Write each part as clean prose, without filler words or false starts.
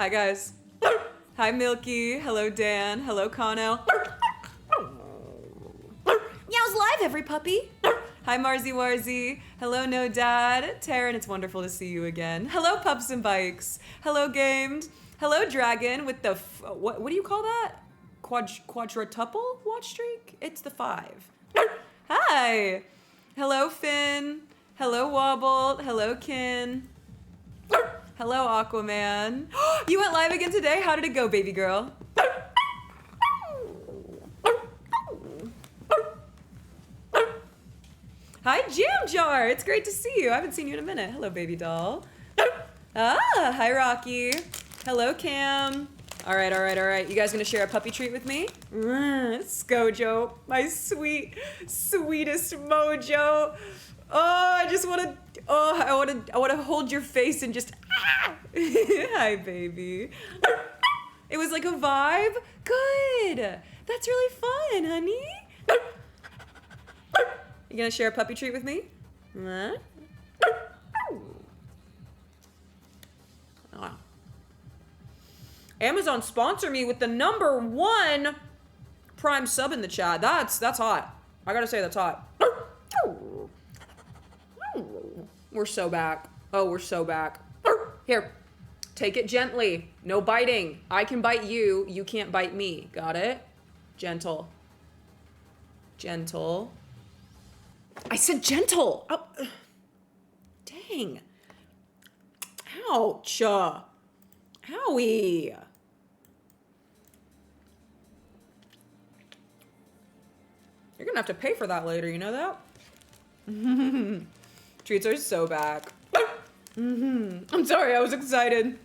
Hi, guys. Hi, Milky. Hello, Dan. Hello, Kano. Meows live, every puppy. Hi, Marzi Warzi. Hello, No Dad. Taryn, it's wonderful to see you again. Hello, Pups and Bikes. Hello, Gamed. Hello, Dragon with the, what do you call that? Quadruple watch streak? It's the 5. Hi. Hello, Finn. Hello, Wobbled. Hello, Kin. Hello, Aquaman. You went live again today? How did it go, baby girl? Hi, Jam Jar. It's great to see you. I haven't seen you in a minute. Hello, baby doll. Hi, Rocky. Hello, Cam. All right. You guys gonna share a puppy treat with me? Skojo, my sweetest mojo. Oh, I wanna hold your face and just, Hi, baby. It was like a vibe? Good. That's really fun, honey. You gonna share a puppy treat with me? Wow. Amazon sponsor me with the #1 Prime sub in the chat. That's hot. I gotta say, that's hot. We're so back. Oh, we're so back. Here, take it gently. No biting. I can bite you. You can't bite me. Got it? Gentle. Gentle. I said gentle. Oh. Dang. Ouch. Owie. You're gonna have to pay for that later, you know that? Treats are so back. I'm sorry, I was excited.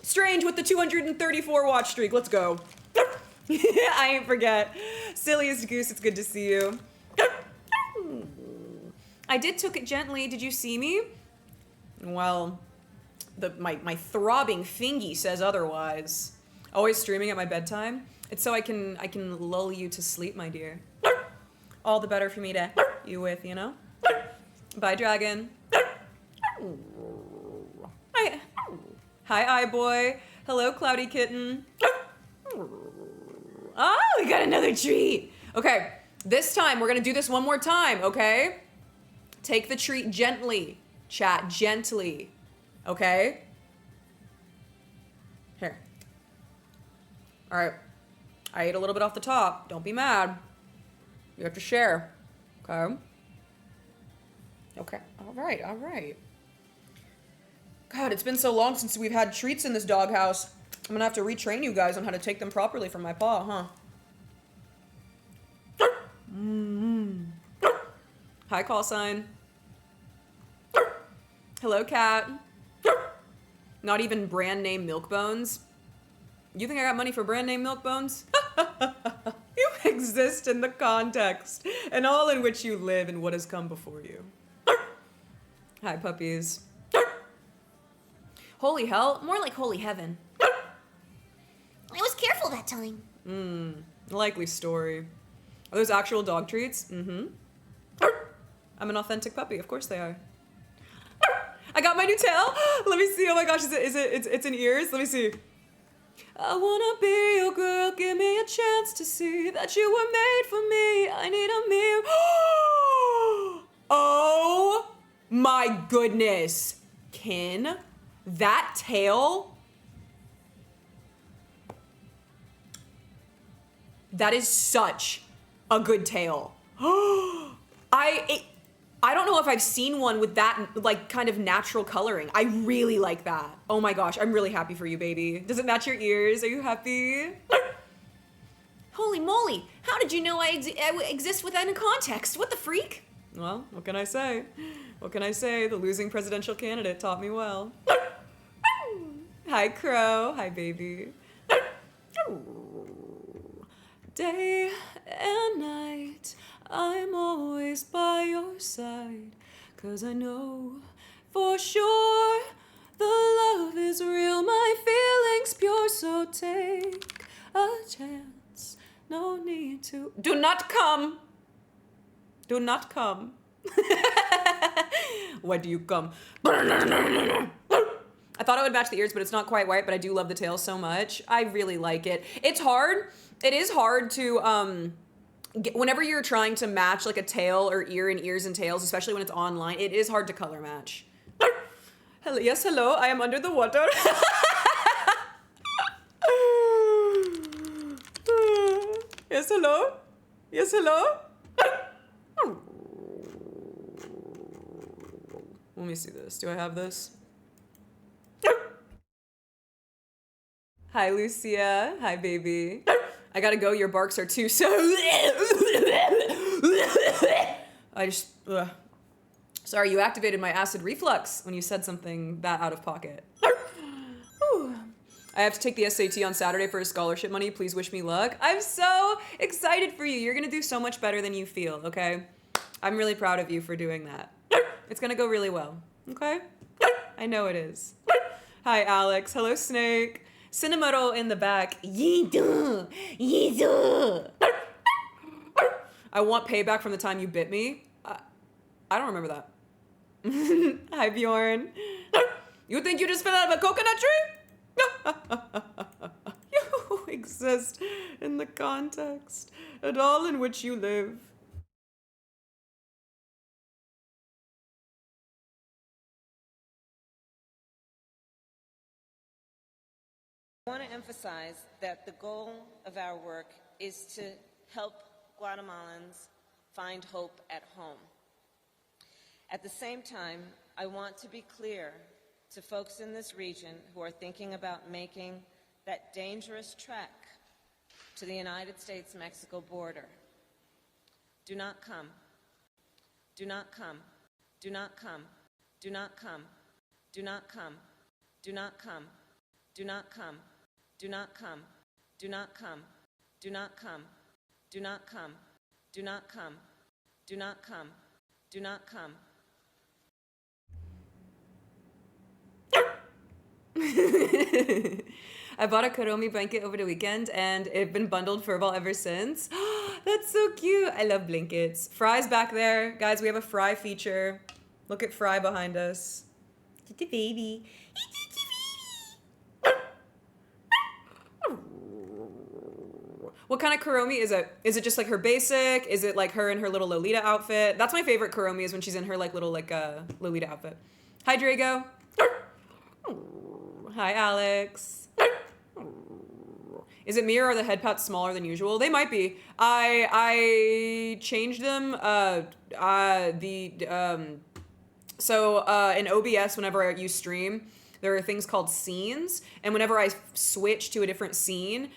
Strange with the 234 watch streak. Let's go. I ain't forget. Silliest goose, it's good to see you. I did took it gently. Did you see me? Well, my throbbing fingy says otherwise. Always streaming at my bedtime. It's so I can lull you to sleep, my dear. All the better for me to you with, you know? Bye, dragon. Hi, boy. Hello, cloudy kitten. Oh, we got another treat. Okay, this time we're gonna do this one more time, okay? Take the treat gently, chat, gently, okay? Here. All right, I ate a little bit off the top. Don't be mad. You have to share, okay? Okay, all right. God, it's been so long since we've had treats in this doghouse. I'm gonna have to retrain you guys on how to take them properly from my paw, huh? Hi, call sign. Hello, cat. Not even brand name milk bones. You think I got money for brand name milk bones? You exist in the context and all in which you live and what has come before you. Hi, puppies. Holy hell, more like holy heaven. I was careful that time. Likely story. Are those actual dog treats? I'm an authentic puppy, of course they are. I got my new tail. Let me see. Oh my gosh, it's in ears? Let me see. I wanna be your girl, give me a chance to see that you were made for me. I need a mirror. Oh my goodness. Kin, that tail, that is such a good tail. I don't know if I've seen one with that, like, kind of natural coloring. I really like that. Oh my gosh, I'm really happy for you, baby. Does it match your ears? Are you happy? Holy moly, how did you know I exist within a context? What the freak? Well, what can I say? What can I say? The losing presidential candidate taught me well. Hi, Crow. Hi, baby. Day and night, I'm always by your side, 'cause I know for sure the love is real, my feelings pure, so take a chance, no need to. Do not come. Do not come. Why do you come? I thought it would match the ears, but it's not quite white, but I do love the tail so much. I really like it. It's hard. It is hard to, whenever you're trying to match like a tail or ear and ears and tails, especially when it's online, it is hard to color match. Hello, yes, hello, I am under the water. Yes, hello? Yes, hello? Let me see this. Do I have this? Hi, Lucia. Hi, baby. I gotta go. Your barks are too so. I just. Sorry, you activated my acid reflux when you said something that out of pocket. I have to take the SAT on Saturday for his scholarship money. Please wish me luck. I'm so excited for you. You're gonna do so much better than you feel, okay? I'm really proud of you for doing that. It's gonna go really well, okay? I know it is. Hi, Alex. Hello, Snake. Cinnamoro in the back. Yidu! Yidu! I want payback from the time you bit me. I don't remember that. Hi, Bjorn. You think you just fell out of a coconut tree? You exist in the context and all in which you live. I want to emphasize that the goal of our work is to help Guatemalans find hope at home. At the same time, I want to be clear to folks in this region who are thinking about making that dangerous trek to the United States-Mexico border. Do not come. Do not come. Do not come. Do not come. Do not come. Do not come. Do not come. Do not come. Do not come. Do not come. Do not come. Do not come. Do not come. Do not come. I bought a Kuromi blanket over the weekend and it's been bundled furball ever since. That's so cute. I love blankets. Fry's back there. Guys, we have a Fry feature. Look at Fry behind us. It's a baby. What kind of Kuromi is it? Is it just like her basic? Is it like her in her little Lolita outfit? That's my favorite Kuromi, is when she's in her like little Lolita outfit. Hi, Drago. Hi, Alex. Is it me or are the head pats smaller than usual? They might be. I changed them. In OBS, whenever you stream, there are things called scenes, and whenever I switch to a different scene,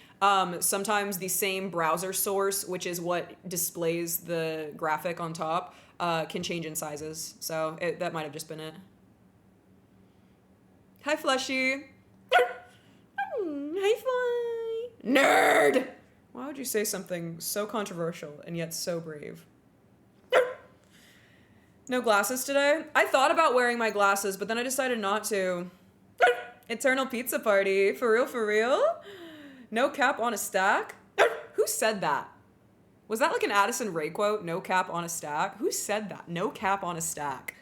sometimes the same browser source, which is what displays the graphic on top, can change in sizes. So that might have just been it. Hi, Fleshy. Hi, Fly. Nerd! Why would you say something so controversial and yet so brave? No glasses today? I thought about wearing my glasses, but then I decided not to. Eternal pizza party. For real, for real? No cap on a stack? Who said that? Was that like an Addison Rae quote? No cap on a stack? Who said that? No cap on a stack.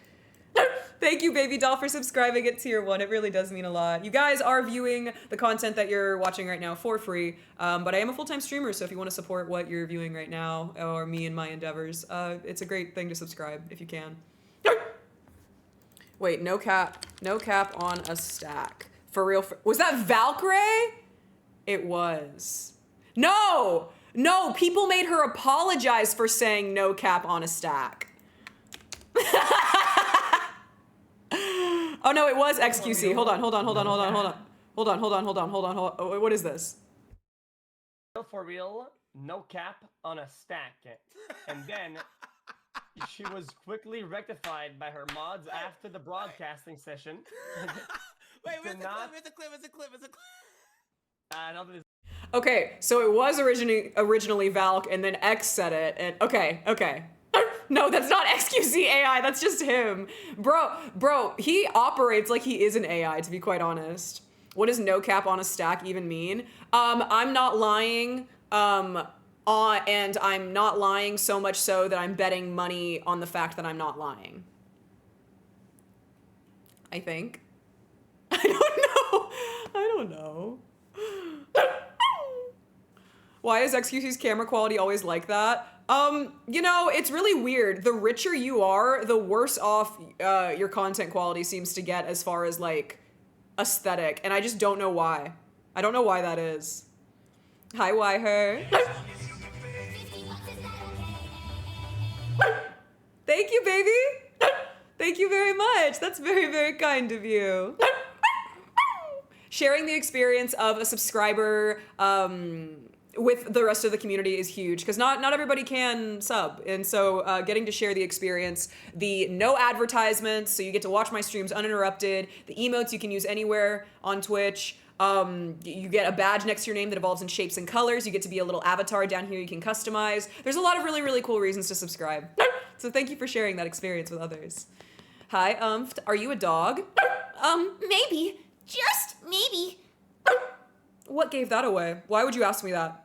Thank you, Baby Doll, for subscribing at tier 1. It really does mean a lot. You guys are viewing the content that you're watching right now for free, but I am a full-time streamer, so if you want to support what you're viewing right now, or me and my endeavors, it's a great thing to subscribe if you can. Wait, no cap on a stack. For real, was that Valkyrie? It was. No, people made her apologize for saying no cap on a stack. Oh no, it was XQC. Hold on. What is this? For real, no cap on a stack. And then she was quickly rectified by her mods after the broadcasting session. Wait, where's the clip? Okay, so it was originally Valk, and then X said it, and okay. No, that's not XQC AI, that's just him. Bro, he operates like he is an AI, to be quite honest. What does no cap on a stack even mean? I'm not lying, and I'm not lying so much so that I'm betting money on the fact that I'm not lying. I think. I don't I don't know. Why is XQC's camera quality always like that? You know, it's really weird. The richer you are, the worse off your content quality seems to get as far as like aesthetic, and I just don't know why. I don't know why that is. Hi, why her? Thank you, baby. Thank you very much. That's very, very kind of you. Sharing the experience of a subscriber with the rest of the community is huge because not everybody can sub, and so getting to share the experience, the no advertisements, so you get to watch my streams uninterrupted, the emotes you can use anywhere on Twitch. You get a badge next to your name that evolves in shapes and colors. You get to be a little avatar down here you can customize. There's a lot of really, really cool reasons to subscribe. So thank you for sharing that experience with others. Hi, are you a dog? Maybe. Just maybe. What gave that away? Why would you ask me that?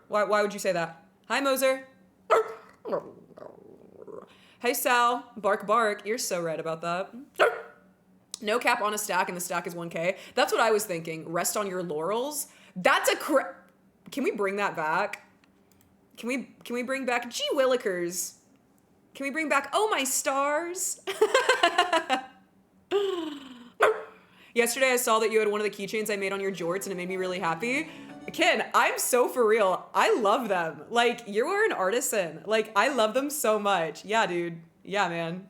Why would you say that? Hi, Moser. Hey, Sal. Bark, bark. You're so right about that. No cap on a stack, and the stack is 1K. That's what I was thinking. Rest on your laurels. That's a Can we bring that back? Can we bring back Gee Willikers? Can we bring back Oh My Stars? Yesterday I saw that you had one of the keychains I made on your jorts and it made me really happy. Ken, I'm so for real. I love them. Like, you are an artisan. Like, I love them so much. Yeah, dude. Yeah, man.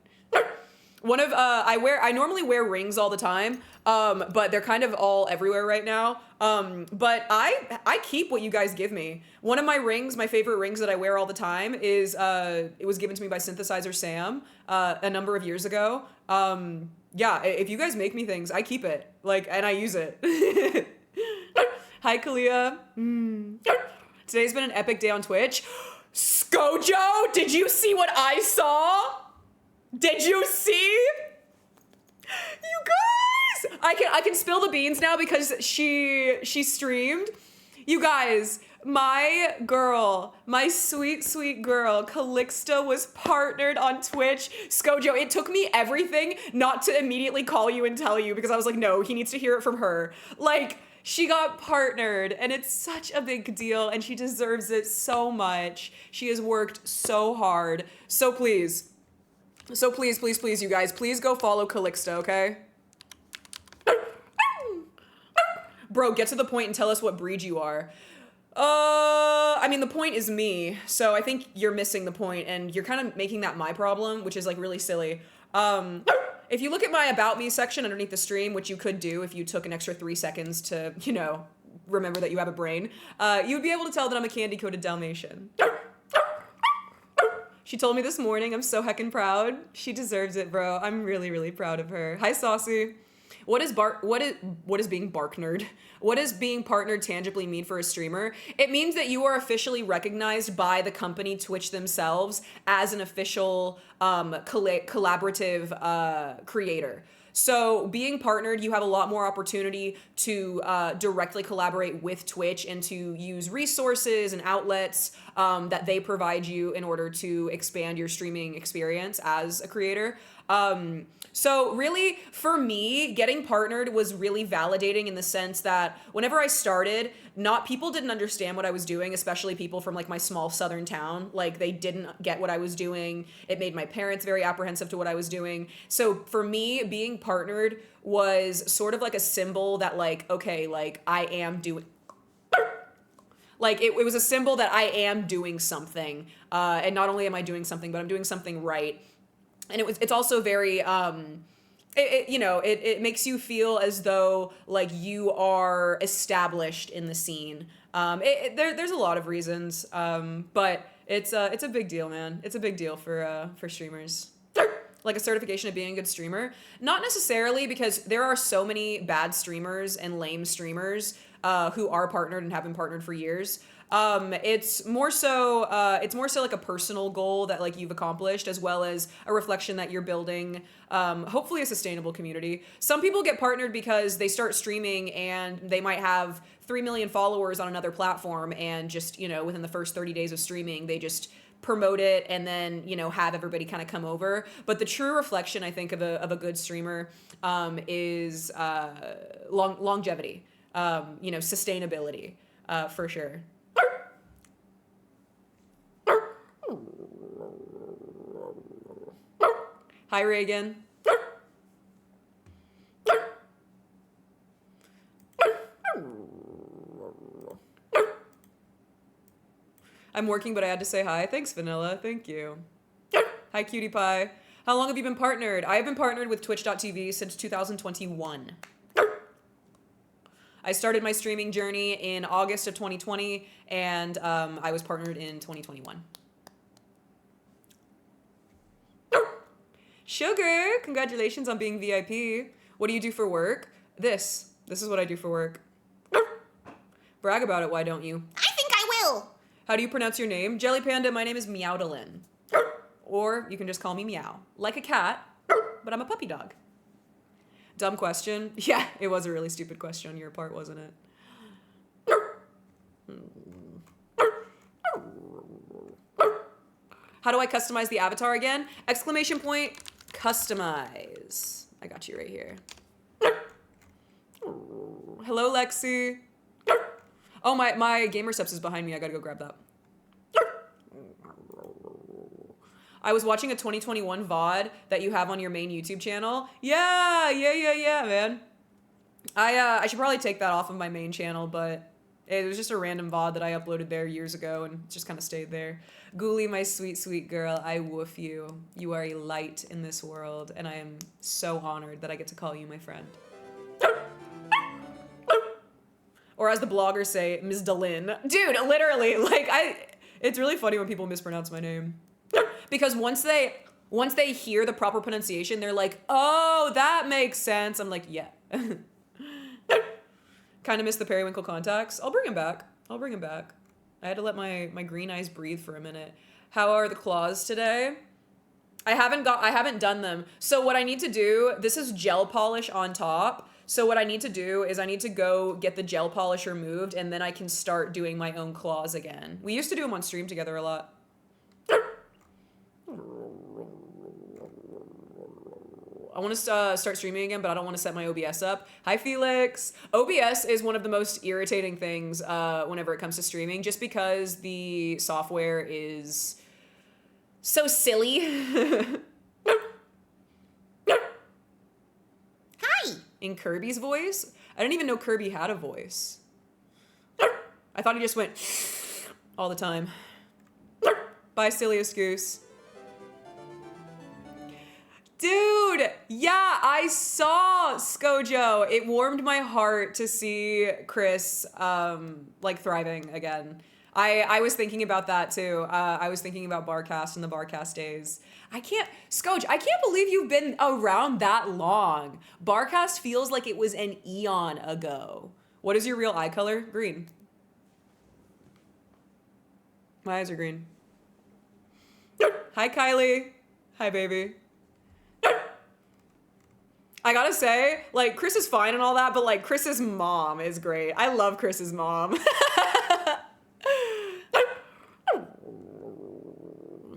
One of, I normally wear rings all the time, but they're kind of all everywhere right now. But I keep what you guys give me. One of my rings, my favorite rings that I wear all the time is, it was given to me by Synthesizer Sam, a number of years ago. Yeah, if you guys make me things, I keep it, like, and I use it. Hi, Kalia. Today's been an epic day on Twitch. Skojo, did you see what I saw? Did you see? You guys! I can spill the beans now because she streamed. You guys, my girl, my sweet, sweet girl, Calixta was partnered on Twitch. Skojo, it took me everything not to immediately call you and tell you because I was like, no, he needs to hear it from her. Like, she got partnered and it's such a big deal and she deserves it so much. She has worked so hard. So please, you guys, please go follow Calixta, okay? Bro, get to the point and tell us what breed you are. I mean, the point is me, so I think you're missing the point, and you're kind of making that my problem, which is, like, really silly. If you look at my About Me section underneath the stream, which you could do if you took an extra 3 seconds to, you know, remember that you have a brain, you'd be able to tell that I'm a candy-coated Dalmatian. She told me this morning, I'm so heckin' proud. She deserves it, bro. I'm really, really proud of her. Hi, Saucy. What is being barknered? What does being partnered tangibly mean for a streamer? It means that you are officially recognized by the company Twitch themselves as an official collaborative creator. So being partnered, you have a lot more opportunity to directly collaborate with Twitch and to use resources and outlets that they provide you in order to expand your streaming experience as a creator. So really, for me, getting partnered was really validating in the sense that whenever I started, people didn't understand what I was doing, especially people from like my small southern town. Like, they didn't get what I was doing. It made my parents very apprehensive to what I was doing. So for me, being partnered was sort of like a symbol that like, okay, like I am doing, like it was a symbol that I am doing something. And not only am I doing something, but I'm doing something right. And it's also very, it makes you feel as though like you are established in the scene. There's a lot of reasons, but it's a big deal, man. It's a big deal for streamers. Like a certification of being a good streamer. Not necessarily, because there are so many bad streamers and lame streamers who are partnered and have been partnered for years. It's more so like a personal goal that like you've accomplished, as well as a reflection that you're building, hopefully a sustainable community. Some people get partnered because they start streaming and they might have 3 million followers on another platform, and just, you know, within the first 30 days of streaming, they just promote it and then, you know, have everybody kind of come over. But the true reflection, I think, of a good streamer is longevity. you know, sustainability, for sure. Hi, Reagan. I'm working, but I had to say hi. Thanks, Vanilla. Thank you. Hi, Cutie Pie. How long have you been partnered? I have been partnered with Twitch.tv since 2021. I started my streaming journey in August of 2020, and I was partnered in 2021. Sugar, congratulations on being VIP. What do you do for work? This is what I do for work. Brag about it, why don't you? I think I will. How do you pronounce your name? Jelly Panda, my name is MEOWDALYN. Or you can just call me Meow. Like a cat, but I'm a puppy dog. Dumb question. Yeah, it was a really stupid question on your part, wasn't it? How do I customize the avatar again? Exclamation point, customize. I got you right here. Hello, Lexi. Oh, my gamer steps is behind me. I gotta go grab that. I was watching a 2021 VOD that you have on your main YouTube channel. Yeah, man. I should probably take that off of my main channel, but it was just a random VOD that I uploaded there years ago and just kind of stayed there. Ghoulie, my sweet, sweet girl, I woof you. You are a light in this world, and I am so honored that I get to call you my friend. Or as the bloggers say, Ms. Dalyn. Dude, literally, like, it's really funny when people mispronounce my name. Because once they hear the proper pronunciation, they're like, oh, that makes sense. I'm like, yeah. Kind of miss the periwinkle contacts. I'll bring him back. I had to let my green eyes breathe for a minute. How are the claws today? I haven't done them. So what I need to do, this is gel polish on top. So what I need to do is I need to go get the gel polish removed, and then I can start doing my own claws again. We used to do them on stream together a lot. I want to start streaming again, but I don't want to set my OBS up. Hi, Felix. OBS is one of the most irritating things whenever it comes to streaming, just because the software is so silly. Hi. In Kirby's voice? I didn't even know Kirby had a voice. I thought he just went all the time. Bye, Silliest Goose. Dude, yeah, I saw Skojo. It warmed my heart to see Chris, like, thriving again. I was thinking about that, too. I was thinking about Barcast and the Barcast days. I can't believe you've been around that long. Barcast feels like it was an eon ago. What is your real eye color? Green. My eyes are green. Hi, Kylie. Hi, baby. I gotta say, like, Chris is fine and all that, but, like, Chris's mom is great. I love Chris's mom.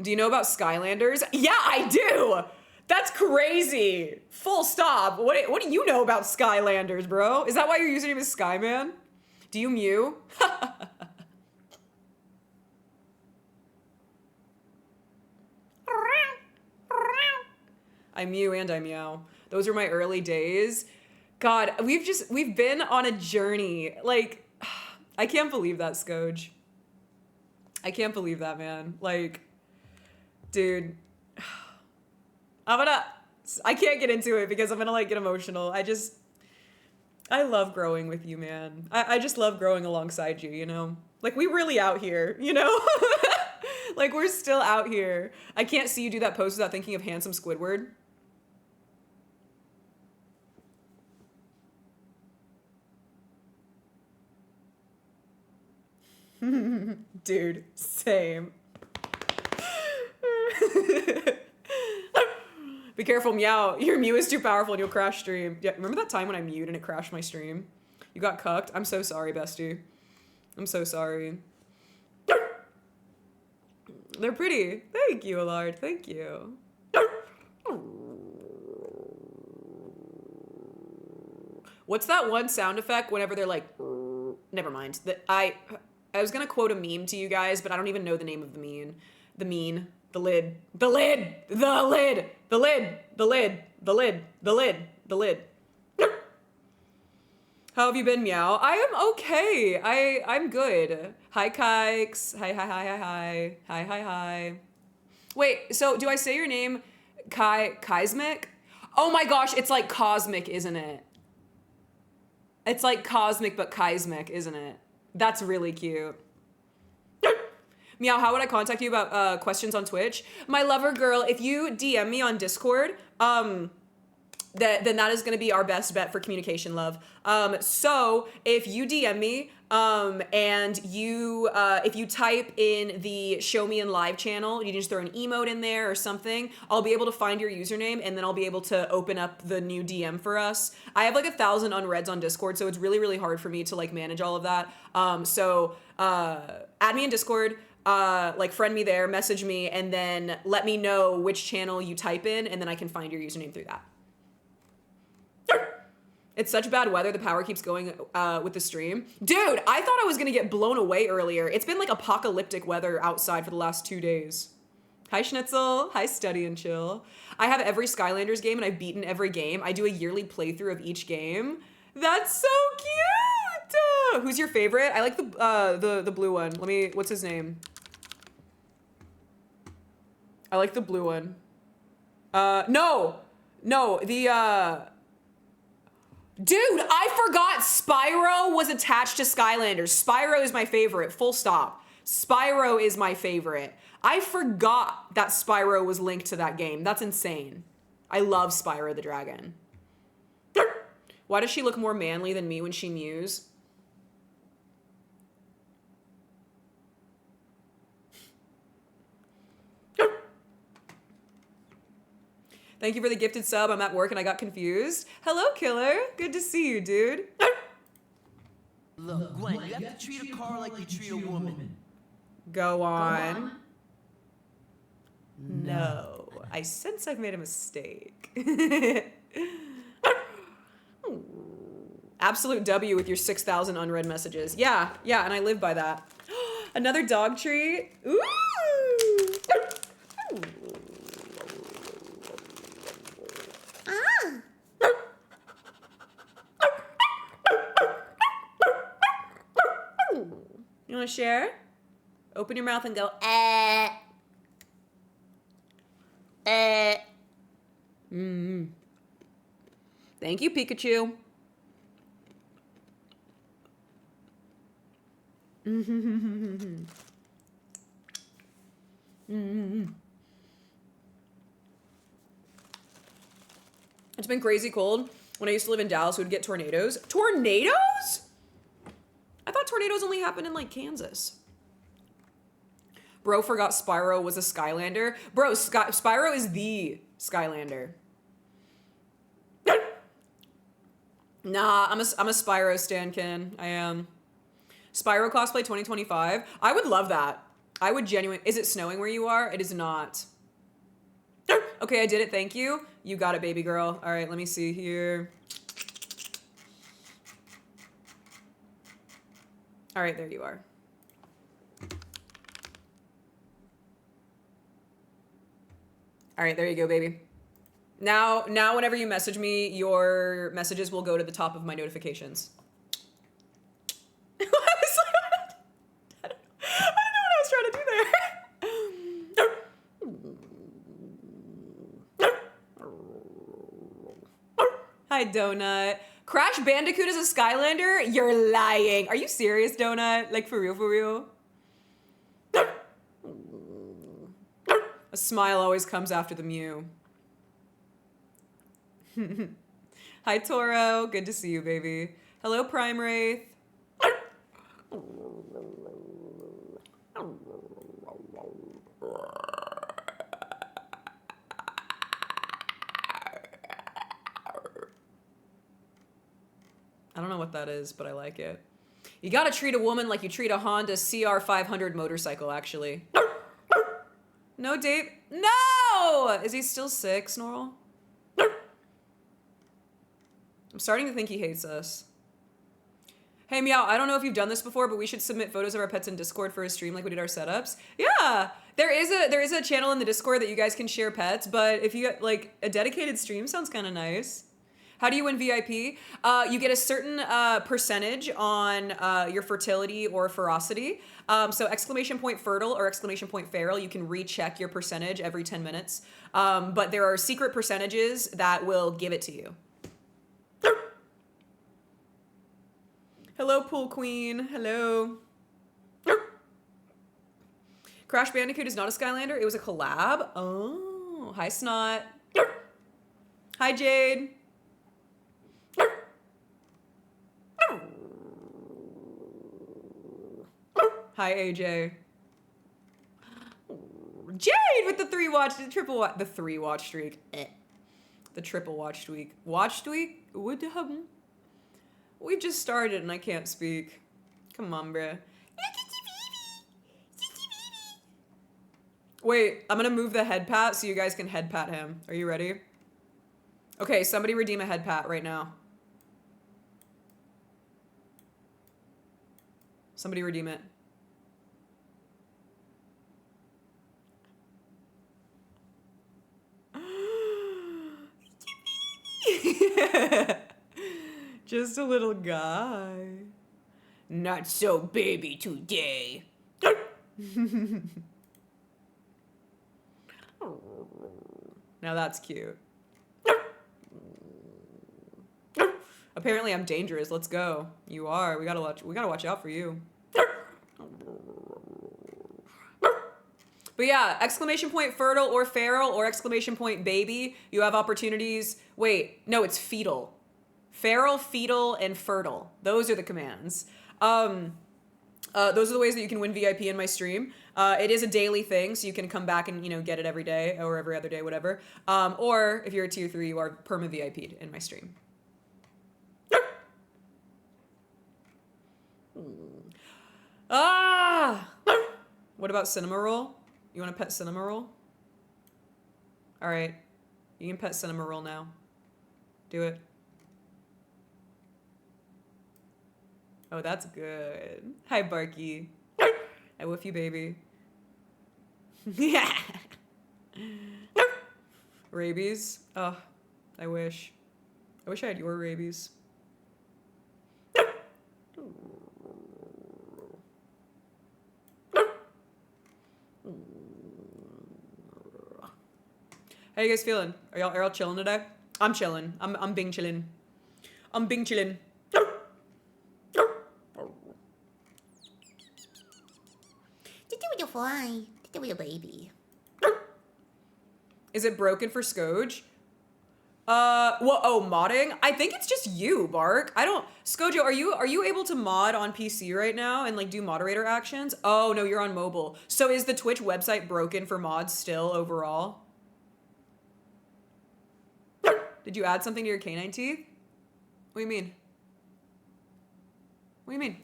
Do you know about Skylanders? Yeah, I do! That's crazy! Full stop. What do you know about Skylanders, bro? Is that why your username is Skyman? Do you mew? I mew and I meow. Those were my early days. God, we've been on a journey. Like, I can't believe that, Skoj. I can't believe that, man. Like, dude. I can't get into it because I'm gonna, like, get emotional. I love growing with you, man. I just love growing alongside you, you know? Like, we really out here, you know? Like, we're still out here. I can't see you do that pose without thinking of handsome Squidward. Dude, same. Be careful, Meow. Your mew is too powerful and you'll crash stream. Yeah, remember that time when I mewed and it crashed my stream? You got cucked? I'm so sorry, bestie. I'm so sorry. They're pretty. Thank you, Allard. Thank you. What's that one sound effect whenever they're like, never mind. I was gonna quote a meme to you guys, but I don't even know the name of the meme. The lid. How have you been, Meow? I am okay. I'm good. Hi, Kikes. Hi. Wait, so do I say your name Kaismic? Oh my gosh, it's like cosmic, isn't it? It's like cosmic but Kaismic, isn't it? That's really cute. Meow, how would I contact you about questions on Twitch? My lover girl, if you DM me on Discord, then that is going to be our best bet for communication, love. So if you DM me and you if you type in the Show Me in Live channel, you can just throw an emote in there or something, I'll be able to find your username and then I'll be able to open up the new DM for us. I have like 1,000 unreads on Discord, so it's really, really hard for me to like manage all of that. So add me in Discord. Like friend me there, message me, and then let me know which channel you type in, and then I can find your username through that. It's such bad weather, the power keeps going with the stream. Dude, I thought I was gonna get blown away earlier. It's been like apocalyptic weather outside for the last 2 days. Hi Schnitzel, hi Study and Chill. I have every Skylanders game and I've beaten every game. I do a yearly playthrough of each game. That's so cute! Who's your favorite? I like the blue one. What's his name? I like the blue one. No, dude, I forgot Spyro was attached to Skylanders. Spyro is my favorite, full stop. Spyro is my favorite. I forgot that Spyro was linked to that game. That's insane. I love Spyro the Dragon. Why does she look more manly than me when she mews? Thank you for the gifted sub. I'm at work and I got confused. Hello, Killer. Good to see you, dude. Look, Gwen, you have to treat a car like you treat a woman. Go on. No. I sense I've made a mistake. Absolute W with your 6,000 unread messages. Yeah, and I live by that. Another dog treat. Ooh. You want to share? Open your mouth and go, eh. Thank you, Pikachu. It's been crazy cold. When I used to live in Dallas, we would get tornadoes. Tornadoes? I thought tornadoes only happened in like Kansas. Bro forgot Spyro was a Skylander. Bro, Spyro is the Skylander. Nah, I'm a Spyro stankin. I am. Spyro cosplay 2025. I would love that. I would genuinely. Is it snowing where you are? It is not. Okay, I did it. Thank you. You got it, baby girl. All right, let me see here. All right, there you are. All right, there you go, baby. Now, whenever you message me, your messages will go to the top of my notifications. I don't know what I was trying to do there. Hi, Donut. Crash Bandicoot is a Skylander? You're lying. Are you serious, Donut? Like, for real, for real? A smile always comes after the mew. Hi, Toro. Good to see you, baby. Hello, Prime Wraith. I don't know what that is, but I like it. You gotta treat a woman like you treat a Honda CR500 motorcycle, actually. No, Dave. No! Is he still sick, Snorl? I'm starting to think he hates us. Hey, Meow, I don't know if you've done this before, but we should submit photos of our pets in Discord for a stream like we did our setups. Yeah, there is a channel in the Discord that you guys can share pets, but if you get like a dedicated stream, sounds kind of nice. How do you win VIP? You get a certain percentage on your fertility or ferocity. So exclamation point fertile or exclamation point feral, you can recheck your percentage every 10 minutes. But there are secret percentages that will give it to you. Hello, Pool Queen. Hello. Crash Bandicoot is not a Skylander. It was a collab. Oh, hi, Snot. Hi, Jade. Hi, AJ. Jade with the triple watch streak. The triple watch streak. Watch streak? What the hell? We've just started and I can't speak. Come on, bruh. Wait, I'm gonna move the head pat so you guys can head pat him. Are you ready? Okay, somebody redeem a head pat right now. Somebody redeem it. Just a little guy. Not so baby today. Now that's cute. Apparently I'm dangerous. Let's go. You are. We gotta watch out for you. But yeah, exclamation point fertile or feral or exclamation point baby. You have opportunities. Wait, no, it's fetal. Feral, fetal, and fertile. Those are the commands. Those are the ways that you can win VIP in my stream. It is a daily thing, so you can come back and, get it every day or every other day, whatever. Or if you're a tier 3, you are perma VIP'd in my stream. Ah! What about Cinema Roll? You want to pet Cinema Roll? All right. You can pet Cinema Roll now. Do it. Oh, that's good. Hi, Barky. I woof you, baby. Yeah. Rabies? Oh, I wish. I wish I had your rabies. How you guys feeling? Are y'all chilling today? I'm chilling. I'm Bing chillin'. I'm Bing chillin'. Fly. With your baby. Is it broken for Skoj? Modding? I think it's just you, Bark. Skojo, are you able to mod on PC right now and do moderator actions? Oh no, you're on mobile. So is the Twitch website broken for mods still overall? Did you add something to your canine teeth? What do you mean? What do you mean?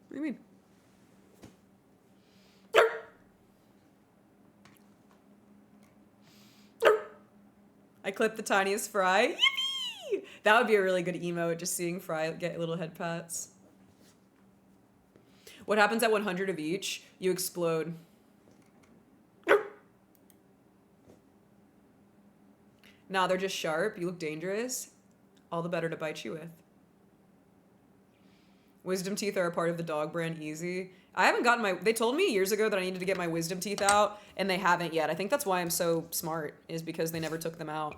What do you mean? I clipped the tiniest Fry. Yippee! That would be a really good emote, just seeing Fry get little head pats. What happens at 100 of each? You explode. Nah, they're just sharp. You look dangerous. All the better to bite you with. Wisdom teeth are a part of the dog brand Easy. I haven't gotten they told me years ago that I needed to get my wisdom teeth out, and they haven't yet. I think that's why I'm so smart, is because they never took them out.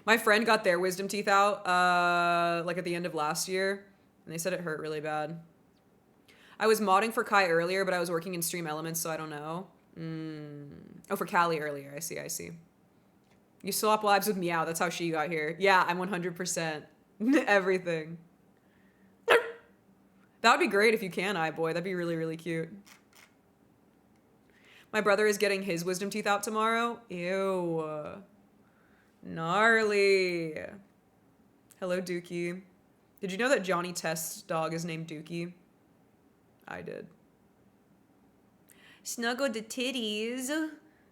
My friend got their wisdom teeth out, at the end of last year, and they said it hurt really bad. I was modding for Kai earlier, but I was working in Stream Elements, so I don't know. Oh, for Callie earlier. I see. You swap lives with Meow. That's how she got here. Yeah, I'm 100%. Everything. That would be great if you can, boy. That'd be really, really cute. My brother is getting his wisdom teeth out tomorrow. Ew. Gnarly. Hello, Dookie. Did you know that Johnny Test's dog is named Dookie? I did. Snuggle the titties.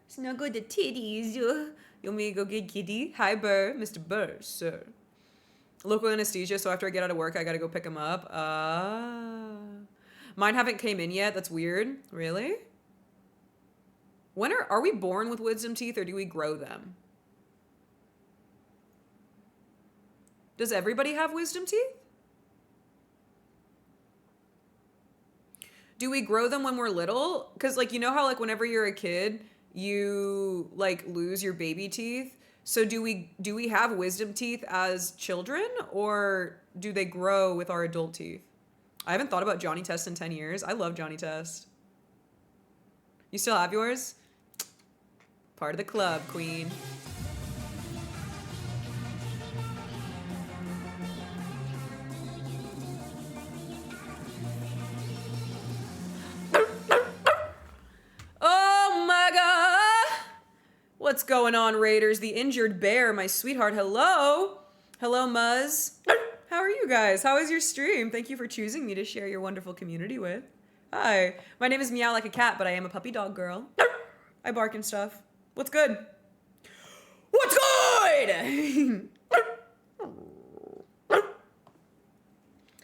Snuggle the titties. You want me to go get kitty? Hi, Burr. Mr. Burr, sir. Local anesthesia, so after I get out of work, I gotta go pick him up. Mine haven't came in yet. That's weird. Really? When are we born with wisdom teeth or do we grow them? Does everybody have wisdom teeth? Do we grow them when we're little? Because, like, you know how, like, whenever you're a kid, you, like, lose your baby teeth? So do we have wisdom teeth as children, or do they grow with our adult teeth? I haven't thought about Johnny Test in 10 years. I love Johnny Test. You still have yours? Part of the club, queen. Oh my god! What's going on, Raiders? The injured bear, my sweetheart. Hello? Hello, Muzz. How are you guys? How was your stream? Thank you for choosing me to share your wonderful community with. Hi. My name is Meow Like a Cat, but I am a puppy dog girl. I bark and stuff. What's good? What's good?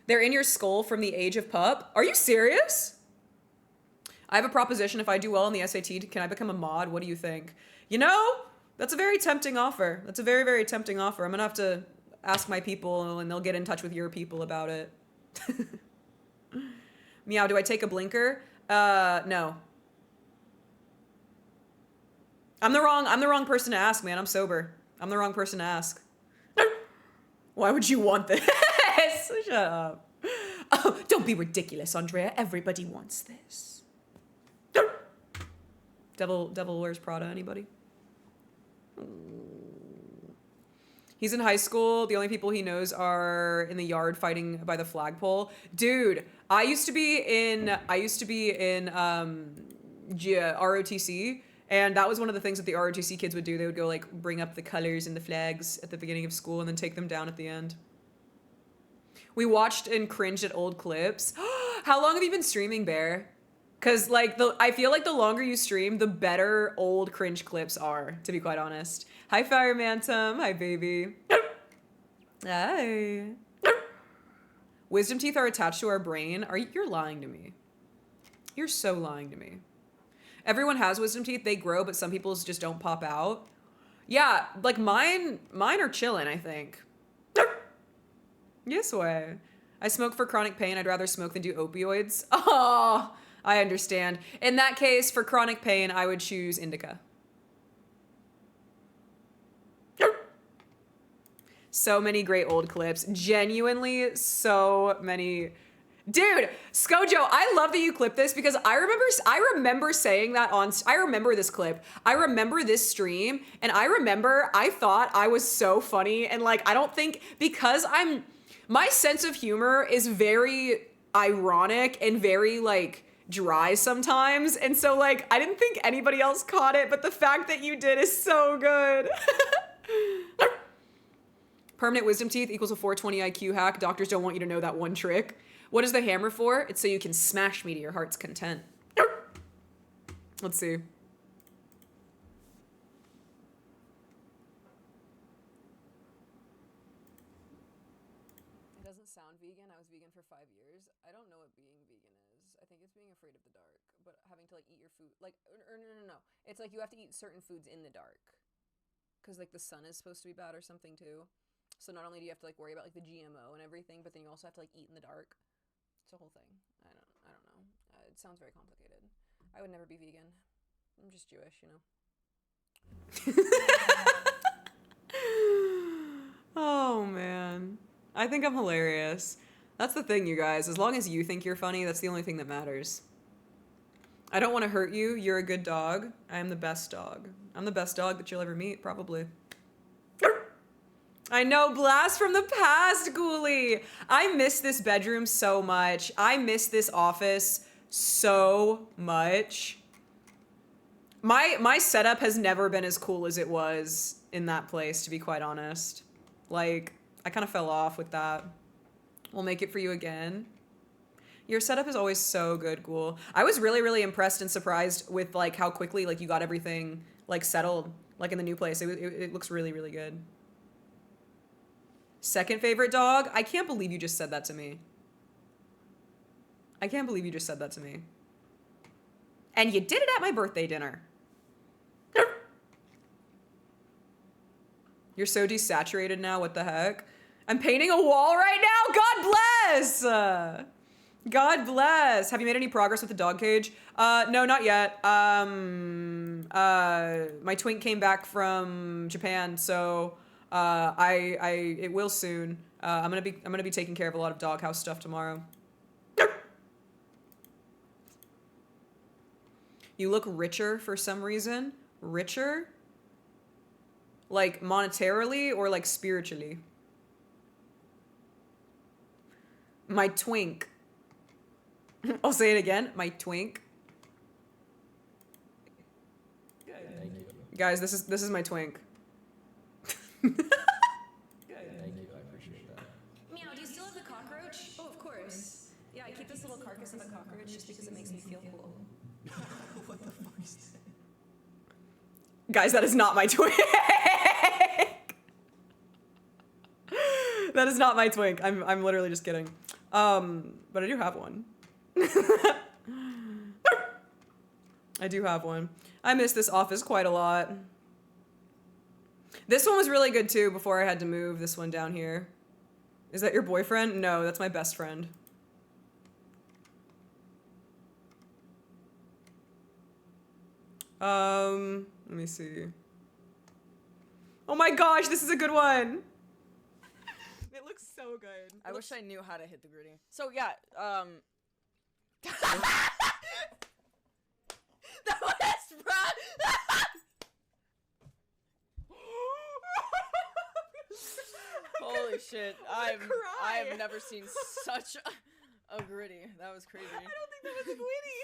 They're in your skull from the age of pup. Are you serious? I have a proposition. If I do well on the SAT, can I become a mod? What do you think? You know, that's a very tempting offer. That's a very, very tempting offer. I'm gonna have to ask my people and they'll get in touch with your people about it. Meow, do I take a blinker? No. I'm the wrong person to ask, man. I'm sober. I'm the wrong person to ask. Why would you want this? Shut up. Oh, don't be ridiculous, Andrea. Everybody wants this. Devil Wears Prada, anybody? He's in high school. The only people he knows are in the yard fighting by the flagpole. Dude, I used to be in ROTC, and that was one of the things that the ROTC kids would do. They would go like bring up the colors and the flags at the beginning of school and then take them down at the end. We watched and cringed at old clips. How long have you been streaming, Bear? Because like I feel like the longer you stream, the better old cringe clips are, to be quite honest. Hi, Fire Mantum. Hi, baby. Hi. Wisdom teeth are attached to our brain. You're lying to me. You're so lying to me. Everyone has wisdom teeth. They grow, but some people's just don't pop out. Yeah, like mine are chilling, I think. Yes way. I smoke for chronic pain. I'd rather smoke than do opioids. Oh, I understand. In that case, for chronic pain, I would choose indica. So many great old clips. Genuinely, so many. Dude, Skojo, I love that you clipped this because I remember saying that I remember this clip. I remember this stream, and I thought I was so funny, and like, I don't think, because my sense of humor is very ironic and very like dry sometimes, and so like, I didn't think anybody else caught it, but the fact that you did is so good. Permanent wisdom teeth equals a 420 IQ hack. Doctors don't want you to know that one trick. What is the hammer for? It's so you can smash me to your heart's content. Let's see. It doesn't sound vegan. I was vegan for 5 years. I don't know what being vegan is. I think it's being afraid of the dark, but having to like eat your food. Like, or no. It's like you have to eat certain foods in the dark. Because like the sun is supposed to be bad or something too. So not only do you have to like worry about like the GMO and everything, but then you also have to like eat in the dark. It's a whole thing. I don't know. It sounds very complicated. I would never be vegan. I'm just Jewish, you know. Oh man. I think I'm hilarious. That's the thing, you guys. As long as you think you're funny, that's the only thing that matters. I don't want to hurt you. You're a good dog. I am the best dog. I'm the best dog that you'll ever meet, probably. I know, blast from the past, Ghoulie. I miss this bedroom so much. I miss this office so much. My setup has never been as cool as it was in that place, to be quite honest. Like, I kind of fell off with that. We'll make it for you again. Your setup is always so good, Ghoul. I was really, really impressed and surprised with like how quickly like you got everything like settled, like in the new place. It looks really, really good. Second favorite dog? I can't believe you just said that to me. I can't believe you just said that to me. And you did it at my birthday dinner. You're so desaturated now, what the heck? I'm painting a wall right now? God bless! God bless. Have you made any progress with the dog cage? No, not yet. My twink came back from Japan, so it will soon. I'm gonna be taking care of a lot of doghouse stuff tomorrow. You look richer for some reason. Richer? Like monetarily or like spiritually? My twink. I'll say it again. My twink. Guys, this is my twink. Meow, do you still have the cockroach? Oh, of course. Yeah, I keep this little carcass of a cockroach just because it makes me feel cool. What the fuck is that? Guys, that is not my twink. That is not my twink. I'm literally just kidding. But I do have one. I do have one. I miss this office quite a lot. This one was really good too before I had to move this one down here. Is that your boyfriend? No, that's my best friend. Let me see. Oh my gosh, this is a good one. It looks so good. I wish I knew how to hit the gritty. So yeah, that was Brad. Holy shit! I have never seen such a gritty. That was crazy. I don't think that was a gritty.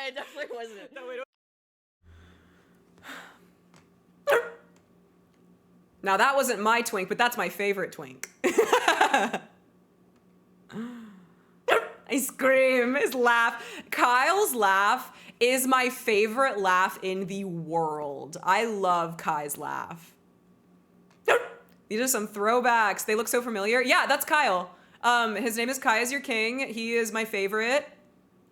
It definitely wasn't. No, wait. Now that wasn't my twink, but that's my favorite twink. I scream. His laugh. Kyle's laugh is my favorite laugh in the world. I love Kai's laugh. These are some throwbacks. They look so familiar. Yeah, that's Kyle. His name is Kai is Your King. He is my favorite.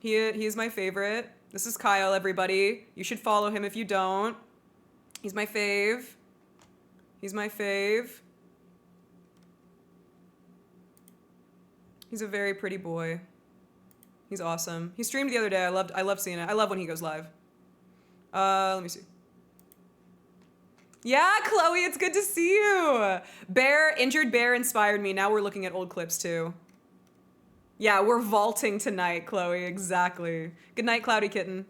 He is my favorite. This is Kyle, everybody. You should follow him if you don't. He's my fave. He's my fave. He's a very pretty boy. He's awesome. He streamed the other day. I love seeing it. I love when he goes live. Let me see. Yeah, Chloe, it's good to see you. Injured Bear inspired me. Now we're looking at old clips too. Yeah, we're vaulting tonight, Chloe. Exactly. Good night, Cloudy Kitten.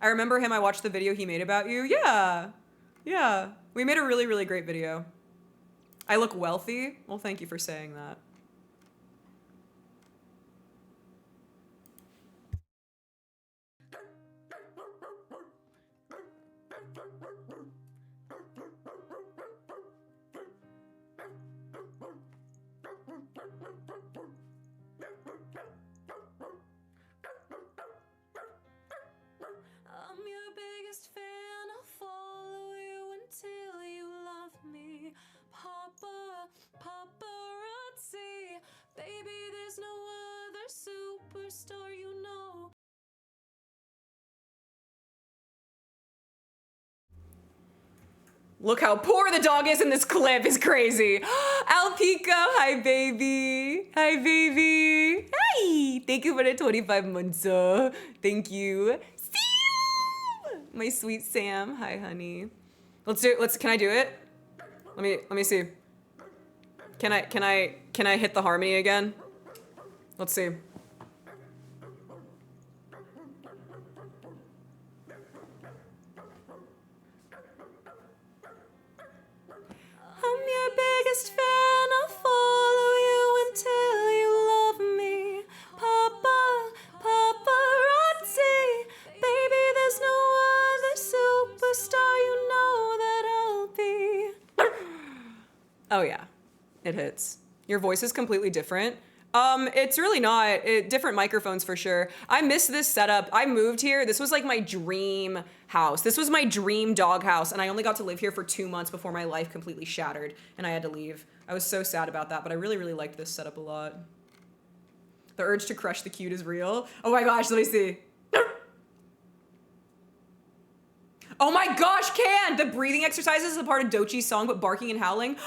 I remember him. I watched the video he made about you. Yeah. Yeah. We made a really, really great video. I look wealthy? Well, thank you for saying that. I'm your biggest fan, I'll follow you until you love me. Paparazzi, baby, there's no other superstar you know. Look how poor the dog is in this clip is crazy. Alpico, hi baby. Hi baby. Hi. Thank you for the 25 months. Thank you. Sam. My sweet Sam. Hi honey. Can I do it? Let me see. Can I hit the harmony again? Let's see. I'm your biggest fan, I'll follow you until you love me. Paparazzi, baby, there's no other superstar you know that I'll be. Oh yeah, it hits. Your voice is completely different. It's really not. Different microphones for sure. I miss this setup. I moved here. This was like my dream house. This was my dream dog house, and I only got to live here for 2 months before my life completely shattered, and I had to leave. I was so sad about that, but I really, really liked this setup a lot. The urge to crush the cute is real. Oh my gosh, let me see. Oh my gosh, Can! The breathing exercises is a part of Dochi's song, but barking and howling.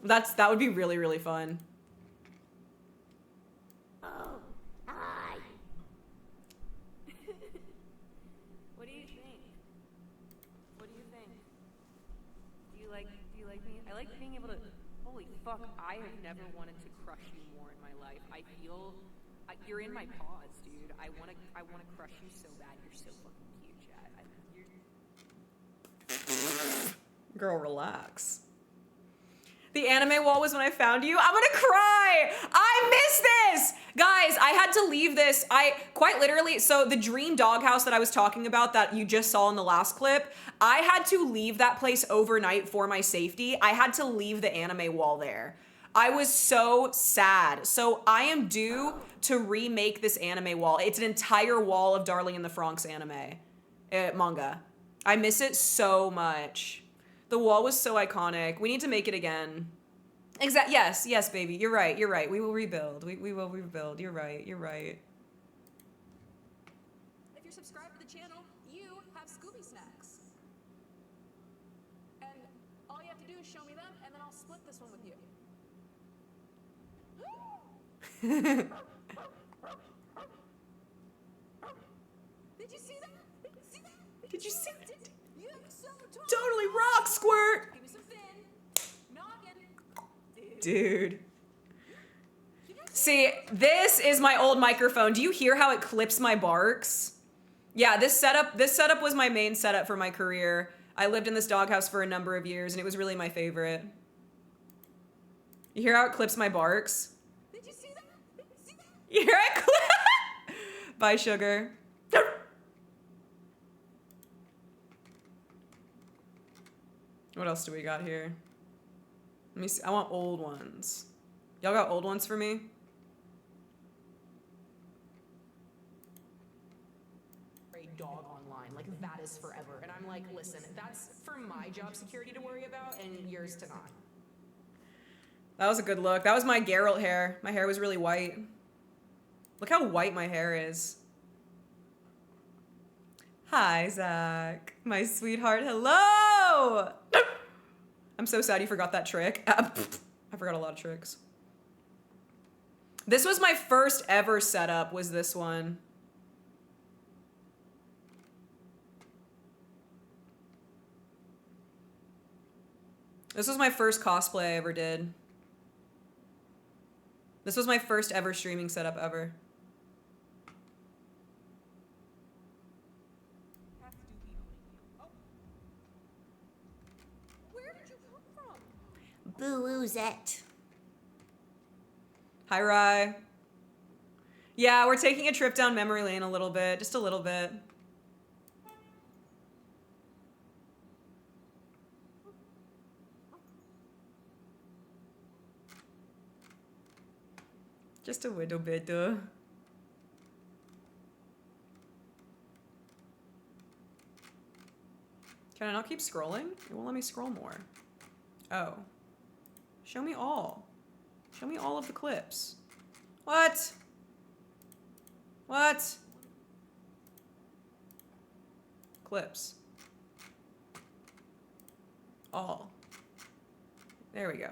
That would be really, really fun. Oh, hi. What do you think? What do you think? Do you like me? I like being able to. Holy fuck! I have never wanted to crush you more in my life. I feel you're in my paws, dude. I wanna crush you so bad. You're so fucking cute, Chad. Girl, relax. The anime wall was when I found you. I'm gonna cry. I miss this. Guys, I had to leave this. I quite literally, so the dream doghouse that I was talking about that you just saw in the last clip, I had to leave that place overnight for my safety. I had to leave the anime wall there. I was so sad. So I am due to remake this anime wall. It's an entire wall of Darling in the Franxx anime, manga. I miss it so much. The wall was so iconic. We need to make it again. Yes, baby. You're right. We will rebuild. We will rebuild. You're right. If you're subscribed to the channel, you have Scooby snacks. And all you have to do is show me them, and then I'll split this one with you. Did you see that? Did you see that? You look so Totally rock, Squirt. Give me some fin. Noggin. Dude. See, this is my old microphone. Do you hear how it clips my barks? Yeah, this setup was my main setup for my career. I lived in this doghouse for a number of years, and it was really my favorite. You hear how it clips my barks? Did you see that? You hear it clip? Bye, sugar. What else do we got here? Let me see. I want old ones. Y'all got old ones for me? Dog online, like that is forever. And I'm like, listen, that's for my job security to worry about and yours to not. That was a good look. That was my Geralt hair. My hair was really white. Look how white my hair is. Hi, Zach. My sweetheart, hello! I'm so sad you forgot that trick. I forgot a lot of tricks. This was my first ever setup, was this one. This was my first cosplay I ever did. This was my first ever streaming setup ever. Where did you come from? Boo-oozette. Hi, Rye. Yeah, we're taking a trip down memory lane a little bit. Just a little bit. Just a little bit, Can I not keep scrolling? It won't let me scroll more. Oh. Show me all. Show me all of the clips. What? What? Clips. All. There we go.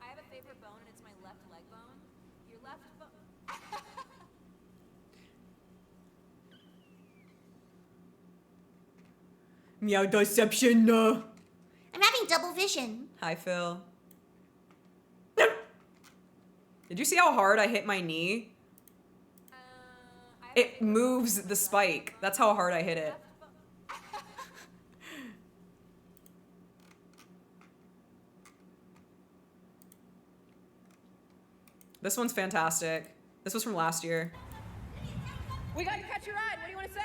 I have a favorite bone, and it's my left leg bone. Your left bone. Meow deception. I'm having double vision. Hi, Phil. Did you see how hard I hit my knee? It moves the spike. That's how hard I hit it. This one's fantastic. This was from last year. We got your catch your ride. What do you want to say?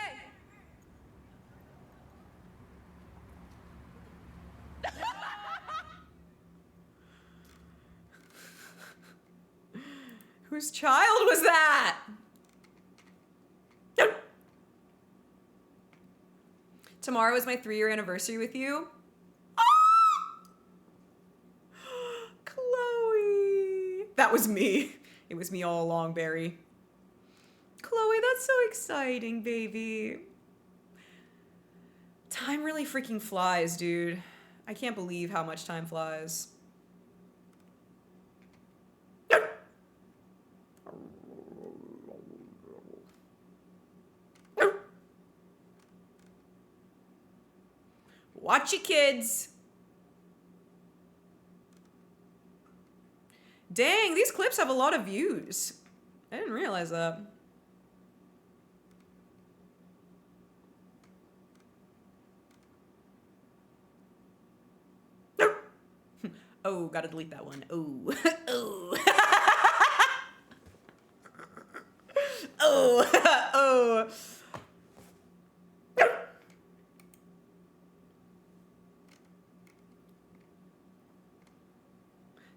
Whose child was that? Tomorrow is my 3-year anniversary with you. Chloe. That was me. It was me all along, Barry. Chloe, that's so exciting, baby. Time really freaking flies, dude. I can't believe how much time flies. Watch your kids. Dang, these clips have a lot of views. I didn't realize that. Oh, gotta delete that one. Oh. Oh. Oh. Oh.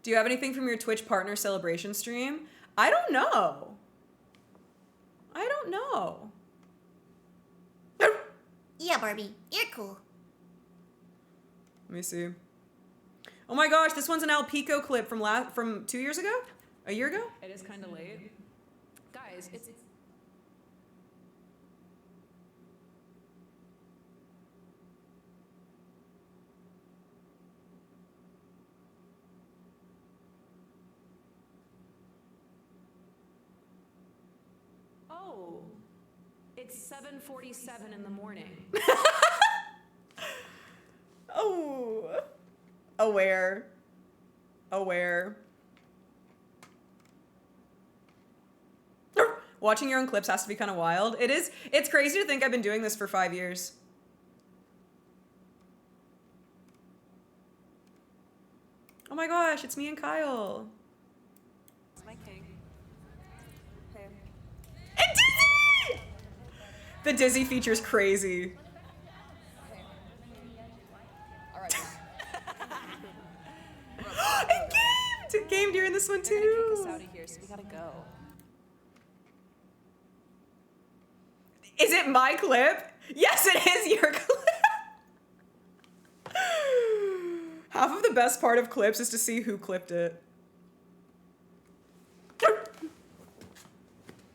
Do you have anything from your Twitch partner celebration stream? I don't know. I don't know. Yeah, Barbie, you're cool. Let me see. Oh my gosh, this one's an Alpico clip from 2 years ago? A year ago? It is kind of late. Guys, it's... Oh, it's 7:47 in the morning. Oh. Aware. Aware. Watching your own clips has to be kind of wild. It is. It's crazy to think I've been doing this for 5 years. Oh my gosh, it's me and Kyle. It's my king. Hey. And Dizzy! The Dizzy feature's crazy. All right. And Game! Game, you're in this one They're gonna kick us too. out of here, so we gotta go. Is it my clip? Yes, it is your clip. Half of the best part of clips is to see who clipped it.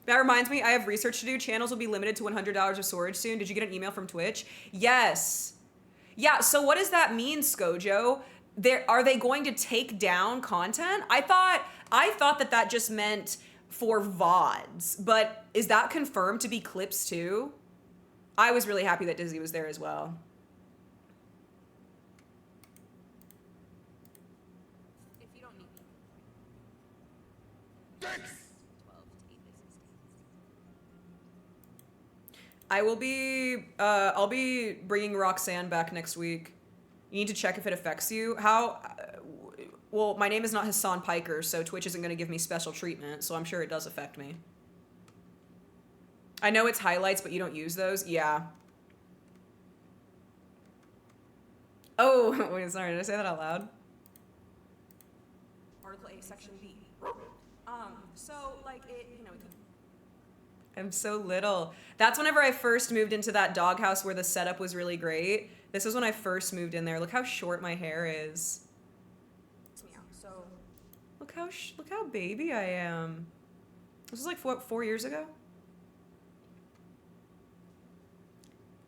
That reminds me, I have research to do. Channels will be limited to $100 of storage soon. Did you get an email from Twitch? Yes. Yeah, so what does that mean, Skojo? Are they going to take down content? I thought that just meant for VODs, but is that confirmed to be clips too? I was really happy that Dizzy was there as well. If you don't need me. 12 to 8 business days. I will be, I'll be bringing Roxanne back next week. You need to check if it affects you. How, well, my name is not Hassan Piker, so Twitch isn't gonna give me special treatment, so I'm sure it does affect me. I know it's highlights, but you don't use those? Yeah. Oh, wait, sorry, did I say that out loud? Article A, Section B. So, like, it, you know, I'm so little. That's whenever I first moved into that doghouse where the setup was really great. This is when I first moved in there. Look how short my hair is. it's me out. So, Look how baby I am. This was like, what, 4 years ago?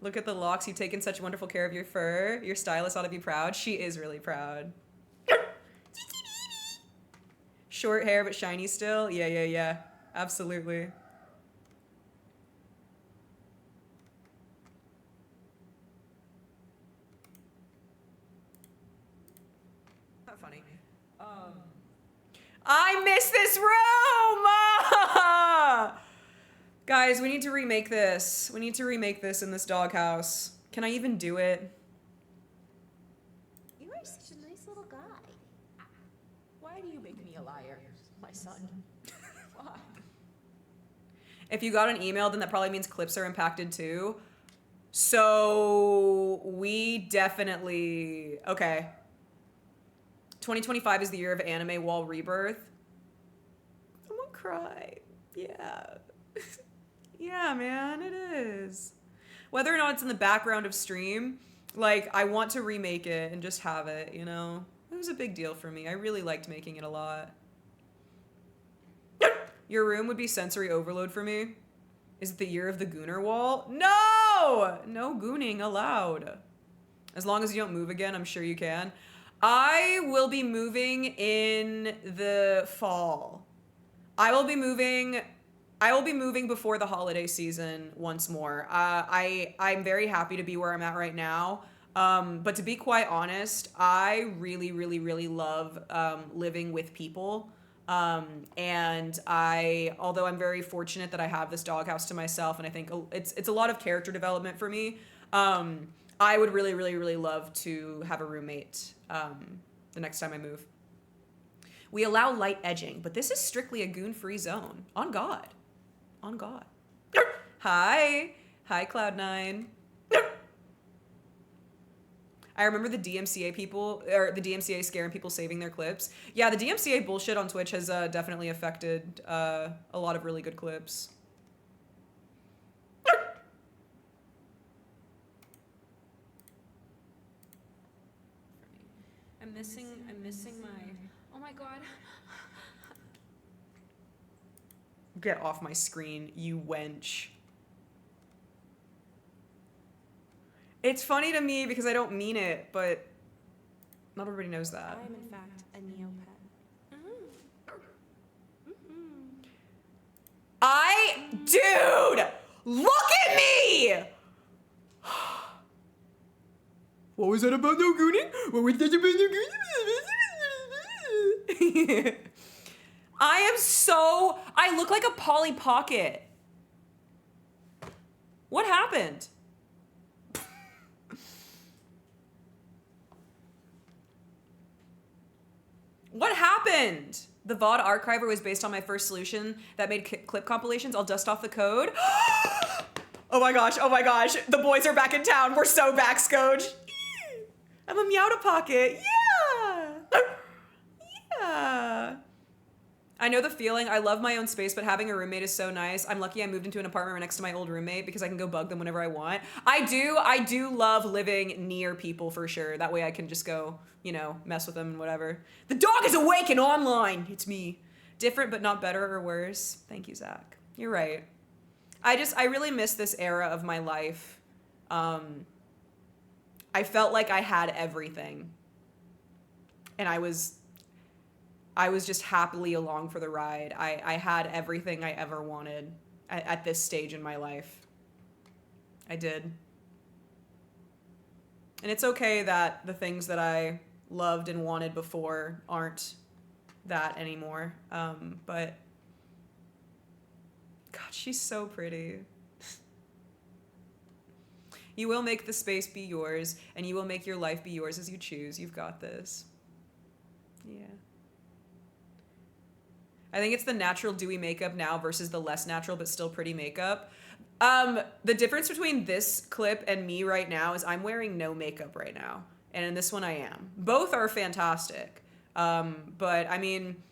Look at the locks. You've taken such wonderful care of your fur. Your stylist ought to be proud. She is really proud. Short hair, but shiny still. Yeah, yeah, yeah. Absolutely. Not funny. I miss this room! Ah! Guys, we need to remake this. We need to remake this in this doghouse. Can I even do it? You are such a nice little guy. Why do you make me a liar, my son? Why? If you got an email, then that probably means clips are impacted too. So we definitely, okay. 2025 is the year of anime wall rebirth. Oh my cry. Yeah. Yeah, man, it is. Whether or not it's in the background of stream, like, I want to remake it and just have it, you know? It was a big deal for me. I really liked making it a lot. Your room would be sensory overload for me. Is it the year of the gooner wall? No! No gooning allowed. As long as you don't move again, I'm sure you can. I will be moving in the fall. I will be moving before the holiday season once more. I'm very happy to be where I'm at right now. But to be quite honest, I really, really, really love living with people. And although I'm very fortunate that I have this doghouse to myself, and I think it's a lot of character development for me. I would really, really, really love to have a roommate the next time I move. We allow light edging, but this is strictly a goon-free zone. On God. On God. Hi. Hi, Cloud9. I remember the DMCA people, or the DMCA scaring people saving their clips. Yeah, the DMCA bullshit on Twitch has definitely affected a lot of really good clips. I'm missing my, oh my god. Get off my screen, you wench. It's funny to me because I don't mean it, but not everybody knows that. I am in fact a Neopet. Dude, look at me! What was that about no gooning? What was that about no gooning? I look like a Polly Pocket. What happened? What happened? The VOD archiver was based on my first solution that made clip compilations. I'll dust off the code. Oh my gosh, oh my gosh. The boys are back in town. We're so back, Scoj. I'm a Meowda Pocket. Yeah. Yeah. I know the feeling. I love my own space, but having a roommate is so nice. I'm lucky I moved into an apartment right next to my old roommate because I can go bug them whenever I want. I do love living near people for sure. That way I can just go, you know, mess with them and whatever. The dog is awake and online. It's me. Different, but not better or worse. Thank you, Zach. You're right. I really miss this era of my life. I felt like I had everything. And I was just happily along for the ride. I had everything I ever wanted at this stage in my life. I did. And it's okay that the things that I loved and wanted before aren't that anymore. But God, she's so pretty. You will make the space be yours, and you will make your life be yours as you choose. You've got this. Yeah. I think it's the natural dewy makeup now versus the less natural but still pretty makeup. The difference between this clip and me right now is I'm wearing no makeup right now. And in this one I am. Both are fantastic. But I mean,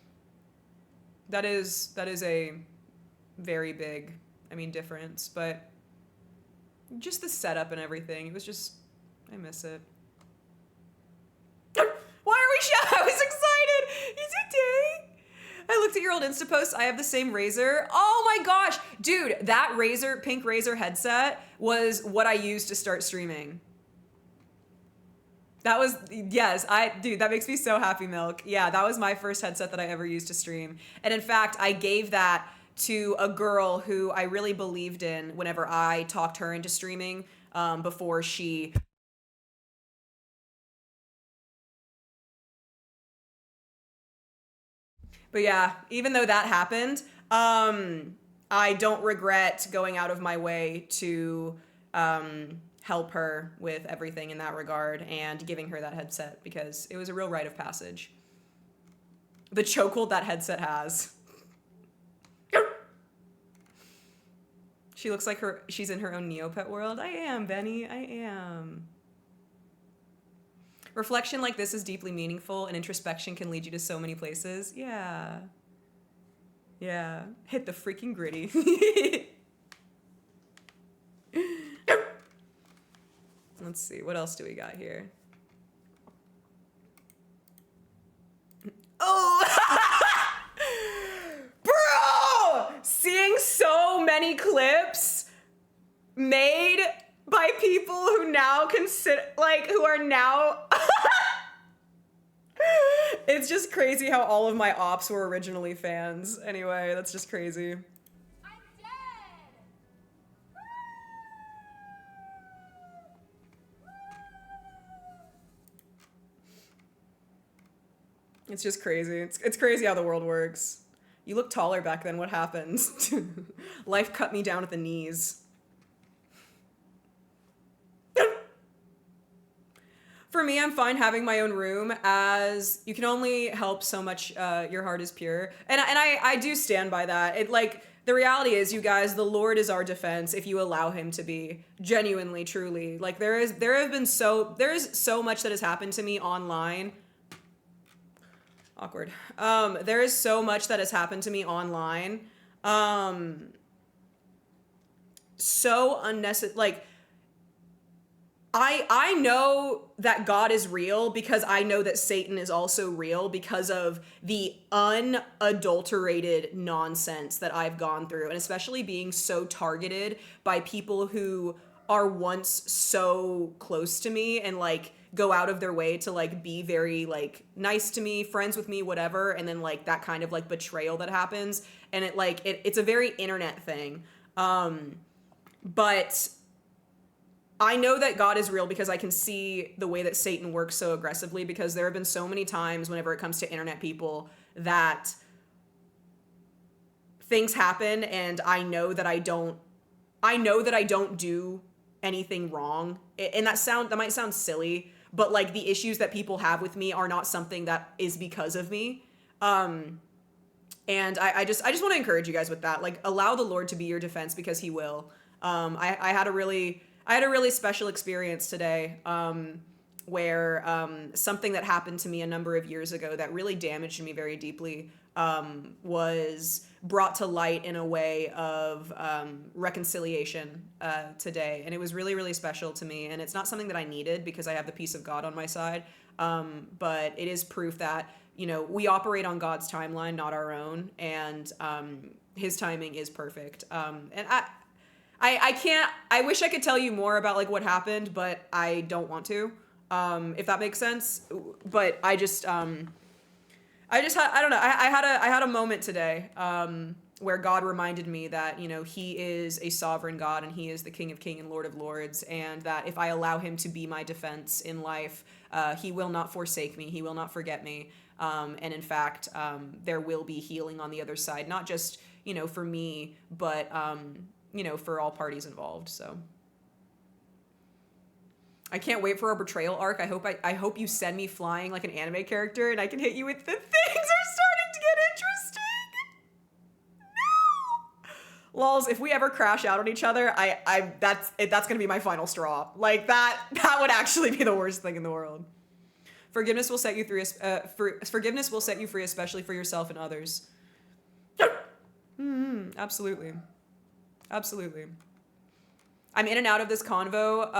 that is a very big, difference. But just the setup and everything, it was just, I miss it. Why are we shy? I was excited. Is it day? I looked at your old Insta post. I have the same Razer. Oh my gosh. Dude, that Razer, pink Razer headset was what I used to start streaming. That was, yes, dude, that makes me so happy, Milk. Yeah, that was my first headset that I ever used to stream. And in fact, I gave that to a girl who I really believed in whenever I talked her into streaming before she... But yeah, even though that happened, I don't regret going out of my way to help her with everything in that regard and giving her that headset because it was a real rite of passage. The chokehold that headset has. She looks like she's in her own Neopet world. I am, Benny, I am. Reflection like this is deeply meaningful and introspection can lead you to so many places. Yeah. Yeah, hit the freaking gritty. Let's see, what else do we got here? Oh! Bro! Seeing so many clips made by people who now consider, like, who are now... It's just crazy how all of my ops were originally fans. Anyway, that's just crazy. I'm dead! It's just crazy. It's crazy how the world works. You look taller back then, what happens? Life cut me down at the knees. For me, I'm fine having my own room, as you can only help so much. Your heart is pure, and I do stand by that. It, like, the reality is, you guys, the Lord is our defense if you allow Him to be, genuinely, truly. Like, there is so much that has happened to me online. Awkward. There is so much that has happened to me online. So unnecessary. Like, I know that God is real because I know that Satan is also real because of the unadulterated nonsense that I've gone through, and especially being so targeted by people who are once so close to me and, like, go out of their way to, like, be very, like, nice to me, friends with me, whatever, and then, like, that kind of, like, betrayal that happens, and it's a very internet thing. But I know that God is real because I can see the way that Satan works so aggressively, because there have been so many times whenever it comes to internet people that things happen and I know that I don't do anything wrong. And that might sound silly, but, like, the issues that people have with me are not something that is because of me. And I just want to encourage you guys with that. Like, allow the Lord to be your defense, because He will. I had a really special experience today, where something that happened to me a number of years ago that really damaged me very deeply was brought to light in a way of reconciliation today. And it was really, really special to me. And it's not something that I needed because I have the peace of God on my side. But it is proof that, you know, we operate on God's timeline, not our own. And His timing is perfect. And I wish I could tell you more about, like, what happened, but I don't want to, if that makes sense. But I had a moment today, where God reminded me that, you know, He is a sovereign God and He is the King of Kings and Lord of Lords. And that if I allow Him to be my defense in life, He will not forsake me. He will not forget me. And in fact, there will be healing on the other side, not just, you know, for me, but, you know, for all parties involved. So I can't wait for our betrayal arc. I hope you send me flying like an anime character and I can hit you with the things are starting to get interesting. No. Lols, if we ever crash out on each other, that's going to be my final straw. Like, that would actually be the worst thing in the world. Forgiveness will set you free, forgiveness will set you free, especially for yourself and others. Absolutely. Absolutely. I'm in and out of this convo,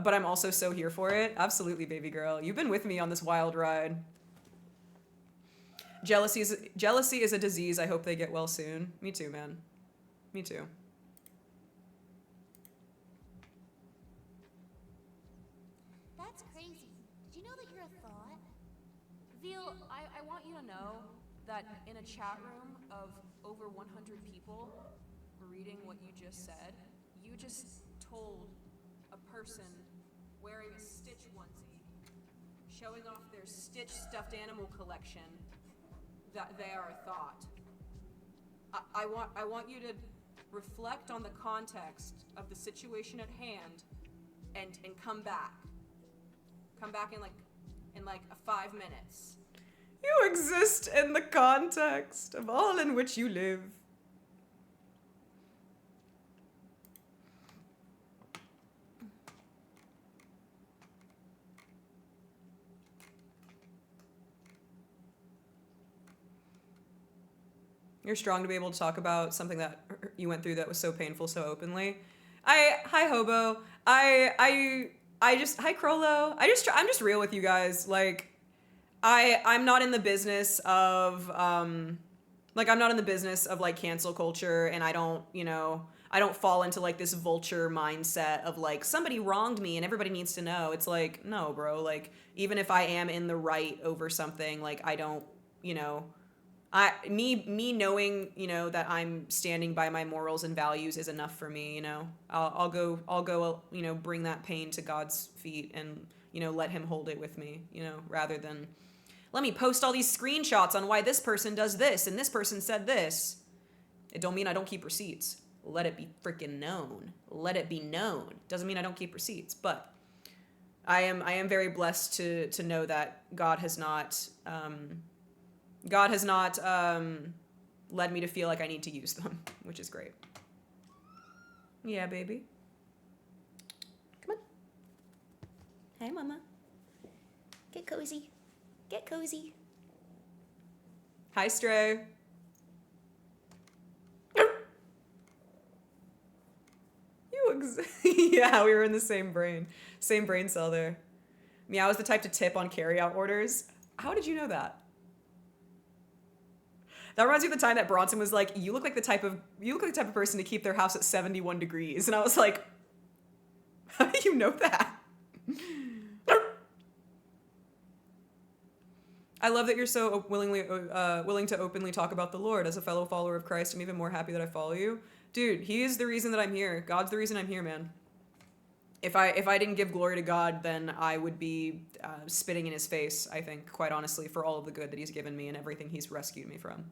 but I'm also so here for it. Absolutely, baby girl. You've been with me on this wild ride. Jealousy is a disease. I hope they get well soon. Me too, man. Me too. That's crazy. Did you know that you're a thought? Veal, I want you to know that in a chat room of over 100 people reading what you just said, you just told a person wearing a Stitch onesie, showing off their Stitch stuffed animal collection, that they are a thought. I want you to reflect on the context of the situation at hand and come back. Come back in like 5 minutes. You exist in the context of all in which you live. You're strong to be able to talk about something that you went through that was so painful so openly. Hi Hobo. Hi Crollo. I'm just real with you guys. Like, I'm not in the business of like cancel culture, and I don't fall into like this vulture mindset of like somebody wronged me and everybody needs to know. It's like, no, bro, like even if I am in the right over something, like I don't, me knowing, that I'm standing by my morals and values is enough for me, I'll go, bring that pain to God's feet and, let him hold it with me, rather than let me post all these screenshots on why this person does this and this person said this. It don't mean I don't keep receipts. Let it be freaking known. Let it be known. Doesn't mean I don't keep receipts, but I am very blessed to know that God has not led me to feel like I need to use them, which is great. Yeah, baby. Come on. Hey, mama. Get cozy. Get cozy. Hi, Stray. Yeah, we were in the same brain cell there. Meow is the type to tip on carryout orders. How did you know that? That reminds me of the time that Bronson was like, you look like the type of person to keep their house at 71 degrees. And I was like, how do you know that? I love that you're so willing to openly talk about the Lord. As a fellow follower of Christ, I'm even more happy that I follow you. Dude, he is the reason that I'm here. God's the reason I'm here, man. If I didn't give glory to God, then I would be spitting in his face, I think, quite honestly, for all of the good that he's given me and everything he's rescued me from.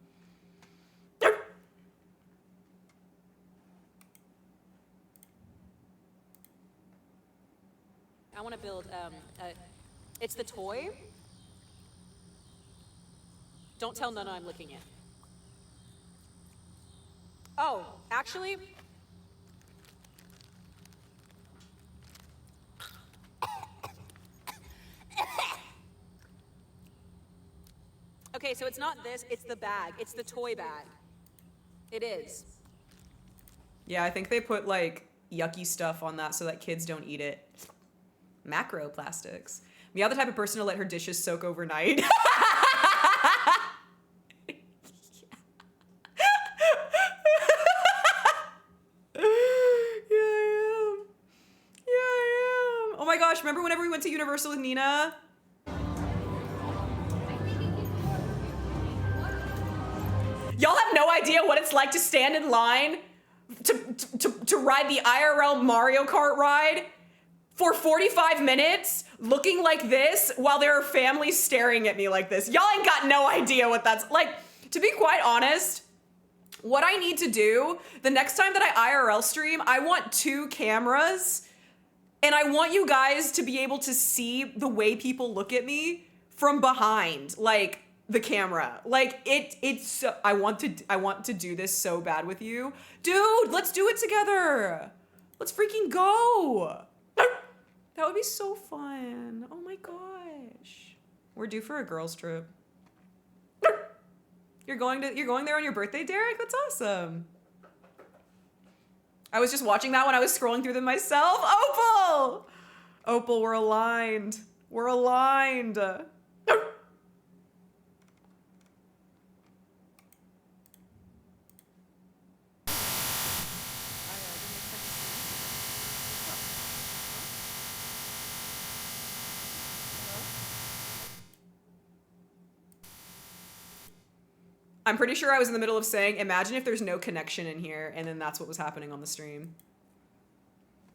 I want to build, it's the toy. Don't tell Nana I'm licking it. Oh, actually, okay, so it's not this, it's the bag. It's the toy bag. It is. Yeah, I think they put like yucky stuff on that so that kids don't eat it. Macroplastics. Meow the type of person to let her dishes soak overnight. Oh my gosh, remember whenever we went to Universal with Nina? Y'all have no idea what it's like to stand in line to ride the IRL Mario Kart ride for 45 minutes looking like this while there are families staring at me like this. Y'all ain't got no idea what that's like. To be quite honest, what I need to do the next time that I IRL stream, I want 2 cameras. And I want you guys to be able to see the way people look at me from behind, like the camera. Like it's so, I want to do this so bad with you. Dude, let's do it together. Let's freaking go. That would be so fun. Oh my gosh. We're due for a girls trip. You're going there on your birthday, Derek? That's awesome. I was just watching that when I was scrolling through them myself. Opal! Opal, we're aligned. We're aligned. I'm pretty sure I was in the middle of saying, imagine if there's no connection in here, and then that's what was happening on the stream.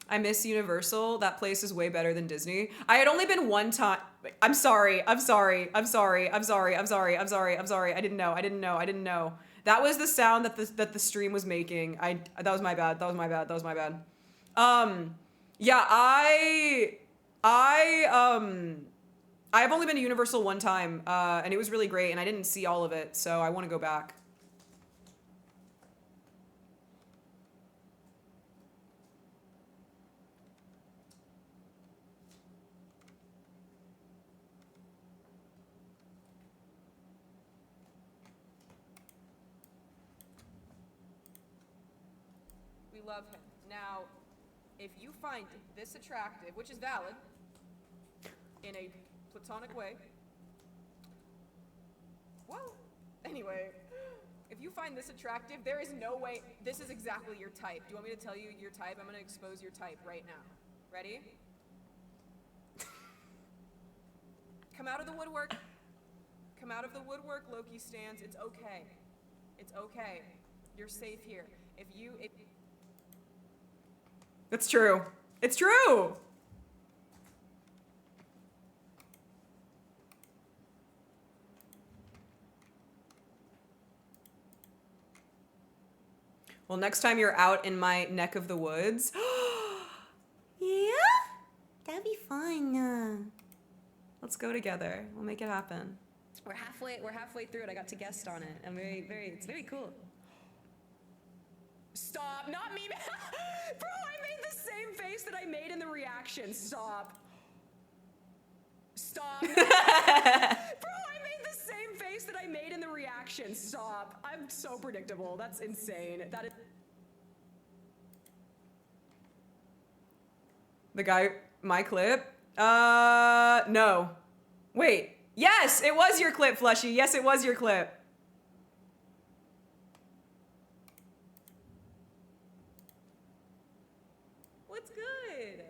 I miss Universal. That place is way better than Disney. I had only been one time. I'm sorry. I didn't know. That was the sound that the stream was making. That was my bad. Yeah, I've only been to Universal one time, and it was really great, and I didn't see all of it, so I want to go back. we love him. Now, if you find this attractive, which is valid, in a platonic way, well, anyway, if you find this attractive, there is no way, this is exactly your type. Do you want me to tell you your type? I'm gonna expose your type right now. Ready? Come out of the woodwork. Come out of the woodwork, Loki stands. It's okay. It's okay. You're safe here. It's true. It's true! Well, next time you're out in my neck of the woods. Yeah? That'd be fun. Let's go together. We'll make it happen. We're halfway through it. I got to guest on it. I'm it's very cool. Stop, not me. Bro, I made the same face that I made in the reaction. Stop. Stop. Bro, I made the same face that I made in the reaction. Stop. I'm so predictable. That's insane. That is. The guy, my clip? No. Wait. Yes, it was your clip, Flushy. Yes, it was your clip. What's good?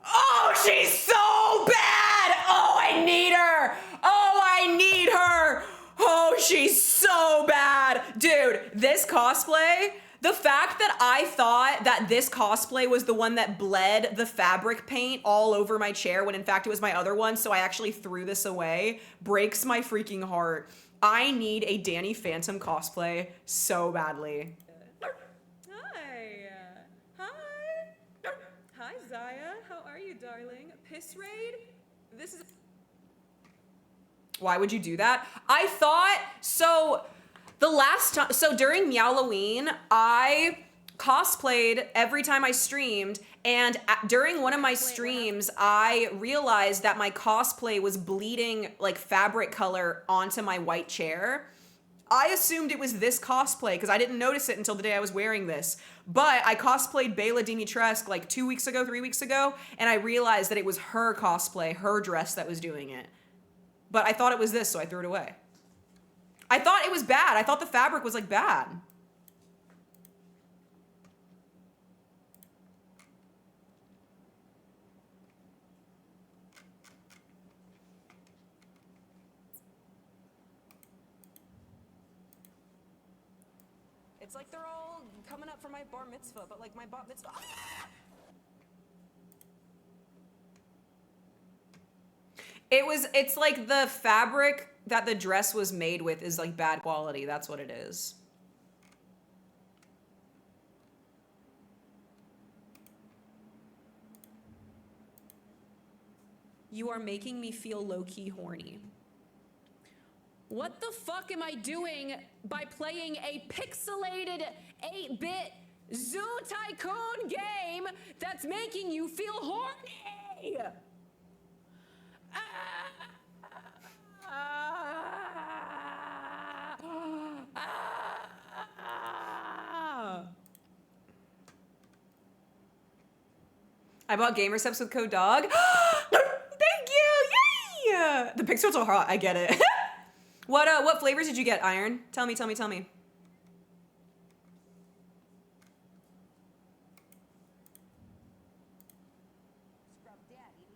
Oh, she's so bad! Oh, I need her! Oh, I need her! Oh, she's so bad! Dude, this cosplay, the fact that I thought that this cosplay was the one that bled the fabric paint all over my chair when in fact it was my other one, so I actually threw this away, breaks my freaking heart. I need a Danny Phantom cosplay so badly. Hi. Hi. Hi, Zaya. How are you, darling? Piss raid? This is... Why would you do that? I thought, so the last time, so during Meowdalyn, I cosplayed every time I streamed, and during one of my streams, I realized that my cosplay was bleeding like fabric color onto my white chair. I assumed it was this cosplay because I didn't notice it until the day I was wearing this. But I cosplayed Bela Dimitrescu like 2 weeks ago, 3 weeks ago, and I realized that it was her cosplay, her dress that was doing it. But I thought it was this, so I threw it away. I thought it was bad. I thought the fabric was like bad. It's like they're all coming up for my bar mitzvah, but like my bar mitzvah. It's like the fabric that the dress was made with is like bad quality. That's what it is. You are making me feel low-key horny. What the fuck am I doing by playing a pixelated 8-bit Zoo Tycoon game that's making you feel horny? I bought gamer subs with code DOG. Thank you! Yay! The pixels are hot. I get it. What flavors did you get, Iron? Tell me. Scrub Daddy,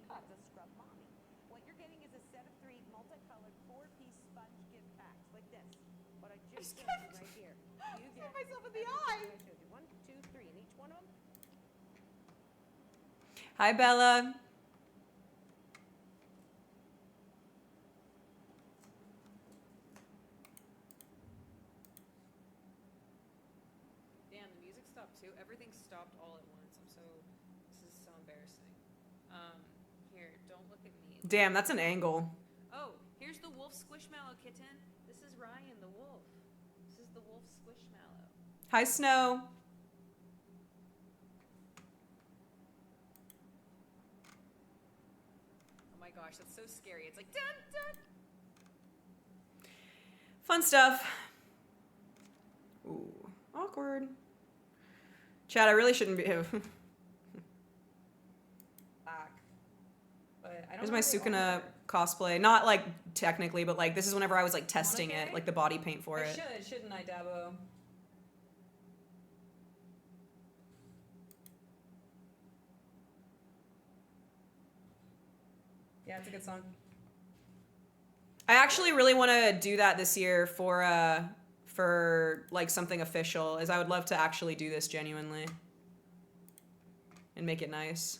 not to scrub Mommy. What you're getting is a set of 3 multicolored 4-piece sponge gift packs, like this. What I just showed you right here. You get myself in the eye. I showed you 1, 2, 3, and each one of them. Hi, Bella. Damn, the music stopped too. Everything stopped all at once. This is so embarrassing. Here, don't look at me. Damn, that's an angle. Oh, here's the wolf squishmallow kitten. This is Ryan, the wolf. This is the wolf squishmallow. Hi, Snow. Oh my gosh, that's so scary. It's like dun dun. Fun stuff. Ooh, awkward. Chad, I really shouldn't be. Here's my Sukuna cosplay. Not like technically, but like this is whenever I was like testing it, like the body paint for it. Shouldn't I, Dabo? Yeah, it's a good song. I actually really want to do that this year for like something official. Is I would love to actually do this genuinely and make it nice.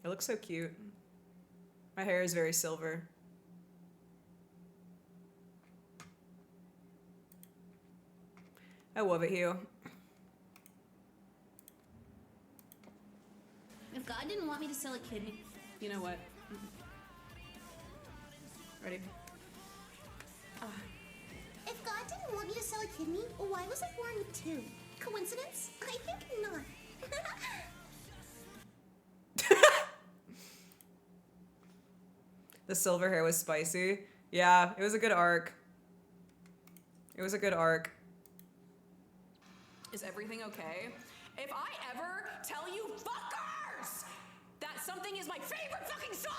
It looks so cute. My hair is very silver. I love it, Hugh. If God didn't want me to sell a kidney, You know what? Ready? if God didn't want me to sell a kidney, why was I born with two? Coincidence? I think not. The silver hair was spicy. Yeah, it was a good arc. It was a good arc. Is everything okay? If I ever tell you fuckers that something is my favorite fucking song,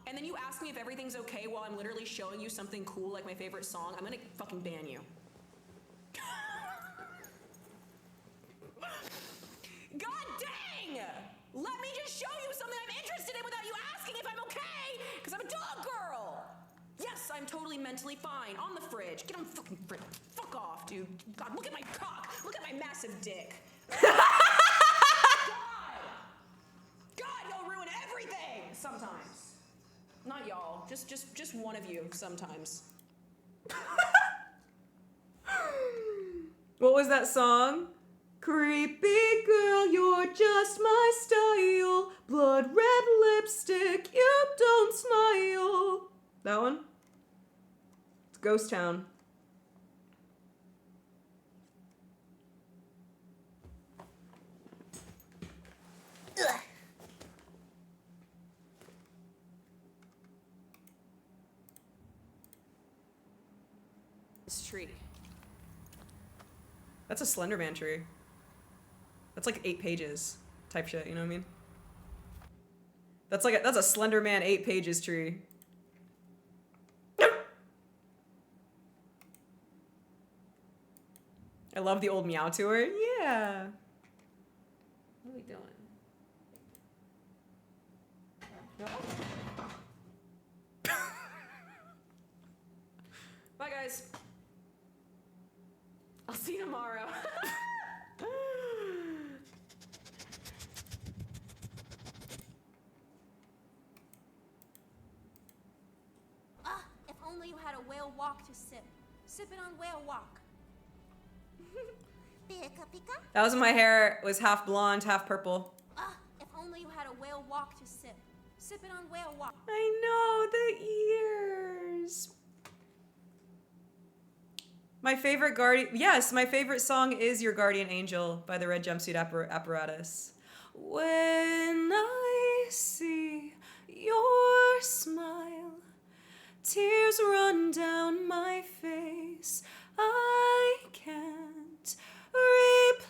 and then you ask me if everything's okay while I'm literally showing you something cool like my favorite song, I'm gonna fucking ban you. God dang! Let me just show you something I'm interested in without you asking if I'm okay, because I'm a dog girl. Yes, I'm totally mentally fine. On the fridge. Get on the fucking fridge. Fuck off, dude. God, look at my cock. Look at my massive dick. God, y'all ruin everything sometimes. Not y'all. Just one of you sometimes. What was that song? Creepy girl, you're just my style. Blood red lipstick, you don't smile. That one? It's Ghost Town. This tree. That's a Slender Man tree. That's like 8 pages type shit, you know what I mean? That's a Slender Man 8 pages tree. I love the old Meow tour. Yeah. What are we doing? Bye, guys. I'll see you tomorrow. If only you had a whale walk to sip. Sip it on whale walk. Pika pika. That was when my hair was half blonde, half purple. If only you had a whale walk to sip. Sip it on whale walk. I know, the ears. My favorite guardian, yes, my favorite song is Your Guardian Angel by the Red Jumpsuit Apparatus. When I see your smile, tears run down my face. I can't replace.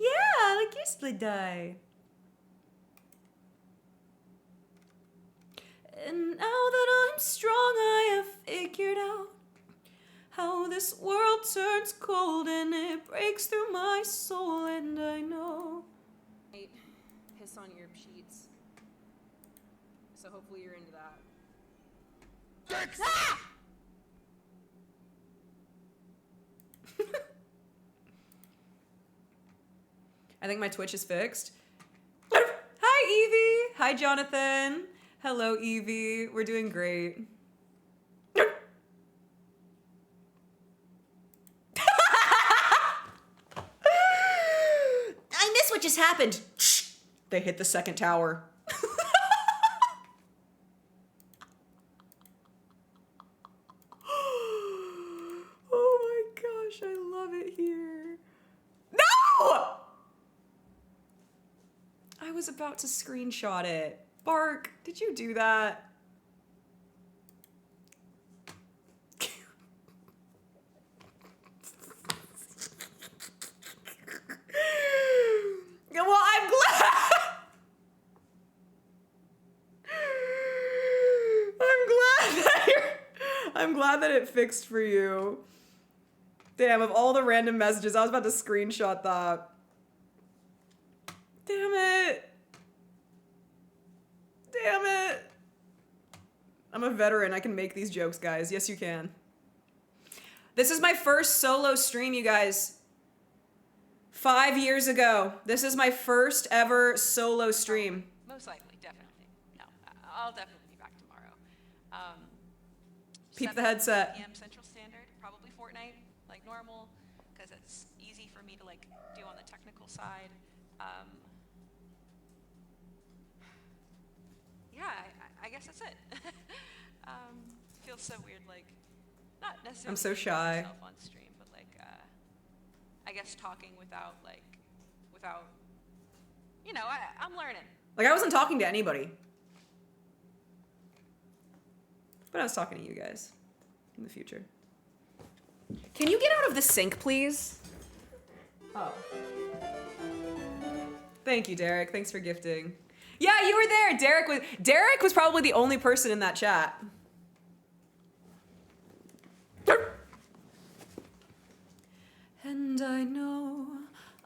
Yeah, like you split die. And now that I'm strong, I have figured out how this world turns cold and it breaks through my soul, and I know. Piss on your sheets. So hopefully you're into that. Ah! I think my Twitch is fixed. Hi, Evie. Hi, Jonathan. Hello, Evie. We're doing great. I miss what just happened. They hit the second tower. Oh my gosh, I was about to screenshot it. Bark, did you do that? Well, I'm glad. I'm glad that it fixed for you. Damn, of all the random messages, I was about to screenshot that. Damn it. Damn it. I'm a veteran. I can make these jokes, guys. Yes, you can. This is my first solo stream, you guys. 5 years ago. This is my first ever solo stream. Most likely, definitely. No, I'll definitely be back tomorrow. Peep the headset. 7 p.m. Central Standard, probably Fortnite, like normal, because it's easy for me to like do on the technical side. Yeah, I guess that's it. Feels so weird, like not necessarily. I'm so shy. Myself on stream, but like I guess talking without you know, I'm learning. Like, I wasn't talking to anybody. But I was talking to you guys in the future. Can you get out of the sink, please? Oh. Thank you, Derek. Thanks for gifting. Yeah, you were there. Derek was probably the only person in that chat. And I know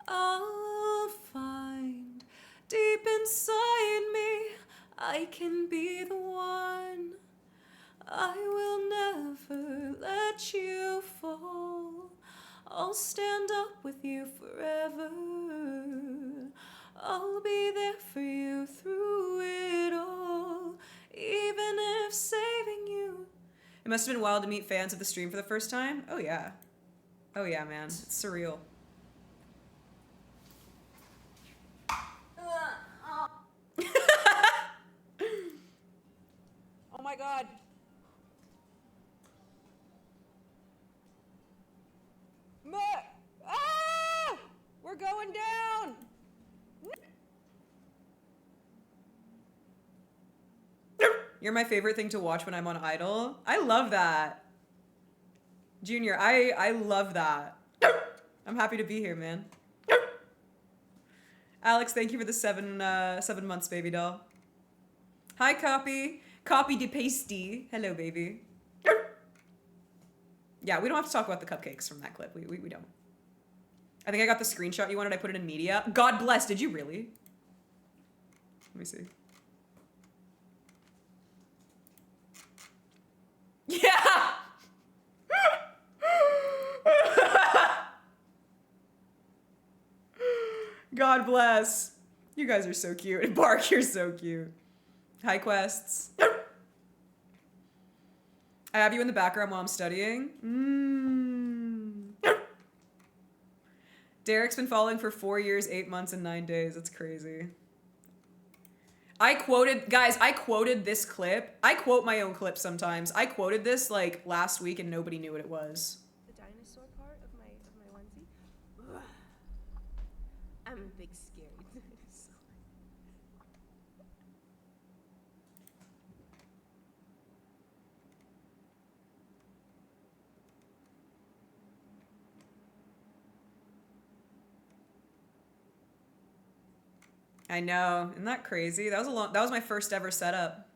I'll find deep inside me I can be the one. I will never let you fall. I'll stand up with you forever. I'll be there for you through it all, even if saving you. It must have been wild to meet fans of the stream for the first time. Oh yeah. Oh yeah, man. It's surreal. Oh my god. Ah! We're going down. You're my favorite thing to watch when I'm on Idol. I love that. Junior, I love that. I'm happy to be here, man. Alex, thank you for the 7 months, baby doll. Hi, Copy. Copy de pasty. Hello, baby. Yeah, we don't have to talk about the cupcakes from that clip. We don't. I think I got the screenshot you wanted. I put it in media. God bless. Did you really? Let me see. Yeah! God bless. You guys are so cute. And Bark, you're so cute. Hi, Quests. I have you in the background while I'm studying. Derek's been following for 4 years, 8 months, and 9 days. That's crazy. I quoted this clip. I quote my own clips sometimes. I quoted this like last week and nobody knew what it was. The dinosaur part of my onesie. Ugh. I'm a big scary dinosaur. I know. Isn't that crazy? That was my first ever setup.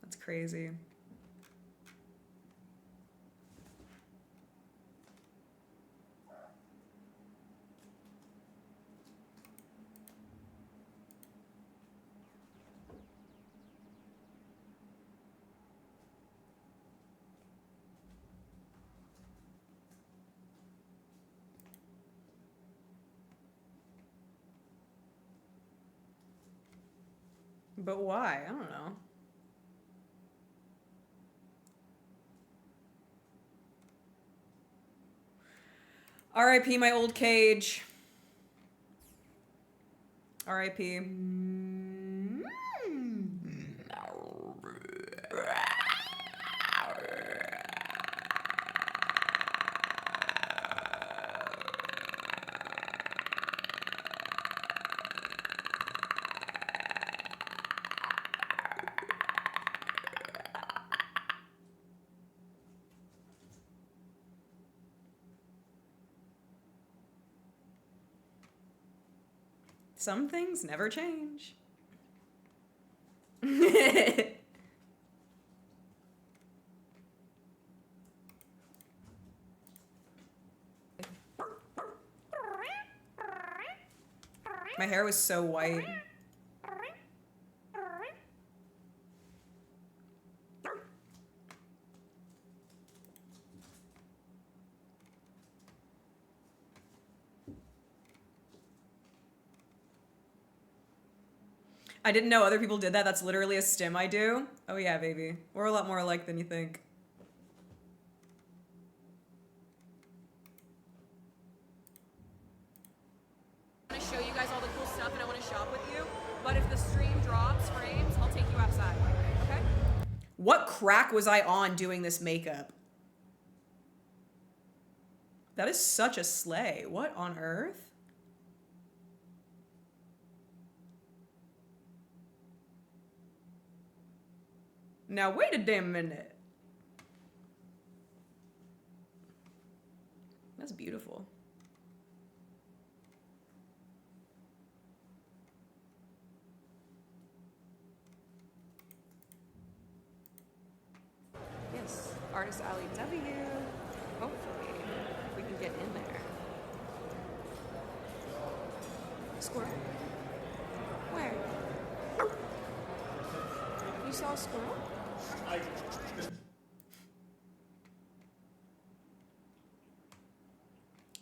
That's crazy. But why? I don't know. R.I.P. my old cage. R.I.P. Some things never change. My hair was so white. I didn't know other people did that. That's literally a stim I do. Oh yeah, baby. We're a lot more alike than you think. I want to show you guys all the cool stuff and I want to shop with you. But if the stream drops frames, I'll take you outside. Okay? What crack was I on doing this makeup? That is such a slay. What on earth? Now wait a damn minute. That's beautiful. Yes. Artist Alley W. Hopefully, we can get in there. Squirrel? Where? You saw a squirrel?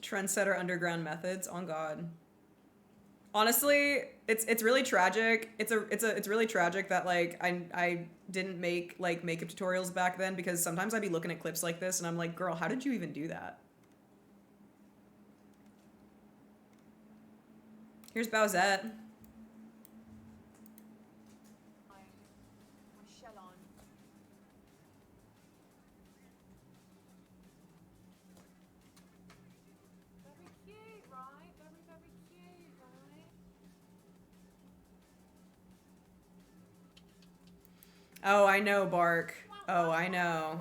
Trendsetter underground methods, on God. Honestly, it's really tragic. It's really tragic that like I didn't make like makeup tutorials back then, because sometimes I'd be looking at clips like this and I'm like, girl, how did you even do that? Here's Bowsette. Oh, I know, Bark. Oh, I know.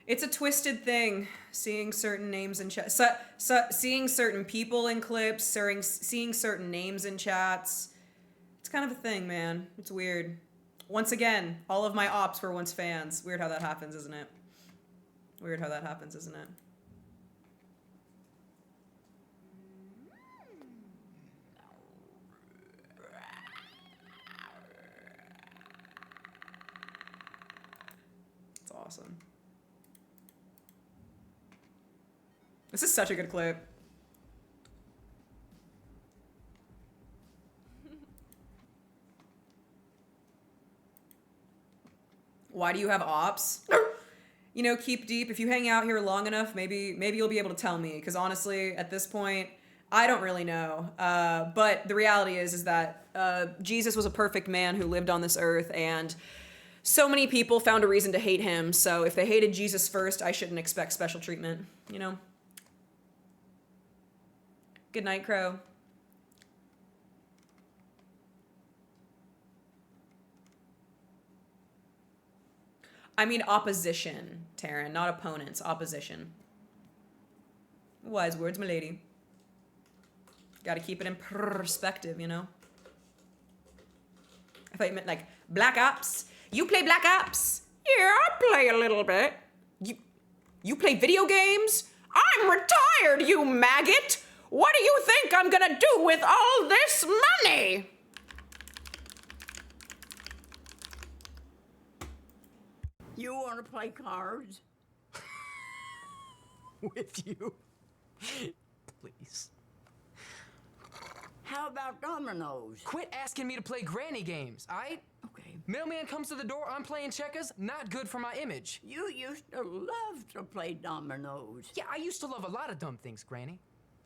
It's a twisted thing, seeing certain names in chat. Seeing certain people in clips, seeing certain names in chats. It's kind of a thing, man. It's weird. Once again, all of my ops were once fans. Weird how that happens, isn't it? Weird how that happens, isn't it? It's awesome. This is such a good clip. Why do you have ops? You know, keep deep. If you hang out here long enough, maybe you'll be able to tell me. Because honestly, at this point, I don't really know. But the reality is that Jesus was a perfect man who lived on this earth, and so many people found a reason to hate him. So if they hated Jesus first, I shouldn't expect special treatment. You know. Good night, Crow. I mean opposition, Taryn, not opponents. Opposition. Wise words, my lady. Gotta keep it in perspective, you know? I thought you meant like Black Ops. You play Black Ops? Yeah, I play a little bit. You play video games? I'm retired, you maggot! What do you think I'm gonna do with all this money? You want to play cards? With you? Please. How about dominoes? Quit asking me to play granny games, aight? Okay. Mailman comes to the door, I'm playing checkers, not good for my image. You used to love to play dominoes. Yeah, I used to love a lot of dumb things, Granny.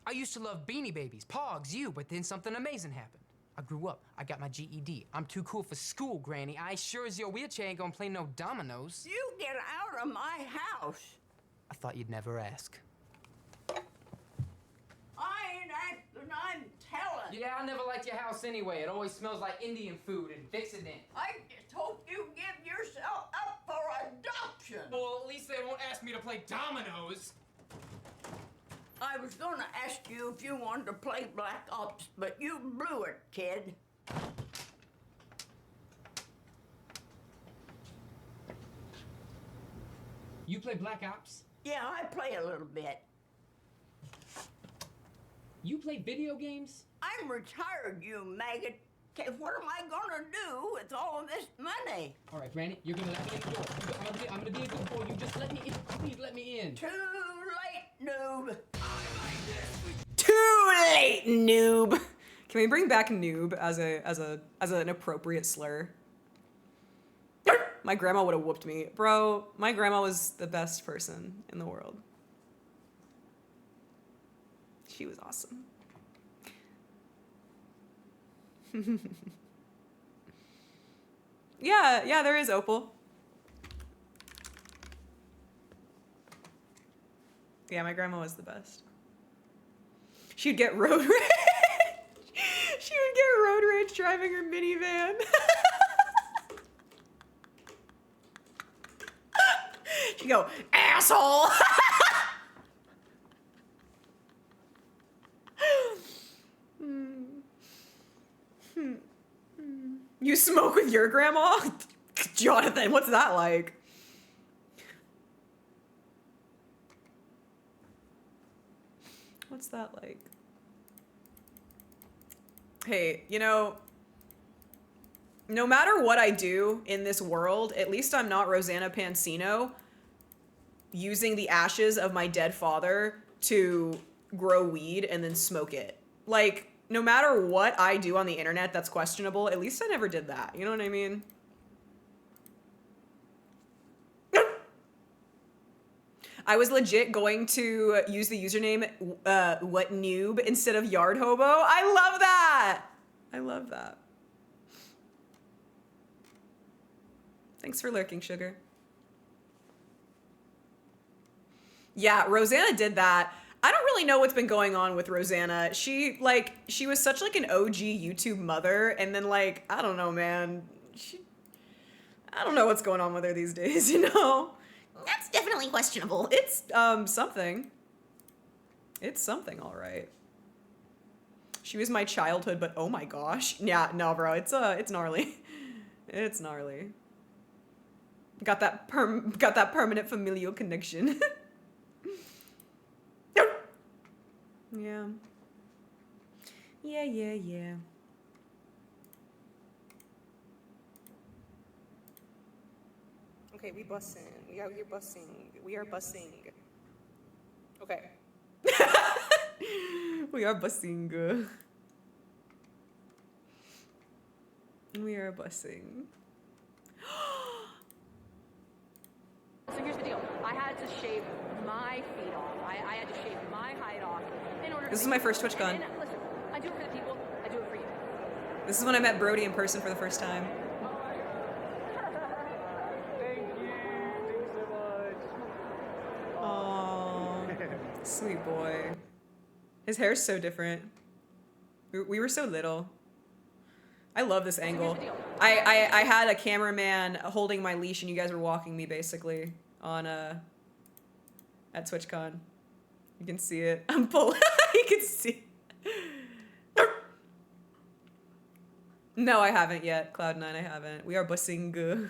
I used to love Beanie Babies, Pogs, you, but then something amazing happened. I grew up, I got my GED. I'm too cool for school, Granny. I sure as your wheelchair ain't gonna play no dominoes. You get out of my house. I thought you'd never ask. I ain't acting, I'm telling. Yeah, I never liked your house anyway. It always smells like Indian food and Vixen. I just hope you give yourself up for adoption. Well, at least they won't ask me to play dominoes. I was gonna ask you if you wanted to play Black Ops, but you blew it, kid. You play Black Ops? Yeah, I play a little bit. You play video games? I'm retired, you maggot. Okay, what am I gonna do with all of this money? All right, Granny, you're gonna let me in the door. I'm gonna be a good boy. You just let me in. Please let me in. Too late, noob. Too late, noob. Can we bring back noob as an appropriate slur? My grandma would have whooped me. Bro, my grandma was the best person in the world. She was awesome. Yeah, there is Opal. Yeah, my grandma was the best. She'd get road rage. She would get road rage driving her minivan. She'd go, asshole. You smoke with your grandma? Jonathan, what's that like? What's that like? Hey, you know, no matter what I do in this world, at least I'm not Rosanna Pansino using the ashes of my dead father to grow weed and then smoke it. Like, no matter what I do on the internet that's questionable, at least I never did that. You know what I mean? I was legit going to use the username what noob instead of yard hobo. I love that. I love that. Thanks for lurking, sugar. Yeah, Rosanna did that. I don't really know what's been going on with Rosanna. She was such like an OG YouTube mother, and then like, I don't know, man. I don't know what's going on with her these days, you know? That's definitely questionable. It's something. It's something, all right. She was my childhood, but oh my gosh. Yeah, no, bro, it's gnarly. It's gnarly. Got that permanent familial connection. Yeah. Yeah. Okay, we bussing. We out here bussing. We are bussing. Okay. We are bussing. We are bussing. So here's the deal. I had to shave my feet off. I had to shave my height off in order to... This is my first TwitchCon. And listen, I do it for the people. I do it for you. This is when I met Brody in person for the first time. Thank you. Thanks so much. Aww. Sweet boy. His hair's so different. We were so little. I love this angle. I had a cameraman holding my leash and you guys were walking me basically on at TwitchCon. You can see it. I'm pulling. You can see. No, I haven't yet. Cloud9, I haven't. We are bussing.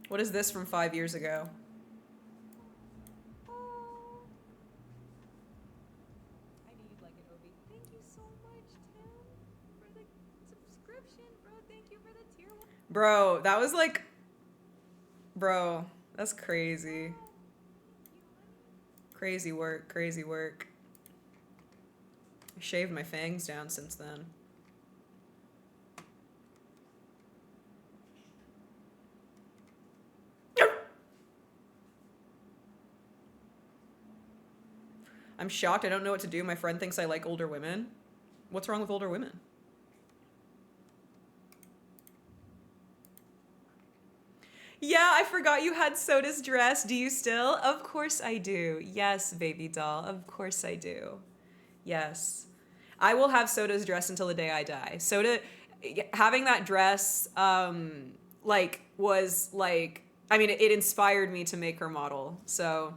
What is this from 5 years ago? Bro, that was like, bro, that's crazy. Crazy work, crazy work. I shaved my fangs down since then. I'm shocked, I don't know what to do. My friend thinks I like older women. What's wrong with older women? Yeah, I forgot you had Soda's dress. Do you still? Of course I do. Yes, baby doll. Of course I do. Yes. I will have Soda's dress until the day I die. Soda, having that dress, like, was like, I mean, it inspired me to make her model. So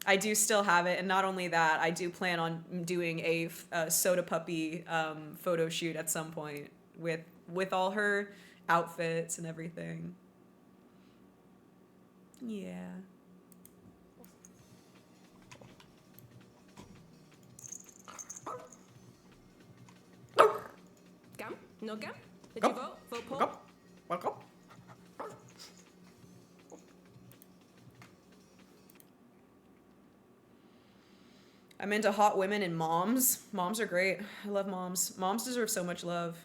I do still have it. And not only that, I do plan on doing a Soda Puppy photo shoot at some point with all her outfits and everything. Yeah. Gum? No gum? Did you vote? Vote poll? Welcome. I'm into hot women and moms. Moms are great. I love moms. Moms deserve so much love.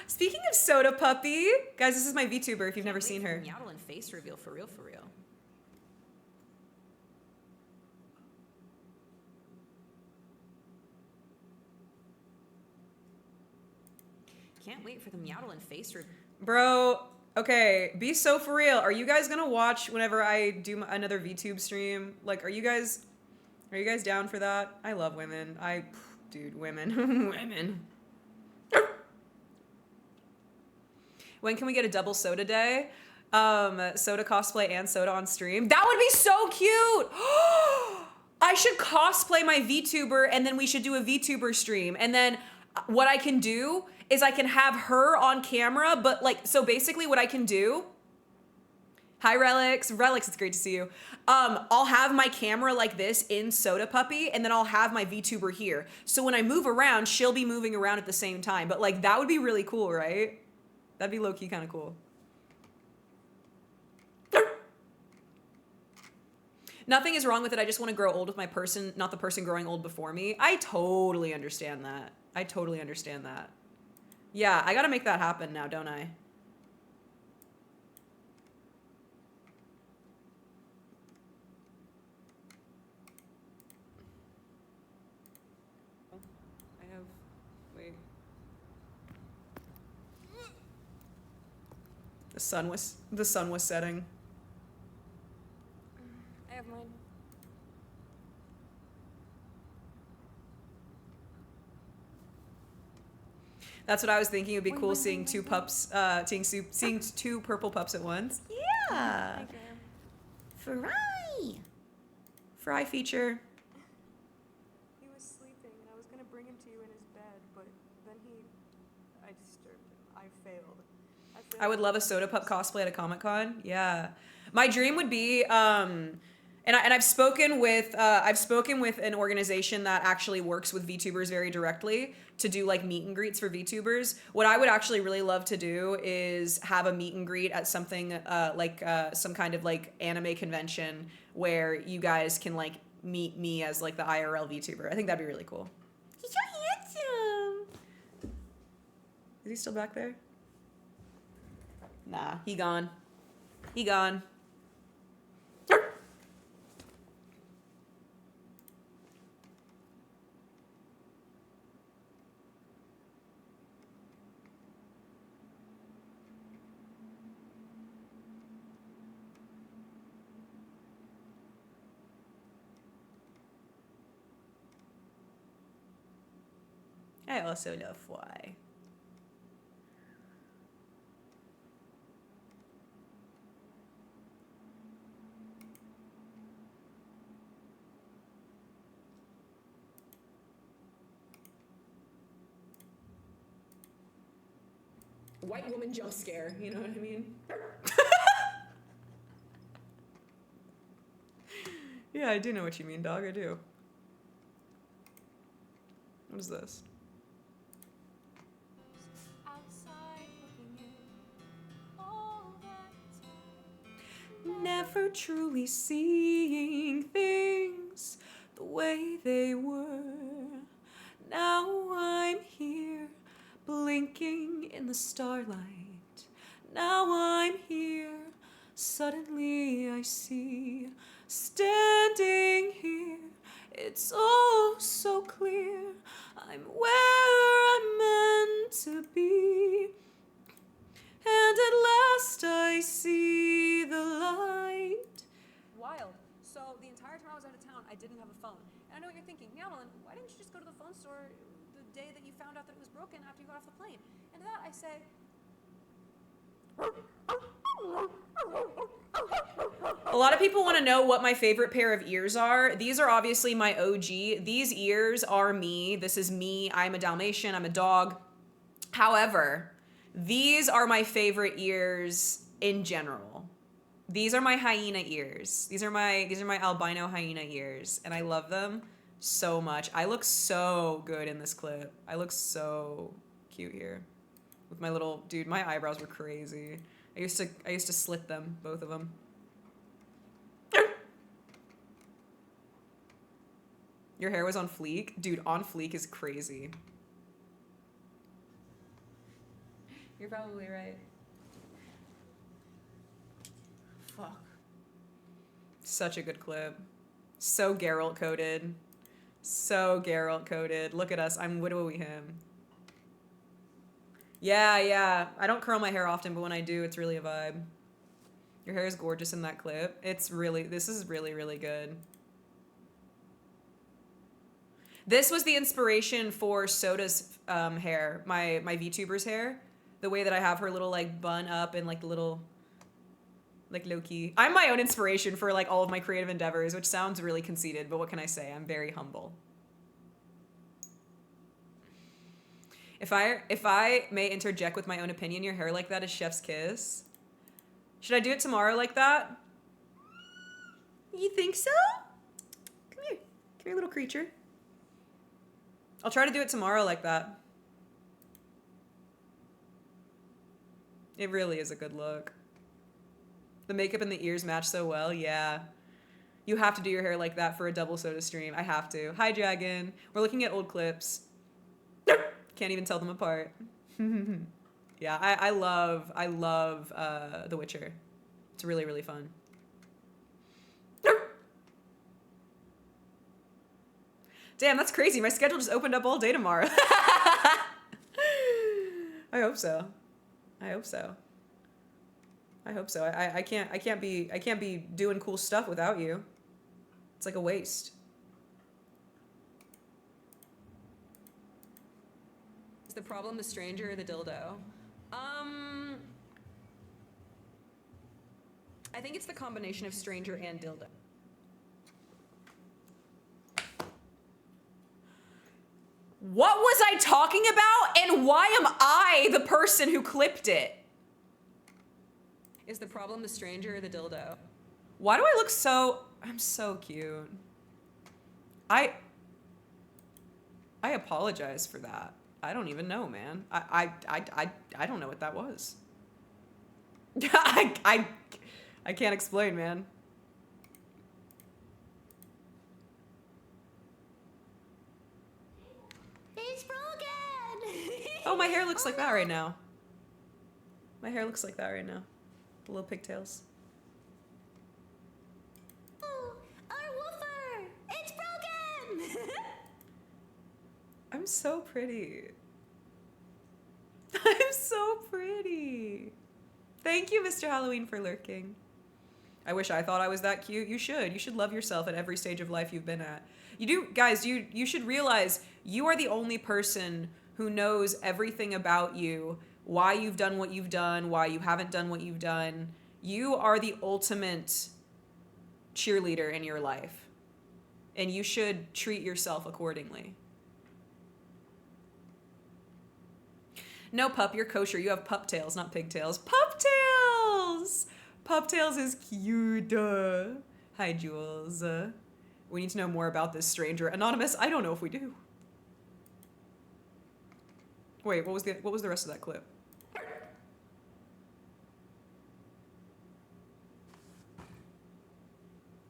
Speaking of Soda Puppy, guys, this is my VTuber if you've never seen her. MEOWDALYN'S face reveal for real, for real. Can't wait for the MEOWDALYN'S face reveal. Bro, okay, be so for real. Are you guys gonna watch whenever I do another VTube stream? Like, are you guys down for that? I love women. Dude, women. Women. When can we get a double soda day? Soda cosplay and soda on stream. That would be so cute! I should cosplay my VTuber and then we should do a VTuber stream. And then what I can do is I can have her on camera, but like, so basically what I can do, hi Relics, it's great to see you. I'll have my camera like this in Soda Puppy and then I'll have my VTuber here. So when I move around, she'll be moving around at the same time. But like, that would be really cool, right? That'd be low-key kind of cool. Nothing is wrong with it. I just want to grow old with my person, not the person growing old before me. I totally understand that. I totally understand that. Yeah, I gotta make that happen now, don't I? Wait. The sun was setting. I have mine. That's what I was thinking. It would be cool seeing two pups, seeing two purple pups at once. Yeah. Fry. Fry feature. He was sleeping, and I was gonna bring him to you in his bed, but then I disturbed him. I failed. I would love a Soda Pup cosplay at a Comic-Con. Yeah. My dream would be, and I've spoken with an organization that actually works with VTubers very directly to do like meet and greets for VTubers. What I would actually really love to do is have a meet and greet at something like some kind of like anime convention where you guys can like meet me as like the IRL VTuber. I think that'd be really cool. He's so handsome. Is he still back there? Nah, he gone. He gone. I also love why. White woman jump scare, you know what I mean? Yeah, I do know what you mean, dog, I do. What is this? Never truly seeing things the way they were. Now I'm here, blinking in the starlight. Now I'm here, suddenly I see, standing here. It's all so clear, I'm where I'm meant to be. And at last I see the light. Wild. So the entire time I was out of town, I didn't have a phone. And I know what you're thinking, MEOWDALYN, why didn't you just go to the phone store the day that you found out that it was broken after you got off the plane. And to that I say, a lot of people want to know what my favorite pair of ears are. These are obviously my OG. These ears are me. This is me. I'm a Dalmatian. I'm a dog. However, these are my favorite ears in general. These are my hyena ears. These are my albino hyena ears, and I love them so much. I look so good in this clip. I look so cute here. With my little, dude, my eyebrows were crazy. I used to slit them, both of them. Your hair was on fleek? Dude, on fleek is crazy. You're probably right. Fuck. Such a good clip. So Geralt coded. So Geralt coded. Look at us. I'm widowy him. Yeah. I don't curl my hair often, but when I do, it's really a vibe. Your hair is gorgeous in that clip. This is really, really good. This was the inspiration for Soda's hair, my VTuber's hair. The way that I have her little like bun up and like the little, like low key. I'm my own inspiration for like all of my creative endeavors, which sounds really conceited, but what can I say? I'm very humble. If I may interject with my own opinion, your hair like that is chef's kiss. Should I do it tomorrow like that? You think so? Come here, little creature. I'll try to do it tomorrow like that. It really is a good look. The makeup and the ears match so well, yeah. You have to do your hair like that for a double soda stream. I have to. Hi, Dragon. We're looking at old clips. Can't even tell them apart. Yeah, I love The Witcher. It's really, really fun. Damn, that's crazy. My schedule just opened up all day tomorrow. I hope so. I hope so. I can't be doing cool stuff without you. It's like a waste. Is the problem the stranger or the dildo? I think it's the combination of stranger and dildo. What was I talking about, and why am I the person who clipped it? Is the problem the stranger or the dildo? Why do I look so... I'm so cute. I apologize for that. I don't even know, man. I don't know what that was. I can't explain, man. It's broken! Oh, my hair looks like that right now. My hair looks like that right now. The little pigtails. Oh, our woofer! It's broken! I'm so pretty. I'm so pretty. Thank you, Mr. Halloween, for lurking. I wish I thought I was that cute. You should. You should love yourself at every stage of life you've been at. You do, guys, you should realize you are the only person who knows everything about you, why you've done what you've done, why you haven't done what you've done. You are the ultimate cheerleader in your life, and you should treat yourself accordingly. No, pup, you're kosher. You have pup tails, not pigtails. Pup tails! Pup tails is cute. Hi, Jules. We need to know more about this stranger. Anonymous, I don't know if we do. Wait, what was the rest of that clip?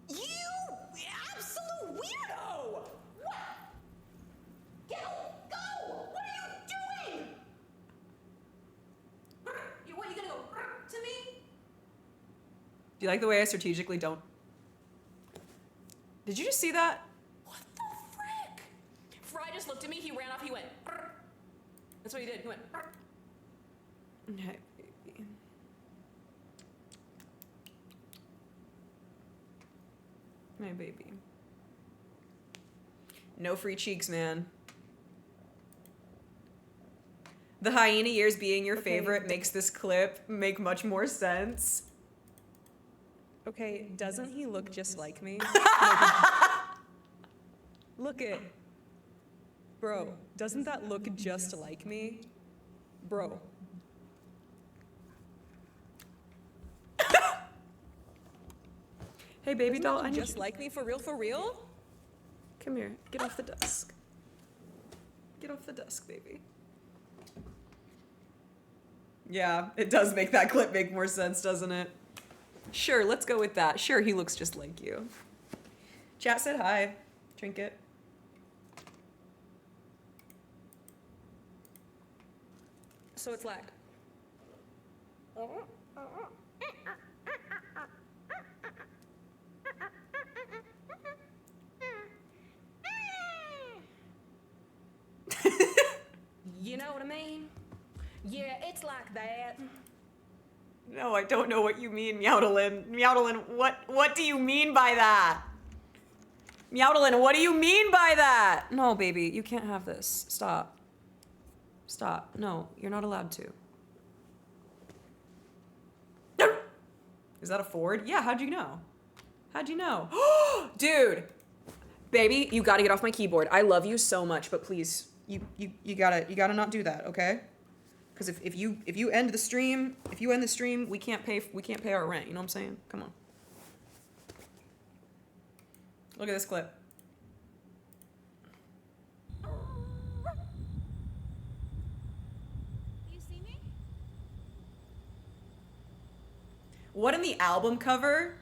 You absolute weirdo! What? Go! What are you doing? What, you gonna go to me? Do you like the way I strategically don't? Did you just see that? what the frick? Fry just looked at me, he ran off, he went. That's what he did, he went. Okay, baby. My baby. No free cheeks, man. The hyena ears being your favorite makes this clip make much more sense. Okay, doesn't he look just like me? Look it. Bro, doesn't that look just like me? Bro. Hey, baby doll, I need just like me for real, for real? Come here, get off the desk. Get off the desk, baby. Yeah, it does make that clip make more sense, doesn't it? Sure, let's go with that. Sure, he looks just like you. Chat said hi. Trinket. So it's lagged. You know what I mean? Yeah, it's like that. No, I don't know what you mean, Meowdalyn. Meowdalyn, what do you mean by that? Meowdalyn, what do you mean by that? No, baby, you can't have this. Stop. Stop. No, you're not allowed to. Is that a Ford? Yeah, how'd you know? How'd you know? Dude! Baby, you gotta get off my keyboard. I love you so much, but please, you gotta not do that, okay? Because if you end the stream, we can't pay our rent. You know what I'm saying? Come on. Look at this clip. You see me? What in the album cover?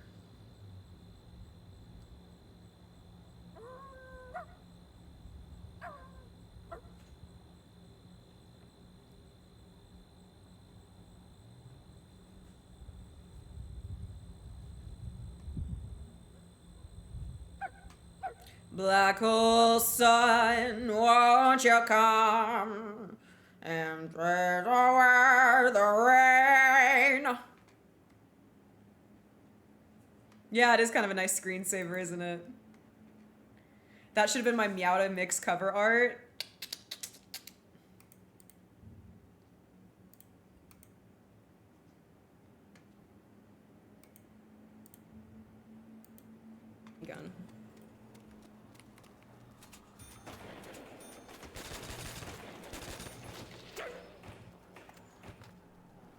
Black hole sun, won't you come and drive away the rain? Yeah, it is kind of a nice screensaver, isn't it? That should have been my Meowda mix cover art. Gun.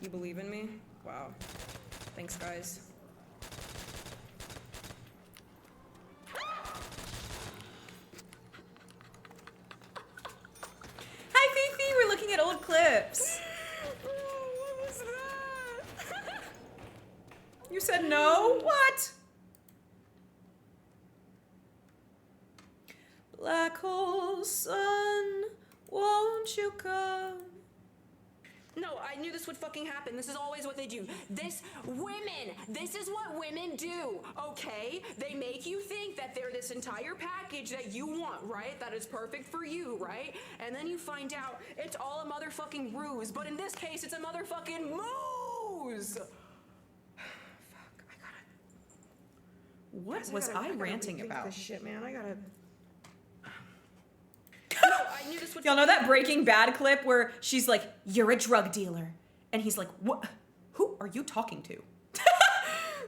You believe in me? Wow. Thanks, guys. Hi, Fifi! We're looking at old clips. What was that? You said no? What? Black hole sun, won't you come? No, I knew this would fucking happen. This is always what they do. This is what women do, okay? They make you think that they're this entire package that you want, right? That is perfect for you, right? And then you find out it's all a motherfucking ruse, but in this case, it's a motherfucking moose! Fuck, I gotta... What was I ranting about? This shit, man. I gotta... No, I knew this would Y'all know that Breaking Bad clip where she's like, "You're a drug dealer," and he's like, "What? Who are you talking to?"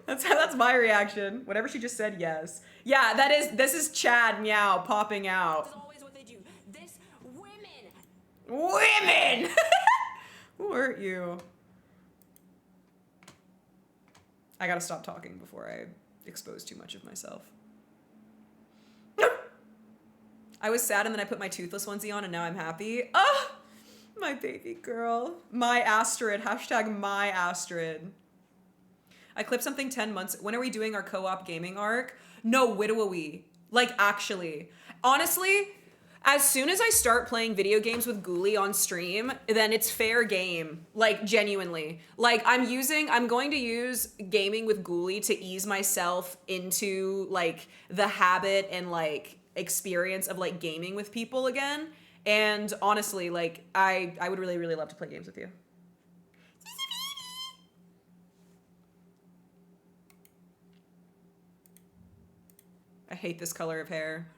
That's my reaction. Whatever she just said, yes. Yeah, this is Chad Meow popping out. This is always what they do. This women. Women. Who hurt you? I gotta stop talking before I expose too much of myself. I was sad and then I put my toothless onesie on and now I'm happy. Oh, my baby girl. My Astrid. Hashtag my Astrid. I clipped something 10 months. When are we doing our co-op gaming arc? No, Widowy. Like, actually. Honestly, as soon as I start playing video games with Ghoulie on stream, then it's fair game. Like, genuinely. Like, I'm going to use gaming with Ghoulie to ease myself into, like, the habit and, like, experience of like gaming with people again. And honestly, like I would really, really love to play games with you. I hate this color of hair.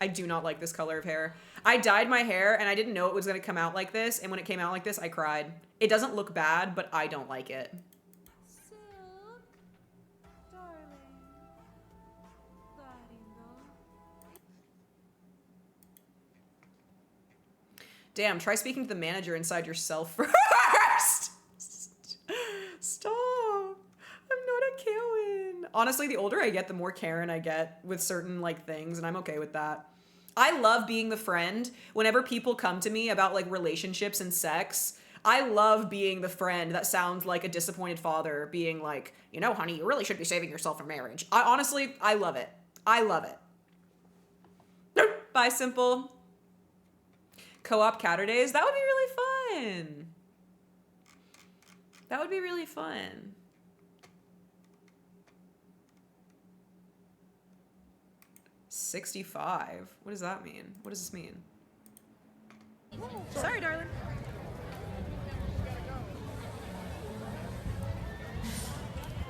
I do not like this color of hair. I dyed my hair and I didn't know it was gonna come out like this, and when it came out like this, I cried. It doesn't look bad, but I don't like it. Silk, darling, cariño. Damn, try speaking to the manager inside yourself first. Stop. I'm not a Karen. Honestly, the older I get, the more Karen I get with certain like things, and I'm okay with that. I love being the friend. Whenever people come to me about like relationships and sex, I love being the friend that sounds like a disappointed father being like, you know, honey, you really should be saving yourself for marriage. I love it. I love it. Bye, Simple. Co-op Catterdays. That would be really fun. That would be really fun. $65. What does that mean? What does this mean? Sorry, darling.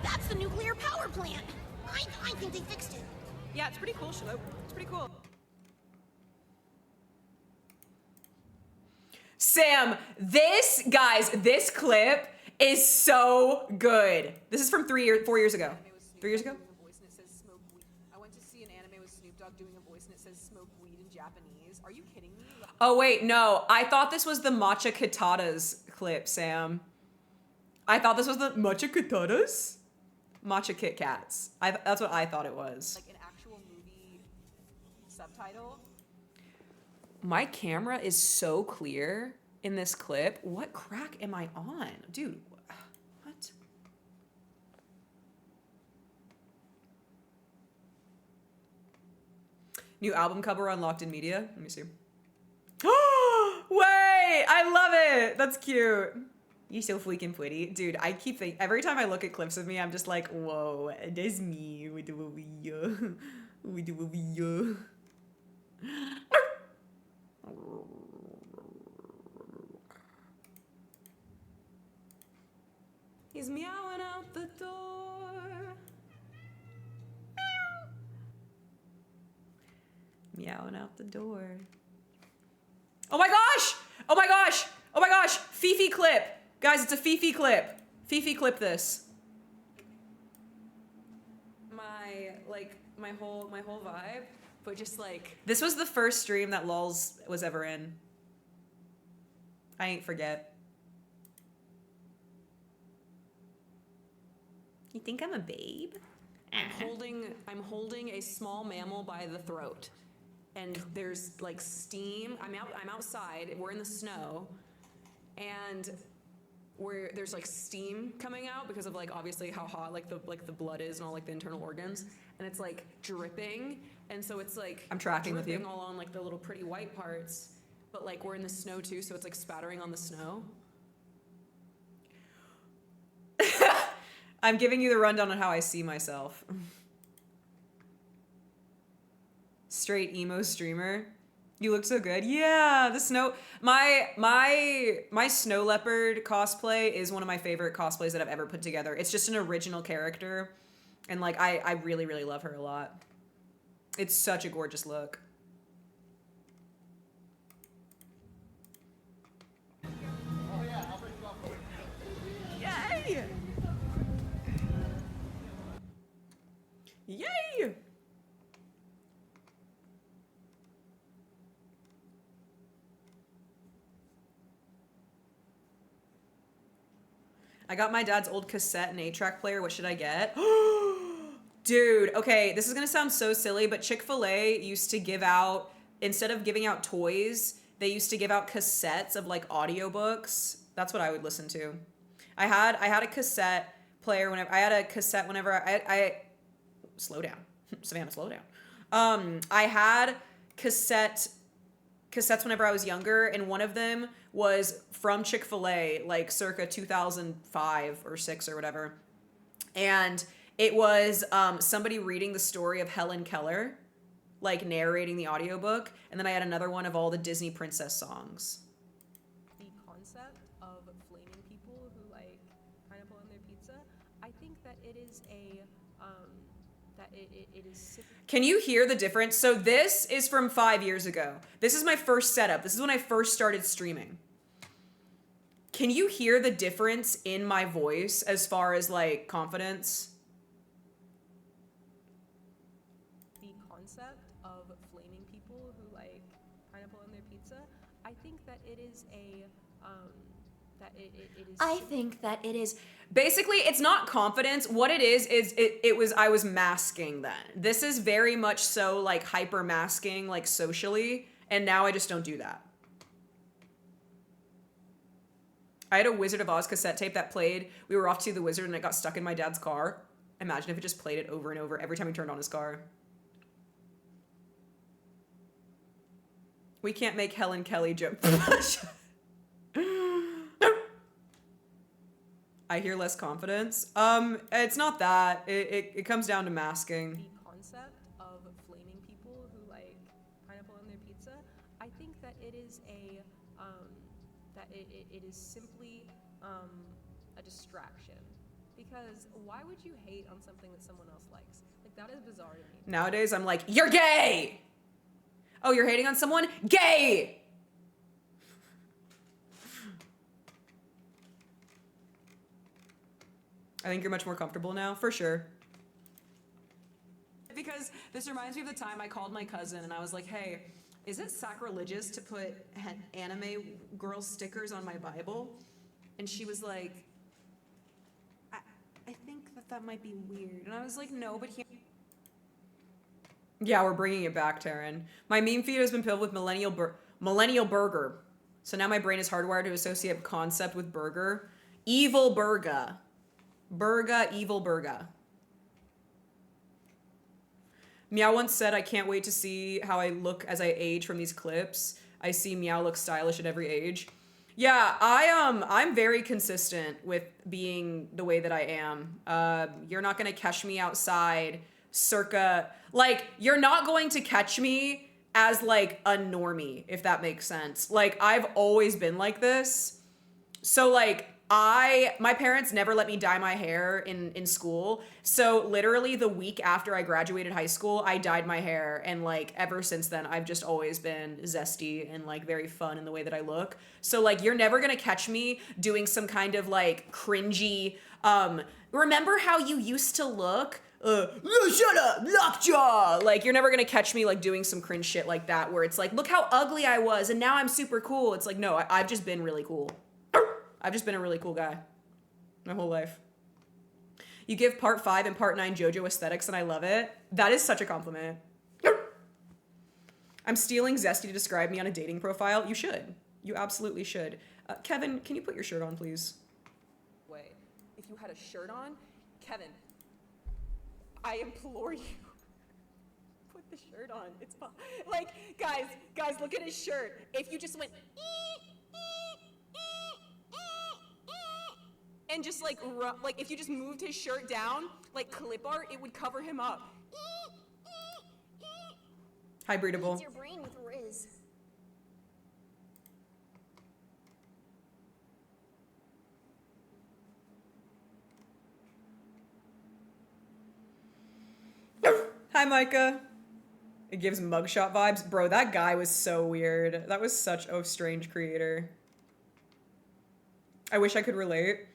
That's the nuclear power plant. I think they fixed it. Yeah, it's pretty cool, Shalope. It's pretty cool. Sam, guys, this clip is so good. This is from 4 years ago. 3 years ago? I went to see an anime with Snoop Dogg doing a voice and it says smoke weed in Japanese. Are you kidding me? Oh wait, no. I thought this was the Matcha Kitatas clip, Sam. I thought this was the Matcha Kitatas? Matcha Kit Kats. That's what I thought it was. Like an actual movie subtitle. My camera is so clear in this clip. What crack am I on? Dude, what? New album cover on Locked In Media. Let me see. Wait, I love it. That's cute. You're so freaking pretty. Dude, I keep thinking, every time I look at clips of me, I'm just like, whoa, that's me. We do what we do. We do what we do. He's meowing out the door. Meowing out the door. Oh my gosh! Oh my gosh! Oh my gosh! Fifi clip! Guys, it's a Fifi clip. Fifi clip this. My whole vibe, but just like, this was the first stream that Lols was ever in. I ain't forget. You think I'm a babe? I'm holding a small mammal by the throat, and there's like steam. I'm outside. We're in the snow, and there's like steam coming out because of like obviously how hot like the blood is and all like the internal organs, and it's like dripping, and so it's like I'm tracking with you all on like the little pretty white parts, but like we're in the snow too, so it's like spattering on the snow. I'm giving you the rundown on how I see myself. Straight emo streamer. You look so good. Yeah, the snow. My snow leopard cosplay is one of my favorite cosplays that I've ever put together. It's just an original character, and like I really really love her a lot. It's such a gorgeous look. Yay! Yay! I got my dad's old cassette and 8-track player. What should I get? Dude, okay, this is gonna sound so silly, but Chick-fil-A used to give out, instead of giving out toys, they used to give out cassettes of like audiobooks. That's what I would listen to. I had a cassette player whenever I slow down. Savannah, slow down. I had cassettes whenever I was younger, and one of them was from Chick-fil-A, like circa 2005 or 6 or whatever. And it was somebody reading the story of Helen Keller, like narrating the audiobook. And then I had another one of all the Disney princess songs. The concept of flaming people who like pineapple on their pizza, I think that it is it is. Can you hear the difference? So this is from 5 years ago. This is my first setup. This is when I first started streaming. Can you hear the difference in my voice as far as like confidence? The concept of flaming people who like pineapple on their pizza, I think that it is a I think that it is basically it's not confidence. What it is I was masking then. This is very much so like hyper masking like socially, and now I just don't do that. I had a Wizard of Oz cassette tape that played. We were off to the Wizard and it got stuck in my dad's car. Imagine if it just played it over and over every time he turned on his car. We can't make Helen Kelly joke. I hear less confidence. It's not that. It comes down to masking. The concept of flaming people who like pineapple on their pizza, I think that it is a it is simply a distraction. Because why would you hate on something that someone else likes? Like that is bizarre to me. Nowadays I'm like, you're gay! Oh, you're hating on someone? Gay! I think you're much more comfortable now, for sure. Because this reminds me of the time I called my cousin and I was like, hey, is it sacrilegious to put anime girl stickers on my Bible? And she was like, I think that might be weird. And I was like, no, but here... Yeah, we're bringing it back, Taryn. My meme feed has been filled with millennial burger. So now my brain is hardwired to associate concept with burger. Evil burger. Burga, evil burga. Meow once said, I can't wait to see how I look as I age from these clips. I see Meow look stylish at every age. Yeah, I'm very consistent with being the way that I am. You're not gonna catch me outside circa, like, you're not going to catch me as like a normie, if that makes sense. Like, I've always been like this. So like, my parents never let me dye my hair in school. So literally the week after I graduated high school, I dyed my hair. And like ever since then, I've just always been zesty and like very fun in the way that I look. So like, you're never gonna catch me doing some kind of like cringy, remember how you used to look? Shut up, lockjaw! Like, you're never gonna catch me like doing some cringe shit like that where it's like, look how ugly I was and now I'm super cool. It's like, no, I've just been really cool. I've just been a really cool guy my whole life. You give part 5 and part 9 JoJo aesthetics and I love it. That is such a compliment. I'm stealing Zesty to describe me on a dating profile. You should. You absolutely should. Kevin, can you put your shirt on, please? Wait, if you had a shirt on, Kevin, I implore you, put the shirt on. It's fine. Like, guys, look at his shirt. If you just went and just like if you just moved his shirt down, like clip art, it would cover him up. Hi, Breedable. Your brain with Riz. Hi, Micah. It gives mugshot vibes. Bro, that guy was so weird. That was such a strange creator. I wish I could relate.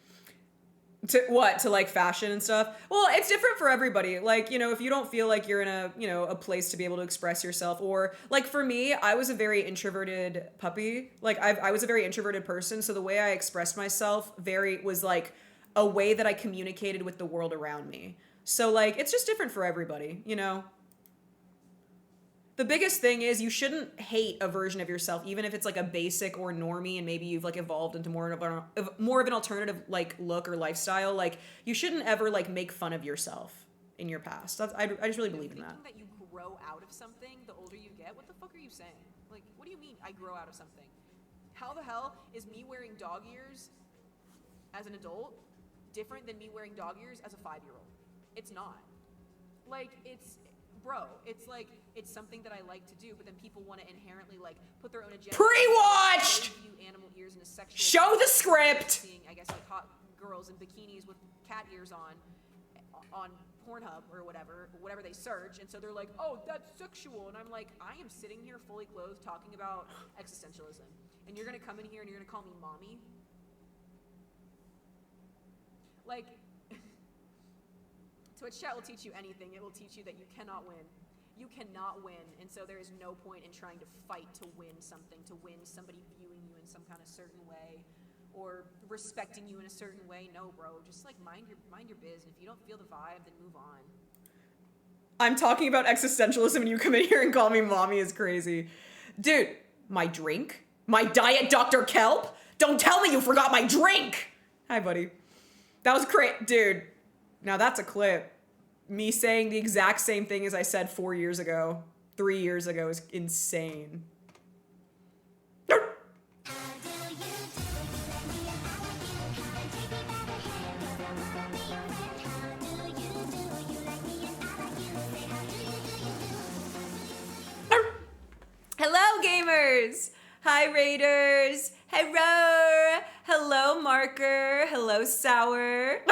To what? To like fashion and stuff? Well, it's different for everybody. Like, you know, if you don't feel like you're in a, you know, a place to be able to express yourself, or like for me, I was a very introverted puppy. Like I was a very introverted person. So the way I expressed myself was like a way that I communicated with the world around me. So like, it's just different for everybody, you know? The biggest thing is you shouldn't hate a version of yourself, even if it's like a basic or normie and maybe you've like evolved into more of an alternative like look or lifestyle. Like, you shouldn't ever like make fun of yourself in your past. I just really believe in that. That you grow out of something the older you get. What the fuck are you saying? Like, what do you mean I grow out of something? How the hell is me wearing dog ears as an adult different than me wearing dog ears as a 5-year-old? It's not. Like, bro, it's like, it's something that I like to do, but then people want to inherently like put their own agenda. Pre-watched! Animal ears in a sexual Show the script! Seeing, I guess, like hot girls in bikinis with cat ears on. on Pornhub or whatever they search, and so they're like, oh, that's sexual, and I'm like, I am sitting here fully clothed talking about existentialism, and you're gonna come in here and you're gonna call me mommy? Like, Twitch chat will teach you anything. It will teach you that you cannot win. You cannot win, and so there is no point in trying to fight to win something, to win somebody viewing you in some kind of certain way, or respecting you in a certain way. No, bro, just like mind your biz, and if you don't feel the vibe, then move on. I'm talking about existentialism and you come in here and call me mommy is crazy. Dude, my drink? My Diet Dr. Kelp? Don't tell me you forgot my drink! Hi, buddy. That was great. Dude, now that's a clip. Me saying the exact same thing as I said 4 years ago, 3 years ago is insane. Hello, gamers! Hi, Raiders! Hello! Hello, Marker! Hello, Sour!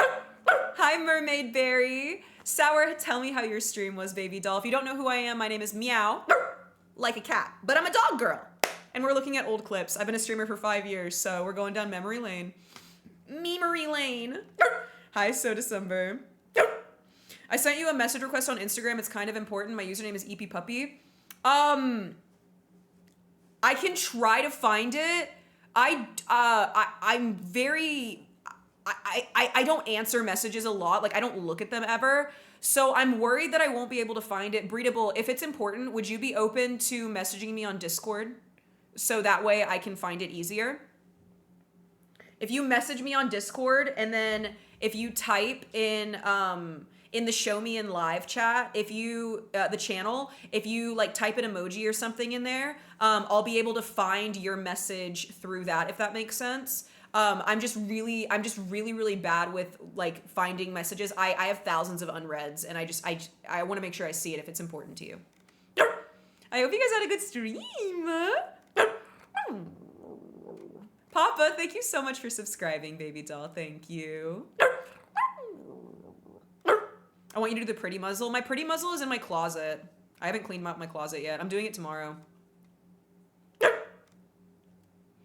Hi, Mermaid Berry! Sour, tell me how your stream was, baby doll. If you don't know who I am, my name is Meow, like a cat, but I'm a dog girl. And we're looking at old clips. I've been a streamer for 5 years, so we're going down memory lane. Memory lane! Hi, So December. I sent you a message request on Instagram. It's kind of important. My username is EPPuppy. I can try to find it. I'm very... I don't answer messages a lot. Like, I don't look at them ever. So I'm worried that I won't be able to find it. Breedable, if it's important, would you be open to messaging me on Discord? So that way I can find it easier. If you message me on Discord, and then if you type in the Show Me in Live chat, if you, the channel, if you like type an emoji or something in there, I'll be able to find your message through that, if that makes sense. I'm just really bad with like finding messages. I have thousands of unreads, and I want to make sure I see it if it's important to you. I hope you guys had a good stream. Papa, thank you so much for subscribing, baby doll. Thank you. I want you to do the pretty muzzle. My pretty muzzle is in my closet. I haven't cleaned out my closet yet. I'm doing it tomorrow.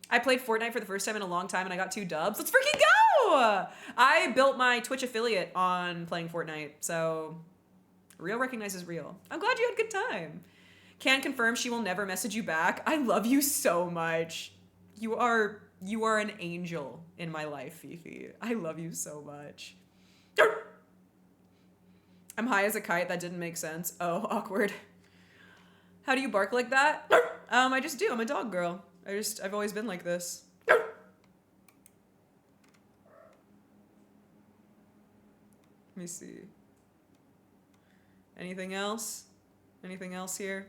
I played Fortnite for the first time in a long time and I got 2 dubs. Let's freaking go! I built my Twitch affiliate on playing Fortnite, so real recognizes real. I'm glad you had a good time. Can confirm she will never message you back. I love you so much. You are an angel in my life, Fifi. I love you so much. I'm high as a kite. That didn't make sense. Oh, awkward. How do you bark like that? I just do. I'm a dog girl. I've always been like this. Let me see. Anything else? Anything else here?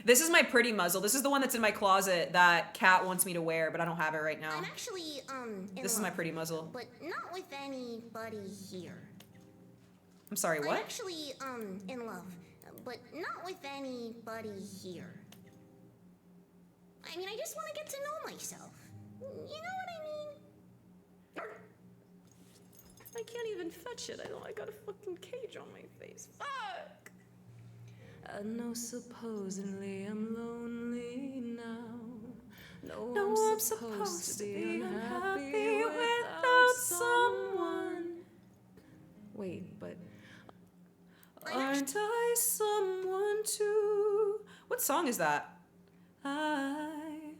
This is my pretty muzzle. This is the one that's in my closet that Kat wants me to wear, but I don't have it right now. I'm actually, This is my pretty muzzle. But not with anybody here. I'm sorry, what? I'm actually, in love, but not with anybody here. I mean, I just want to get to know myself. You know what I mean? I can't even fetch it. I got a fucking cage on my face. Fuck! I know supposedly I'm lonely now. No, I'm supposed to be unhappy without someone. Wait, but aren't I someone too? What song is that? I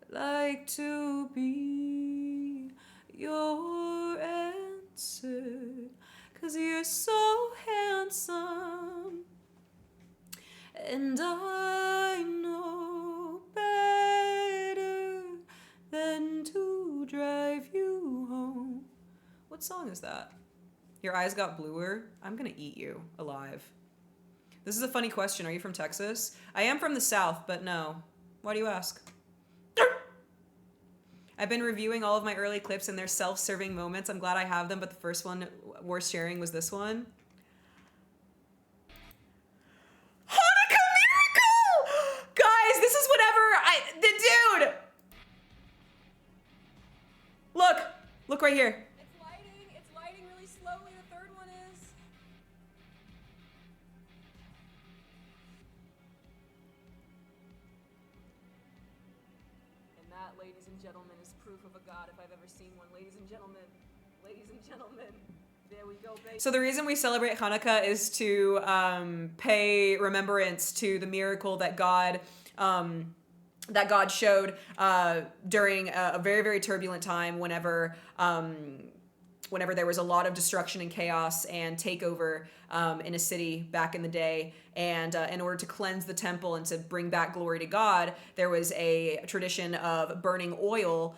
like to be your answer, 'cause you're so handsome, and I know better than to drive you home. What song is that? Your eyes got bluer? I'm gonna eat you alive. This is a funny question. Are you from Texas? I am from the South, but no. Why do you ask? I've been reviewing all of my early clips and their self-serving moments. I'm glad I have them, but the first one worth sharing was this one. Hanukkah Miracle! Guys, this is the dude! Look right here. It's lighting. ladies and gentlemen, is proof of a god if I've ever seen one. Ladies and gentlemen, there we go, baby. So the reason we celebrate Hanukkah is to pay remembrance to the miracle that God showed during a very, very turbulent time whenever there was a lot of destruction and chaos and takeover in a city back in the day. And in order to cleanse the temple and to bring back glory to God, there was a tradition of burning oil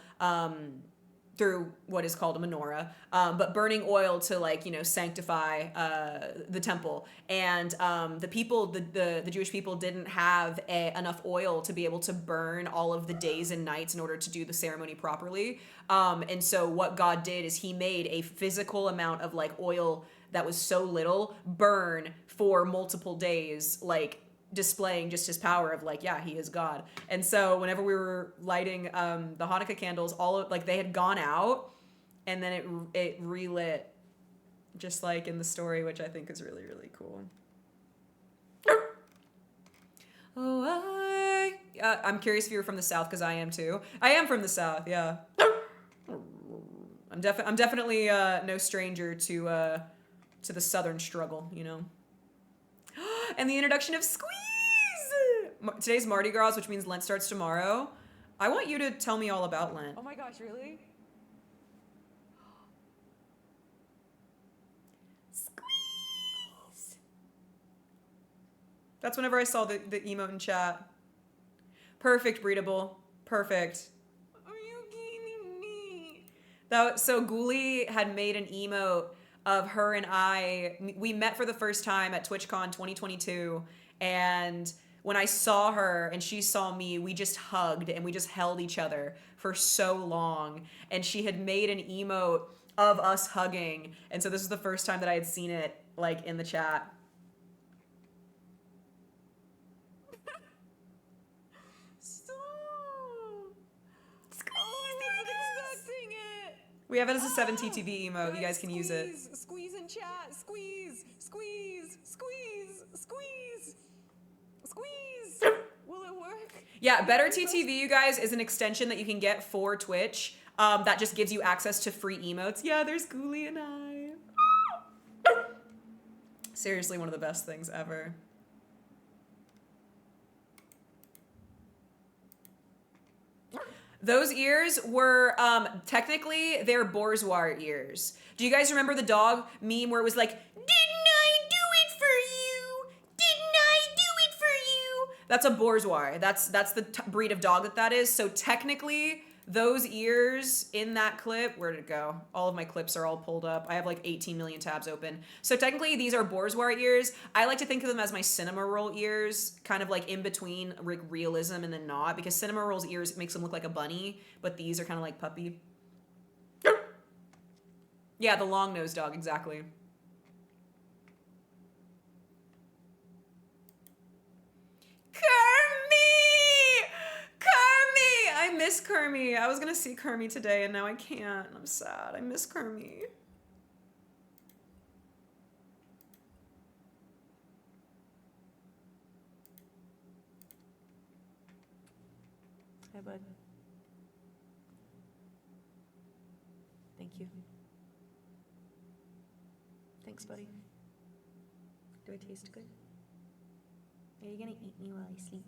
through what is called a menorah, but burning oil to, like, you know, sanctify the temple. And the people, the Jewish people, didn't have enough oil to be able to burn all of the days and nights in order to do the ceremony properly. And so what God did is he made a physical amount of, like, oil that was so little burn for multiple days, like, displaying just his power of, like, yeah, he is God. And so whenever we were lighting the Hanukkah candles, they had gone out, and then it relit, just like in the story, which I think is really, really cool. Oh, I'm curious if you're from the South, because I am too. I am from the South, yeah. I'm definitely no stranger to the Southern struggle, you know. And the introduction of Squeeze! Today's Mardi Gras, which means Lent starts tomorrow. I want you to tell me all about Lent. Oh my gosh, really? Squeeze! That's whenever I saw the emote in chat. Perfect, Breedable. Perfect. Are you kidding me? So Ghoulie had made an emote of her and I. We met for the first time at TwitchCon 2022, and when I saw her and she saw me, we just hugged and we just held each other for so long. And she had made an emote of us hugging, and so this was the first time that I had seen it, like, in the chat. Stop! I wasn't expecting it. We have it as a 7TTV emote. You guys can use it. Squeeze in chat. Squeeze. Squeeze. Squeeze. Squeeze. Squeeze. Will it work? Yeah, Better TTV, you guys, is an extension that you can get for Twitch that just gives you access to free emotes. Yeah, there's Ghoulie and I. Seriously, one of the best things ever. Those ears were, technically, they're bourgeois ears. Do you guys remember the dog meme where it was like, didn't I do it for you? Didn't I do it for you? That's a bourgeois. That's the breed of dog that is. So technically, those ears in that clip, where did it go? All of my clips are all pulled up. I have like 18 million tabs open. So technically, these are bourgeois ears. I like to think of them as my cinema roll ears, kind of like in between realism and then not, because cinema roll's ears makes them look like a bunny, but these are kind of like puppy. Yeah, the long-nosed dog, exactly. Kermie! I miss Kermie. I was gonna see Kermie today and now I can't. I'm sad. I miss Kermie. Hi, bud. Thank you. Thanks, buddy. Do I taste good? Are you gonna eat me while I sleep?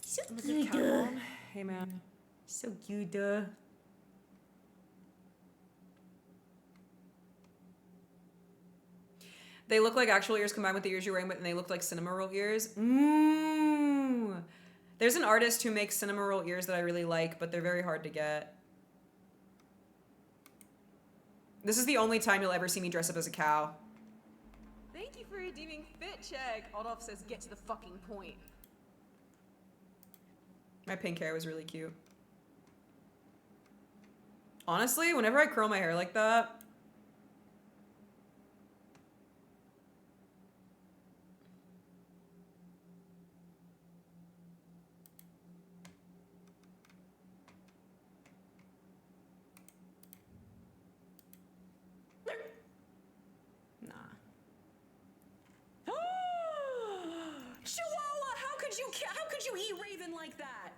So cute. Hey, man. So cute. They look like actual ears combined with the ears you're wearing, but they look like cinema roll ears. Mmm. There's an artist who makes cinema roll ears that I really like, but they're very hard to get. This is the only time you'll ever see me dress up as a cow. Thank you for redeeming Fit Check. Adolf says, get to the fucking point. My pink hair was really cute. Honestly, whenever I curl my hair like that, nah. you eat Raven like that?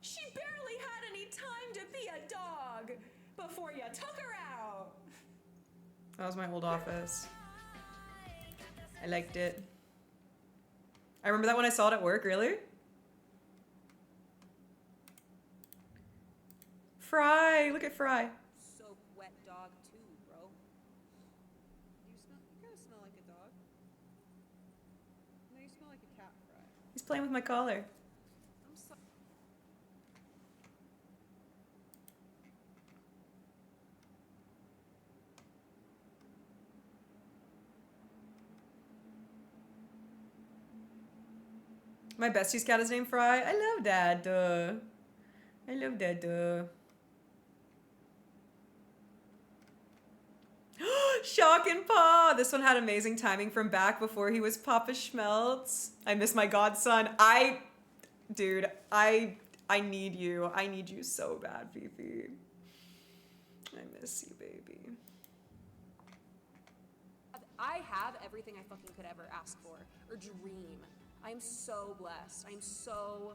She barely had any time to be a dog before you took her out. That was my old office. I liked it. I remember that when I saw it at work, really? Fry, look at Fry. Soap wet dog too, bro. You kind of smell like a dog. No, you smell like a cat, Fry. He's playing with my collar. I'm so My bestie's cat is named Fry. I love that. I love that. Shock and Paw. This one had amazing timing from back before he was Papa Schmeltz. I miss my godson. Dude, I need you. I need you so bad, Fifi. I miss you, baby. I have everything I fucking could ever ask for or dream. I'm so blessed. I'm so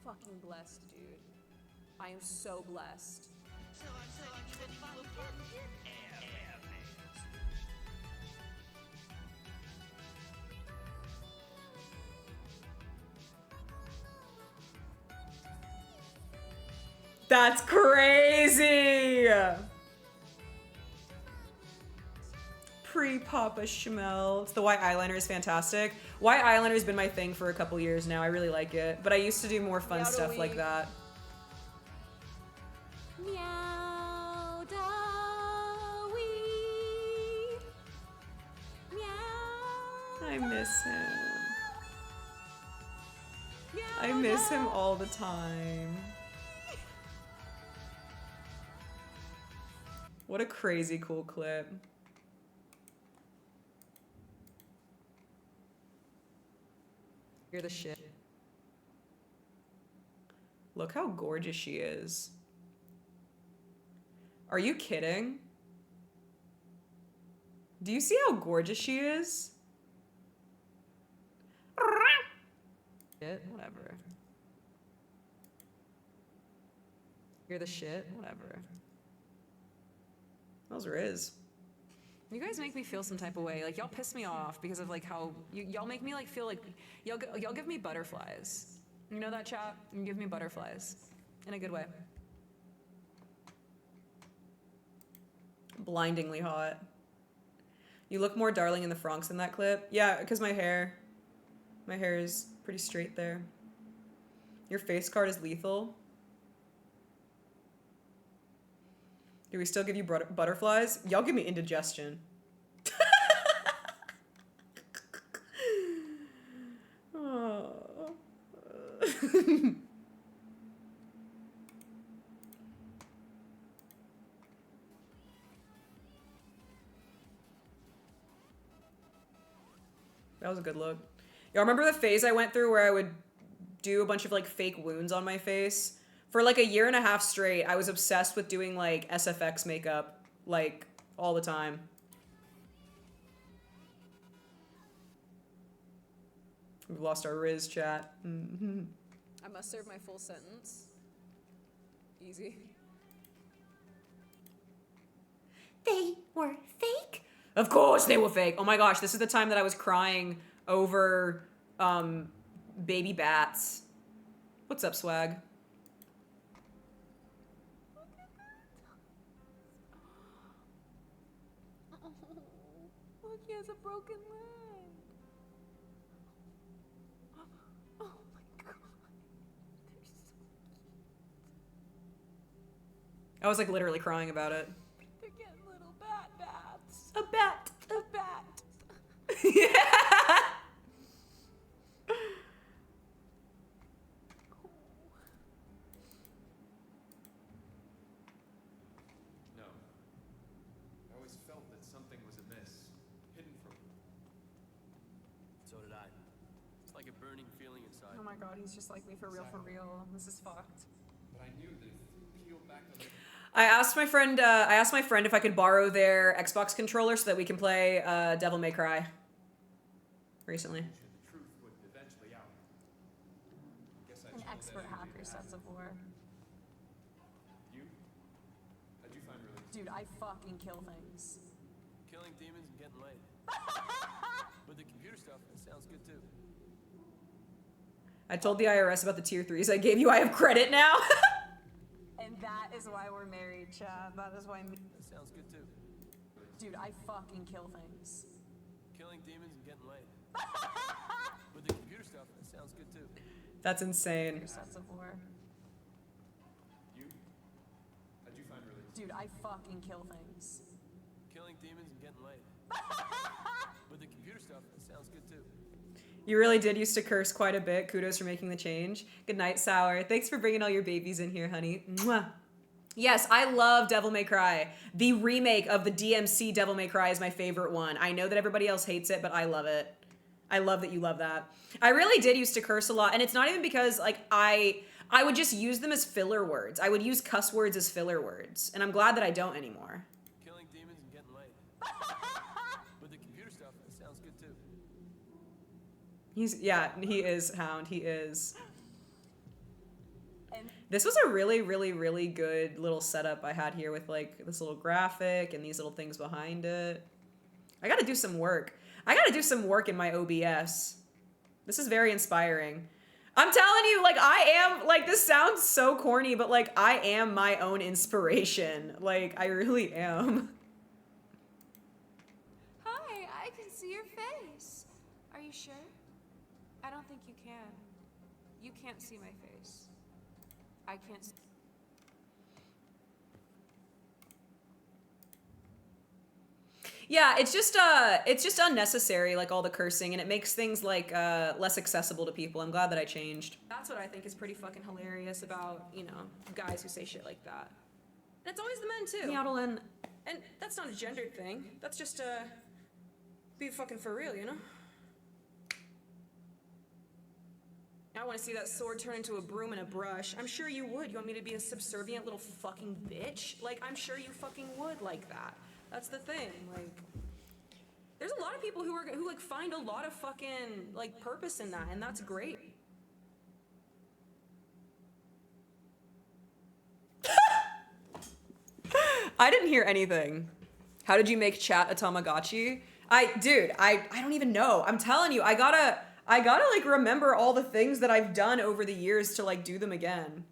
fucking blessed, dude. I am so blessed. That's crazy! Pre-Papa Schmeltz. The white eyeliner is fantastic. White eyeliner has been my thing for a couple years now. I really like it. But I used to do more fun stuff like that. Meow, meow. I miss him. I miss him all the time. What a crazy cool clip. You're the shit. Look how gorgeous she is. Are you kidding? Do you see how gorgeous she is? Shit, whatever. You're the shit, whatever. How's Riz? You guys make me feel some type of way. Like, y'all piss me off because of, like, how... Y'all make me, like, feel like... Y'all give me butterflies. You know that, chat? You give me butterflies. In a good way. Blindingly hot. You look more darling in the Franks in that clip. Yeah, because my hair is pretty straight there. Your face card is lethal. Do we still give you butterflies? Y'all give me indigestion. Oh. That was a good look. Y'all remember the phase I went through where I would do a bunch of like fake wounds on my face? For like a year and a half straight, I was obsessed with doing like SFX makeup, like all the time. We've lost our Riz chat. Mm-hmm. I must serve my full sentence. Easy. They were fake? Of course they were fake. Oh my gosh, this is the time that I was crying over baby bats. What's up, swag? Look, he has a broken leg. Oh my god. They're so cute. I was like literally crying about it. They're getting little bat bats. A bat. A bat. Yeah. No. I always felt that something was amiss, hidden from me. So did I. It's like a burning feeling inside. Oh my god, he's just like me for real, for real. This is fucked. But I knew that if you peeled back the I asked my friend if I could borrow their Xbox controller so that we can play Devil May Cry. Recently. the truth would eventually out. Guess I fucking kill things. Killing demons and getting laid. With the computer stuff, that sounds good too. I told the IRS about the tier 3s I gave you. I have credit now. And that is why we're married, Chad. That is why me. That sounds good too. Dude, I fucking kill things. Killing demons and getting laid. With the computer stuff, that sounds good too. That's insane. Sets of war. You? How'd you find release? Dude, I fucking kill things. Killing demons and getting laid. With the computer stuff, that sounds good too. You really did used to curse quite a bit. Kudos for making the change. Good night, Sour. Thanks for bringing all your babies in here, honey. Mwah. Yes, I love Devil May Cry. The remake of the DMC Devil May Cry is my favorite one. I know that everybody else hates it, but I love it. I love that you love that. I really did used to curse a lot, and it's not even because like I would just use them as filler words. I would use cuss words as filler words, and I'm glad that I don't anymore. Killing demons and getting laid. With the computer stuff, that sounds good too. He is, Hound. He is. This was a really, really, really good little setup I had here with like this little graphic and these little things behind it. I gotta do some work. I gotta do some work in my OBS. This is very inspiring. I'm telling you, like, I am, like, this sounds so corny, but like, I am my own inspiration. Like, I really am. Hi, I can see your face. Are you sure? I don't think you can. You can't see my face. I can't see. Yeah, it's just unnecessary, like all the cursing, and it makes things like less accessible to people. I'm glad that I changed. That's what I think is pretty fucking hilarious about, you know, guys who say shit like that. And it's always the men too. MEOWDALYN. And that's not a gendered thing. That's just be fucking for real, you know? I want to see that sword turn into a broom and a brush. I'm sure you would. You want me to be a subservient little fucking bitch? Like, I'm sure you fucking would like that. That's the thing. Like, there's a lot of people who like find a lot of fucking like purpose in that, and that's great. I didn't hear anything. How did you make chat a Tamagotchi? Dude, I don't even know. I'm telling you, I gotta like remember all the things that I've done over the years to like do them again.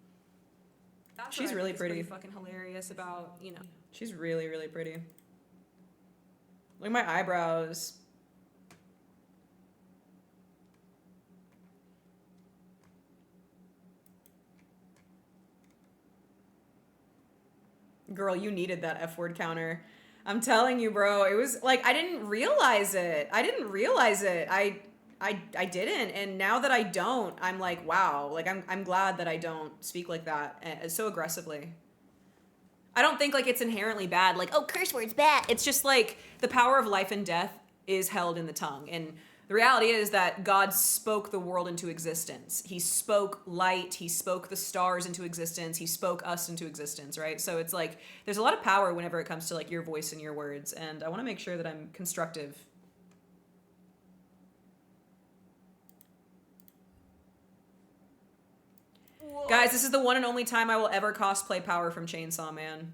That's She's really pretty. Fucking hilarious about, you know. She's really, really pretty. Look at my eyebrows. Girl, you needed that F-word counter. I'm telling you, bro. It was like, I didn't realize it. I didn't, and now that I don't, I'm like, wow. Like, I'm glad that I don't speak like that so aggressively. I don't think like it's inherently bad, like, oh, curse words bad. It's just like the power of life and death is held in the tongue. And the reality is that God spoke the world into existence. He spoke light, he spoke the stars into existence, he spoke us into existence, right? So it's like, there's a lot of power whenever it comes to like your voice and your words. And I want to make sure that I'm constructive. Whoa. Guys, this is the one and only time I will ever cosplay Power from Chainsaw Man.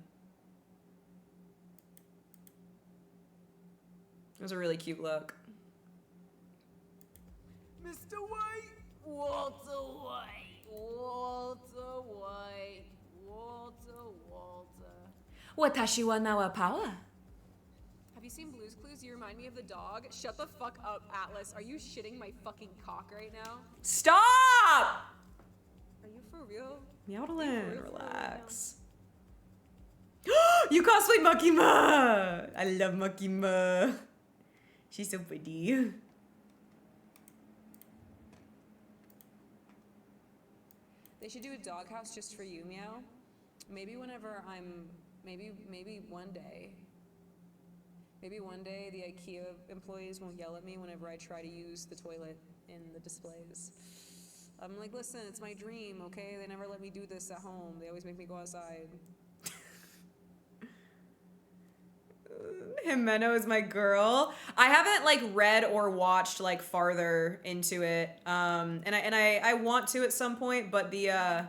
It was a really cute look. Mr. White! Walter White! Walter White! Walter. Watashi wa nawa Power. Have you seen Blue's Clues? You remind me of the dog. Shut the fuck up, Atlas. Are you shitting my fucking cock right now? Stop! Are you for real? MEOWDALYN, relax. You cosplay Makima! I love Makima. She's so pretty. They should do a doghouse just for you, Meow. Maybe whenever maybe one day. Maybe one day the IKEA employees won't yell at me whenever I try to use the toilet in the displays. I'm like, listen, it's my dream, okay? They never let me do this at home. They always make me go outside. Jimeno is my girl. I haven't like read or watched like farther into it. And I want to at some point, but the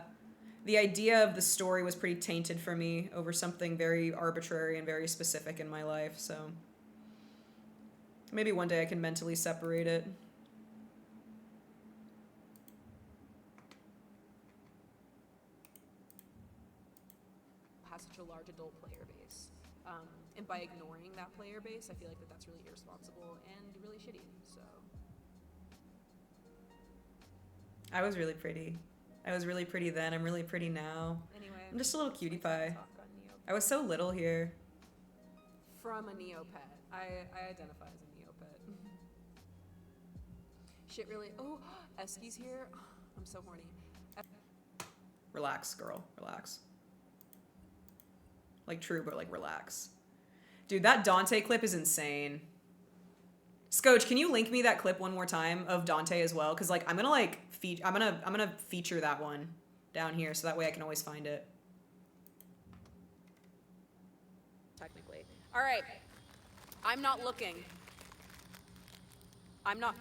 the idea of the story was pretty tainted for me over something very arbitrary and very specific in my life, so maybe one day I can mentally separate it. Has such a large adult player base. And by ignoring that player base, I feel like that's really irresponsible and really shitty, so. I was really pretty. I was really pretty then. I'm really pretty now. Anyway, I'm just a little cutie pie. I was so little here. From a Neopet. I identify as a Neopet. Shit really. Oh, Eski's here. I'm so horny. Relax, girl. Relax. Like true, but like relax. Dude, that Dante clip is insane. Scoj, can you link me that clip one more time of Dante as well? Cause like I'm gonna like I'm gonna feature that one down here so that way I can always find it. Technically. All right. I'm not looking. I'm not.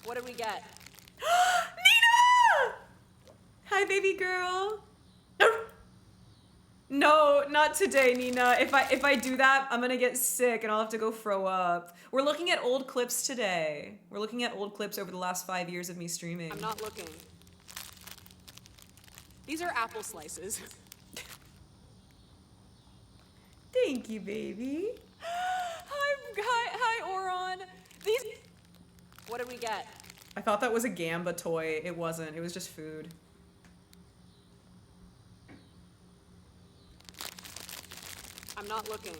What did we get? Nina! Hi, baby girl. No, not today, Nina. If I do that, I'm gonna get sick and I'll have to go throw up. We're looking at old clips today. We're looking at old clips over the last 5 years of me streaming. I'm not looking. These are apple slices. Thank you, baby. Hi, Oron. These. What did we get? I thought that was a Gamba toy. It wasn't. It was just food. I'm not looking.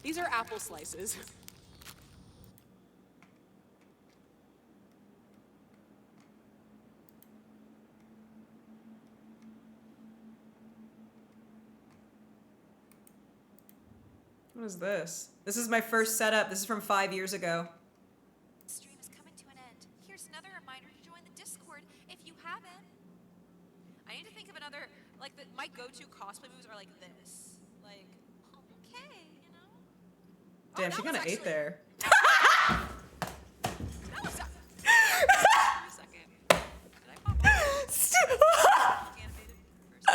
These are apple slices. What is this? This is my first setup. This is from 5 years ago. The stream is coming to an end. Here's another reminder to join the Discord if you haven't. I need to think of another, like, my go-to cosplay moves are like this. Like, okay, you know? Damn, she kind of ate there. That was a second. Did I pop off? Animated first.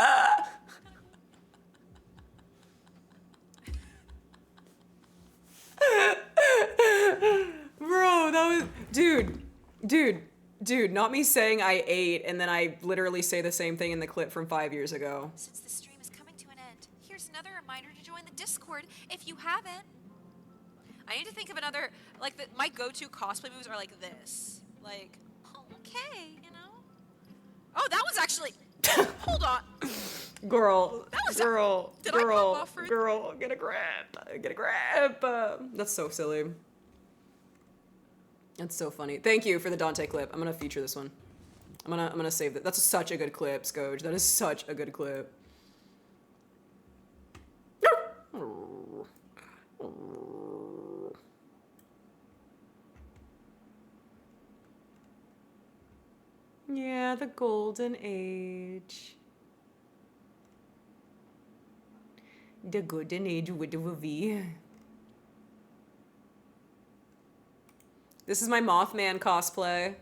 Bro, that was... Dude, not me saying I ate and then I literally say the same thing in the clip from 5 years ago. Since the stream is coming to an end, here's another reminder to join the Discord if you haven't. I need to think of another, like, my go-to cosplay moves are like this. Like, okay, you know? Oh, that was actually... Hold on. Girl, Did I pop off for girl, get a grab. That's so silly. That's so funny. Thank you for the Dante clip. I'm gonna feature this one. I'm gonna save that. That's such a good clip, Scoj. That is such a good clip. Yeah, the golden age. The golden age with the V. This is my Mothman cosplay.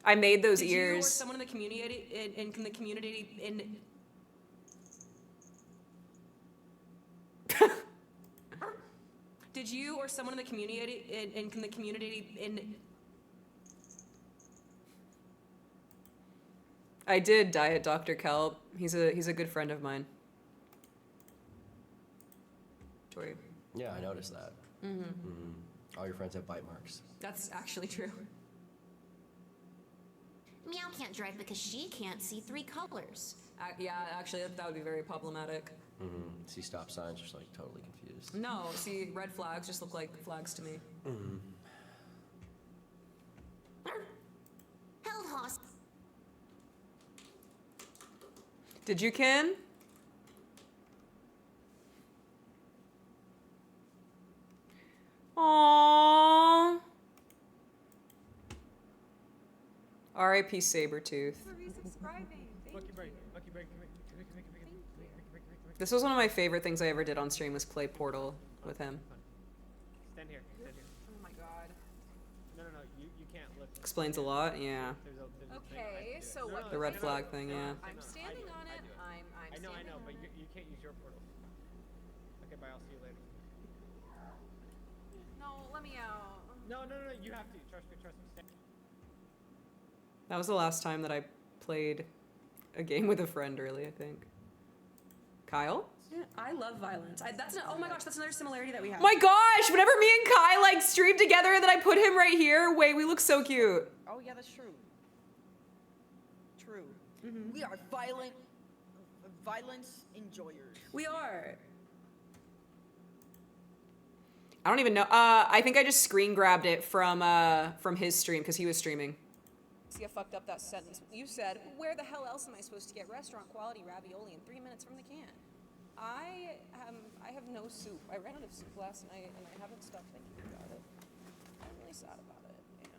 I made those Did ears. you or someone in the community in the community in Did you or someone in the community in the community in I did diet Dr. Kelp. He's a good friend of mine. Tori. Yeah, I noticed that. Mm-hmm. Mm-hmm. All your friends have bite marks. That's actually true. Meow can't drive because she can't see 3 colors. Yeah, actually, that would be very problematic. Mm-hmm. See stop signs, just like totally confused. No, see, red flags just look like flags to me. Mm-hmm. Held host. Did you, Ken? Aww. R.I.P. Sabretooth. This was one of my favorite things I ever did on stream was play Portal with him. Stand here. Oh my god. No, you can't lift. Explains a lot, yeah. There's a Okay, so what? The red flag thing, yeah. I'm standing on it. I'm I know, standing on but it. you can't use your portal. Okay, bye. I'll see you later. No, let me out. No, you have to. Trust me. Stay. That was the last time that I played a game with a friend, really, I think. Kyle? Yeah, I love violence. Oh my gosh, that's another similarity that we have. My gosh, whenever me and Kai like stream together and then I put him right here, wait, we look so cute. Oh yeah, that's true. True. We are violence enjoyers. We are. I don't even know. I think I just screen grabbed it from his stream because he was streaming. See, I fucked up that sentence. You said, where the hell else am I supposed to get restaurant quality ravioli in 3 minutes from the can? I have no soup. I ran out of soup last night and I haven't stopped thinking about it. I'm really sad about it. And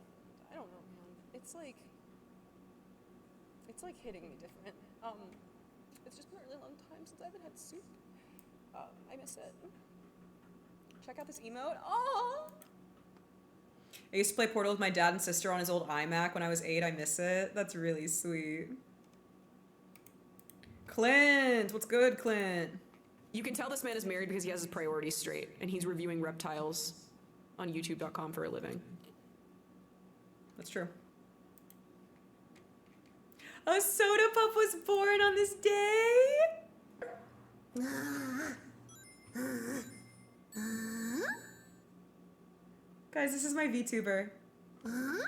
I don't know, man. It's like hitting me different. It's just been a really long time since I haven't had soup. I miss it. Check out this emote. Oh! I used to play Portal with my dad and sister on his old iMac when I was 8. I miss it. That's really sweet. Clint! What's good, Clint? You can tell this man is married because he has his priorities straight, and he's reviewing reptiles on YouTube.com for a living. That's true. A soda pup was born on this day? Guys, this is my VTuber.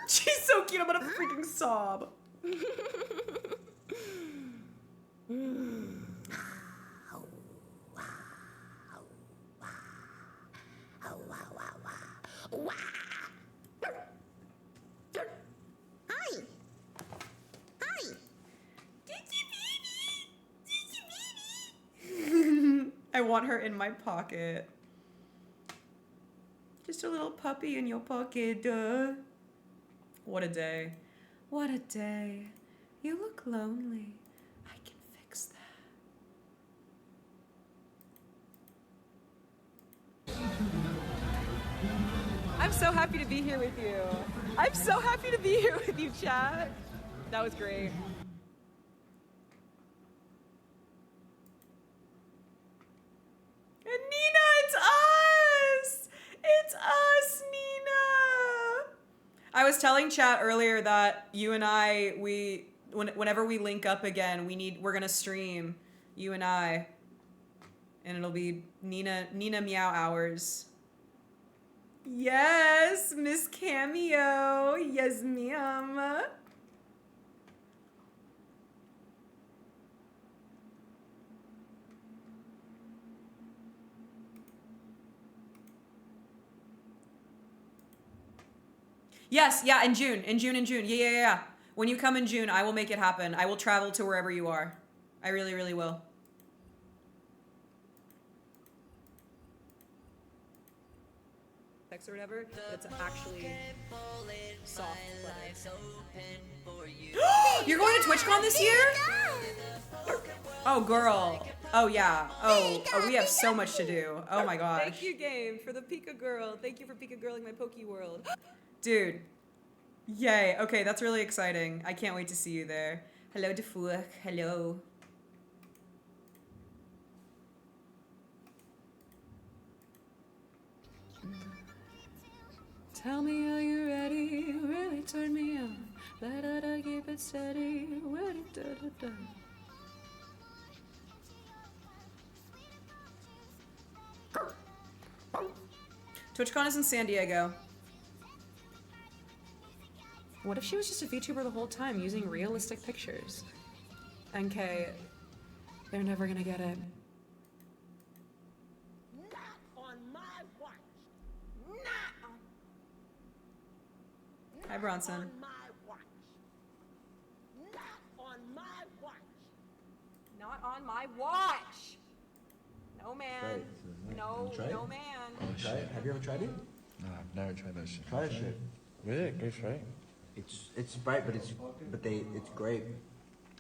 She's so cute, I'm gonna freaking sob. Hi. Hi. I want her in my pocket. Just a little puppy in your pocket, duh. What a day. What a day. You look lonely. I can fix that. I'm so happy to be here with you. I'm so happy to be here with you, chat. That was great. And Nina, it's us! It's us, Nina! I was telling chat earlier that you and I, whenever we link up again, we're gonna stream, you and I. And it'll be Nina Meow Hours. Yes, Miss Cameo. Yes, ma'am. Yes, yeah, in June. Yeah. When you come in June, I will make it happen. I will travel to wherever you are. I really, really will. Or whatever, that's actually soft You're going to TwitchCon this year? Oh, girl. Oh, yeah. Oh, we have so much to do. Oh my gosh. Thank you, game, for the Pika Girl. Thank you for Pika Girling my Poke World. Dude. Yay. Okay, that's really exciting. I can't wait to see you there. Hello, Defouk. Hello. Tell me, are you ready? Really turn me on. Da-da-da, keep it steady. Ready, da-da-da. TwitchCon is in San Diego. What if she was just a VTuber the whole time using realistic pictures? NK, they're never gonna get it. Not on my watch. Hi, Bronson. On my watch. Not on my watch. Not on my watch. No, man. Right. No, Try it? no, man. Try it? Have you ever tried it? No, I've never tried that shit. Try that shit. Really? Great Sprite? It's Sprite, but it's grape.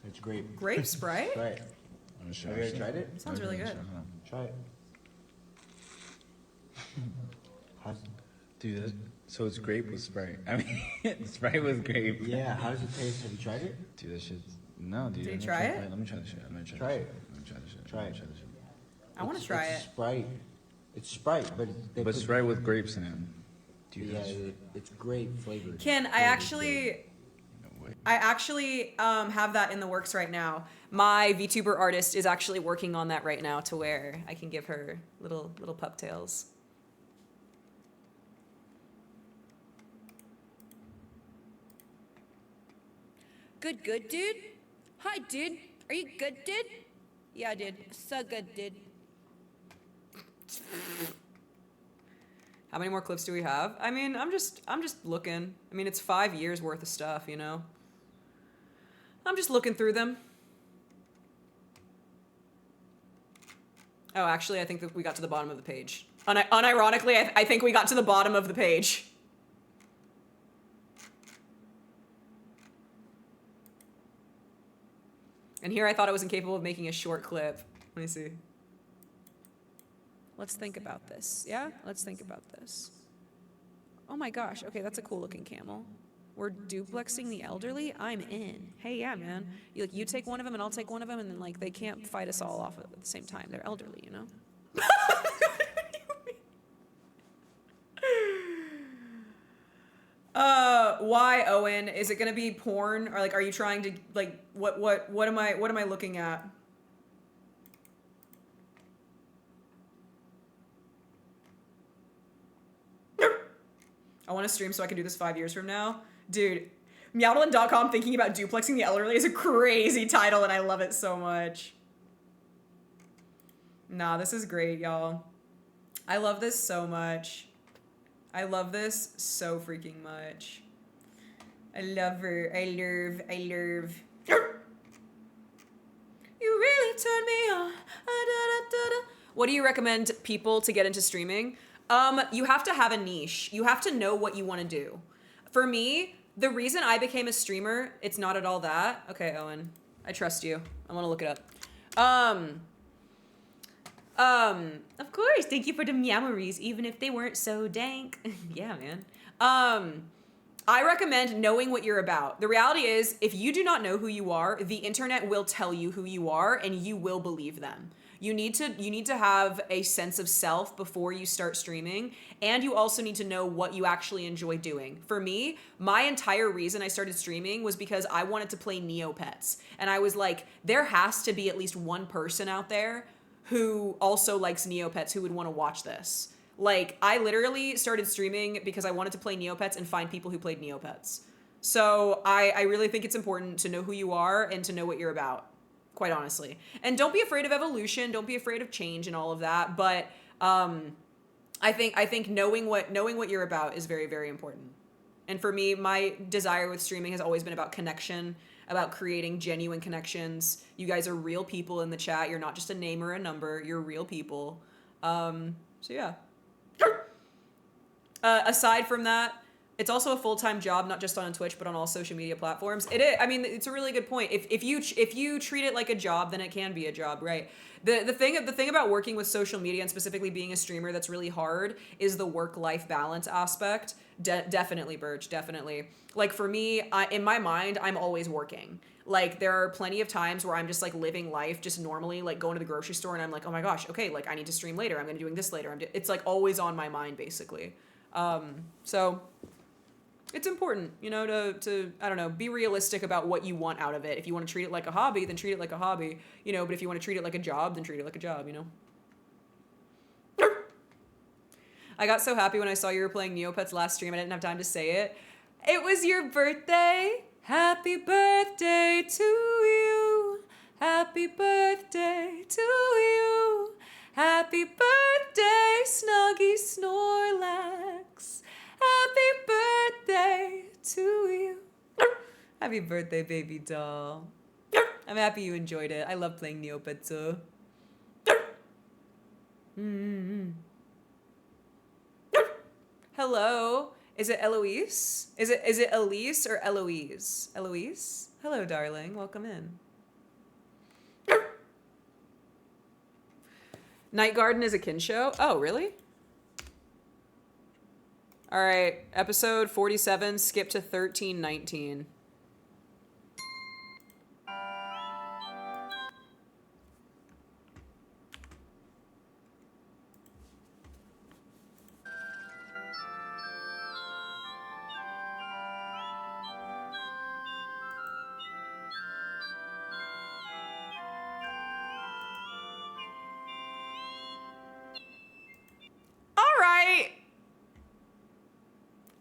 It's grape. Grape Sprite? Sprite. Oh, shit, Have you ever tried it? Sounds really good. Try it. Dude, So it's grape with Sprite. I mean, Sprite with grape. Yeah, how does it taste? Have you tried it? Dude, that shit's... No, dude. Did you I'm gonna try it? Let me try this shit. I'm gonna try Try this it. shit. Let me try this shit. Try Let me it. try this shit. I want to try It's it. Sprite. It's Sprite, but they But put- Sprite with grapes in it. Dude, yeah, that's... it's grape flavored. Ken, I actually have that in the works right now. My VTuber artist is actually working on that right now to where I can give her little pup tails. Good, dude? Hi, dude. Are you good, dude? Yeah, dude. So good, dude. How many more clips do we have? I mean, I'm just looking. I mean, it's 5 years worth of stuff, you know? I'm just looking through them. Oh, actually, I think that we got to the bottom of the page. Unironically, I think we got to the bottom of the page. And here I thought I was incapable of making a short clip. Let me see. Let's think about this. Yeah? Let's think about this. Oh my gosh. Okay, that's a cool looking camel. We're duplexing the elderly? I'm in. Hey, yeah, man. You take one of them and I'll take one of them, and then like they can't fight us all off at the same time. They're elderly, you know? Why, Owen? Is it gonna be porn, or like are you trying to like what am I looking at? I want to stream so I can do this 5 years from now. Dude, MEOWDALYN.com thinking about duplexing the elderly is a crazy title, and I love it so much. Nah, this is great, y'all. I love this so much. I love this so freaking much. I love her. I love. You really turned me on. What do you recommend people to get into streaming? You have to have a niche. You have to know what you want to do. For me, the reason I became a streamer, it's not at all that. Okay, Owen, I trust you. I want to look it up. Of course, thank you for the memories, even if they weren't so dank. Yeah, man. I recommend knowing what you're about. The reality is, if you do not know who you are, the internet will tell you who you are, and you will believe them. You need to have a sense of self before you start streaming, and you also need to know what you actually enjoy doing. For me, my entire reason I started streaming was because I wanted to play Neopets, and I was like, there has to be at least one person out there who also likes Neopets who would want to watch this. Like, I literally started streaming because I wanted to play Neopets and find people who played Neopets. So I really think it's important to know who you are and to know what you're about, quite honestly. And don't be afraid of evolution, don't be afraid of change and all of that, but I think knowing what you're about is very, very important. And for me, my desire with streaming has always been about connection, about creating genuine connections. You guys are real people in the chat. You're not just a name or a number. You're real people. So yeah. Aside from that, it's also a full-time job, not just on Twitch, but on all social media platforms. It is. I mean, it's a really good point. If you treat it like a job, then it can be a job, right? The thing about working with social media and specifically being a streamer that's really hard is the work-life balance aspect. Definitely, Birch, definitely. Like for me, in my mind, I'm always working. Like there are plenty of times where I'm just like living life just normally, like going to the grocery store and I'm like, oh my gosh, okay, like I need to stream later. I'm gonna be doing this later. It's like always on my mind, basically. So it's important, you know, to I don't know, be realistic about what you want out of it. If you want to treat it like a hobby, then treat it like a hobby, you know, but if you want to treat it like a job, then treat it like a job, you know? I got so happy when I saw you were playing Neopets last stream. I didn't have time to say it. It was your birthday. Happy birthday to you. Happy birthday to you. Happy birthday, Snuggy Snorlax. Happy birthday to you. Happy birthday, baby doll. I'm happy you enjoyed it. I love playing Neopets. Hello. Is it Eloise? Is it Elise or Eloise? Eloise? Hello, darling. Welcome in. Night Garden is a kin show? Oh, really? All right, episode 47, skip to 1319. All right.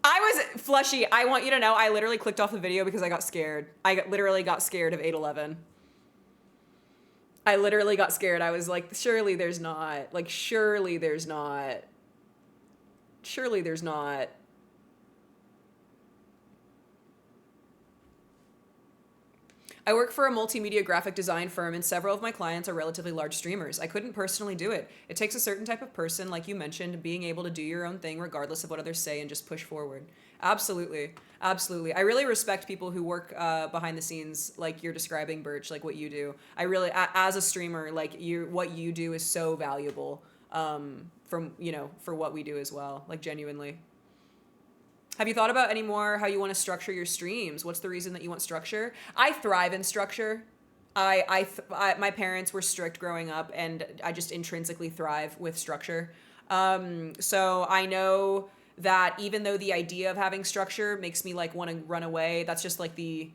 I was Flushy. I want you to know I literally clicked off the video because I got scared. Literally got scared of 811. I literally got scared. I was like, surely there's not. Like, surely there's not. Surely there's not. I work for a multimedia graphic design firm and several of my clients are relatively large streamers. I couldn't personally do it. It takes a certain type of person, like you mentioned, being able to do your own thing regardless of what others say and just push forward. Absolutely. Absolutely. I really respect people who work behind the scenes like you're describing, Birch, like what you do. I really, as a streamer, like what you do is so valuable from, you know, for what we do as well, like genuinely. Have you thought about any more how you want to structure your streams? What's the reason that you want structure? I thrive in structure. My parents were strict growing up, and I just intrinsically thrive with structure. So I know that even though the idea of having structure makes me like want to run away, that's just the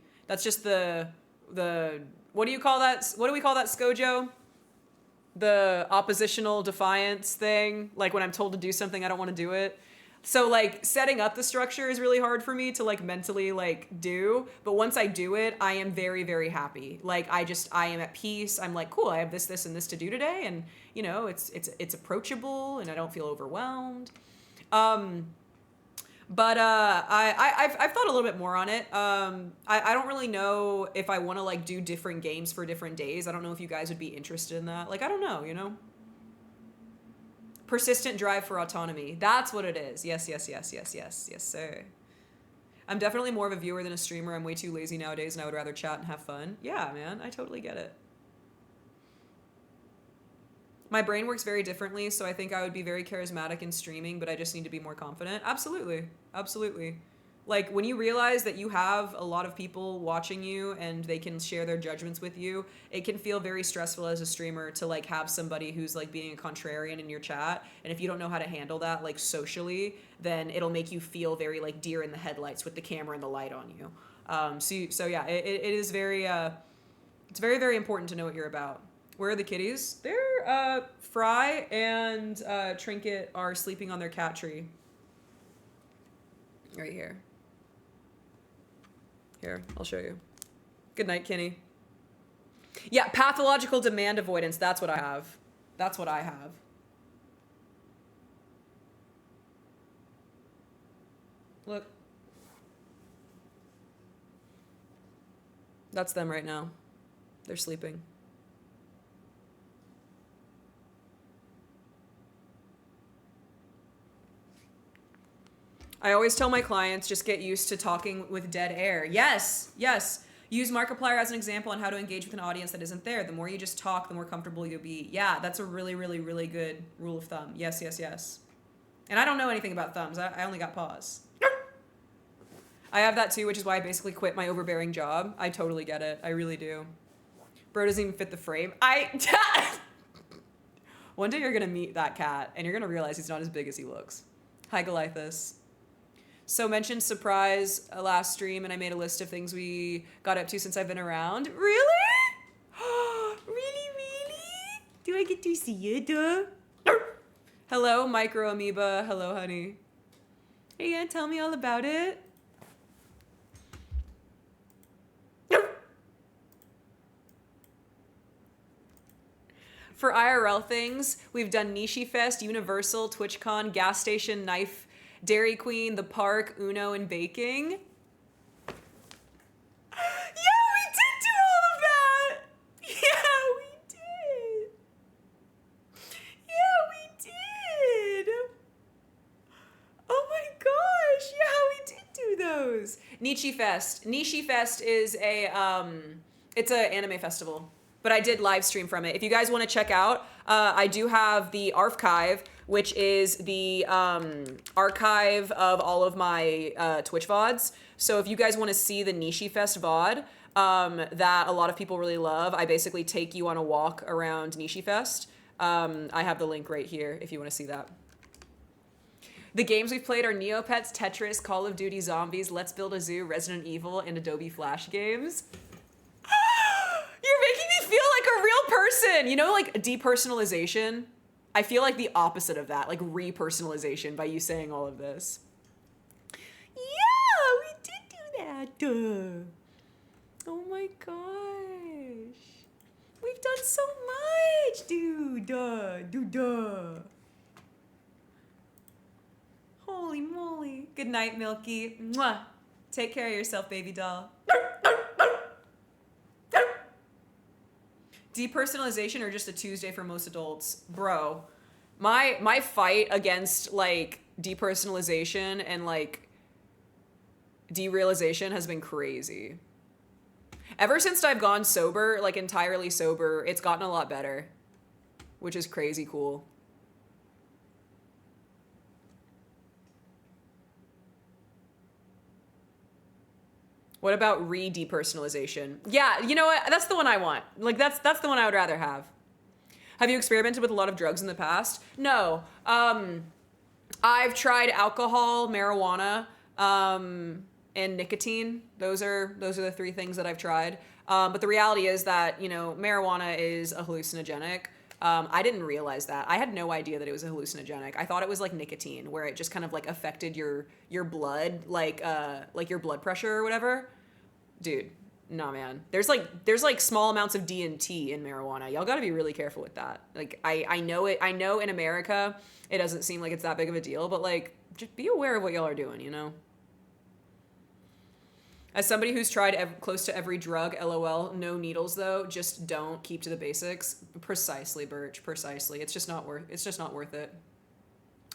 what do you call that? What do we call that, Skojo? The oppositional defiance thing. Like when I'm told to do something, I don't want to do it. So like setting up the structure is really hard for me to like mentally like do, but once I do it, I am very, very happy. Like I am at peace. I'm like, cool, I have this, and this to do today. And you know, it's approachable and I don't feel overwhelmed. I've thought a little bit more on it. I don't really know if I want to like do different games for different days. I don't know if you guys would be interested in that. Like, I don't know, you know? Persistent drive for autonomy. That's what it is. Yes, sir. I'm definitely more of a viewer than a streamer. I'm way too lazy nowadays and I would rather chat and have fun. Yeah, man, I totally get it. My brain works very differently, so I think I would be very charismatic in streaming, but I just need to be more confident. Absolutely. Absolutely. Like, when you realize that you have a lot of people watching you and they can share their judgments with you, it can feel very stressful as a streamer to, like, have somebody who's, like, being a contrarian in your chat. And if you don't know how to handle that, like, socially, then it'll make you feel very, like, deer in the headlights with the camera and the light on you. So yeah, it is very, it's very, very important to know what you're about. Where are the kitties? They're, Fry and Trinket are sleeping on their cat tree. Right here. Here, I'll show you. Good night, Kenny. Yeah, pathological demand avoidance. That's what I have. That's what I have. Look. That's them right now. They're sleeping. I always tell my clients, just get used to talking with dead air. Yes, yes. Use Markiplier as an example on how to engage with an audience that isn't there. The more you just talk, the more comfortable you'll be. Yeah, that's a really, really, really good rule of thumb. Yes, yes, yes. And I don't know anything about thumbs. I only got paws. I have that too, which is why I basically quit my overbearing job. I totally get it. I really do. Bro doesn't even fit the frame. One day you're going to meet that cat, and you're going to realize he's not as big as he looks. Hi, Goliathus. So mentioned surprise last stream, and I made a list of things we got up to since I've been around. Really? Really? Do I get to see you, duh? Hello, Micro Amoeba. Hello, honey. Hey, Aunt, tell me all about it. For IRL things, we've done Nishi Fest, Universal, TwitchCon, Gas Station, Knife, Dairy Queen, the park, Uno, and baking. Yeah, we did do all of that! Yeah, we did! Yeah, we did! Oh my gosh, yeah, we did do those! Nishi Fest. Nishi Fest is it's an anime festival, but I did live stream from it. If you guys want to check out, I do have the archive, which is the archive of all of my Twitch VODs. So if you guys want to see the Nishi Fest VOD that a lot of people really love, I basically take you on a walk around Nishi Fest. I have the link right here if you want to see that. The games we've played are Neopets, Tetris, Call of Duty Zombies, Let's Build a Zoo, Resident Evil, and Adobe Flash games. You're making me feel like a real person. You know, like depersonalization? I feel like the opposite of that, like repersonalization by you saying all of this. Yeah, we did do that. Duh. Oh my gosh. We've done so much, dude. Duh. Holy moly. Good night, Milky. Mwah. Take care of yourself, baby doll. Depersonalization or just a Tuesday for most adults? Bro, my fight against like depersonalization and like derealization has been crazy. Ever since I've gone sober, like entirely sober, it's gotten a lot better, which is crazy cool. What about re-depersonalization? Yeah, you know what? That's the one I want. Like, that's the one I would rather have. Have you experimented with a lot of drugs in the past? No. I've tried alcohol, marijuana, and nicotine. Those are the three things that I've tried. But the reality is that, you know, marijuana is a hallucinogenic. I didn't realize that. I had no idea that it was a hallucinogenic. I thought it was like nicotine, where it just kind of like affected your blood, like your blood pressure or whatever. Dude, nah, man. There's like small amounts of DMT in marijuana. Y'all got to be really careful with that. Like I know in America it doesn't seem like it's that big of a deal, but like just be aware of what y'all are doing, you know. As somebody who's tried close to every drug, LOL, no needles though, just don't, keep to the basics. Precisely, Birch, precisely. It's just not worth it.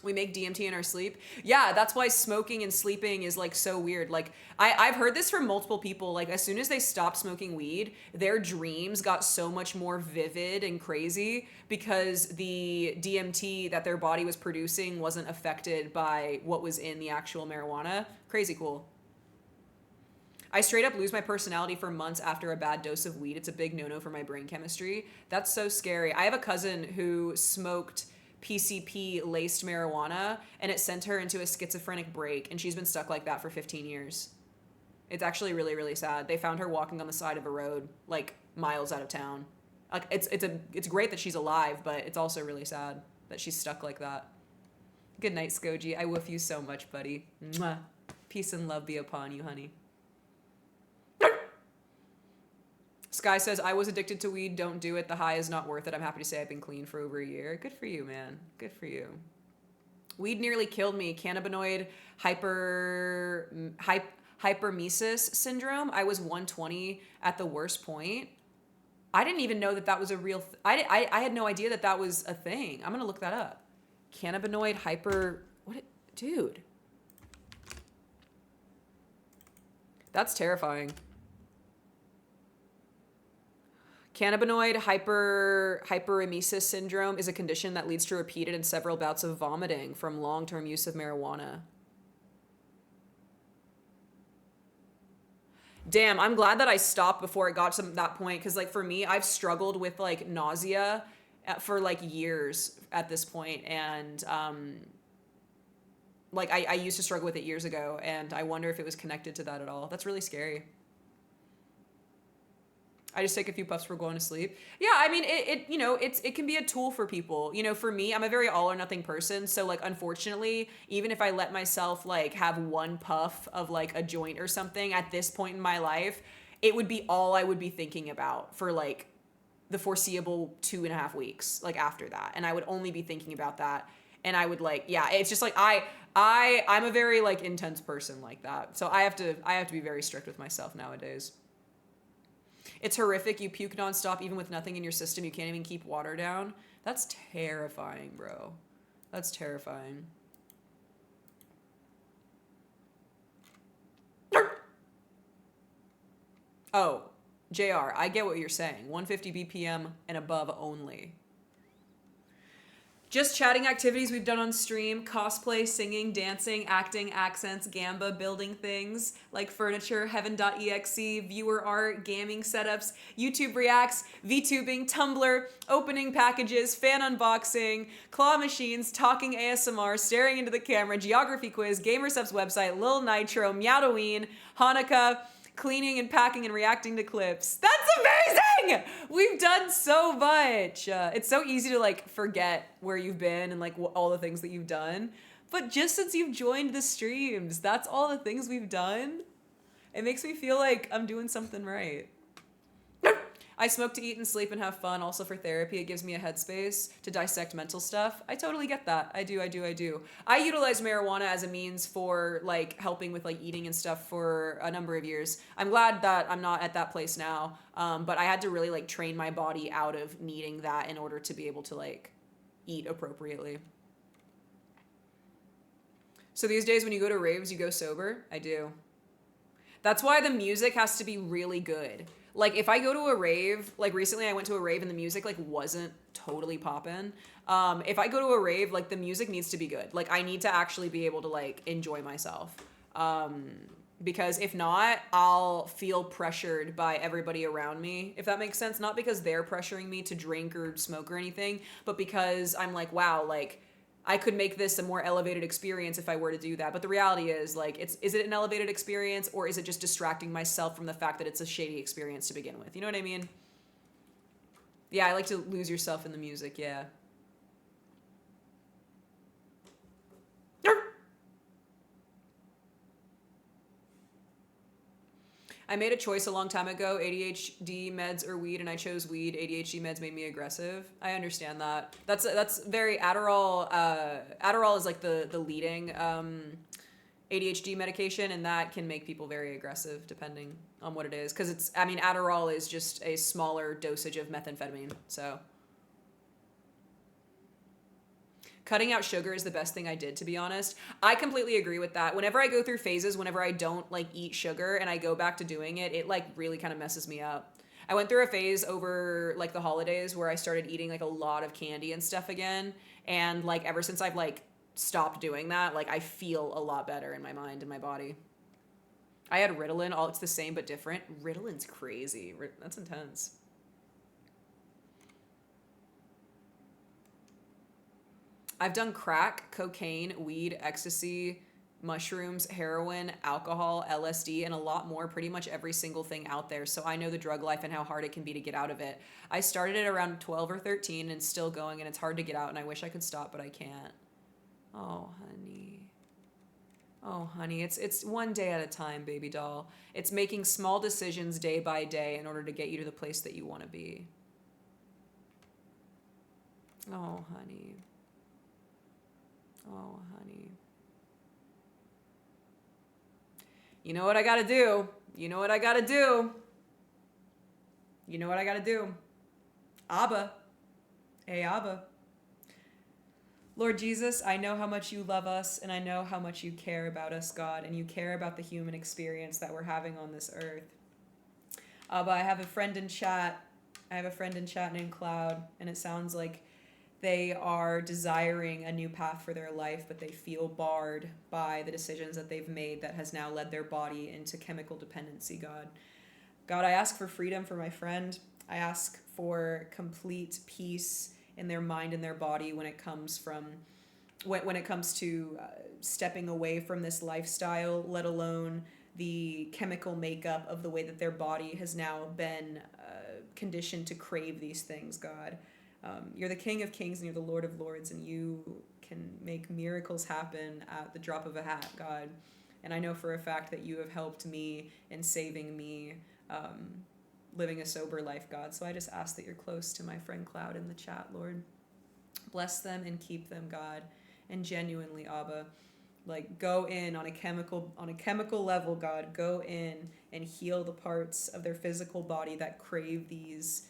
We make DMT in our sleep. Yeah, that's why smoking and sleeping is like so weird. Like I've heard this from multiple people. Like as soon as they stopped smoking weed, their dreams got so much more vivid and crazy because the DMT that their body was producing wasn't affected by what was in the actual marijuana. Crazy cool. I straight up lose my personality for months after a bad dose of weed. It's a big no-no for my brain chemistry. That's so scary. I have a cousin who smoked PCP-laced marijuana, and it sent her into a schizophrenic break, and she's been stuck like that for 15 years. It's actually really, really sad. They found her walking on the side of a road, like miles out of town. Like it's great that she's alive, but it's also really sad that she's stuck like that. Good night, Skoji. I woof you so much, buddy. Mwah. Peace and love be upon you, honey. Sky says, I was addicted to weed. Don't do it. The high is not worth it. I'm happy to say I've been clean for over a year. Good for you, man. Good for you. Weed nearly killed me. Cannabinoid hypermesis syndrome. I was 120 at the worst point. I didn't even know that was a real I had no idea that was a thing. I'm going to look that up. Cannabinoid dude. That's terrifying. Cannabinoid hyperemesis syndrome is a condition that leads to repeated and several bouts of vomiting from long-term use of marijuana. Damn, I'm glad that I stopped before it got to that point, because like for me, I've struggled with like nausea for like years at this point, and like I used to struggle with it years ago, and I wonder if it was connected to that at all. That's really scary. I just take a few puffs before going to sleep. Yeah, I mean, it can be a tool for people. You know, for me, I'm a very all or nothing person. So like, unfortunately, even if I let myself like have one puff of like a joint or something at this point in my life, it would be all I would be thinking about for like the foreseeable 2.5 weeks, like after that. And I would only be thinking about that. And I would like, yeah, it's just like, I'm a very like intense person like that. So I have to be very strict with myself nowadays. It's horrific. You puke nonstop, even with nothing in your system. You can't even keep water down. That's terrifying, bro. That's terrifying. Oh, JR, I get what you're saying. 150 BPM and above only. Just chatting activities we've done on stream, cosplay, singing, dancing, acting, accents, gamba, building things like furniture, heaven.exe, viewer art, gaming setups, YouTube reacts, VTubing, Tumblr, opening packages, fan unboxing, claw machines, talking ASMR, staring into the camera, geography quiz, Gamersup's website, Lil Nitro, MEOWDALYN', Hanukkah, cleaning and packing and reacting to clips. That's amazing! We've done so much. It's so easy to like forget where you've been and like all the things that you've done. But just since you've joined the streams, that's all the things we've done. It makes me feel like I'm doing something right. I smoke to eat and sleep and have fun, also for therapy. It gives me a headspace to dissect mental stuff. I totally get that. I do. I utilize marijuana as a means for like helping with like eating and stuff for a number of years. I'm glad that I'm not at that place now. But I had to really like train my body out of needing that in order to be able to like eat appropriately. So these days when you go to raves, you go sober? I do. That's why the music has to be really good. Like if I go to a rave, like recently I went to a rave and the music like wasn't totally poppin'. If I go to a rave, like the music needs to be good. Like I need to actually be able to like enjoy myself. Because if not, I'll feel pressured by everybody around me, if that makes sense. Not because they're pressuring me to drink or smoke or anything, but because I'm like, wow, like I could make this a more elevated experience if I were to do that. But the reality is, like, is it an elevated experience or is it just distracting myself from the fact that it's a shady experience to begin with? You know what I mean? Yeah, I like to lose yourself in the music, yeah. I made a choice a long time ago, ADHD meds or weed, and I chose weed. ADHD meds made me aggressive. I understand that. That's very Adderall. Adderall is like the leading ADHD medication, and that can make people very aggressive depending on what it is. Because Adderall is just a smaller dosage of methamphetamine, so. Cutting out sugar is the best thing I did, to be honest. I completely agree with that. Whenever I go through phases, whenever I don't like eat sugar and I go back to doing it, it like really kind of messes me up. I went through a phase over like the holidays where I started eating like a lot of candy and stuff again. And like ever since I've like stopped doing that, like I feel a lot better in my mind and my body. I had Ritalin, it's the same but different. Ritalin's crazy. That's intense. I've done crack, cocaine, weed, ecstasy, mushrooms, heroin, alcohol, LSD, and a lot more, pretty much every single thing out there. So I know the drug life and how hard it can be to get out of it. I started it around 12 or 13 and still going, and it's hard to get out, and I wish I could stop, but I can't. Oh, honey. Oh, honey, it's one day at a time, baby doll. It's making small decisions day by day in order to get you to the place that you want to be. Oh, honey. Oh, honey. You know what I gotta do? You know what I gotta do? You know what I gotta do? Abba. Hey, Abba. Lord Jesus, I know how much you love us, and I know how much you care about us, God, and you care about the human experience that we're having on this earth. Abba, I have a friend in chat. I have a friend in chat named Cloud, and it sounds like they are desiring a new path for their life, but they feel barred by the decisions that they've made that has now led their body into chemical dependency, God. God, I ask for freedom for my friend. I ask for complete peace in their mind and their body when it comes to stepping away from this lifestyle, let alone the chemical makeup of the way that their body has now been conditioned to crave these things, God. You're the King of Kings and you're the Lord of Lords, and you can make miracles happen at the drop of a hat, God. And I know for a fact that you have helped me in saving me living a sober life, God. So I just ask that you're close to my friend Cloud in the chat, Lord. Bless them and keep them, God. And genuinely, Abba, like go in on a chemical level, God. Go in and heal the parts of their physical body that crave these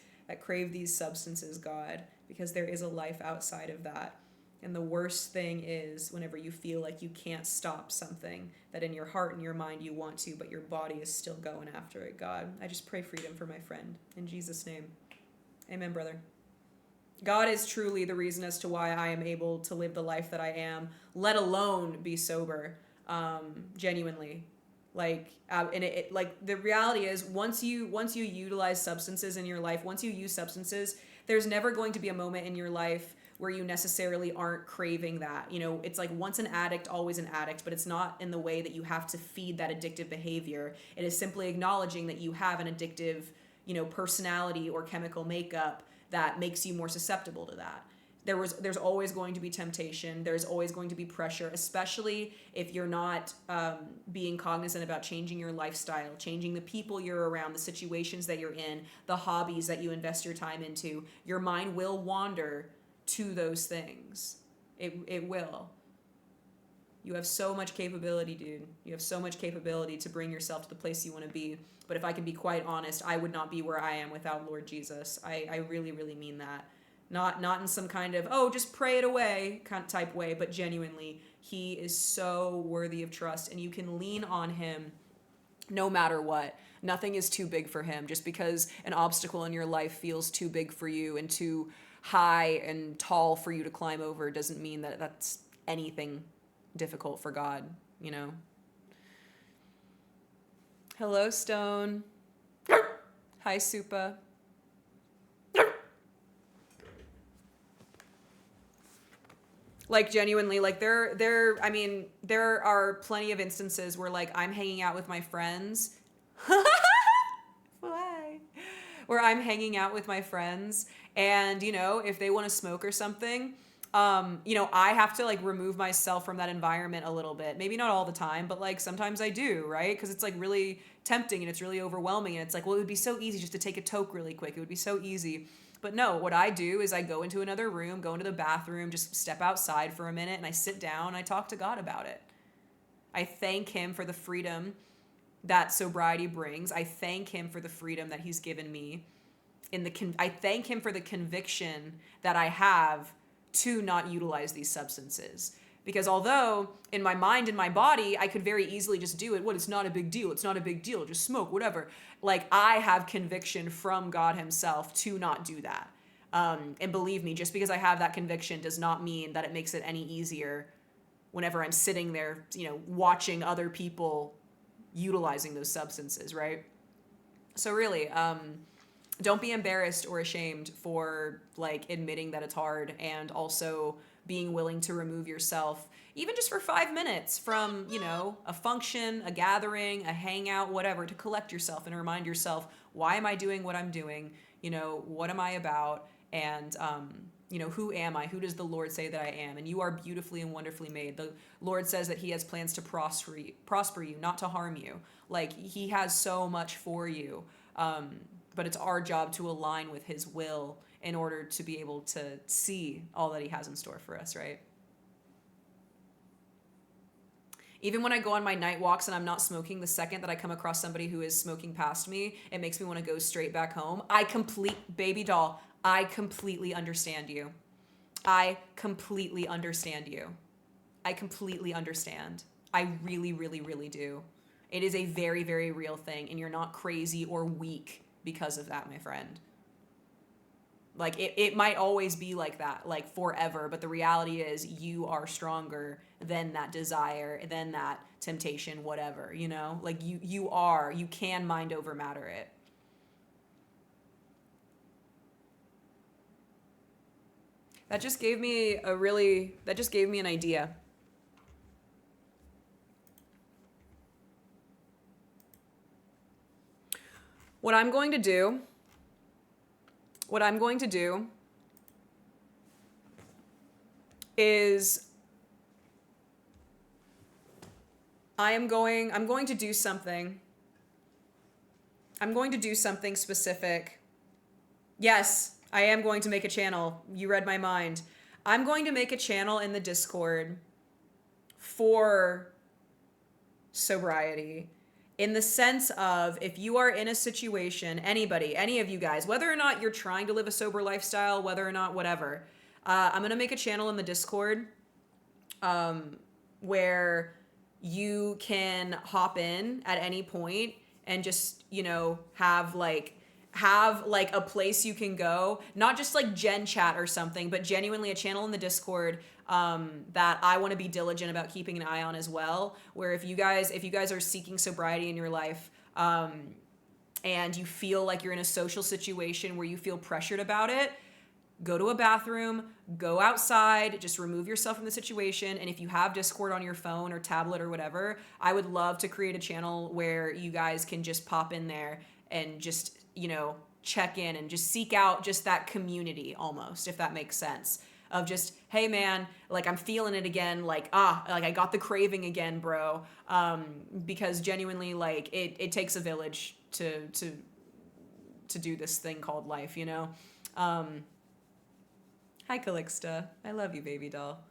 substances, God, because there is a life outside of that. And the worst thing is whenever you feel like you can't stop something that in your heart and your mind you want to, but your body is still going after it, God. I just pray freedom for my friend. In Jesus' name. Amen, brother. God is truly the reason as to why I am able to live the life that I am, let alone be sober, genuinely. Like, and like the reality is once you utilize substances in your life, once you use substances, there's never going to be a moment in your life where you necessarily aren't craving that. You know, it's like once an addict, always an addict, but it's not in the way that you have to feed that addictive behavior. It is simply acknowledging that you have an addictive, you know, personality or chemical makeup that makes you more susceptible to that. There's always going to be temptation. There's always going to be pressure, especially if you're not being cognizant about changing your lifestyle, changing the people you're around, the situations that you're in, the hobbies that you invest your time into. Your mind will wander to those things. It will. You have so much capability, dude. You have so much capability to bring yourself to the place you want to be. But if I can be quite honest, I would not be where I am without Lord Jesus. I really, really mean that. Not in some kind of, oh, just pray it away kind of type way, but genuinely, he is so worthy of trust, and you can lean on him no matter what. Nothing is too big for him. Just because an obstacle in your life feels too big for you and too high and tall for you to climb over doesn't mean that that's anything difficult for God, you know? Hello, Stone. Hi, Supa. Like, genuinely, like, I mean, there are plenty of instances where, like, I'm hanging out with my friends. Why? Where I'm hanging out with my friends, and, you know, if they want to smoke or something, you know, I have to, like, remove myself from that environment a little bit. Maybe not all the time, but, like, sometimes I do, right? Because it's, like, really tempting, and it's really overwhelming, and it's like, well, it would be so easy just to take a toke really quick. It would be so easy. But no, what I do is I go into another room, go into the bathroom, just step outside for a minute, and I sit down and I talk to God about it. I thank him for the freedom that sobriety brings. I thank him for the freedom that he's given me. I thank him for the conviction that I have to not utilize these substances. Because although in my mind and my body, I could very easily just do it. What? It's not a big deal. It's not a big deal. Just smoke, whatever. Like, I have conviction from God himself to not do that. And believe me, just because I have that conviction does not mean that it makes it any easier whenever I'm sitting there, you know, watching other people utilizing those substances, right? So really, don't be embarrassed or ashamed for, like, admitting that it's hard, and also being willing to remove yourself, even just for 5 minutes from, you know, a function, a gathering, a hangout, whatever, to collect yourself and remind yourself, why am I doing what I'm doing? You know, what am I about? And, you know, who am I? Who does the Lord say that I am? And you are beautifully and wonderfully made. The Lord says that he has plans to prosper you, not to harm you. Like, he has so much for you. But it's our job to align with his will in order to be able to see all that he has in store for us, right? Even when I go on my night walks and I'm not smoking, the second that I come across somebody who is smoking past me, it makes me want to go straight back home. Baby doll, I completely understand you. I completely understand you. I completely understand. I really, really, really do. It is a very, very real thing, and you're not crazy or weak because of that, my friend. Like, it might always be like that, like, forever, but the reality is you are stronger than that desire, than that temptation, whatever, you know? Like, you can mind over matter it. That just gave me an idea. What I'm going to do is I'm going to do something. I'm going to do something specific. Yes, I am going to make a channel. You read my mind. I'm going to make a channel in the Discord for sobriety. In the sense of, if you are in a situation, anybody, any of you guys, whether or not you're trying to live a sober lifestyle, whether or not whatever, I'm going to make a channel in the Discord where you can hop in at any point and just, you know, have, like, have like a place you can go, not just like Gen Chat or something, but genuinely a channel in the Discord that I want to be diligent about keeping an eye on as well. Where if you guys are seeking sobriety in your life, and you feel like you're in a social situation where you feel pressured about it, go to a bathroom, go outside, just remove yourself from the situation. And if you have Discord on your phone or tablet or whatever, I would love to create a channel where you guys can just pop in there and just, you know, check in and just seek out just that community almost, if that makes sense. Of just, hey man, like I'm feeling it again, like I got the craving again, bro. Because genuinely, like it takes a village to do this thing called life, you know. Hi Calixta, I love you, baby doll.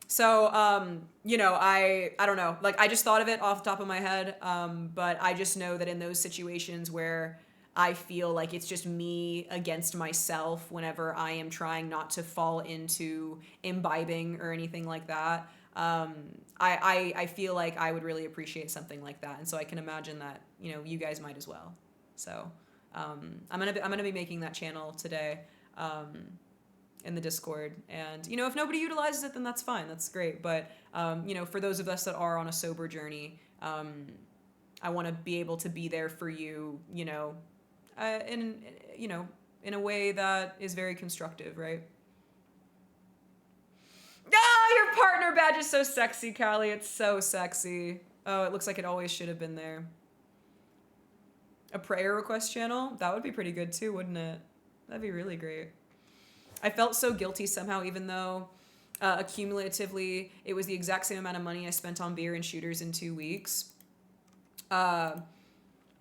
So you know, I don't know, like I just thought of it off the top of my head, but I just know that in those situations where I feel like it's just me against myself whenever I am trying not to fall into imbibing or anything like that. I feel like I would really appreciate something like that. And so I can imagine that, you know, you guys might as well. So I'm gonna be making that channel today in the Discord. And, you know, if nobody utilizes it, then that's fine. That's great. But, you know, for those of us that are on a sober journey, I want to be able to be there for you, you know, in a way that is very constructive, right? Ah, your partner badge is so sexy, Callie. It's so sexy. Oh, it looks like it always should have been there. A prayer request channel? That would be pretty good too, wouldn't it? That'd be really great. I felt so guilty somehow, even though accumulatively it was the exact same amount of money I spent on beer and shooters in 2 weeks.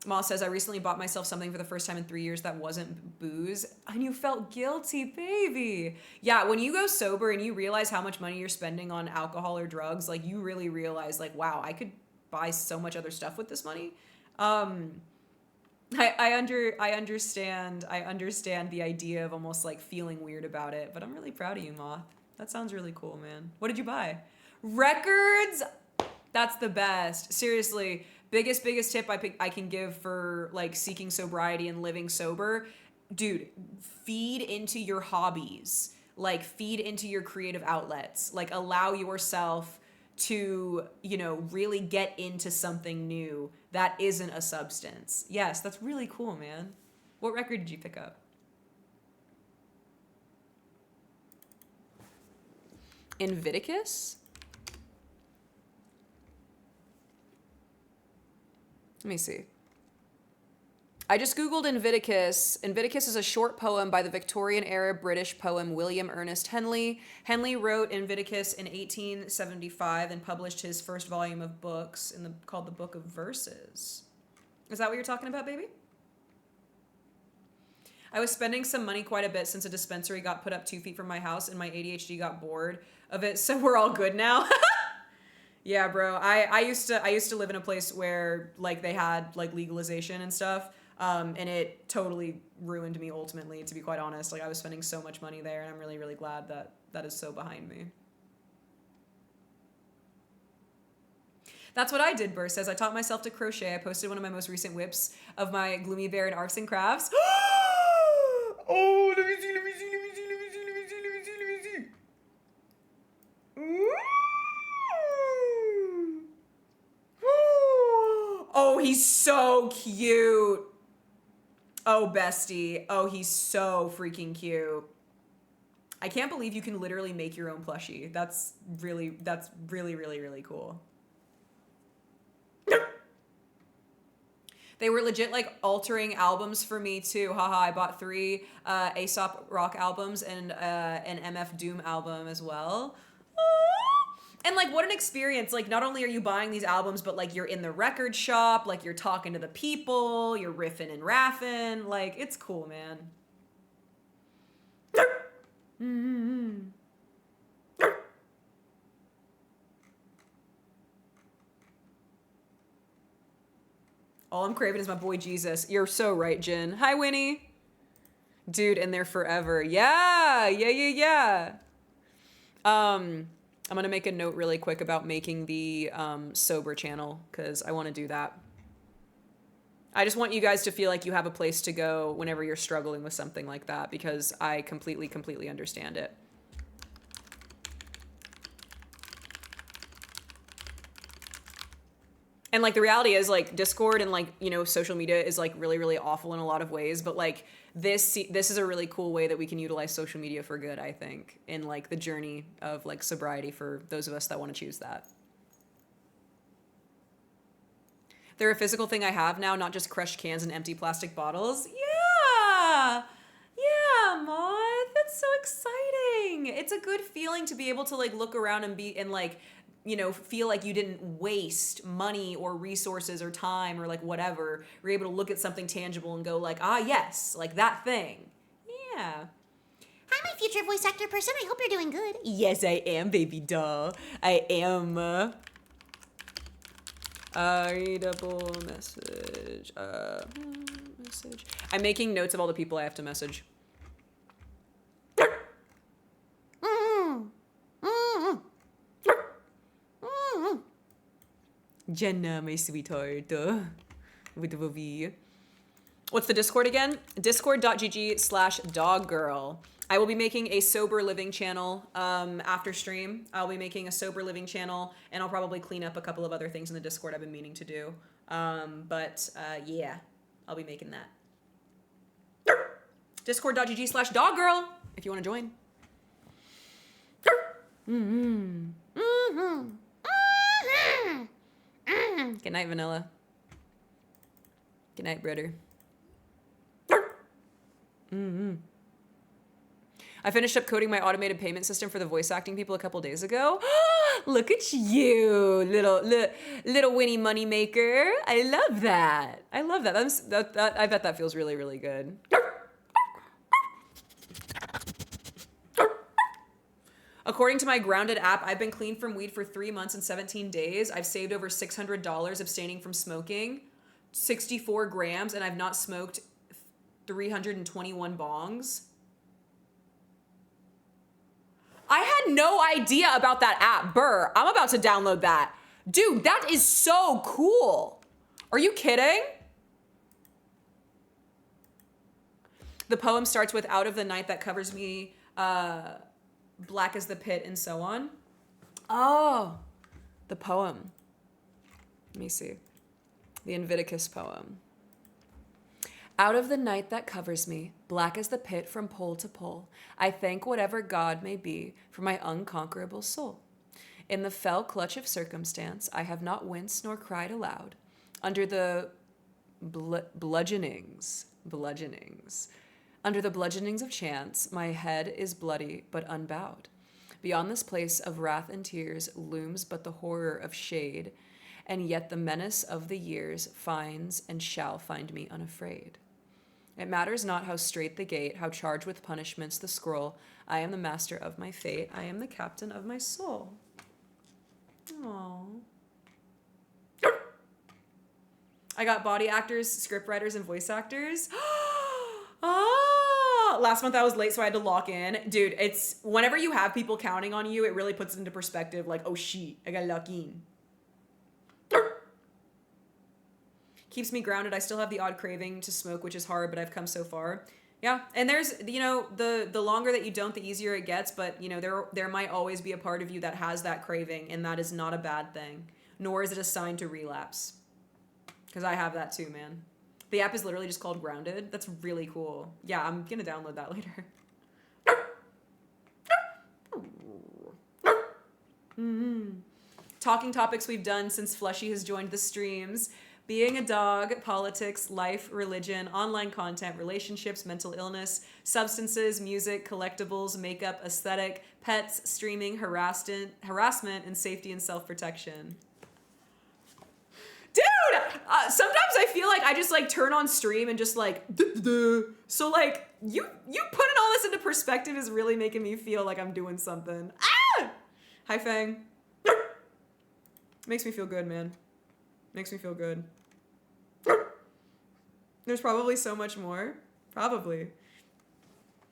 Moss says, I recently bought myself something for the first time in 3 years that wasn't booze. And you felt guilty, baby. Yeah, when you go sober and you realize how much money you're spending on alcohol or drugs, like you really realize like, wow, I could buy so much other stuff with this money. I understand the idea of almost like feeling weird about it, but I'm really proud of you, Moth. That sounds really cool, man. What did you buy? Records? That's the best. Seriously, biggest tip I can give for like seeking sobriety and living sober. Dude, feed into your hobbies. Like feed into your creative outlets. Like allow yourself to, you know, really get into something new that isn't a substance. Yes, that's really cool, man. What record did you pick up? Inviticus? Let me see. I just Googled Inviticus. Inviticus is a short poem by the Victorian-era British poet William Ernest Henley. Henley wrote Inviticus in 1875 and published his first volume of books called the Book of Verses. Is that what you're talking about, baby? I was spending some money quite a bit since a dispensary got put up 2 feet from my house and my ADHD got bored of it, so we're all good now. Yeah, bro. I used to live in a place where like they had like legalization and stuff. And it totally ruined me ultimately, to be quite honest. Like I was spending so much money there and I'm really, really glad that that is so behind me. That's what I did, Burr says. I taught myself to crochet. I posted one of my most recent whips of my Gloomy Bear and Arts and Crafts. Oh, let me see. Oh, he's so cute. Oh, bestie. Oh, he's so freaking cute. I can't believe you can literally make your own plushie. That's really, really cool. They were legit like altering albums for me too. Haha, I bought 3 Aesop Rock albums and an MF Doom album as well. And like, what an experience. Like, not only are you buying these albums, but like you're in the record shop, like you're talking to the people, you're riffing and raffing. Like, it's cool, man. All I'm craving is my boy Jesus. You're so right, Jen. Hi, Winnie. Dude, and they're forever. Yeah. I'm gonna make a note really quick about making the sober channel because I want to do that. I just want you guys to feel like you have a place to go whenever you're struggling with something like that, because I completely understand it. And like the reality is like Discord and like, you know, social media is like really awful in a lot of ways, but like this is a really cool way that we can utilize social media for good, I think, in like the journey of like sobriety for those of us that want to choose that. They're a physical thing I have now, not just crushed cans and empty plastic bottles. Yeah, Moth, that's so exciting. It's a good feeling to be able to like look around and be and like, you know, feel like you didn't waste money or resources or time or like whatever. You're able to look at something tangible and go like, ah, yes, like that thing. Yeah. Hi, my future voice actor person. I hope you're doing good. Yes, I am, baby doll. I am. Readable message. Message. I'm making notes of all the people I have to message. Jenna, my sweetheart. With a V. What's the Discord again? Discord.gg/doggirl. I will be making a sober living channel after stream. I'll be making a sober living channel, and I'll probably clean up a couple of other things in the Discord I've been meaning to do. Yeah, I'll be making that. Discord.gg/doggirl if you want to join. Good night, Vanilla. Good night, brother. I finished up coding my automated payment system for the voice acting people a couple days ago. Look at you, little Winnie money maker. I love that. I love that. I bet that feels really good. According to my Grounded app, I've been clean from weed for 3 months and 17 days. I've saved over $600 abstaining from smoking, 64 grams, and I've not smoked 321 bongs. I had no idea about that app, Burr. I'm about to download that. Dude, that is so cool. Are you kidding? The poem starts with out of the night that covers me, black as the pit and so on. Oh, the poem. Let me see. The Inviticus poem. Out of the night that covers me, black as the pit from pole to pole, I thank whatever God may be for my unconquerable soul. In the fell clutch of circumstance, I have not winced nor cried aloud. Under the bludgeonings. Under the bludgeonings of chance, my head is bloody but unbowed. Beyond this place of wrath and tears looms but the horror of shade, and yet the menace of the years finds and shall find me unafraid. It matters not how straight the gate, how charged with punishments the scroll. I am the master of my fate. I am the captain of my soul. Aww. I got body actors, script writers, and voice actors. Last month I was late, so I had to lock in. Dude, it's whenever you have people counting on you, it really puts it into perspective. Like, oh shit, I got lock in. Keeps me grounded. I still have the odd craving to smoke, which is hard, but I've come so far. Yeah, and there's, you know, the longer that you don't, the easier it gets, but, you know, there might always be a part of you that has that craving, and that is not a bad thing, nor is it a sign to relapse. Because I have that too, man. The app is literally just called Grounded. That's really cool. Yeah, I'm gonna download that later. Talking topics we've done since Fleshy has joined the streams. Being a dog, politics, life, religion, online content, relationships, mental illness, substances, music, collectibles, makeup, aesthetic, pets, streaming, harassment, and safety and self-protection. Dude! Sometimes I feel like I just like turn on stream and just like, so like, you putting all this into perspective is really making me feel like I'm doing something. Ah! Hi, Fang. Makes me feel good, man. Makes me feel good. There's probably so much more. Probably.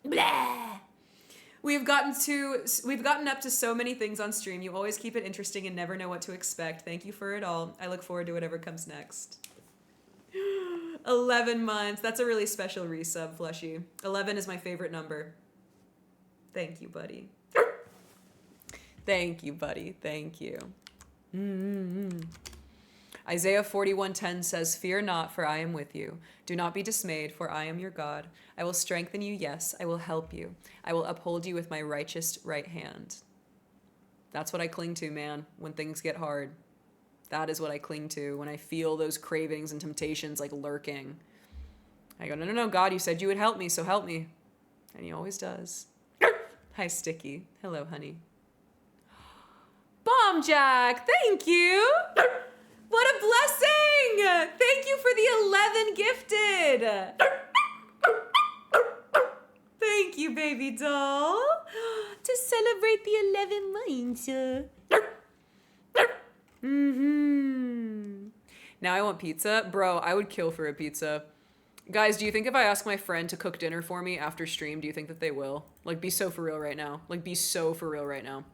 Blah. We've gotten up to so many things on stream. You always keep it interesting and never know what to expect. Thank you for it all. I look forward to whatever comes next. 11 months. That's a really special resub, Fleshy. 11 is my favorite number. Thank you, buddy. Thank you, buddy. Thank you. Isaiah 41:10 says, "Fear not, for I am with you. Do not be dismayed, for I am your God. I will strengthen you, yes, I will help you. I will uphold you with my righteous right hand." That's what I cling to, man, when things get hard. That is what I cling to when I feel those cravings and temptations like lurking. I go, no, God, you said you would help me, so help me. And he always does. Hi, Sticky. Hello, honey. Bomb Jack, thank you. What a blessing. Thank you for the 11 gifted. Thank you, baby doll. To celebrate the 11 months. Now I want pizza. Bro, I would kill for a pizza. Guys, do you think if I ask my friend to cook dinner for me after stream, do you think that they will? Like, be so for real right now. Like, be so for real right now.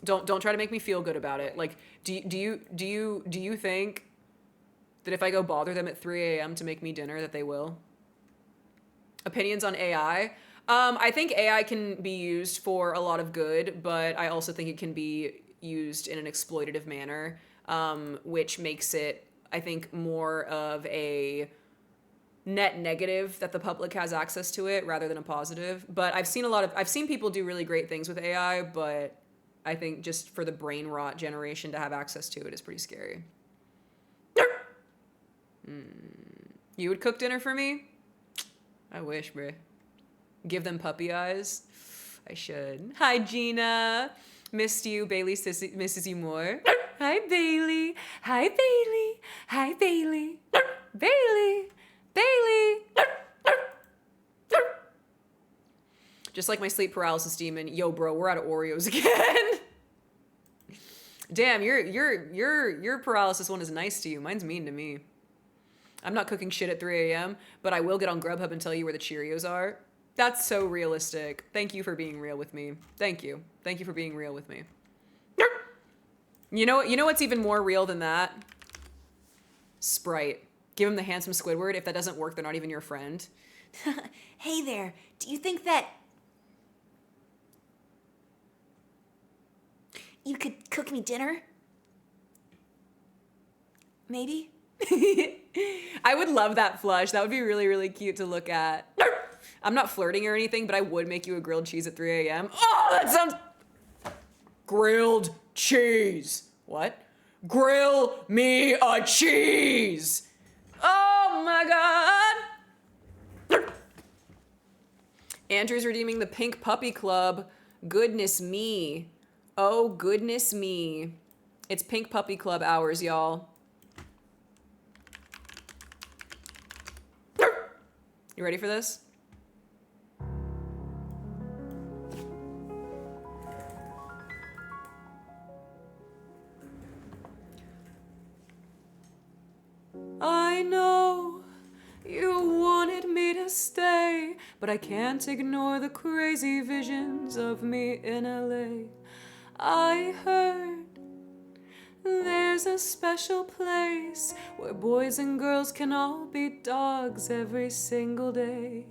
Don't try to make me feel good about it. Like, do you think that if I go bother them at 3 a.m. to make me dinner that they will? Opinions on AI? I think AI can be used for a lot of good, but I also think it can be used in an exploitative manner, which makes it, I think, more of a net negative that the public has access to it rather than a positive. But I've seen people do really great things with AI, but I think just for the brain rot generation to have access to it is pretty scary. You would cook dinner for me? I wish, bruh. Give them puppy eyes? I should. Hi, Gina. Missed you. Bailey misses you more. Hi, Bailey. Hi, Bailey. Hi, Bailey. Bailey. Bailey. Just like my sleep paralysis demon. Yo, bro, we're out of Oreos again. Damn, your paralysis one is nice to you. Mine's mean to me. I'm not cooking shit at 3 a.m., but I will get on Grubhub and tell you where the Cheerios are. That's so realistic. Thank you for being real with me. Thank you. Thank you for being real with me. You know what's even more real than that? Sprite. Give him the handsome Squidward. If that doesn't work, they're not even your friend. Hey there, do you think that you could cook me dinner? Maybe? I would love that flush. That would be really, really cute to look at. I'm not flirting or anything, but I would make you a grilled cheese at 3 a.m. Oh, that sounds... Grilled cheese. What? Grill me a cheese. Oh my God. Andrew's redeeming the Pink Puppy Club. Goodness me. Oh, goodness me. It's Pink Puppy Club hours, y'all. You ready for this? I know you wanted me to stay, but I can't ignore the crazy visions of me in LA. I heard there's a special place where boys and girls can all be dogs every single day.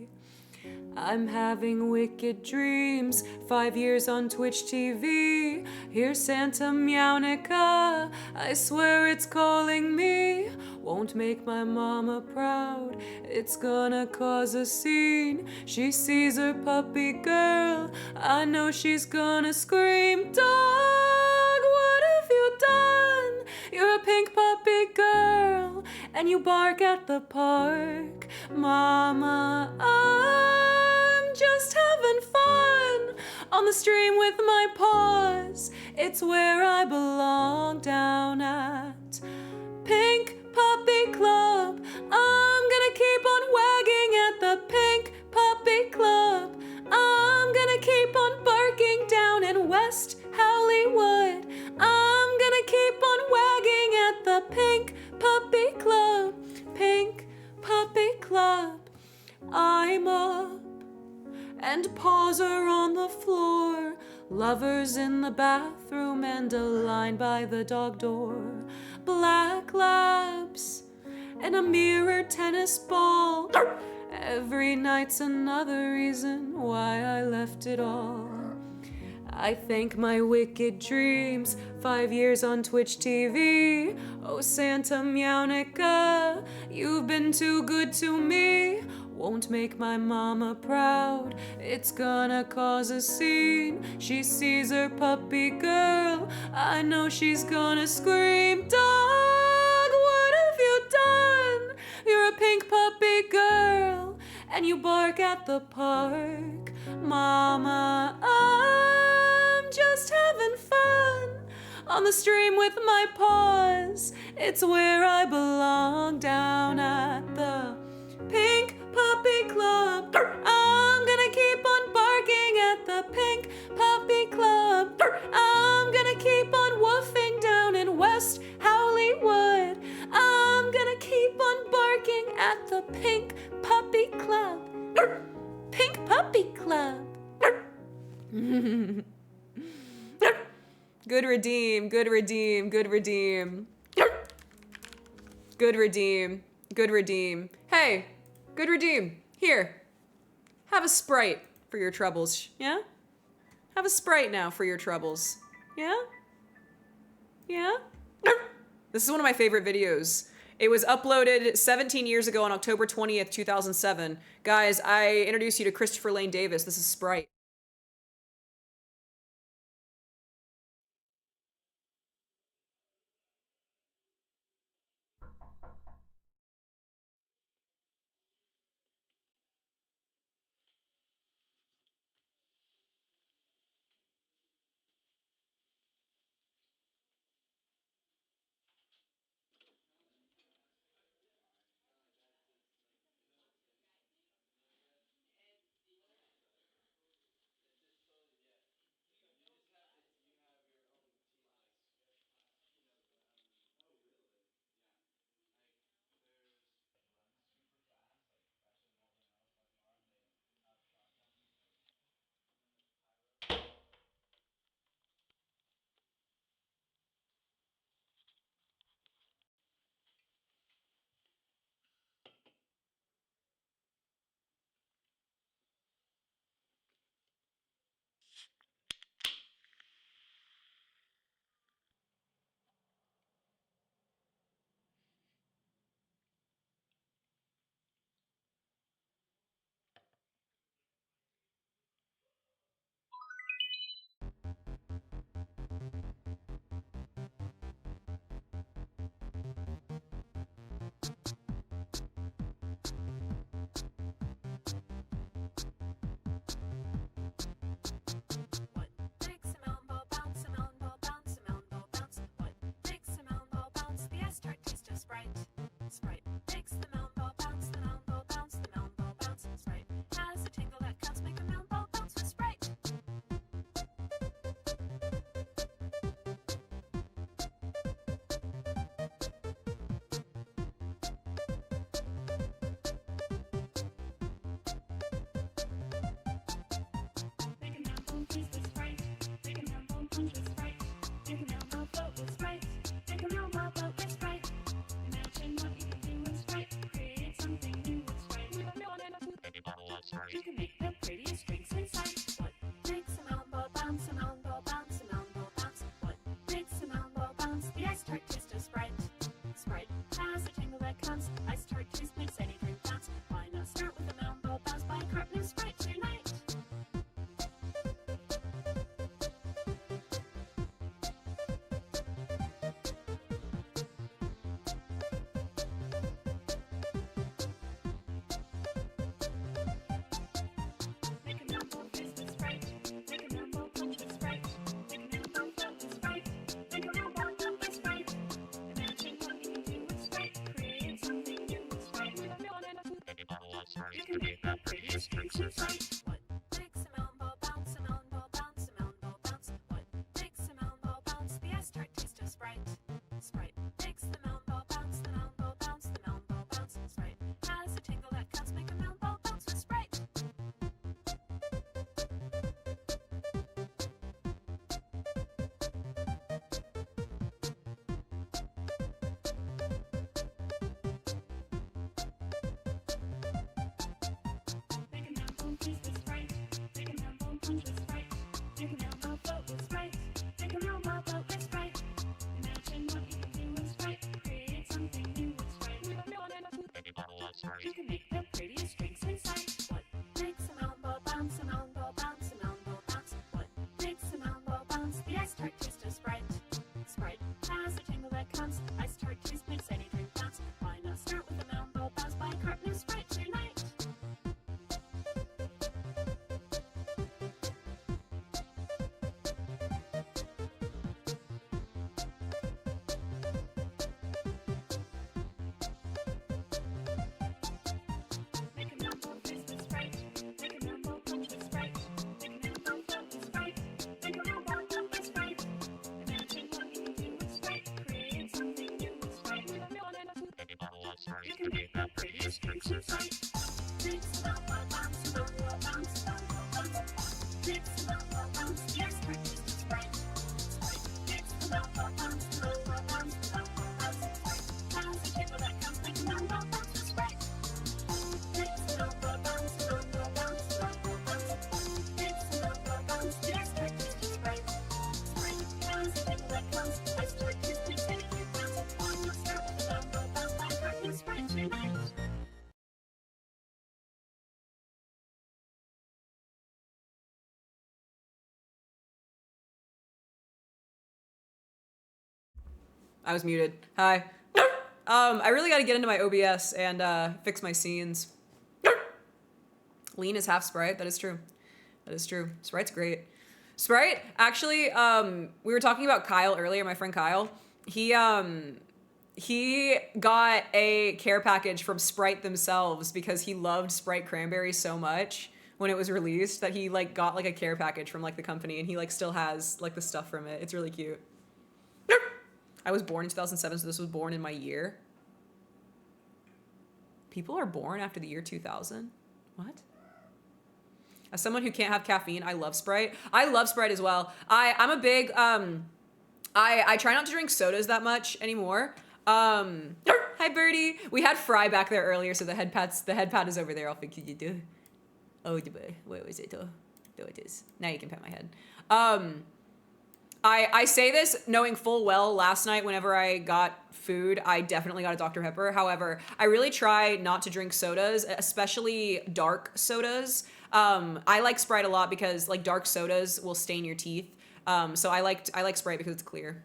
I'm having wicked dreams, 5 years on Twitch TV. Here's Santa Meownica, I swear it's calling me. Won't make my mama proud, it's gonna cause a scene. She sees her puppy girl, I know she's gonna scream. Dog, what have you done? You're a pink puppy girl, and you bark at the park. Mama, I'm just having fun on the stream with my paws. It's where I belong, down at Pink Puppy Club. I'm gonna keep on wagging at the Pink Puppy Club. I'm gonna keep on barking down in West Hollywood. I'm gonna keep on wagging at the Pink Puppy Club. Pink Puppy Club. I'm up and paws are on the floor. Lovers in the bathroom and a line by the dog door. Black labs and a mirror tennis ball. Every night's another reason why I left it all. I thank my wicked dreams, 5 years on Twitch TV. Oh, Santa Meownica, you've been too good to me. Won't make my mama proud, it's gonna cause a scene. She sees her puppy girl, I know she's gonna scream. Dog, what have you done? You're a pink puppy girl, and you bark at the park. Mama, I'm just having fun on the stream with my paws. It's where I belong, down at the Pink Puppy Club. I'm gonna keep on barking at the Pink Puppy Club. I'm gonna keep on woofing down in West Hollywood. I'm gonna keep on barking at the Pink Puppy Club. Pink Puppy Club. Good redeem, good redeem, good redeem. Good redeem, good redeem. Hey, good redeem. Here, have a Sprite for your troubles, yeah? Have a Sprite now for your troubles, yeah? Yeah? This is one of my favorite videos. It was uploaded 17 years ago on October 20th, 2007. Guys, I introduce you to Christopher Lane Davis. This is Sprite. You can make the prettiest drinks inside. What makes a melon ball bounce, a melon ball bounce, a melon ball bounce? What makes a melon ball bounce? The ice tart taste of Sprite. Sprite has a tingle that counts. Ice tart taste makes any drink bounce. Why not start with a melon ball bounce? Buy a carton of Sprite tonight. You can make the prettiest drinks inside. What makes a melon ball bounce, a melon ball bounce, a melon ball bounce? What makes a melon ball bounce? The ice tart taste of Sprite. Sprite makes the melon ball bounce, the melon ball bounce, the melon ball bounce. Sprite has a tingle that counts. Make a melon ball bounce with Sprite. tart taste of Sprite. Sprite has a tingle that comes. Ice tart taste makes any drink bounce. Why not start with a melon bowl bounce by carton of Sprite tonight? Make a melon bowl taste with Sprite. Make a melon bowl punch with Sprite. Make a melon bowl fill with Sprite. Make a melon bowl jump with Sprite. Imagine what you can do with Sprite. Create something new with Sprite. With a melon and a tooth. You can make the prettiest drinks with Sprite. Mix a melon bowl bounce, melon bowl bounce, melon bowl bounce. Mix a melon bowl bounce, yes, Sprite taste of Sprite. Sprite. Mix a melon bowl bounce, melon bowl bounce, melon bowl bounce. Sprite has a tingle that comes. Make a melon bowl bounce with Sprite. Mix a melon bowl bounce, melon bowl bounce, melon bowl bounce. Mix a melon bowl bounce, yes, Sprite taste of Sprite. Sprite has a tingle that comes. Ice tart taste makes any drink bounce. Why not start with a melon bowl bounce by carton of Sprite tonight? I was muted. Hi. I really got to get into my OBS and fix my scenes. Lean is half Sprite. That is true. That is true. Sprite's great. Sprite, actually, we were talking about Kyle earlier, my friend Kyle. He got a care package from Sprite themselves because he loved Sprite Cranberry so much when it was released that he like got like a care package from like the company, and he like still has like the stuff from it. It's really cute. I was born in 2007, so this was born in my year. People are born after the year 2000? What? As someone who can't have caffeine, I love Sprite. I love Sprite as well. I'm a big, I try not to drink sodas that much anymore. Hi, Birdie. We had Fry back there earlier, so the head pad is over there. I'll fix you do. Oh, where was it? Oh, there it is. Now you can pat my head. I say this knowing full well last night whenever I got food, I definitely got a Dr. Pepper. However, I really try not to drink sodas, especially dark sodas. I like Sprite a lot because like dark sodas will stain your teeth. So I like Sprite because it's clear.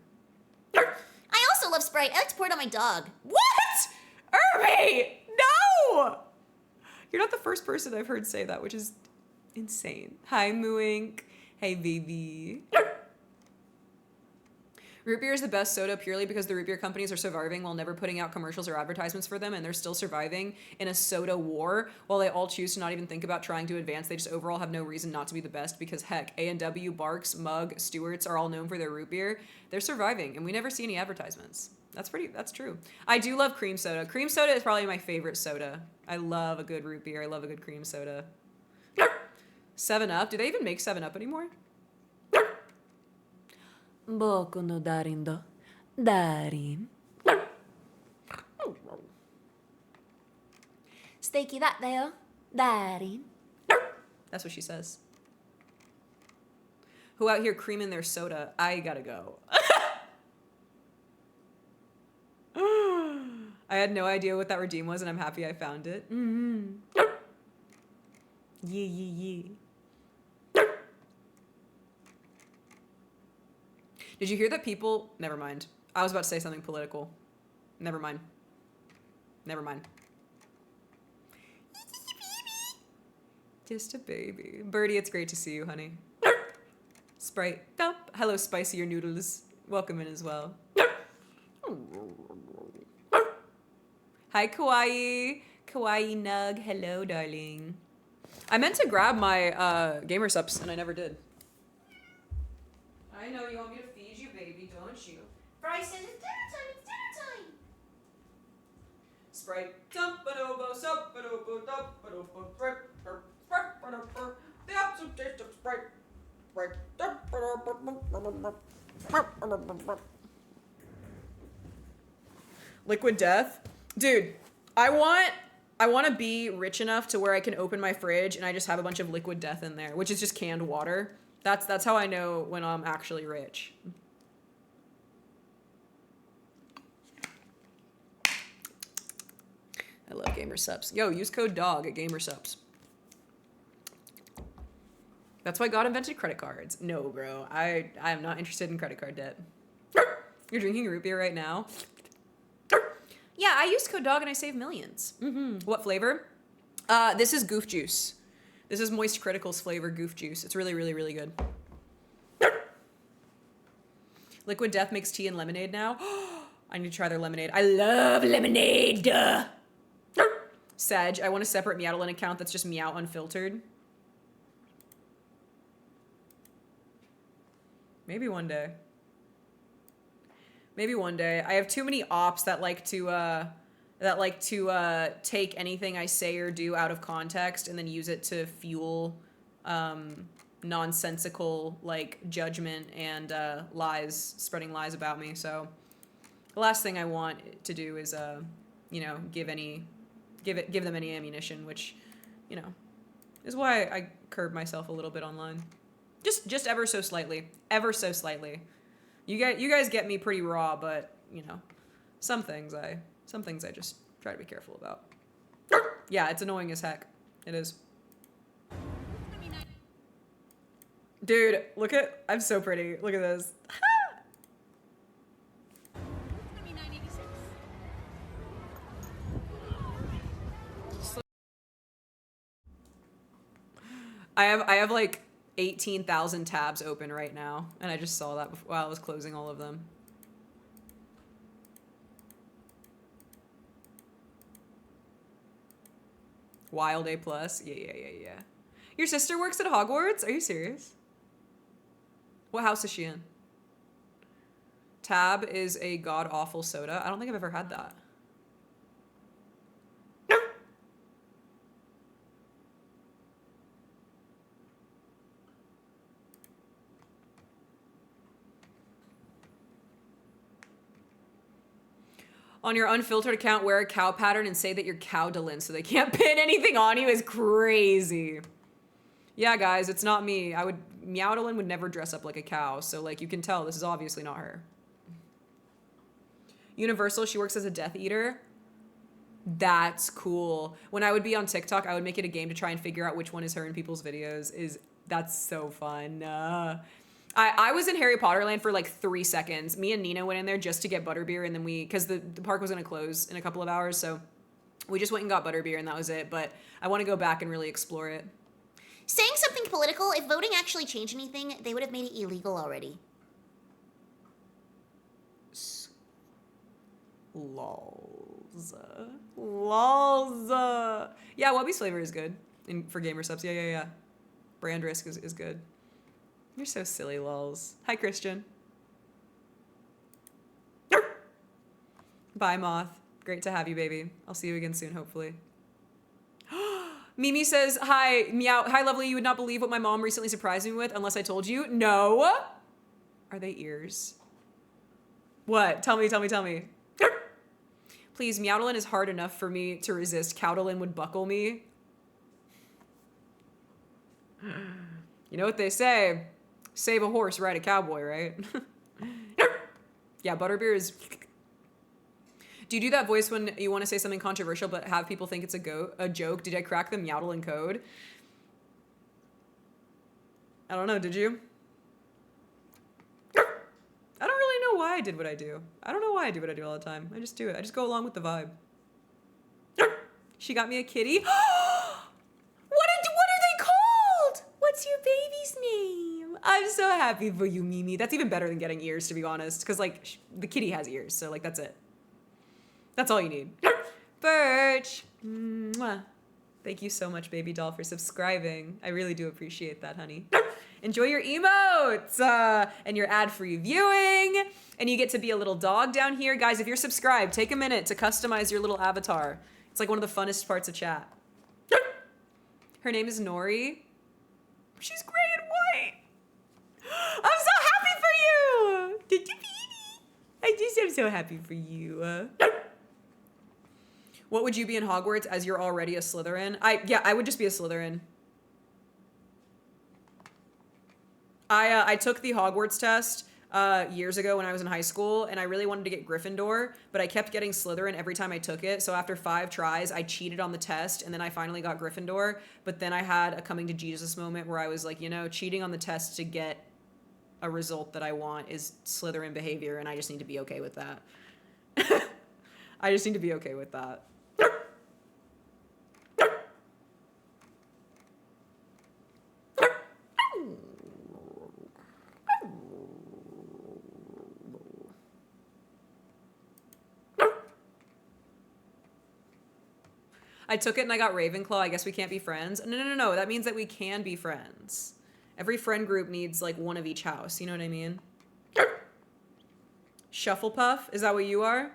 I also love Sprite. I like to pour it on my dog. What? Irby! No! You're not the first person I've heard say that, which is insane. Hi, Mooink. Hey, baby. Root beer is the best soda purely because the root beer companies are surviving while never putting out commercials or advertisements for them, and they're still surviving in a soda war while they all choose to not even think about trying to advance. They just overall have no reason not to be the best because heck, A&W, Barks, Mug, Stewart's are all known for their root beer. They're surviving and we never see any advertisements. That's true. I do love cream soda. Cream soda is probably my favorite soda. I love a good root beer. I love a good cream soda. 7-Up? Do they even make 7-Up anymore? Boku no Darin do. Darin. Steaky that there. Darin. That's what she says. Who out here creaming their soda? I gotta go. I had no idea what that redeem was, and I'm happy I found it. Mm-hmm. Yeah. Did you hear that people... Never mind. I was about to say something political. Never mind. Just a baby. Birdie, it's great to see you, honey. Sprite. Oh, hello, spicier noodles. Welcome in as well. Hi, Kawaii. Kawaii Nug. Hello, darling. I meant to grab my gamer subs, and I never did. I know you want me to feed you, baby, don't you? Fry says it's dinner time. It's dinner time. Sprite. The absolute taste of Sprite. Liquid Death? Dude, I want to be rich enough to where I can open my fridge and I just have a bunch of Liquid Death in there, which is just canned water. That's how I know when I'm actually rich. I love Gamer Subs. Yo, use code DOG at Gamer Subs. That's why God invented credit cards. No, bro. I am not interested in credit card debt. You're drinking root beer right now? Yeah, I used code dog and I saved millions. What flavor? This is goof juice. This is Moist Critical's flavor goof juice. It's really, really, really good. Liquid Death makes tea and lemonade now. I need to try their lemonade. I love lemonade. Sag, I want a separate MEOWDALYN account that's just Meow Unfiltered. Maybe one day. Maybe one day. I have too many ops that like to take anything I say or do out of context and then use it to fuel nonsensical like judgment and lies, spreading lies about me. So the last thing I want to do is you know, give them any ammunition, which, you know, is why I curb myself a little bit online. Just ever so slightly. Ever so slightly. You guys get me pretty raw, but, you know, some things I just try to be careful about. Yeah, it's annoying as heck. It is. Dude, look at, I'm so pretty. Look at this. I have like 18,000 tabs open right now, and I just saw that while I was closing all of them. Wild A+. Yeah. Your sister works at Hogwarts? Are you serious? What house is she in? Tab is a god-awful soda. I don't think I've ever had that. On your unfiltered account, wear a cow pattern and say that you're MEOWDALYN so they can't pin anything on you is crazy. Yeah, guys, it's not me. MEOWDALYN would never dress up like a cow, so like you can tell this is obviously not her. Universal, she works as a Death Eater. That's cool. When I would be on TikTok, I would make it a game to try and figure out which one is her in people's videos. That's so fun. I was in Harry Potter Land for like 3 seconds. Me and Nina went in there just to get butterbeer, and then because the park was gonna close in a couple of hours, so we just went and got butterbeer and that was it. But I want to go back and really explore it. Saying something political, if voting actually changed anything, they would have made it illegal already. Lols. Lols. Yeah, Wubby's flavor is good for gamer subs. Yeah. Brand risk is good. You're so silly, lols. Hi, Christian. Bye, Moth. Great to have you, baby. I'll see you again soon, hopefully. Mimi says, hi, Meow. Hi, lovely. You would not believe what my mom recently surprised me with unless I told you. No. Are they ears? What? Tell me. Please, MEOWDALYN is hard enough for me to resist. MEOWDALYN would buckle me. You know what they say? Save a horse, ride a cowboy, right? Yeah, butterbeer is... Do you do that voice when you want to say something controversial but have people think it's a joke? Did I crack the MEOWDALYN code? I don't know, did you? I don't really know why I did what I do. I don't know why I do what I do all the time. I just do it. I just go along with the vibe. She got me a kitty. What are they called? What's your baby's name? I'm so happy for you, Mimi. That's even better than getting ears, to be honest. Because, like, the kitty has ears. So, like, that's it. That's all you need. Birch. Mwah. Thank you so much, baby doll, for subscribing. I really do appreciate that, honey. Enjoy your emotes and your ad-free viewing. And you get to be a little dog down here. Guys, if you're subscribed, take a minute to customize your little avatar. It's like one of the funnest parts of chat. Her name is Nori. She's gray and white. I'm so happy for you. I'm so happy for you. What would you be in Hogwarts as you're already a Slytherin? I would just be a Slytherin. I took the Hogwarts test years ago when I was in high school, and I really wanted to get Gryffindor, but I kept getting Slytherin every time I took it. So after 5 tries, I cheated on the test, and then I finally got Gryffindor. But then I had a coming to Jesus moment where I was like, you know, cheating on the test to get a result that I want is Slytherin behavior, and I just need to be okay with that. I just need to be okay with that. I took it and I got Ravenclaw. I guess we can't be friends. No. That means that we can be friends. Every friend group needs like one of each house. You know what I mean? Shufflepuff? Is that what you are?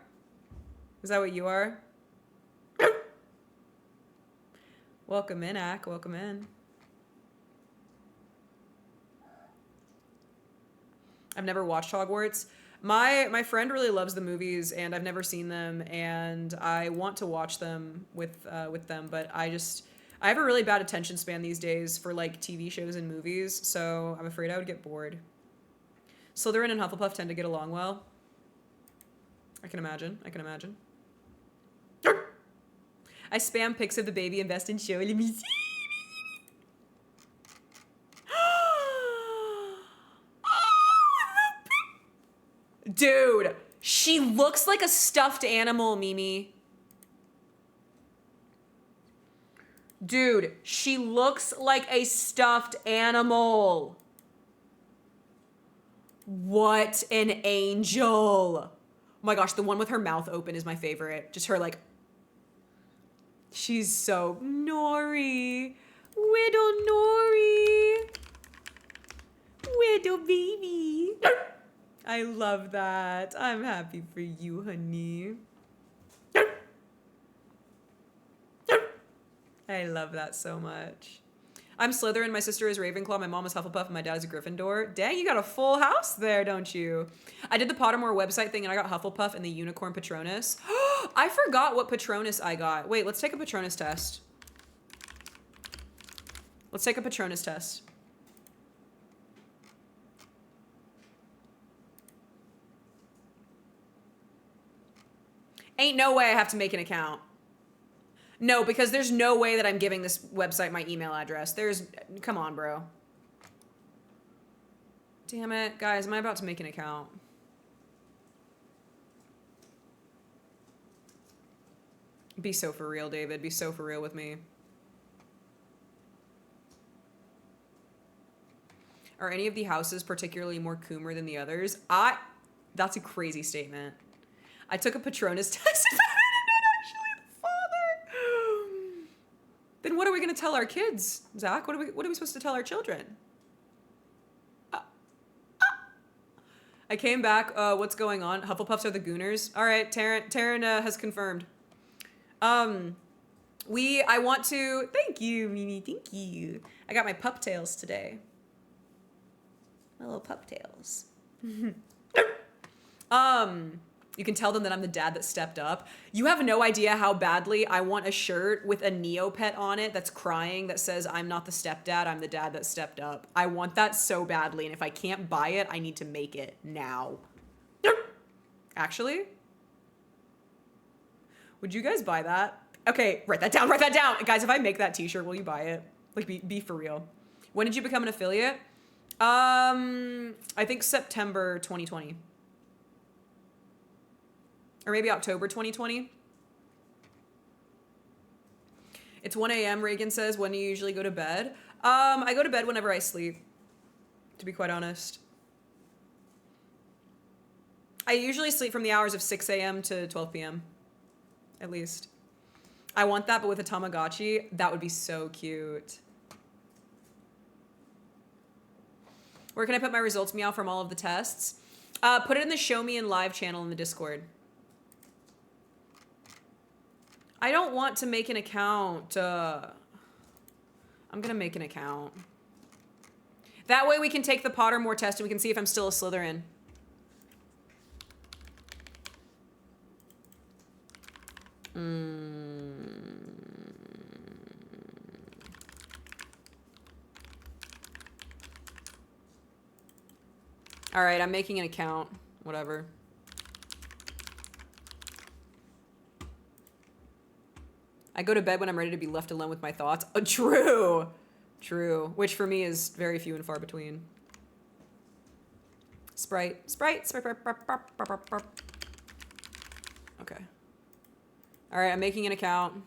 Is that what you are? Welcome in, Ak. Welcome in. I've never watched Hogwarts. My friend really loves the movies, and I've never seen them, and I want to watch them with them, but I have a really bad attention span these days for like TV shows and movies, so I'm afraid I would get bored. Slytherin and Hufflepuff tend to get along well. I can imagine. I can imagine. I spam pics of the baby and best in show. Let me see. Dude, she looks like a stuffed animal, Mimi. Dude, she looks like a stuffed animal. What an angel. Oh my gosh, the one with her mouth open is my favorite. Just her like, she's so Nori. Little Nori. Little baby. I love that. I'm happy for you, honey. I love that so much. I'm Slytherin, my sister is Ravenclaw, my mom is Hufflepuff, and my dad is a Gryffindor. Dang, you got a full house there, don't you? I did the Pottermore website thing and I got Hufflepuff and the Unicorn Patronus. I forgot what Patronus I got. Wait, let's take a Patronus test. Let's take a Patronus test. Ain't no way I have to make an account. No, because there's no way that I'm giving this website my email address. Come on, bro. Damn it. Guys, am I about to make an account? Be so for real, David. Be so for real with me. Are any of the houses particularly more Coomer than the others? That's a crazy statement. I took a Patronus test and I'm not actually the father. Then what are we going to tell our kids, Zach? What are we supposed to tell our children? I came back. What's going on? Hufflepuffs are the Gooners. All right, Taryn has confirmed. I want to. Thank you, Mimi. Thank you. I got my pup tails today. My little pup tails. You can tell them that I'm the dad that stepped up. You have no idea how badly I want a shirt with a Neopet on it that's crying that says, I'm not the stepdad, I'm the dad that stepped up. I want that so badly, and if I can't buy it, I need to make it now. Actually? Would you guys buy that? Okay, write that down, write that down! Guys, if I make that t-shirt, will you buy it? Like, be for real. When did you become an affiliate? I think September 2020. Or maybe October 2020. It's 1 a.m., Reagan says. When do you usually go to bed? I go to bed whenever I sleep, to be quite honest. I usually sleep from the hours of 6 a.m. to 12 p.m. At least. I want that, but with a Tamagotchi, that would be so cute. Where can I put my results, Meow, from all of the tests? Put it in the Show Me in Live channel in the Discord. I don't want to make an account. I'm gonna make an account. That way we can take the Pottermore test and we can see if I'm still a Slytherin. All right, I'm making an account. Whatever. I go to bed when I'm ready to be left alone with my thoughts. Oh, true. True. Which for me is very few and far between. Sprite. Sprite. Sprite. Okay. All right, I'm making an account.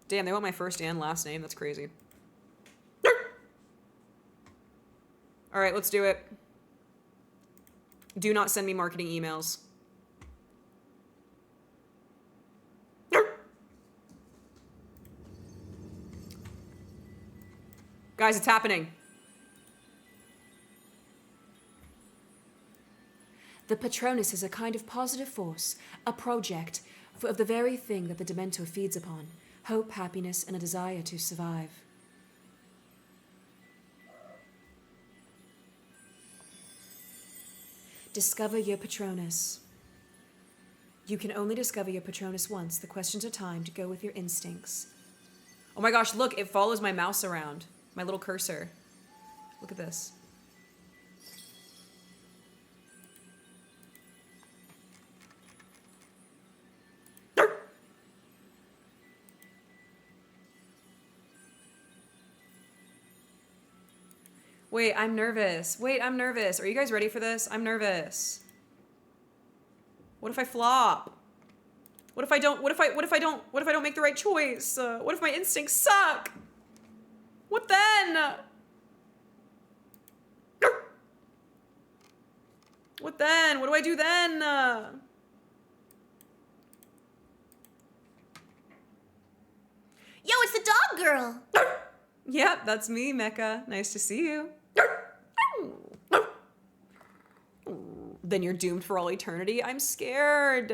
Damn, they want my first and last name. That's crazy. All right, let's do it. Do not send me marketing emails. Guys, it's happening. The Patronus is a kind of positive force, a project of the very thing that the Dementor feeds upon. Hope, happiness, and a desire to survive. Discover your Patronus. You can only discover your Patronus once. The questions are timed to go with your instincts. Oh my gosh, look, it follows my mouse around. My little cursor. Look at this. Wait, I'm nervous. Wait, I'm nervous. Are you guys ready for this? I'm nervous. What if I flop? What if I don't make the right choice? What if my instincts suck? What then? What then? What do I do then? Yo, it's the dog girl. Yep, that's me, Mecca. Nice to see you. Then you're doomed for all eternity? I'm scared.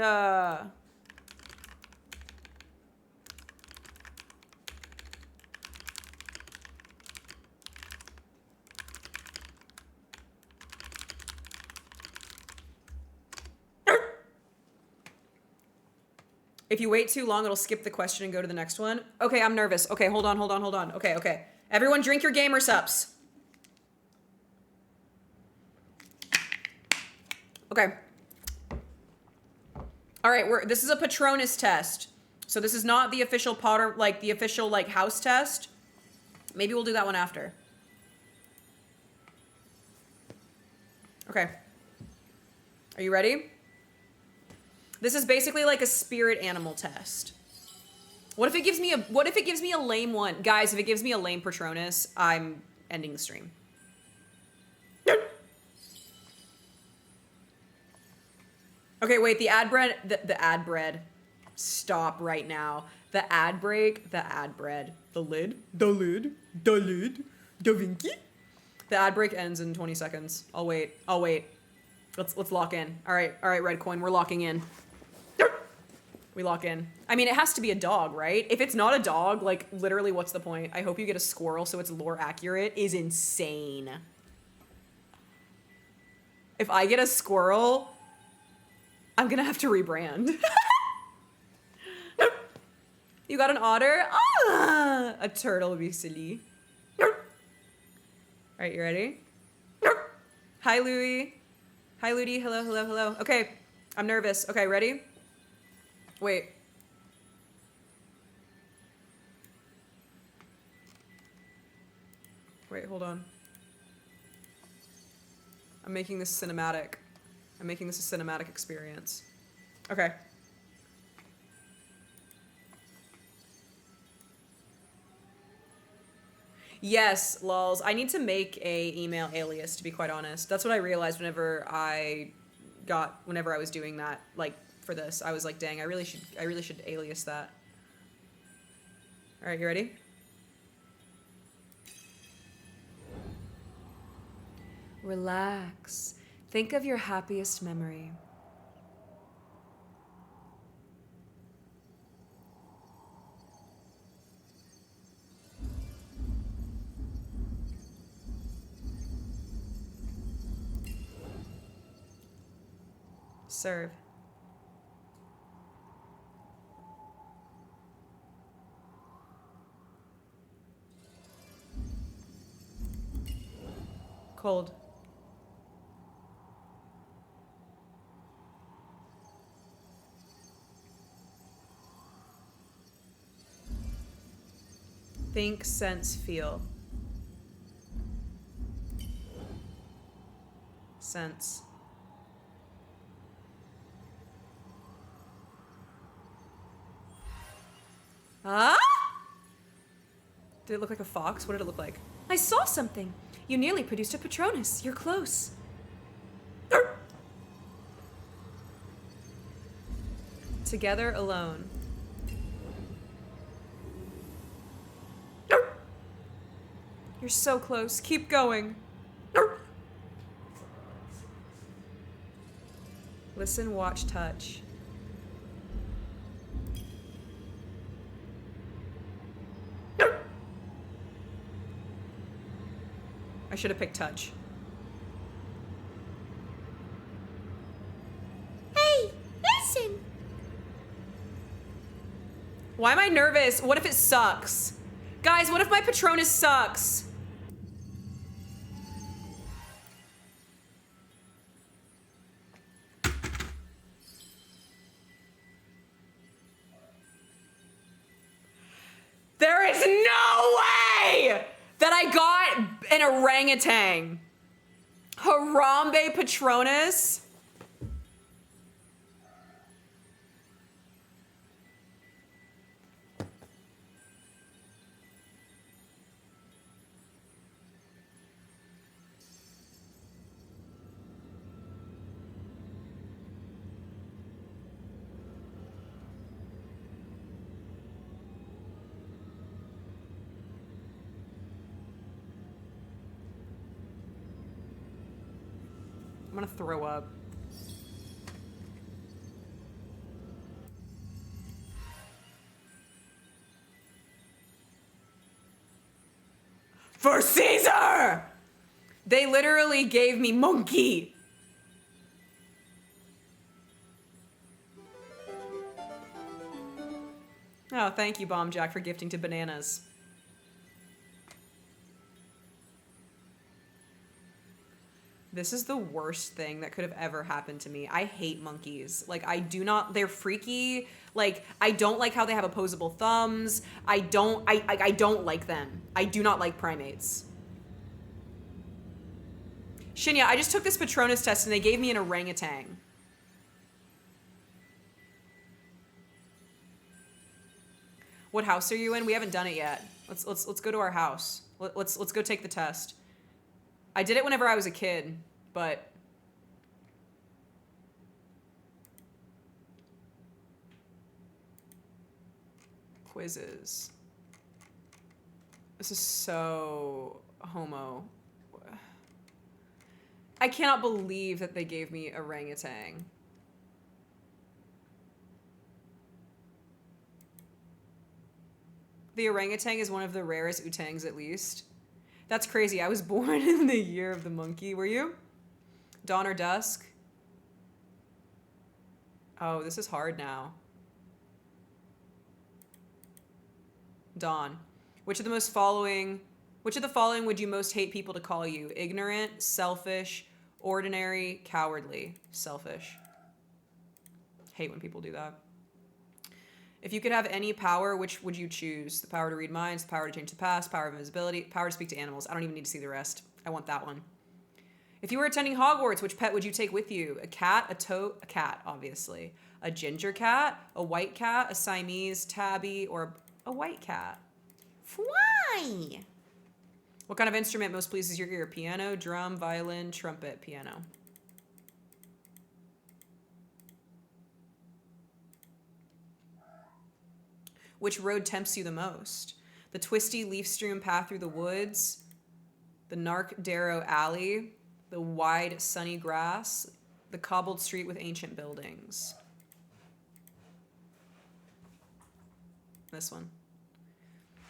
If you wait too long, it'll skip the question and go to the next one. Okay, I'm nervous. Okay, hold on. Okay. Everyone drink your gamer sups. Okay. All right, this is a Patronus test. So this is not the official Potter, like the official like house test. Maybe we'll do that one after. Okay. Are you ready? This is basically like a spirit animal test. What if it gives me a lame one? Guys, if it gives me a lame Patronus, I'm ending the stream. Okay, wait, the ad bread. Stop right now. The ad break, the ad bread. The lid, Da Vinci. The ad break ends in 20 seconds. I'll wait. Let's lock in. All right, Red Coin, we're locking in. We lock in. I mean, it has to be a dog, right? If it's not a dog, like, literally, what's the point? I hope you get a squirrel so it's lore accurate is insane. If I get a squirrel, I'm gonna have to rebrand. You got an otter? Ah! A turtle would be silly. All right, you ready? Hi, Louie. Hi, Ludi. Hello. Okay, I'm nervous. Okay, ready? Wait. Wait, hold on. I'm making this cinematic. I'm making this a cinematic experience. Okay. Yes, lols. I need to make a email alias, to be quite honest. That's what I realized whenever I was doing that, like, for this. I was like, dang, I really should alias that. All right, you ready? Relax. Think of your happiest memory. Serve. Cold. Think, sense, feel. Sense. Ah? Did it look like a fox? What did it look like? I saw something. You nearly produced a Patronus. You're close. Together, alone. You're so close. Keep going. Listen, watch, touch. I should have picked touch. Hey, listen. Why am I nervous? What if it sucks? Guys, what if my Patronus sucks? There is no way that I got an orangutan. Harambe Patronus. I'm gonna throw up. For Caesar! They literally gave me monkey. Oh, thank you, Bomb Jack, for gifting to bananas. This is the worst thing that could have ever happened to me. I hate monkeys. Like, I do not, they're freaky. Like, I don't like how they have opposable thumbs. I don't like them. I do not like primates. Shinya, I just took this Patronus test and they gave me an orangutan. What house are you in? We haven't done it yet. Let's go to our house. Let's go take the test. I did it whenever I was a kid, but quizzes. This is so homo. I cannot believe that they gave me orangutan. The orangutan is one of the rarest utangs, at least. That's crazy. I was born in the year of the monkey. Were you? Dawn or dusk? Oh, this is hard now. Dawn. Which of the following would you most hate people to call you? Ignorant, selfish, ordinary, cowardly. Selfish. Hate when people do that. If you could have any power, which would you choose? The power to read minds, the power to change the past, power of invisibility, power to speak to animals. I don't even need to see the rest. I want that one. If you were attending Hogwarts, which pet would you take with you? A cat, a toad, a cat, obviously. A ginger cat, a white cat, a Siamese, tabby, or a white cat. Why? What kind of instrument most pleases your ear? Piano, drum, violin, trumpet, piano. Which road tempts you the most? The twisty, leaf-strewn path through the woods, the Narc-Darrow alley, the wide, sunny grass, the cobbled street with ancient buildings. This one.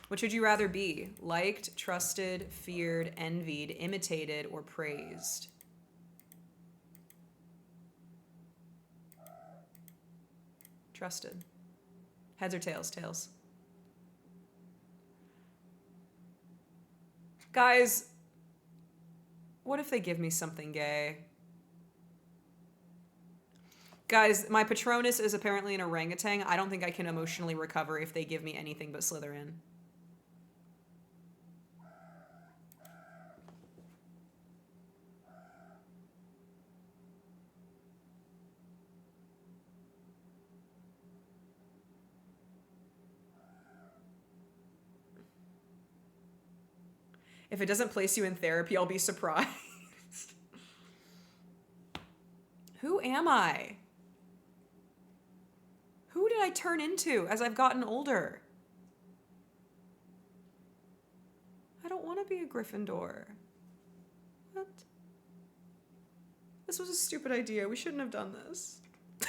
Which would you rather be? Liked, trusted, feared, envied, imitated, or praised? Trusted. Heads or tails? Tails. Guys, What if they give me something gay? Guys, my Patronus is apparently an orangutan. I don't think I can emotionally recover if they give me anything but Slytherin. If it doesn't place you in therapy, I'll be surprised. Who am I? Who did I turn into as I've gotten older? I don't want to be a Gryffindor. What? This was a stupid idea. We shouldn't have done this. I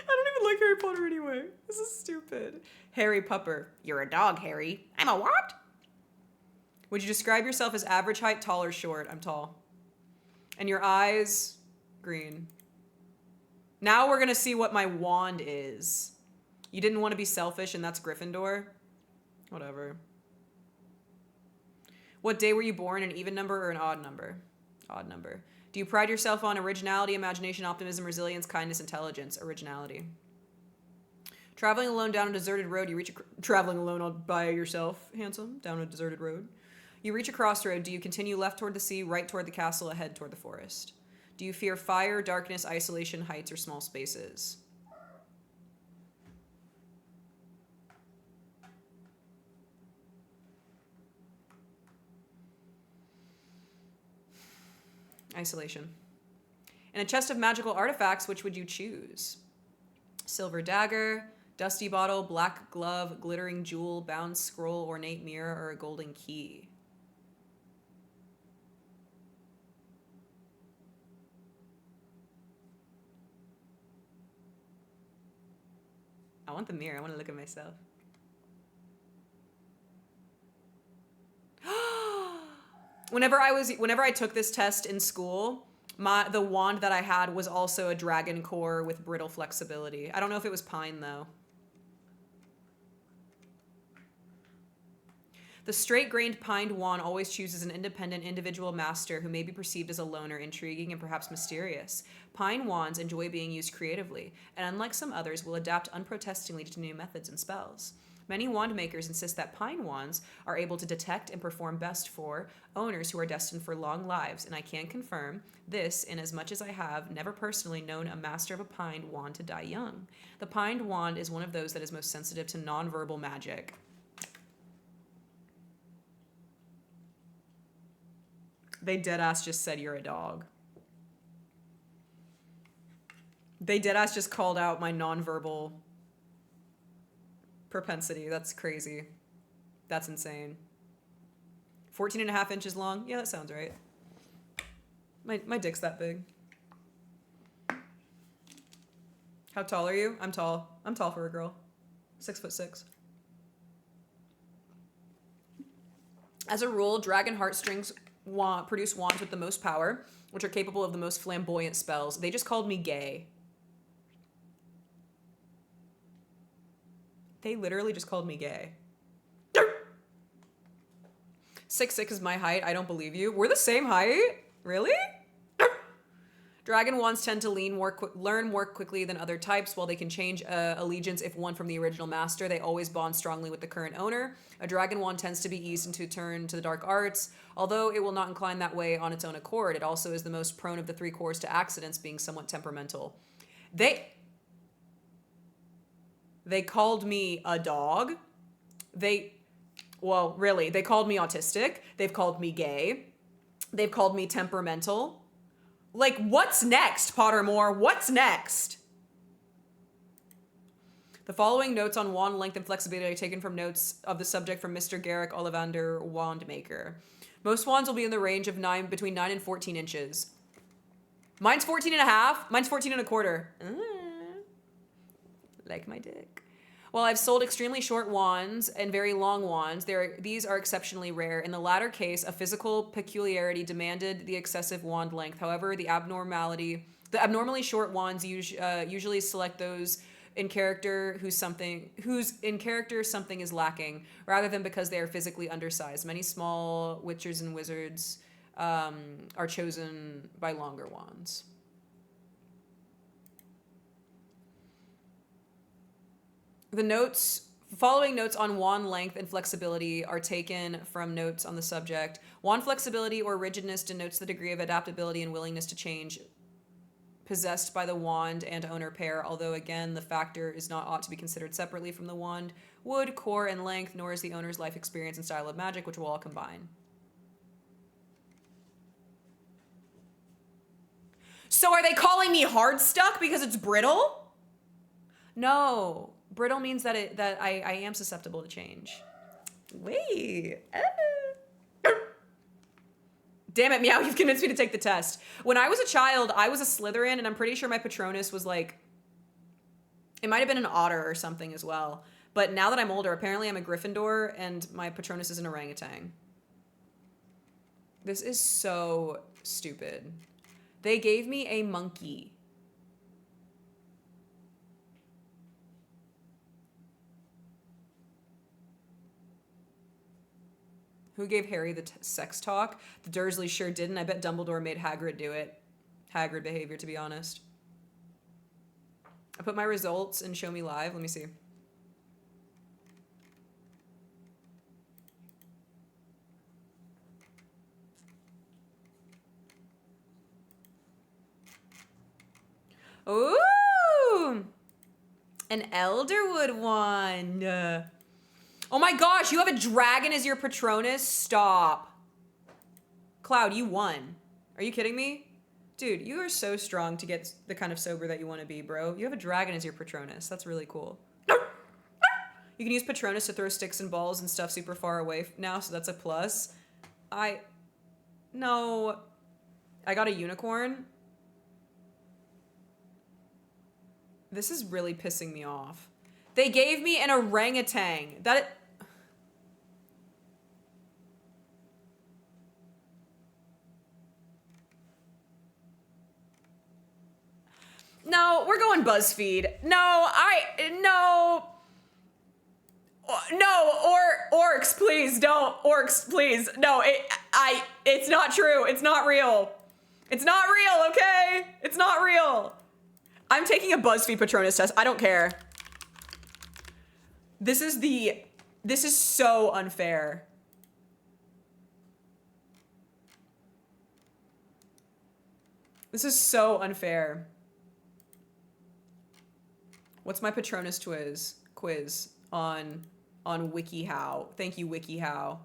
don't even like Harry Potter anyway. This is stupid. Harry Pupper. You're a dog, Harry. I'm a what? Would you describe yourself as average height, tall, or short? I'm tall. And your eyes, green. Now we're gonna see what my wand is. You didn't want to be selfish, and that's Gryffindor? Whatever. What day were you born, an even number or an odd number? Odd number. Do you pride yourself on originality, imagination, optimism, resilience, kindness, intelligence? Originality. Traveling alone down a deserted road, you reach traveling alone all by yourself, handsome, down a deserted road. You reach a crossroad. Do you continue left toward the sea, right toward the castle, ahead toward the forest? Do you fear fire, darkness, isolation, heights, or small spaces? Isolation. In a chest of magical artifacts, which would you choose? Silver dagger, dusty bottle, black glove, glittering jewel, bound scroll, ornate mirror, or a golden key? I want the mirror. I want to look at myself. Whenever I took this test in school, the wand that I had was also a dragon core with brittle flexibility. I don't know if it was pine though. The straight-grained pined wand always chooses an independent individual master who may be perceived as a loner, intriguing, and perhaps mysterious. Pine wands enjoy being used creatively, and unlike some others, will adapt unprotestingly to new methods and spells. Many wand makers insist that pine wands are able to detect and perform best for owners who are destined for long lives, and I can confirm this in as much as I have never personally known a master of a pined wand to die young. The pined wand is one of those that is most sensitive to nonverbal magic. They deadass just said you're a dog. They deadass just called out my nonverbal propensity. That's crazy. That's insane. 14 and a half inches long? Yeah, that sounds right. My dick's that big. How tall are you? I'm tall. I'm tall for a girl. 6'6". As a rule, dragon heartstrings produce wands with the most power, which are capable of the most flamboyant spells. They just called me gay. They literally just called me gay. 6'6" is my height. I don't believe you. We're the same height? Really? Dragon wands tend to learn more quickly than other types. While they can change allegiance if won from the original master, they always bond strongly with the current owner. A dragon wand tends to be eased into turn to the dark arts. Although it will not incline that way on its own accord, it also is the most prone of the three cores to accidents, being somewhat temperamental. They called me a dog. Well, really, they called me autistic. They've called me gay. They've called me temperamental. Like, what's next, Pottermore? What's next? The following notes on wand length and flexibility are taken from notes of the subject from Mr. Garrick Ollivander, wand maker. Most wands will be in the range of between 9 and 14 inches. Mine's 14 and a half. Mine's 14 and a quarter. Like my dick. While I've sold extremely short wands and very long wands, these are exceptionally rare. In the latter case, a physical peculiarity demanded the excessive wand length. However, the abnormally short wands usually select those in character whose in character something is lacking, rather than because they are physically undersized. Many small witchers and wizards are chosen by longer wands. Following notes on wand length and flexibility are taken from notes on the subject. Wand flexibility or rigidness denotes the degree of adaptability and willingness to change possessed by the wand and owner pair, although again, the factor is not ought to be considered separately from the wand, wood, core, and length, nor is the owner's life experience and style of magic, which will all combine. So are they calling me hard stuck because it's brittle? No. Brittle means that I am susceptible to change. Wait. Damn it, Meow, you've convinced me to take the test. When I was a child, I was a Slytherin, and I'm pretty sure my Patronus was like... It might have been an otter or something as well. But now that I'm older, apparently I'm a Gryffindor, and my Patronus is an orangutan. This is so stupid. They gave me a monkey. Who gave Harry the sex talk? The Dursleys sure didn't. I bet Dumbledore made Hagrid do it. Hagrid behavior, to be honest. I put my results in Show Me Live. Let me see. Ooh! An Elderwood one. Oh my gosh, you have a dragon as your Patronus? Stop. Cloud, you won. Are you kidding me? Dude, you are so strong to get the kind of sober that you want to be, bro. You have a dragon as your Patronus. That's really cool. You can use Patronus to throw sticks and balls and stuff super far away now, so that's a plus. No. I got a unicorn. This is really pissing me off. They gave me an orangutan. No, we're going BuzzFeed. No, orcs, please don't. Orcs, please. No, it's not true. It's not real. It's not real, okay? It's not real. I'm taking a BuzzFeed Patronus test. I don't care. This is so unfair. This is so unfair. What's my Patronus quiz on WikiHow? Thank you, WikiHow.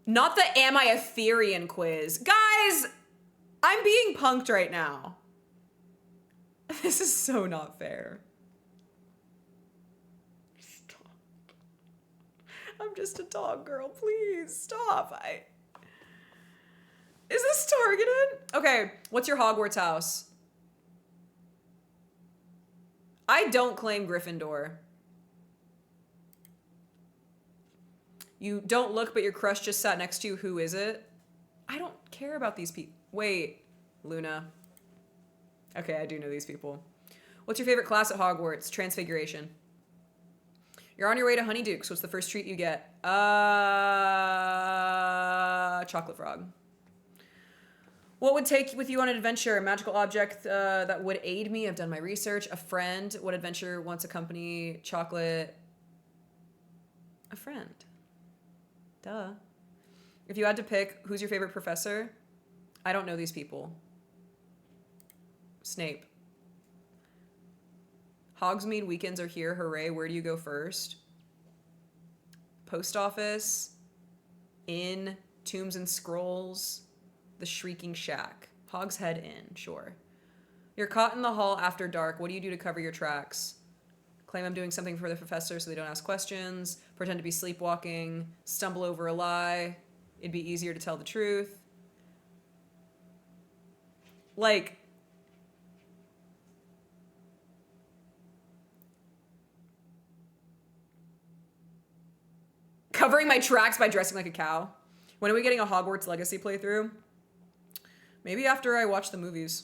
Not the Am I a Therian quiz. Guys, I'm being punked right now. This is so not fair. Stop. I'm just a dog girl, please. Stop. Is this targeted? Okay, what's your Hogwarts house? I don't claim Gryffindor. You don't look, but your crush just sat next to you. Who is it? I don't care about these people. Wait, Luna. Okay, I do know these people. What's your favorite class at Hogwarts? Transfiguration. You're on your way to Honeydukes. What's the first treat you get? Chocolate frog. What would take with you on an adventure? A magical object that would aid me. I've done my research. A friend. What adventure wants a company? Chocolate. A friend. Duh. If you had to pick, who's your favorite professor? I don't know these people. Snape. Hogsmeade weekends are here. Hooray. Where do you go first? Post office. Inn. Tombs and Scrolls. The Shrieking Shack. Hogshead Inn. Sure. You're caught in the hall after dark. What do you do to cover your tracks? Claim I'm doing something for the professor so they don't ask questions. Pretend to be sleepwalking. Stumble over a lie. It'd be easier to tell the truth. Like... covering my tracks by dressing like a cow. When are we getting a Hogwarts Legacy playthrough? Maybe after I watch the movies.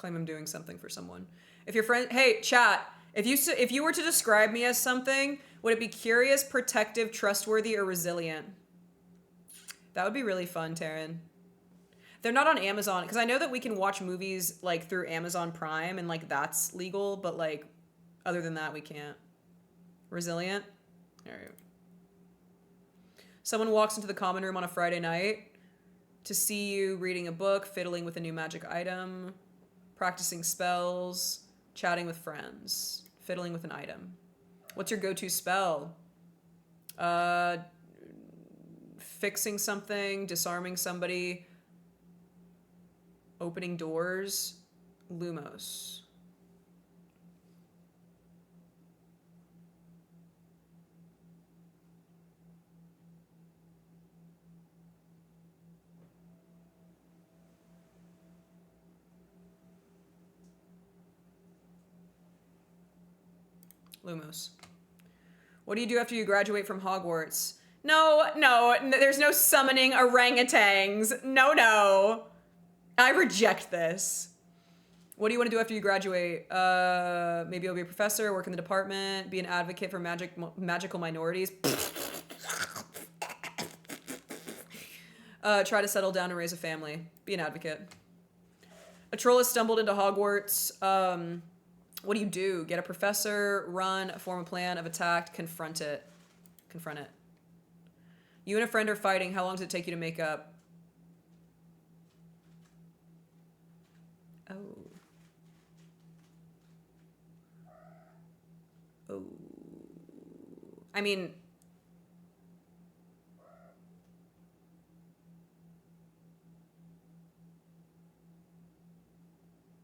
claim I'm doing something for someone. If your friend, hey, chat, if you were to describe me as something, would it be curious, protective, trustworthy, or resilient? That would be really fun, Taryn. They're not on Amazon, because I know that we can watch movies, like, through Amazon Prime, and, like, that's legal, but, like, other than that, we can't. Resilient? All right. Someone walks into the common room on a Friday night to see you reading a book, fiddling with a new magic item, practicing spells, chatting with friends, fiddling with an item. What's your go-to spell? Fixing something, disarming somebody, opening doors, Lumos. Lumos. What do you do after you graduate from Hogwarts? No, there's no summoning orangutans. No. I reject this. What do you want to do after you graduate? Maybe you'll be a professor, work in the department, be an advocate for magical minorities. Try to settle down and raise a family. Be an advocate. A troll has stumbled into Hogwarts. What do you do? Get a professor, run, form a plan of attack, confront it. Confront it. You and a friend are fighting. How long does it take you to make up? Oh. I mean,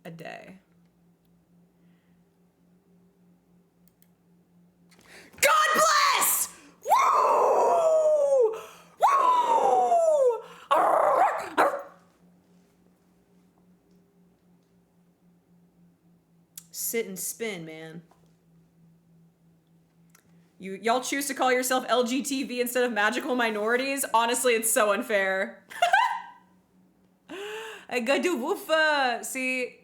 a day. God bless! Woo! Woo! Sit and spin, man. Y'all choose to call yourself LGTV instead of magical minorities? Honestly, it's so unfair. I got to woofa. See,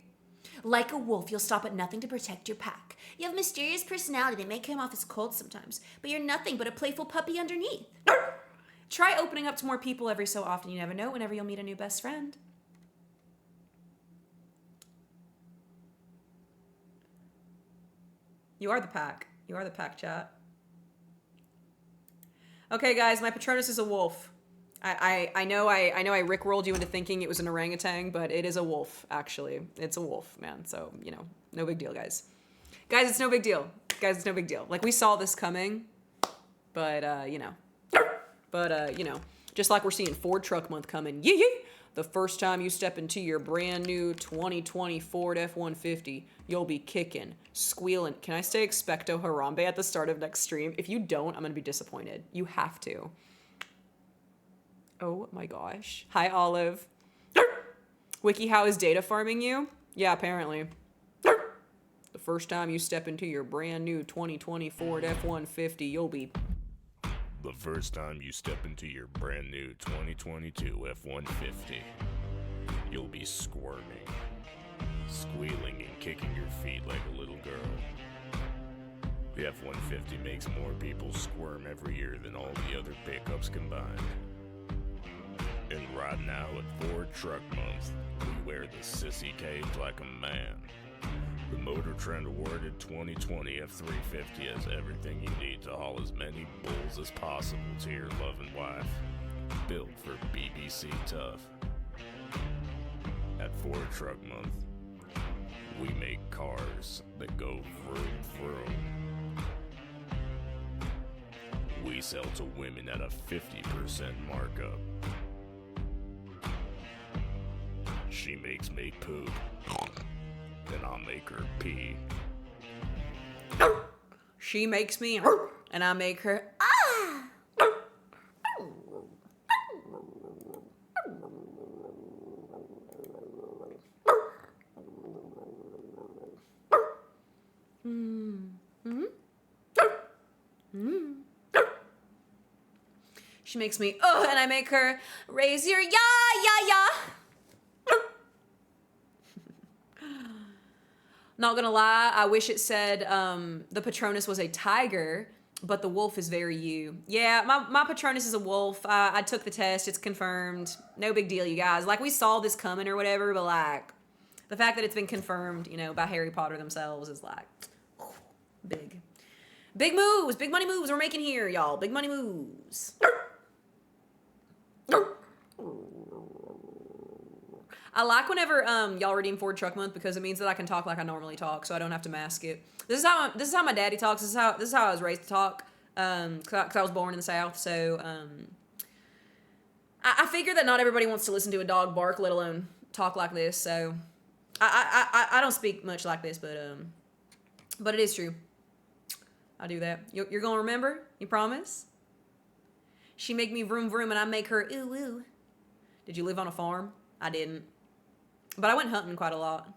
like a wolf, you'll stop at nothing to protect your pack. You have a mysterious personality that may come off as cold sometimes, but you're nothing but a playful puppy underneath. Try opening up to more people every so often. You never know whenever you'll meet a new best friend. You are the pack. You are the pack, chat. Okay, guys, my Patronus is a wolf. I know I rickrolled you into thinking it was an orangutan, but it is a wolf, actually. It's a wolf, man. So, you know, no big deal, guys. Guys, it's no big deal. Guys, it's no big deal. Like, we saw this coming, but, you know. But, you know, just like we're seeing Ford Truck Month coming. Yee! The first time you step into your brand new 2020 Ford F-150, you'll be kicking, squealing. Can I say Expecto Harambe at the start of next stream? If you don't, I'm going to be disappointed. You have to. Oh my gosh. Hi, Olive. WikiHow is data farming you? Yeah, apparently. The first time you step into your brand new 2020 Ford F-150, you'll be... The first time you step into your brand new 2022 F-150, you'll be squirming, squealing and kicking your feet like a little girl. The F-150 makes more people squirm every year than all the other pickups combined. And right now at Ford Truck Month, we wear the sissy cage like a man. The Motor Trend awarded 2020 F-350 has everything you need to haul as many bulls as possible to your loving wife. Built for BBC Tough. At Ford Truck Month, we make cars that go vroom vroom. We sell to women at a 50% markup. She makes me poop. Then I'll make her pee. She makes me, and I make her. She makes me, and I make her raise your ya. Not gonna lie, I wish it said the Patronus was a tiger, but the wolf is very you. Yeah, my Patronus is a wolf. I took the test. It's confirmed. No big deal, you guys. Like, we saw this coming or whatever, but, like, the fact that it's been confirmed, you know, by Harry Potter themselves is, like, big. Big moves. Big money moves we're making here, y'all. Big money moves. I like whenever y'all redeem Ford Truck Month because it means that I can talk like I normally talk, so I don't have to mask it. This is how my daddy talks. This is how I was raised to talk. Cause I was born in the South, so I figure that not everybody wants to listen to a dog bark, let alone talk like this. So I don't speak much like this, but it is true. I do that. You're gonna remember? You promise? She make me vroom vroom and I make her ooh ooh. Did you live on a farm? I didn't. But I went hunting quite a lot.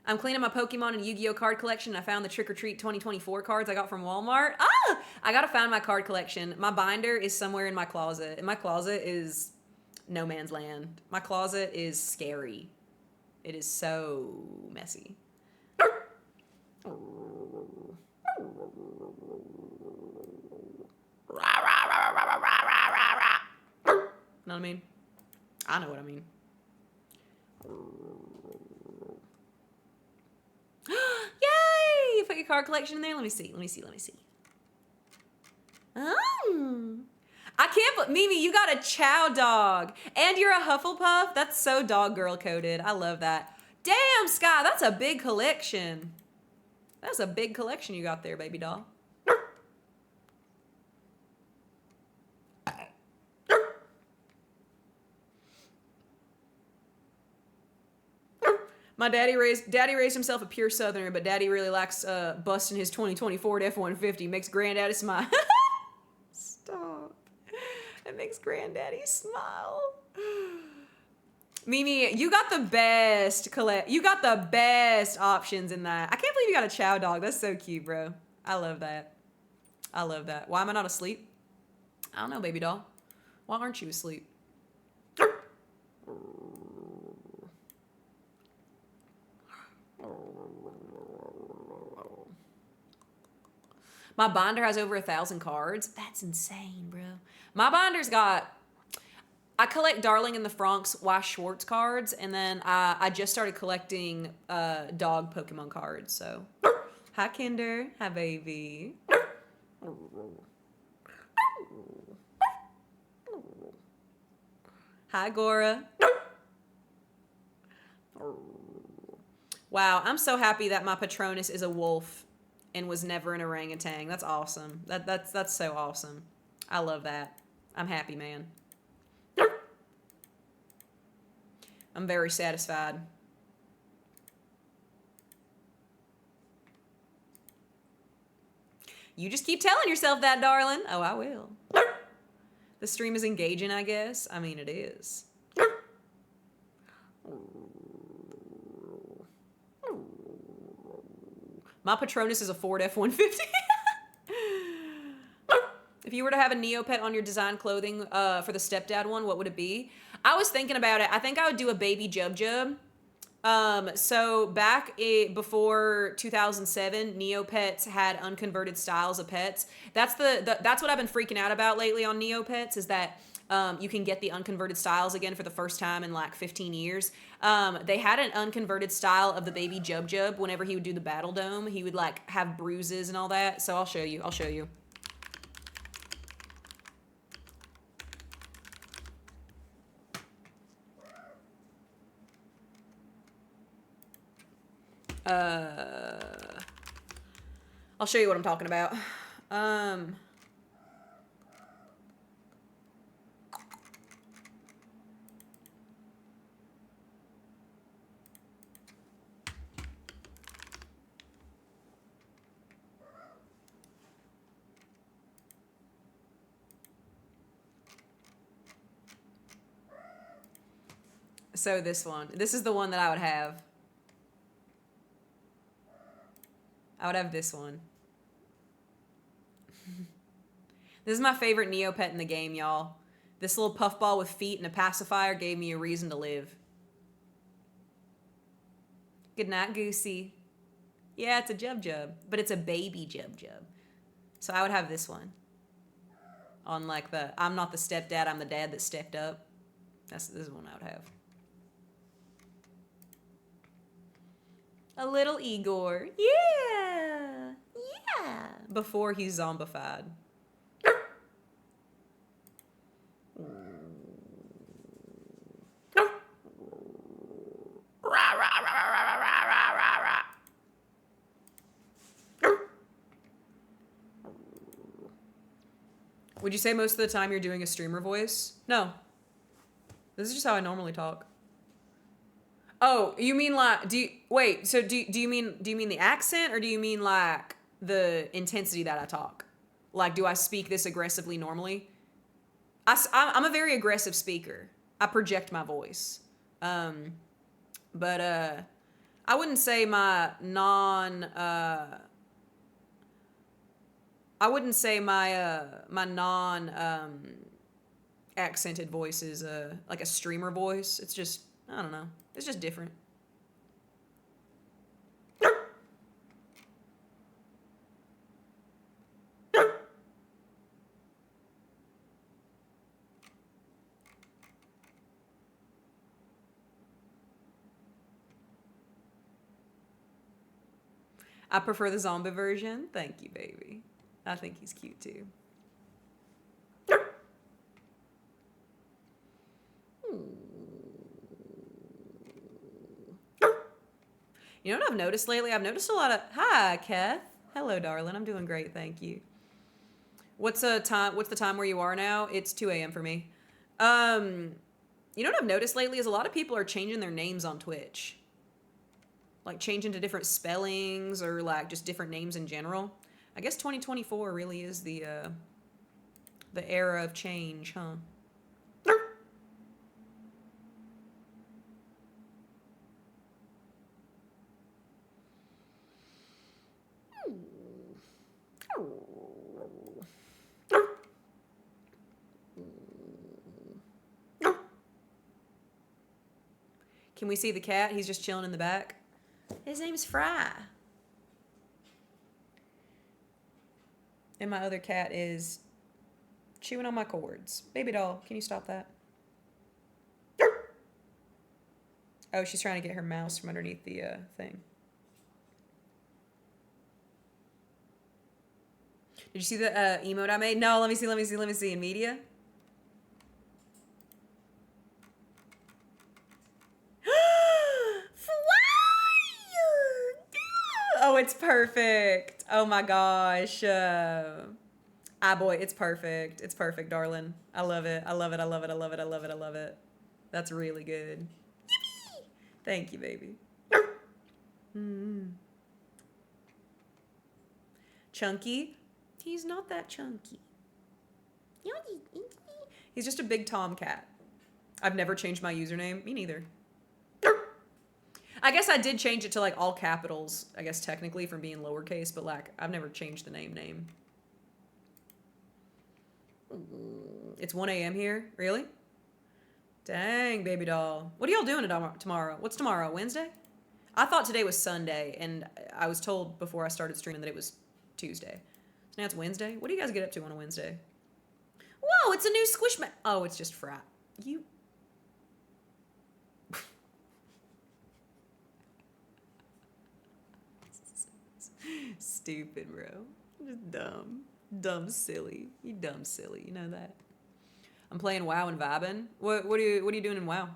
I'm cleaning my Pokemon and Yu-Gi-Oh card collection. I found the Trick or Treat 2024 cards I got from Walmart. Ah! I gotta find my card collection. My binder is somewhere in my closet. And my closet is no man's land. My closet is scary. It is so messy. Know what I mean? I know what I mean. Yay! Put your card collection in there. Let me see. Oh. I can't Mimi, you got a Chow dog. And you're a Hufflepuff? That's so dog girl coded. I love that. Damn, Sky, that's a big collection. That's a big collection you got there, baby doll. My daddy raised himself a pure Southerner, but daddy really likes busting his 2020 Ford F-150. Makes granddaddy smile. Stop. It makes granddaddy smile. Mimi, you got the best You got the best options in that. I can't believe you got a Chow dog. That's so cute, bro. I love that. I love that. Why am I not asleep? I don't know, baby doll. Why aren't you asleep? My binder has over 1,000 cards. That's insane, bro. My binder's got... I collect Darling in the Franxx Y. Schwartz cards, and then I just started collecting dog Pokemon cards, so... Hi, Kinder. Hi, baby. Hi, Gora. Wow, I'm so happy that my Patronus is a wolf and was never an orangutan. That's awesome. That's so awesome. I love that. I'm happy, man. I'm very satisfied. You just keep telling yourself that, darling. Oh, I will. The stream is engaging, I guess. I mean, it is. My Patronus is a Ford F-150. If you were to have a Neopet on your design clothing for the stepdad one, what would it be? I was thinking about it. I think I would do a baby Jub Jub. So back before 2007, Neopets had unconverted styles of pets. That's what I've been freaking out about lately on Neopets is that you can get the unconverted styles again for the first time in like 15 years. They had an unconverted style of the baby Jub Jub. Whenever he would do the Battle Dome, he would like have bruises and all that. So I'll show you. I'll show you what I'm talking about. So this is the one that I would have. I would have this one. This is my favorite Neopet in the game, y'all. This little puffball with feet and a pacifier gave me a reason to live. Good night, Goosey. Yeah, it's a Jub Jub, but it's a baby Jub Jub. So I would have this one. On like the, I'm not the stepdad, I'm the dad that stepped up. This is one I would have. A little Igor. Yeah. Yeah. Before he's zombified. Would you say most of the time you're doing a streamer voice? No. This is just how I normally talk. Oh, you mean like, wait, so do you mean the accent, or do you mean like the intensity that I talk? Like, do I speak this aggressively normally? I'm a very aggressive speaker. I project my voice. But I wouldn't say my accented voice is like a streamer voice. It's just, I don't know. It's just different. I prefer the zombie version. Thank you, baby. I think he's cute too. You know what I've noticed lately? I've noticed a lot of, hi, Kath. Hello, darling. I'm doing great, thank you. What's the time where you are now? It's 2 a.m. for me. You know what I've noticed lately is a lot of people are changing their names on Twitch. Like changing to different spellings or like just different names in general. I guess 2024 really is the era of change, huh? Can we see the cat? He's just chilling in the back. His name's Fry. And my other cat is chewing on my cords. Baby doll, can you stop that? Oh, she's trying to get her mouse from underneath the thing. Did you see the emote I made? No, let me see in media. Oh, it's perfect. Oh my gosh. Boy, it's perfect. It's perfect, darling. I love it. I love it. I love it. I love it. I love it. I love it. That's really good. Yippee! Thank you, baby. Chunky? He's not that chunky. He's just a big tomcat. I've never changed my username. Me neither. I guess I did change it to like all capitals, I guess technically from being lowercase, but like I've never changed the name. It's 1 a.m. here? Really? Dang, baby doll. What are y'all doing tomorrow? What's tomorrow, Wednesday? I thought today was Sunday, and I was told before I started streaming that it was Tuesday. So now it's Wednesday? What do you guys get up to on a Wednesday? Whoa, it's a new Squishman. Oh, it's just Frat. You... Stupid, bro. Just dumb. Dumb silly. You dumb silly. You know that. I'm playing WoW and vibing. What are you doing in WoW?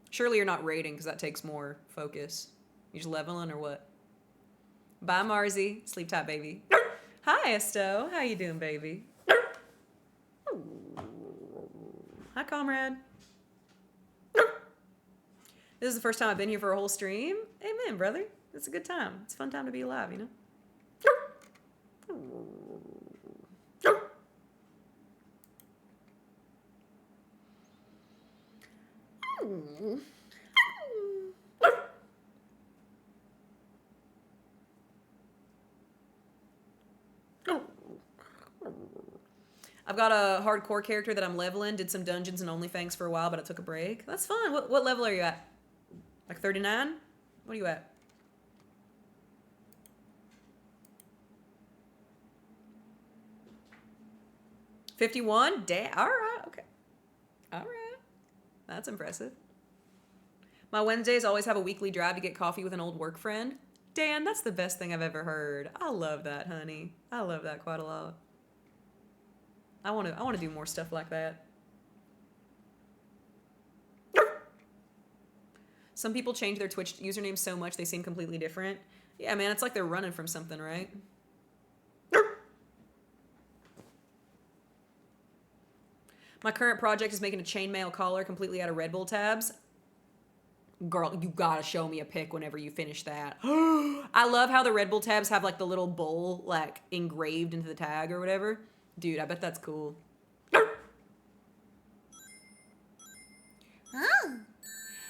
Surely you're not raiding because that takes more focus. You just leveling or what? Bye, Marzi. Sleep tight, baby. Hi, Esto. How you doing, baby? Hi, comrade. This is the first time I've been here for a whole stream. Amen, brother. It's a good time. It's a fun time to be alive, you know? I've got a hardcore character that I'm leveling, did some dungeons and OnlyFans for a while, but I took a break. That's fun. What level are you at? Like 39? What are you at? 51? Damn. All right. Okay. All right. That's impressive. My Wednesdays always have a weekly drive to get coffee with an old work friend. Dan, that's the best thing I've ever heard. I love that, honey. I love that quite a lot. I want to do more stuff like that. Some people change their Twitch usernames so much they seem completely different. Yeah, man, it's like they're running from something, right? My current project is making a chainmail collar completely out of Red Bull tabs. Girl, you gotta show me a pic whenever you finish that. I love how the Red Bull tabs have like the little bowl like engraved into the tag or whatever. Dude, I bet that's cool.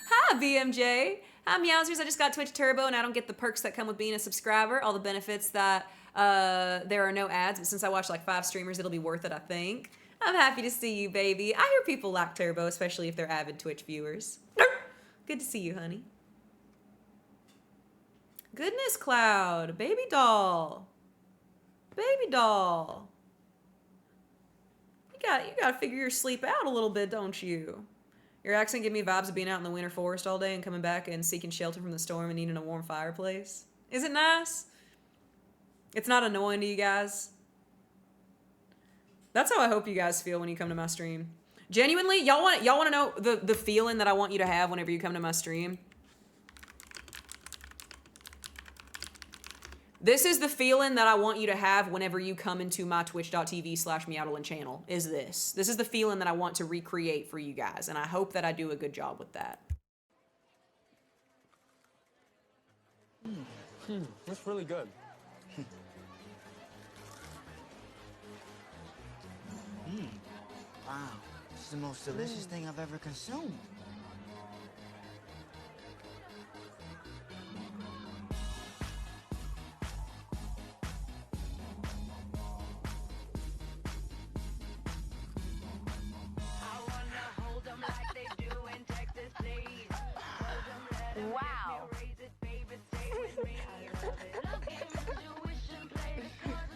Hi, BMJ. Hi, Meowsers. I just got Twitch Turbo and I don't get the perks that come with being a subscriber. All the benefits that there are no ads, but since I watch like 5 streamers, it'll be worth it, I think. I'm happy to see you, baby. I hear people like Turbo, especially if they're avid Twitch viewers. Good to see you, honey. Goodness, Cloud. Baby doll. Baby doll. You gotta figure your sleep out a little bit, don't you? Your accent gave me vibes of being out in the winter forest all day and coming back and seeking shelter from the storm and needing a warm fireplace. Is it nice? It's not annoying to you guys? That's how I hope you guys feel when you come to my stream. Genuinely, y'all want to know the feeling that I want you to have whenever you come to my stream? This is the feeling that I want you to have whenever you come into my twitch.tv/MEOWDALYN'S channel, is this. This is the feeling that I want to recreate for you guys, and I hope that I do a good job with that. That's really good. Wow, this is the most delicious thing I've ever consumed. Wow.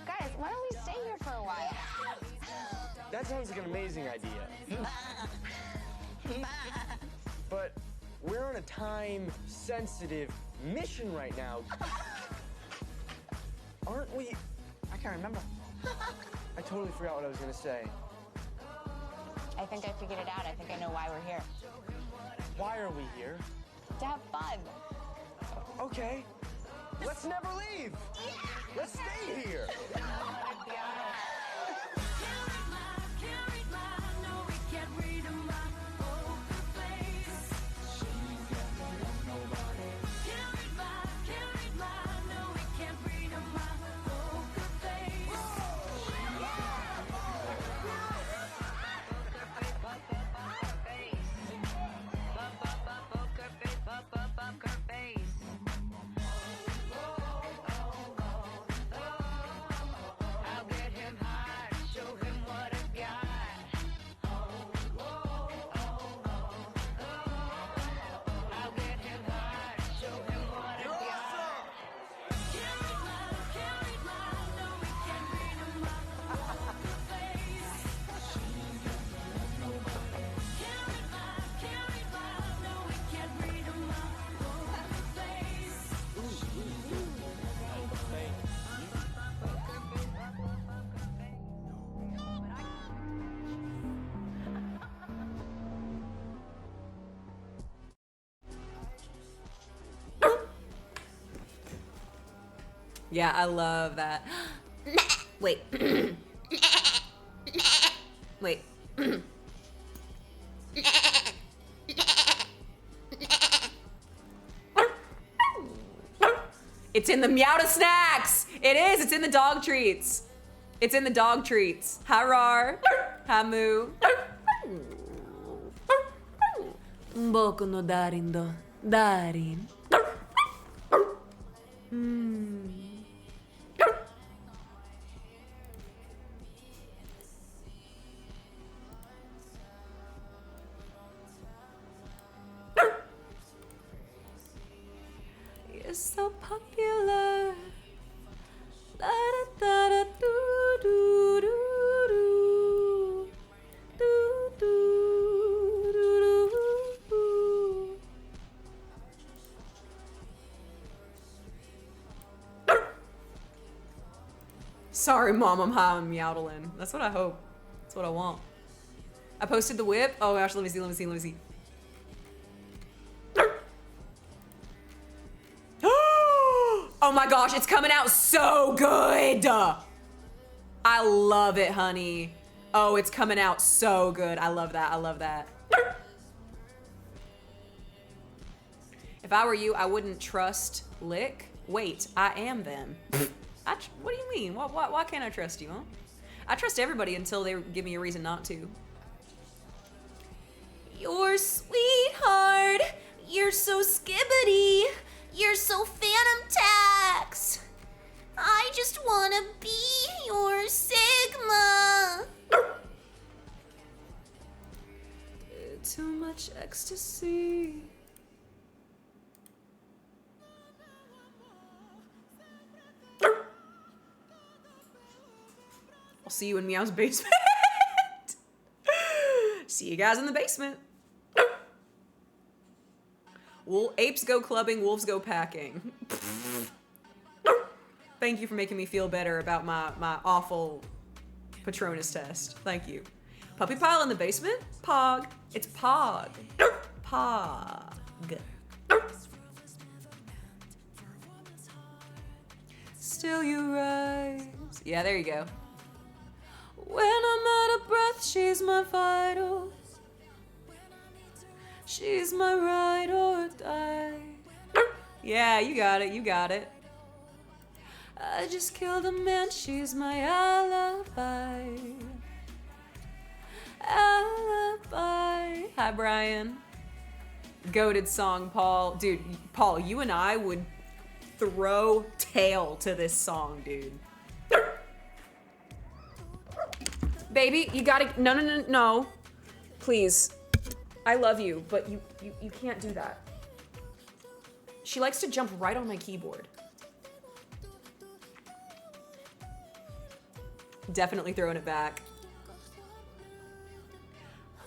Guys, why don't we stay here for a while? That sounds like an amazing idea. But we're on a time-sensitive mission right now. Aren't we? I can't remember. I totally forgot what I was gonna say. I think I figured it out. I think I know why we're here. Why are we here? To have fun. Okay. Let's never leave. Let's stay here. Yeah, I love that. Wait. Wait. It's in the Meowda snacks. It is. It's in the dog treats. It's in the dog treats. Hi, Rar. Hi, Moo. Boku no Darin do. Darin. You're so popular. Da, da, da, da, doo, doo, doo, doo. Sorry, Mom, I'm high on Meowdalyn. That's what I hope. That's what I want. I posted the whip. Oh gosh, let me see. Oh my gosh, it's coming out so good. I love it, honey. Oh, it's coming out so good. I love that. If I were you, I wouldn't trust Lick. Wait, I am them. What do you mean? Why can't I trust you, huh? I trust everybody until they give me a reason not to. Your sweetheart. You're so skibbity. You're so Phantom Tax. I just wanna be your Sigma. Too much ecstasy. I'll see you in Meow's basement. See you guys in the basement. Apes go clubbing, wolves go packing. Thank you for making me feel better about my awful Patronus test. Thank you. Puppy pile in the basement? Pog. It's Pog. Pog. Still you rise. Yeah, there you go. When I'm out of breath, she's my vital. She's my ride or die. Yeah, you got it. I just killed a man, she's my alibi. Alibi. Hi, Brian. Goated song, Paul. Dude, Paul, you and I would throw tail to this song, dude. Baby, you gotta, no. Please. I love you, but you can't do that. She likes to jump right on my keyboard. Definitely throwing it back.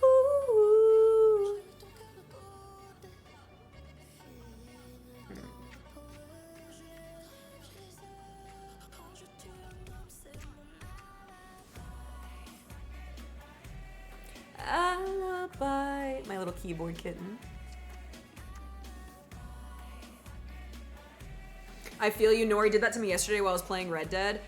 Ooh. Alibi. My little keyboard kitten. I feel you. Nori did that to me yesterday while I was playing Red Dead.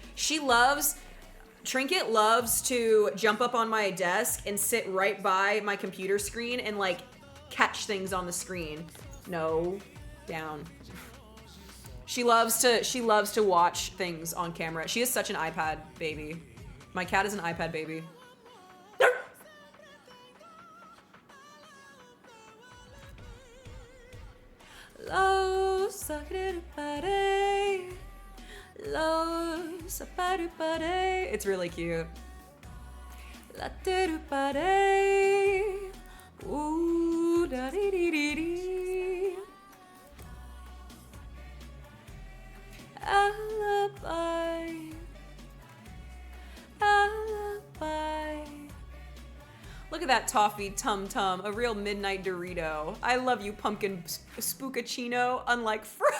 Trinket loves to jump up on my desk and sit right by my computer screen and like catch things on the screen. No, down. She loves to watch things on camera. She is such an iPad baby. My cat is an iPad baby. Lo sacrificaré. It's really cute. La terupare. Ooh, da dee dee dee dee. Alibi. Alibi. Look at that toffee tum tum, a real midnight Dorito. I love you, pumpkin spookachino, unlike Frost.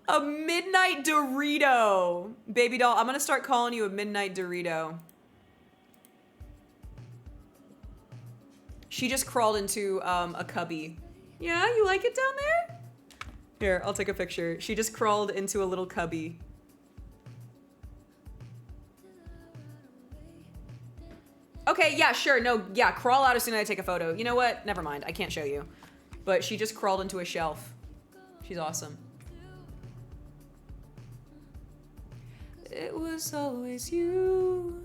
A midnight Dorito. Baby doll, I'm gonna start calling you a midnight Dorito. She just crawled into a cubby. Yeah, you like it down there? Here, I'll take a picture. She just crawled into a little cubby. Okay, yeah, sure. No, yeah, crawl out as soon as I take a photo. You know what? Never mind. I can't show you. But she just crawled into a shelf. She's awesome. It was always you.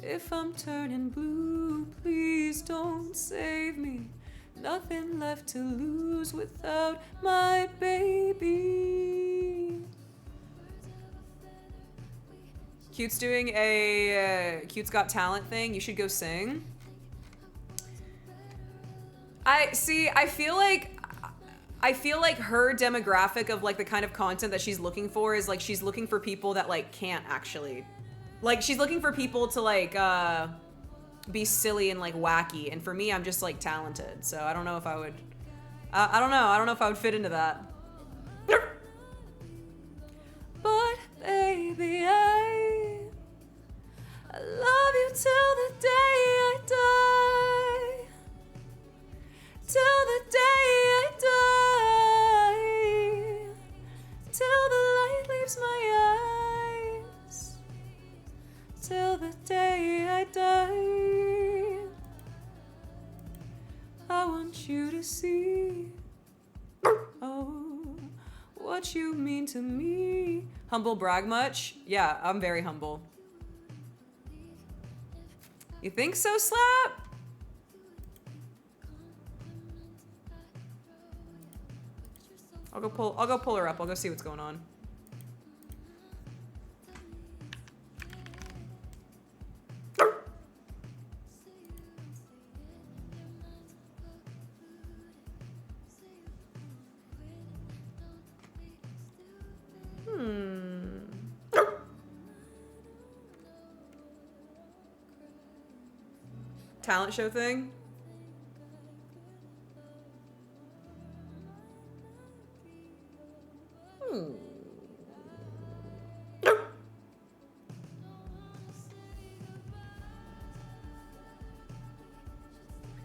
If I'm turning blue, please don't save me. Nothing left to lose without my baby. Cute's doing a Cute's Got Talent thing. You should go sing. I feel like her demographic of like the kind of content that she's looking for is like she's looking for people that like can't actually, like she's looking for people to like be silly and like wacky. And for me, I'm just like talented. So I don't know if I would, I don't know. I don't know if I would fit into that. But baby, I love you till the day I die. Till the day I die. Till the light leaves my eyes. Till the day I die. I want you to see, oh, what you mean to me. Humble brag much? Yeah, I'm very humble. You think so, Slap? I'll go pull her up. I'll go see what's going on. Talent show thing?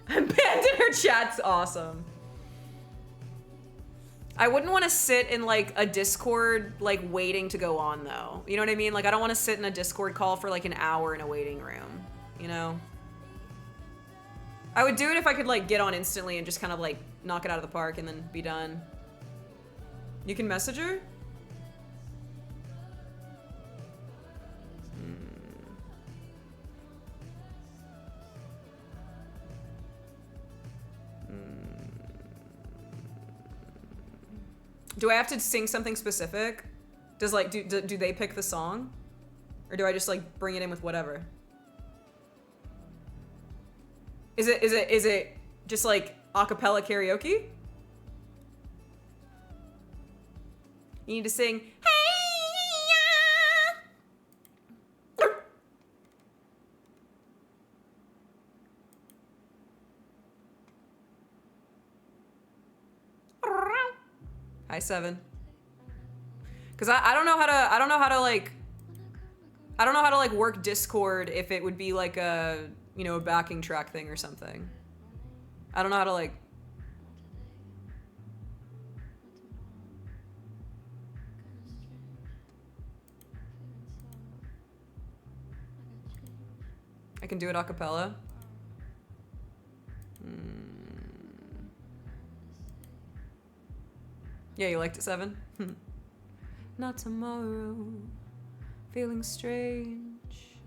Abandon her chat's awesome. I wouldn't want to sit in like a Discord like waiting to go on though. You know what I mean? Like I don't want to sit in a Discord call for like an hour in a waiting room, you know? I would do it if I could like get on instantly and just kind of like knock it out of the park and then be done. You can message her? Do I have to sing something specific? Does like, do they pick the song? Or do I just like bring it in with whatever? Is it just like a cappella karaoke? You need to sing, Hi, 7. Cause I don't know how to like work Discord if it would be like a, you know, a backing track thing or something. I don't know how to like. I can do it a cappella. Yeah, you liked it, 7? Not tomorrow. Feeling strange.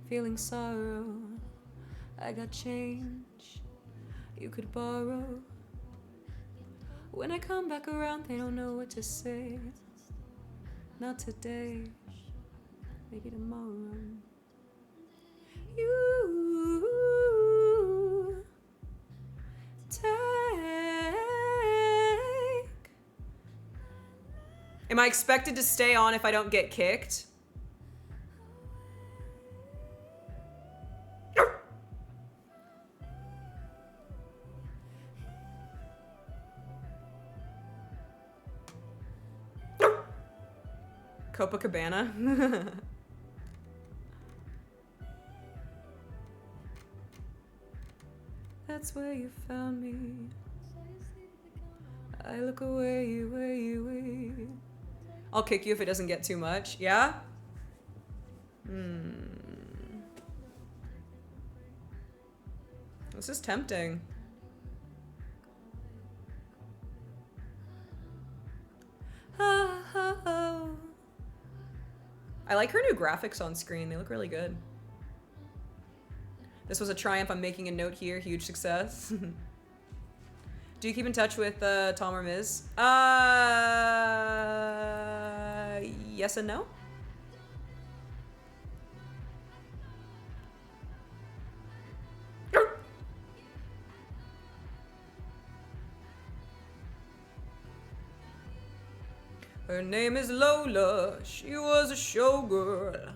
Feeling sorrow. I got change you could borrow. When I come back around, they don't know what to say. Not today. Maybe tomorrow. You take. Am I expected to stay on if I don't get kicked? Copacabana. That's where you found me. I look away, away, away. I'll kick you if it doesn't get too much. Yeah? This is tempting. I like her new graphics on screen. They look really good. This was a triumph. I'm making a note here. Huge success. Do you keep in touch with Tom or Miz? Yes and no. Her name is Lola. She was a showgirl.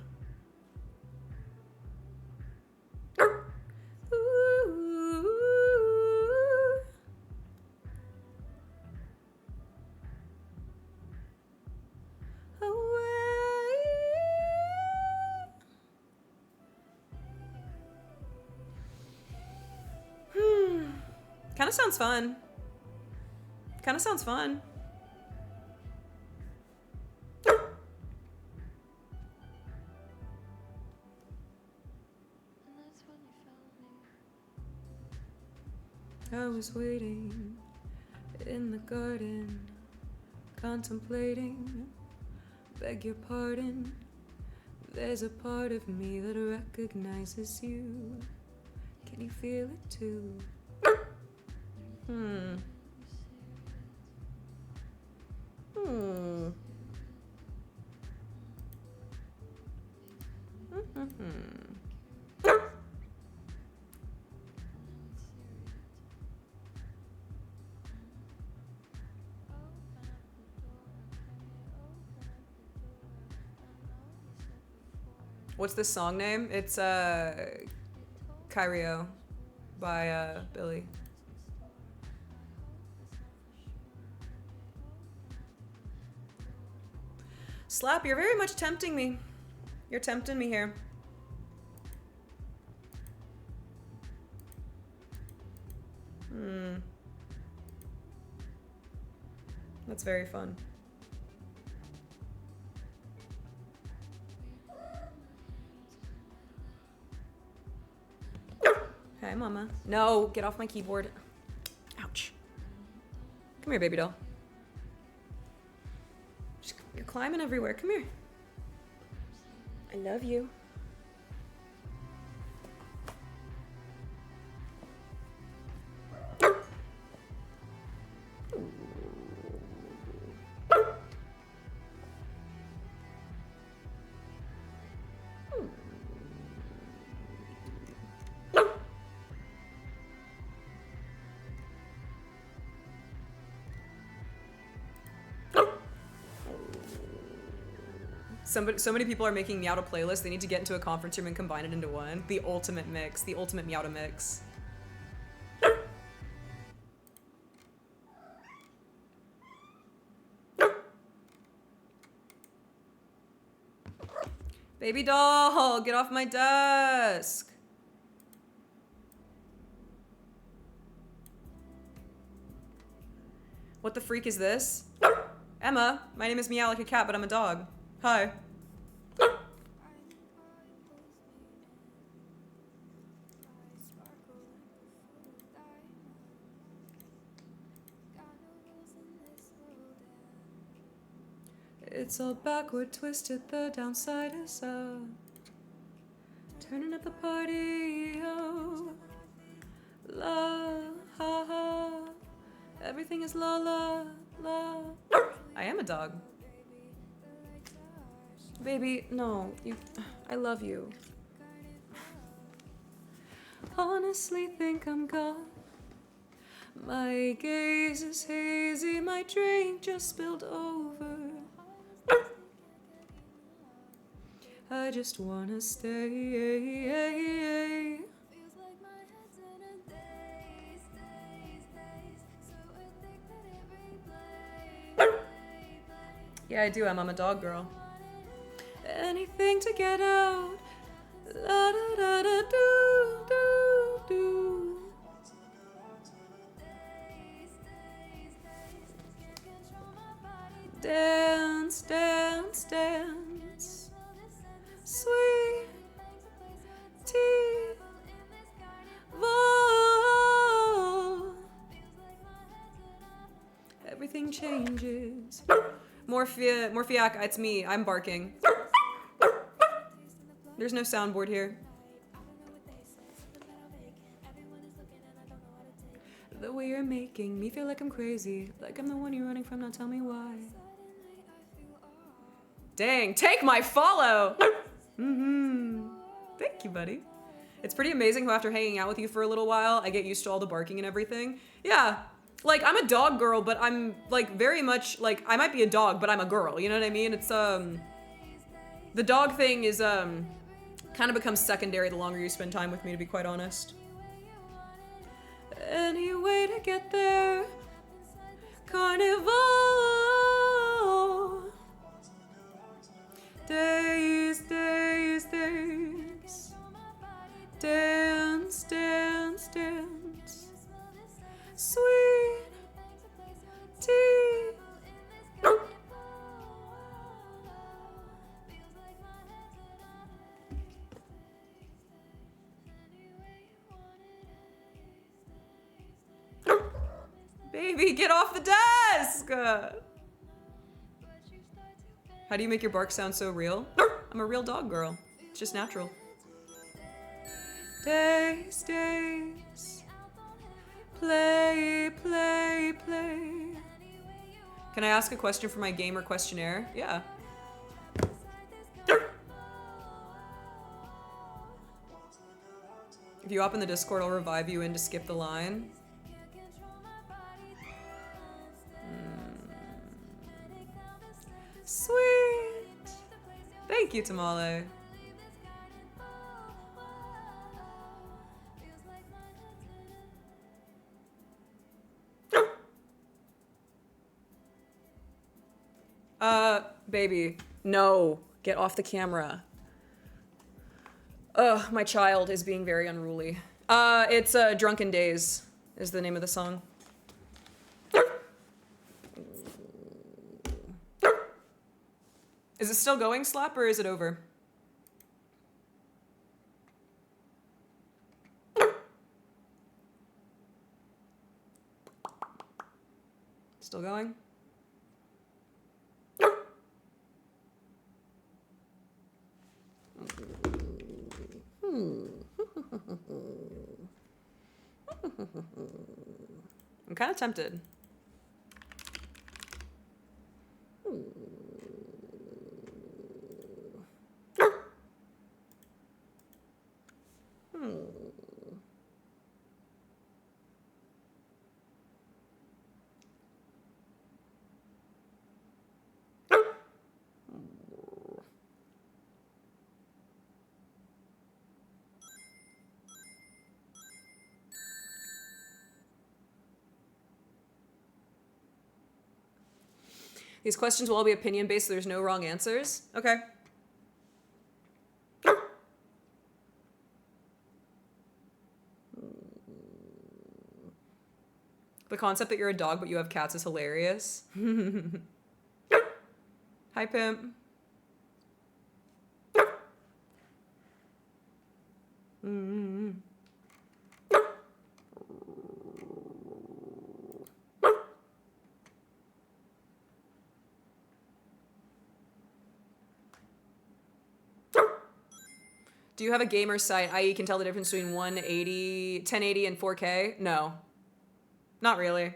Kind of sounds fun. Kind of sounds fun. I was waiting in the garden, contemplating, beg your pardon. There's a part of me that recognizes you. Can you feel it too? Hmm. What's this song name? It's Kyrio by Billy. Slap, you're very much tempting me. You're tempting me here. That's very fun. Hi, mama. No, get off my keyboard. Ouch. Come here, baby doll. You're climbing everywhere. Come here. I love you. So many people are making Meowda playlists. They need to get into a conference room and combine it into one. The ultimate mix. The ultimate Meowda mix. Baby doll, get off my desk. What the freak is this? Emma, my name is Meow like a cat, but I'm a dog. Hi. It's all backward, twisted, the downside is up. Turning up the party, oh. La, ha, ha. Everything is la, la, la. I am a dog. Baby, no, I love you. Honestly think I'm gone. My gaze is hazy, my drink just spilled over. I just wanna stay. Yeah, I do. I'm a dog girl. Anything to get out. La da da da do do do. Dance, dance, dance. Sweet tea. Vol. Everything changes. Morphiac, it's me. I'm barking. There's no soundboard here. The way you're making me feel like I'm crazy. Like I'm the one you're running from, now tell me why. Dang, take my follow! Thank you, buddy. It's pretty amazing how after hanging out with you for a little while, I get used to all the barking and everything. Yeah, like I'm a dog girl, but I'm like very much like, I might be a dog, but I'm a girl, you know what I mean? It's, the dog thing is, kind of becomes secondary the longer you spend time with me, to be quite honest. Any way to get there, carnival. Days, days, days. Dance, dance, dance. baby, get off the desk! How do you make your bark sound so real? I'm a real dog girl. It's just natural. Days, days. Play, play, play. Can I ask a question for my gamer questionnaire? Yeah. If you hop in the Discord, I'll revive you in to skip the line. Sweet. Thank you, Tamale. Baby, no. Get off the camera. Ugh, my child is being very unruly. It's Drunken Days is the name of the song. Is it still going, Slap, or is it over? Still going? I'm kind of tempted. These questions will all be opinion-based, so there's no wrong answers. Okay. The concept that you're a dog but you have cats is hilarious. Hi, Pimp. Do you have a gamer site, i.e. can tell the difference between 1080 and 4K? No. Not really.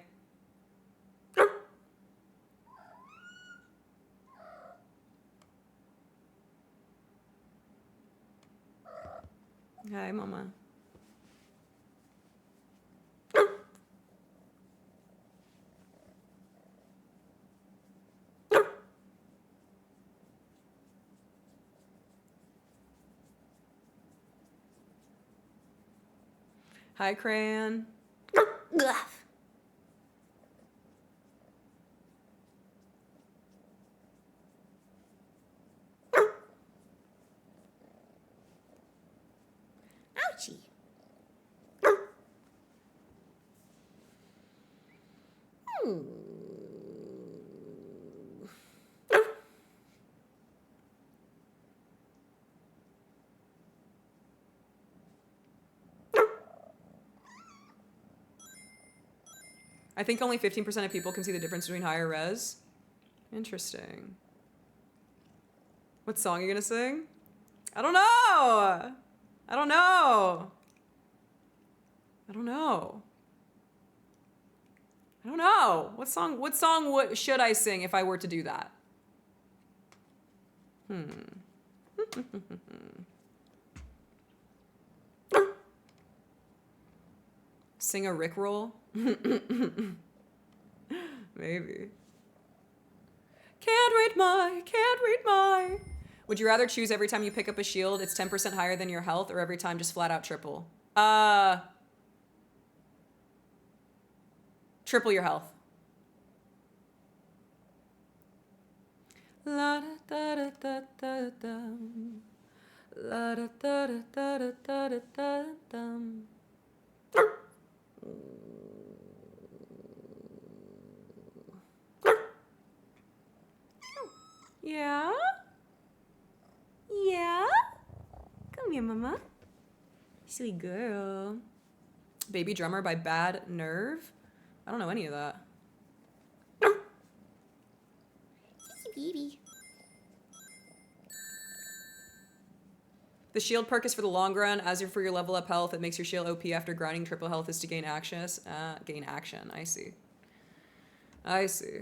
Hi, Mama. Hi, Crayon. Ouchie. I think only 15% of people can see the difference between higher res. Interesting. What song are you gonna sing? I don't know! I don't know! I don't know. I don't know. What song should I sing if I were to do that? Sing a Rickroll? Maybe. Can't read my. Would you rather choose every time you pick up a shield, it's 10% higher than your health, or every time just flat out triple? Triple your health. La da da da da da da. La da da da da da da da da. Yeah? Yeah? Come here, Mama. Sweet girl. Baby Drummer by Bad Nerve? I don't know any of that. The shield perk is for the long run. As for your level up health, it makes your shield OP after grinding triple health is to gain access. Gain action. I see. I see.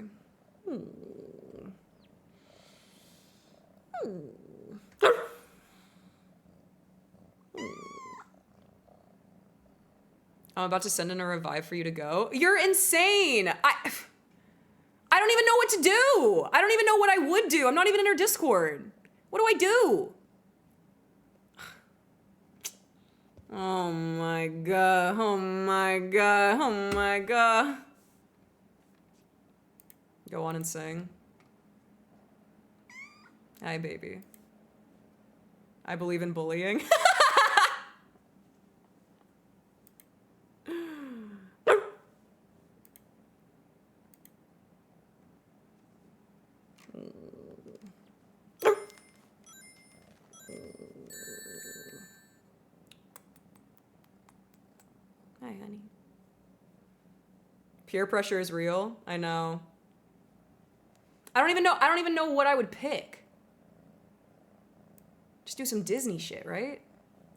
I'm about to send in a revive for you to go. You're insane. I don't even know what to do. I don't even know what I would do. I'm not even in her Discord. What do I do? Oh my god. Oh my god. Oh my god. Go on and sing. Hi, baby. I believe in bullying. Hi, honey. Peer pressure is real. I know. I don't even know what I would pick. Just do some Disney shit, right?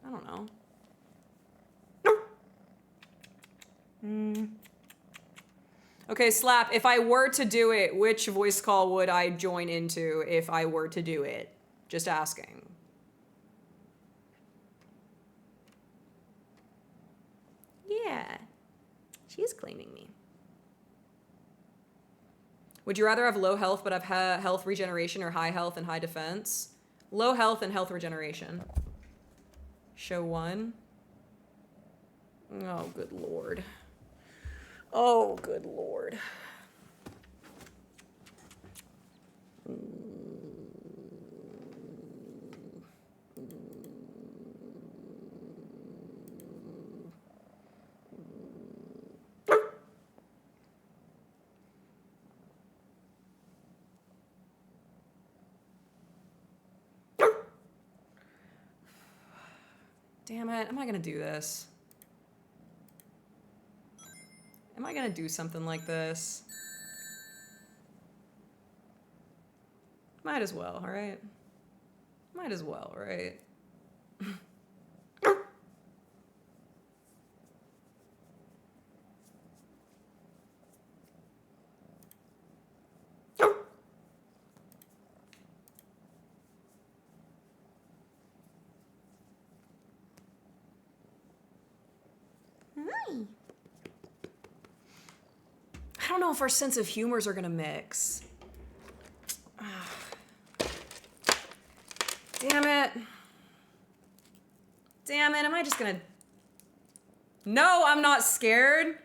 I don't know. Okay, Slap, if I were to do it, which voice call would I join into if I were to do it? Just asking. Yeah. She is claiming me. Would you rather have low health but have health regeneration or high health and high defense? Low health and health regeneration. Show 1. Oh, good lord. Oh, good lord. Damn it, am I gonna do this? Am I gonna do something like this? Might as well, alright? Might as well, right? I don't know if our sense of humors are gonna mix. Damn it. Damn it, am I just gonna... No, I'm not scared.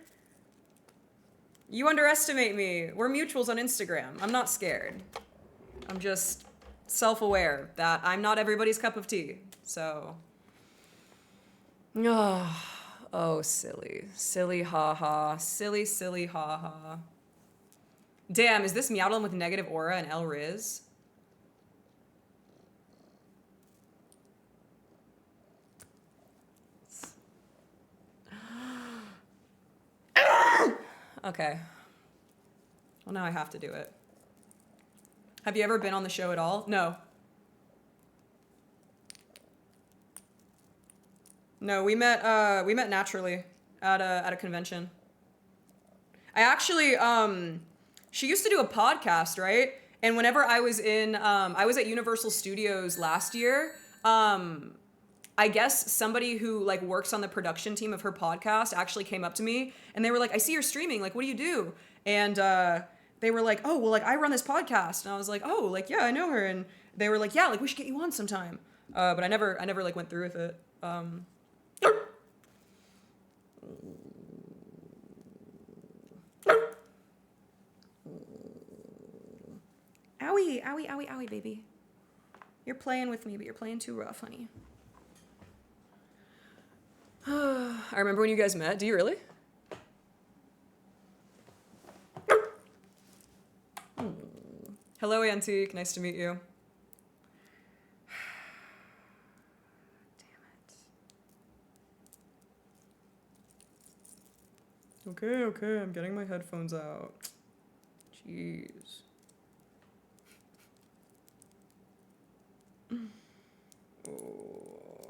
You underestimate me. We're mutuals on Instagram. I'm not scared. I'm just self-aware that I'm not everybody's cup of tea. So... Oh, silly. Silly haha. Silly, silly haha. Damn, is this Meowdalyn with negative aura and El Riz? Okay. Well, now I have to do it. Have you ever been on the show at all? No. No, we met naturally at a convention. I actually, she used to do a podcast, right? And whenever I was at Universal Studios last year, I guess somebody who like works on the production team of her podcast actually came up to me and they were like, I see you're streaming, like, what do you do? And they were like, oh, well, like, I run this podcast. And I was like, oh, like, yeah, I know her. And they were like, yeah, like, we should get you on sometime. But I never like went through with it. Owie, owie, owie, owie, baby. You're playing with me, but you're playing too rough, honey. I remember when you guys met. Do you really? Hello, Antique. Nice to meet you. Okay, okay, I'm getting my headphones out. Jeez. Oh.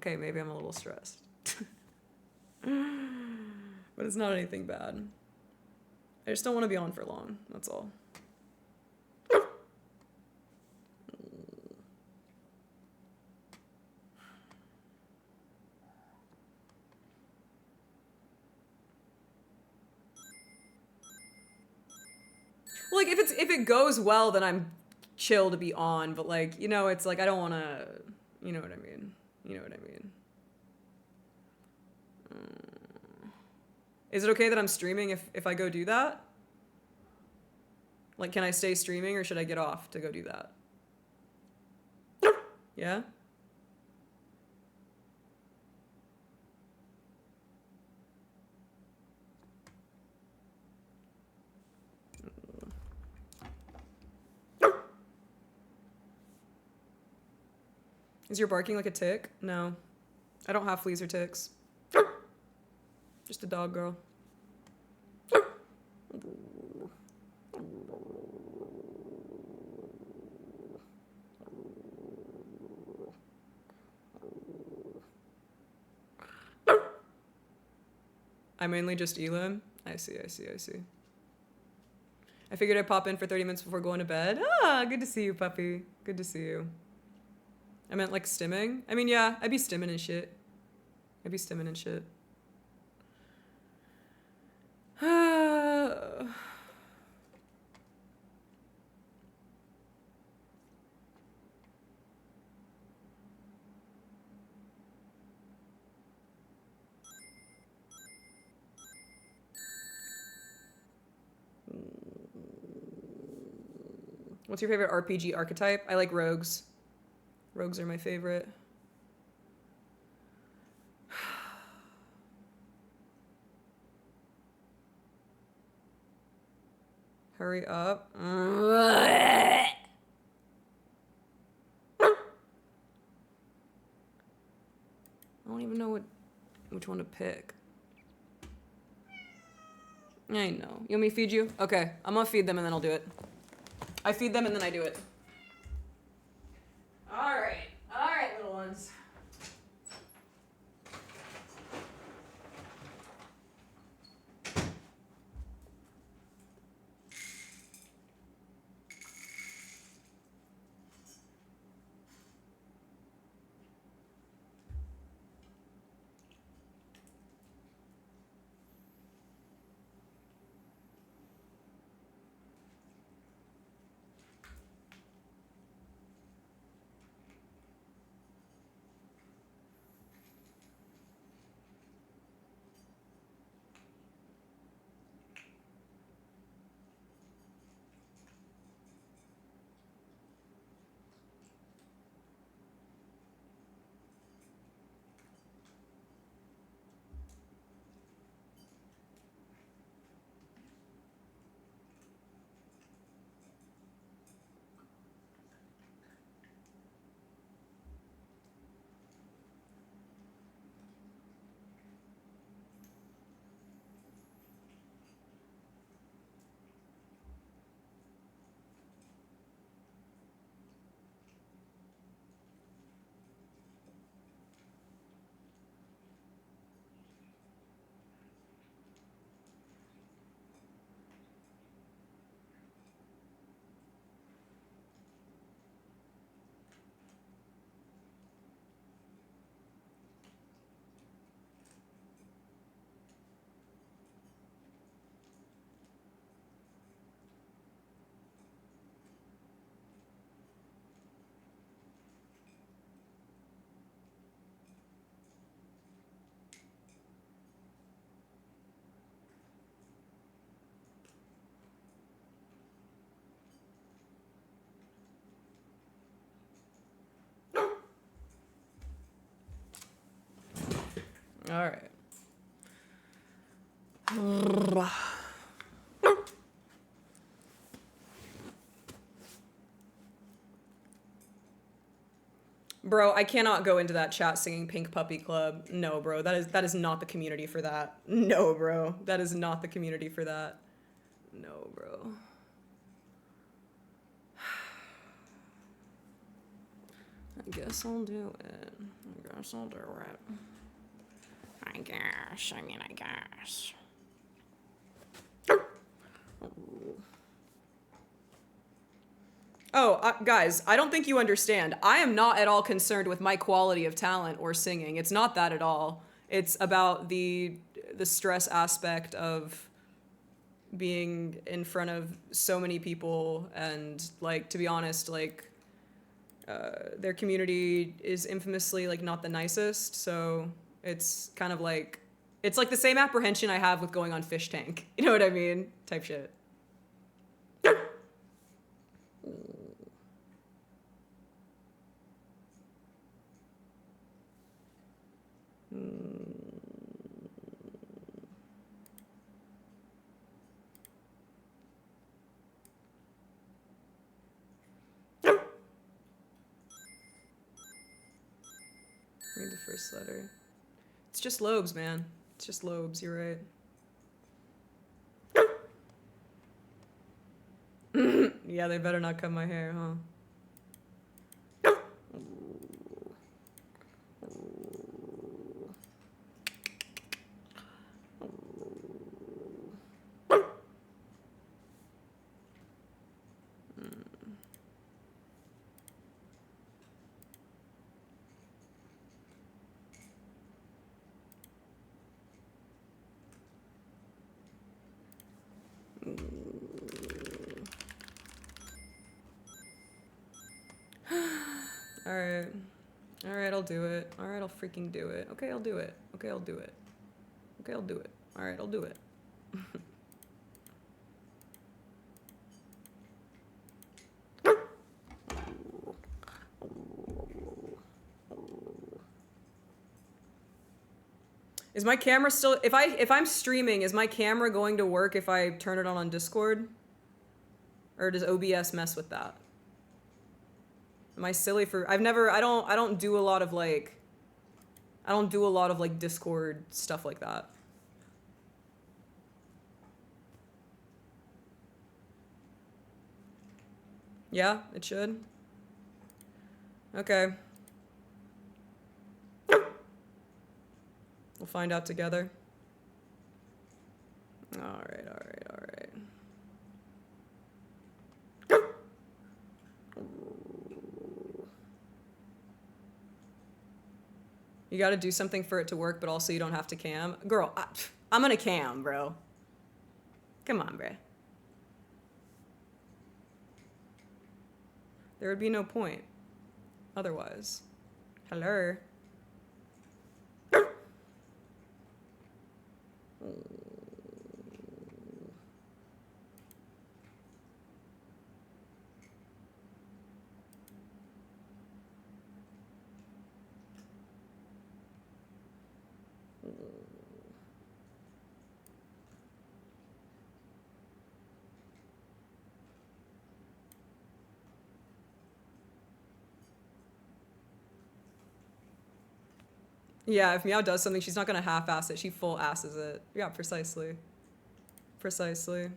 Okay, maybe I'm a little stressed. But it's not anything bad. I just don't want to be on for long, that's all. Well, like, if it goes well, then I'm chill to be on, but like, you know, it's like, I don't want to, you know what I mean? You know what I mean? Is it okay that I'm streaming if I go do that? Like, can I stay streaming or should I get off to go do that? Yeah? Is your barking like a tick? No. I don't have fleas or ticks. Just a dog girl. I mainly just Elim. I see. I figured I'd pop in for 30 minutes before going to bed. Ah, good to see you, puppy. Good to see you. I meant like stimming. I mean, yeah, I'd be stimming and shit. What's your favorite RPG archetype? I like rogues. Rogues are my favorite. Hurry up. I don't even know which one to pick. I know. You want me to feed you? Okay, I'm gonna feed them and then I'll do it. I feed them and then I do it. All right, little ones. All right. Bro, I cannot go into that chat singing Pink Puppy Club. No, bro, that is not the community for that. No, bro, that is not the community for that. No, bro. Guess I'll do it. I guess I'll do it. I guess. I mean, I guess. Oh, guys, I don't think you understand. I am not at all concerned with my quality of talent or singing. It's not that at all. It's about the stress aspect of being in front of so many people and, like, to be honest, like, their community is infamously, like, not the nicest, so it's kind of like, it's like the same apprehension I have with going on Fish Tank. You know what I mean? Type shit. Read the first letter. It's just lobes, man. It's just lobes, you're right. Yeah, they better not cut my hair, huh? Alright. Alright, I'll do it. Alright, I'll freaking do it. Okay, I'll do it. Okay, I'll do it. Okay, I'll do it. Alright, I'll do it. Is my camera still, if I'm streaming, is my camera going to work if I turn it on Discord? Or does OBS mess with that? Am I silly for, I don't do a lot of like Discord stuff like that. Yeah, it should. Okay. We'll find out together. Alright, alright, alright. You gotta do something for it to work, but also you don't have to cam. Girl, I'm gonna cam, bro. Come on, bro. There would be no point otherwise. Hello. Yeah, if Meow does something, she's not gonna half-ass it. She full asses it. Yeah, precisely. Precisely.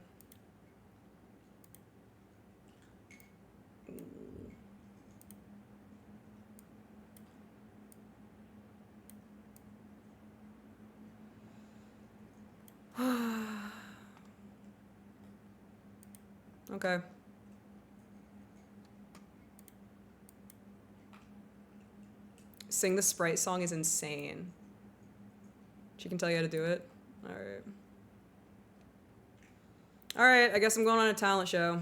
Okay. Sing the Sprite song is insane. She can tell you how to do it? Alright. Alright, I guess I'm going on a talent show.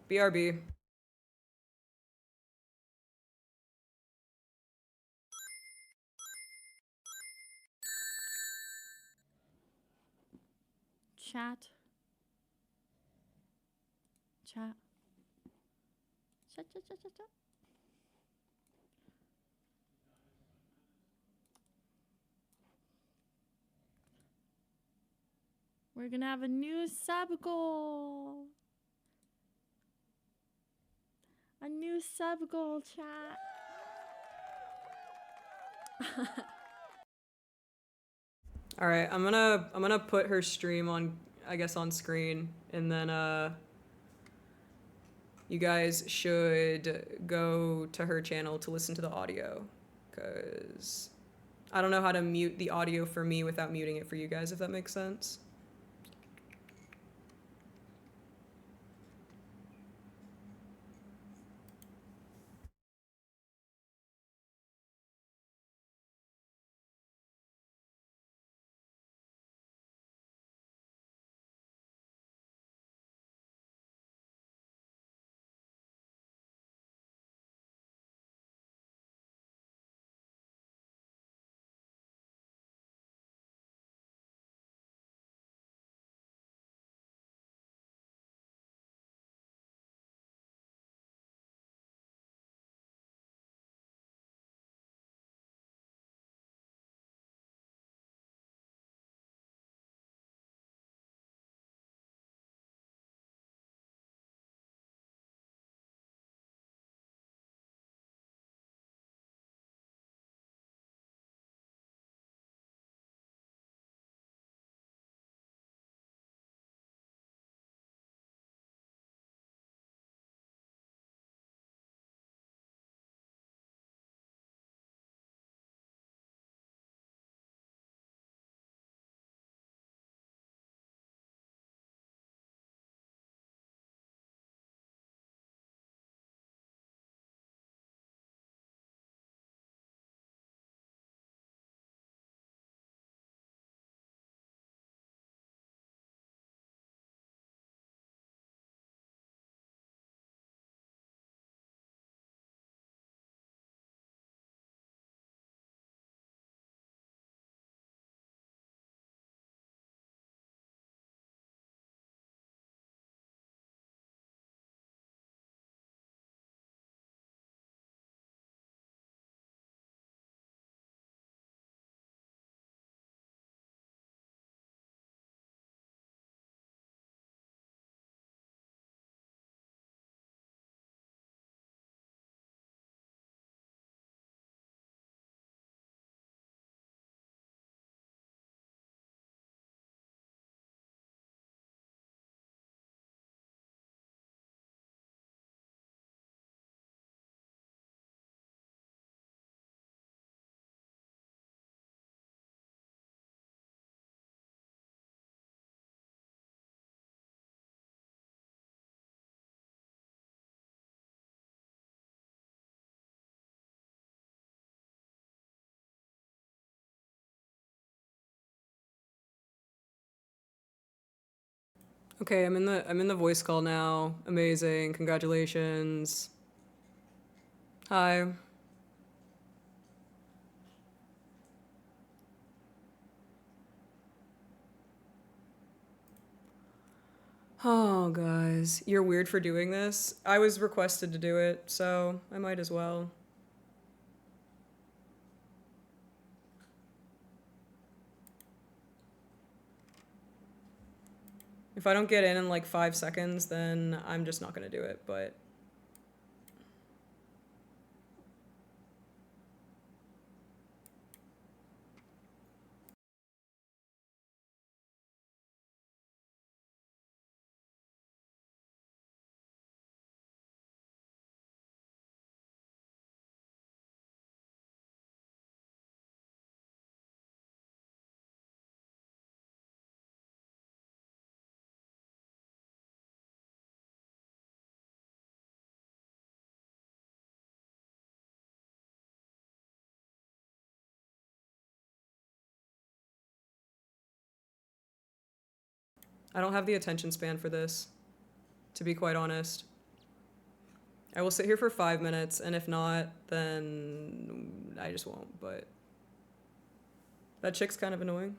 BRB. Chat. Chat. Chat, chat, chat, chat, chat. We're gonna have a new sub goal. A new sub goal, chat. All right, I'm gonna put her stream on, I guess, on screen, and then you guys should go to her channel to listen to the audio, because I don't know how to mute the audio for me without muting it for you guys, if that makes sense. Okay, I'm in the voice call now. Amazing. Congratulations. Hi. Oh, guys. You're weird for doing this. I was requested to do it, so I might as well. If I don't get in like 5 seconds, then I'm just not gonna do it, but... I don't have the attention span for this, to be quite honest. I will sit here for 5 minutes, and if not, then I just won't, but... That chick's kind of annoying.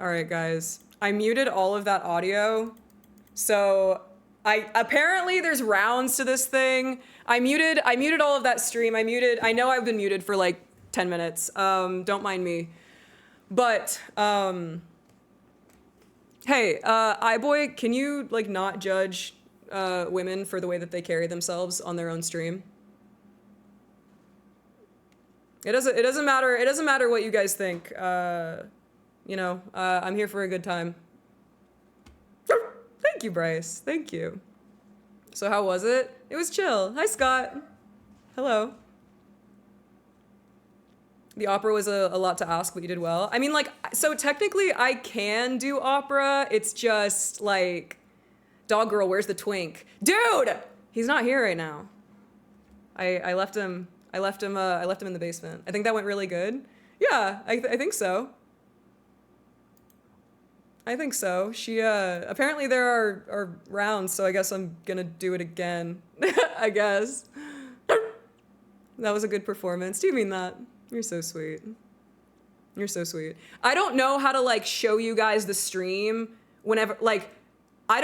All right, guys. I muted all of that audio. So apparently there's rounds to this thing. I muted all of that stream. I know I've been muted for like 10 minutes. Don't mind me. But hey, iBoy, can you like not judge women for the way that they carry themselves on their own stream? It doesn't matter what you guys think. You know, I'm here for a good time. Thank you, Bryce. Thank you. So how was it? It was chill. Hi, Scott. Hello. The opera was a lot to ask, but you did well. I mean, like, so technically I can do opera. It's just like, dog girl, where's the twink? Dude! He's not here right now. I left him in the basement. I think that went really good. Yeah, I think so. I think so. She, apparently there are rounds, so I guess I'm gonna do it again. I guess. That was a good performance. Do you mean that? You're so sweet. You're so sweet. I don't know how to, like, show you guys the stream whenever, like, I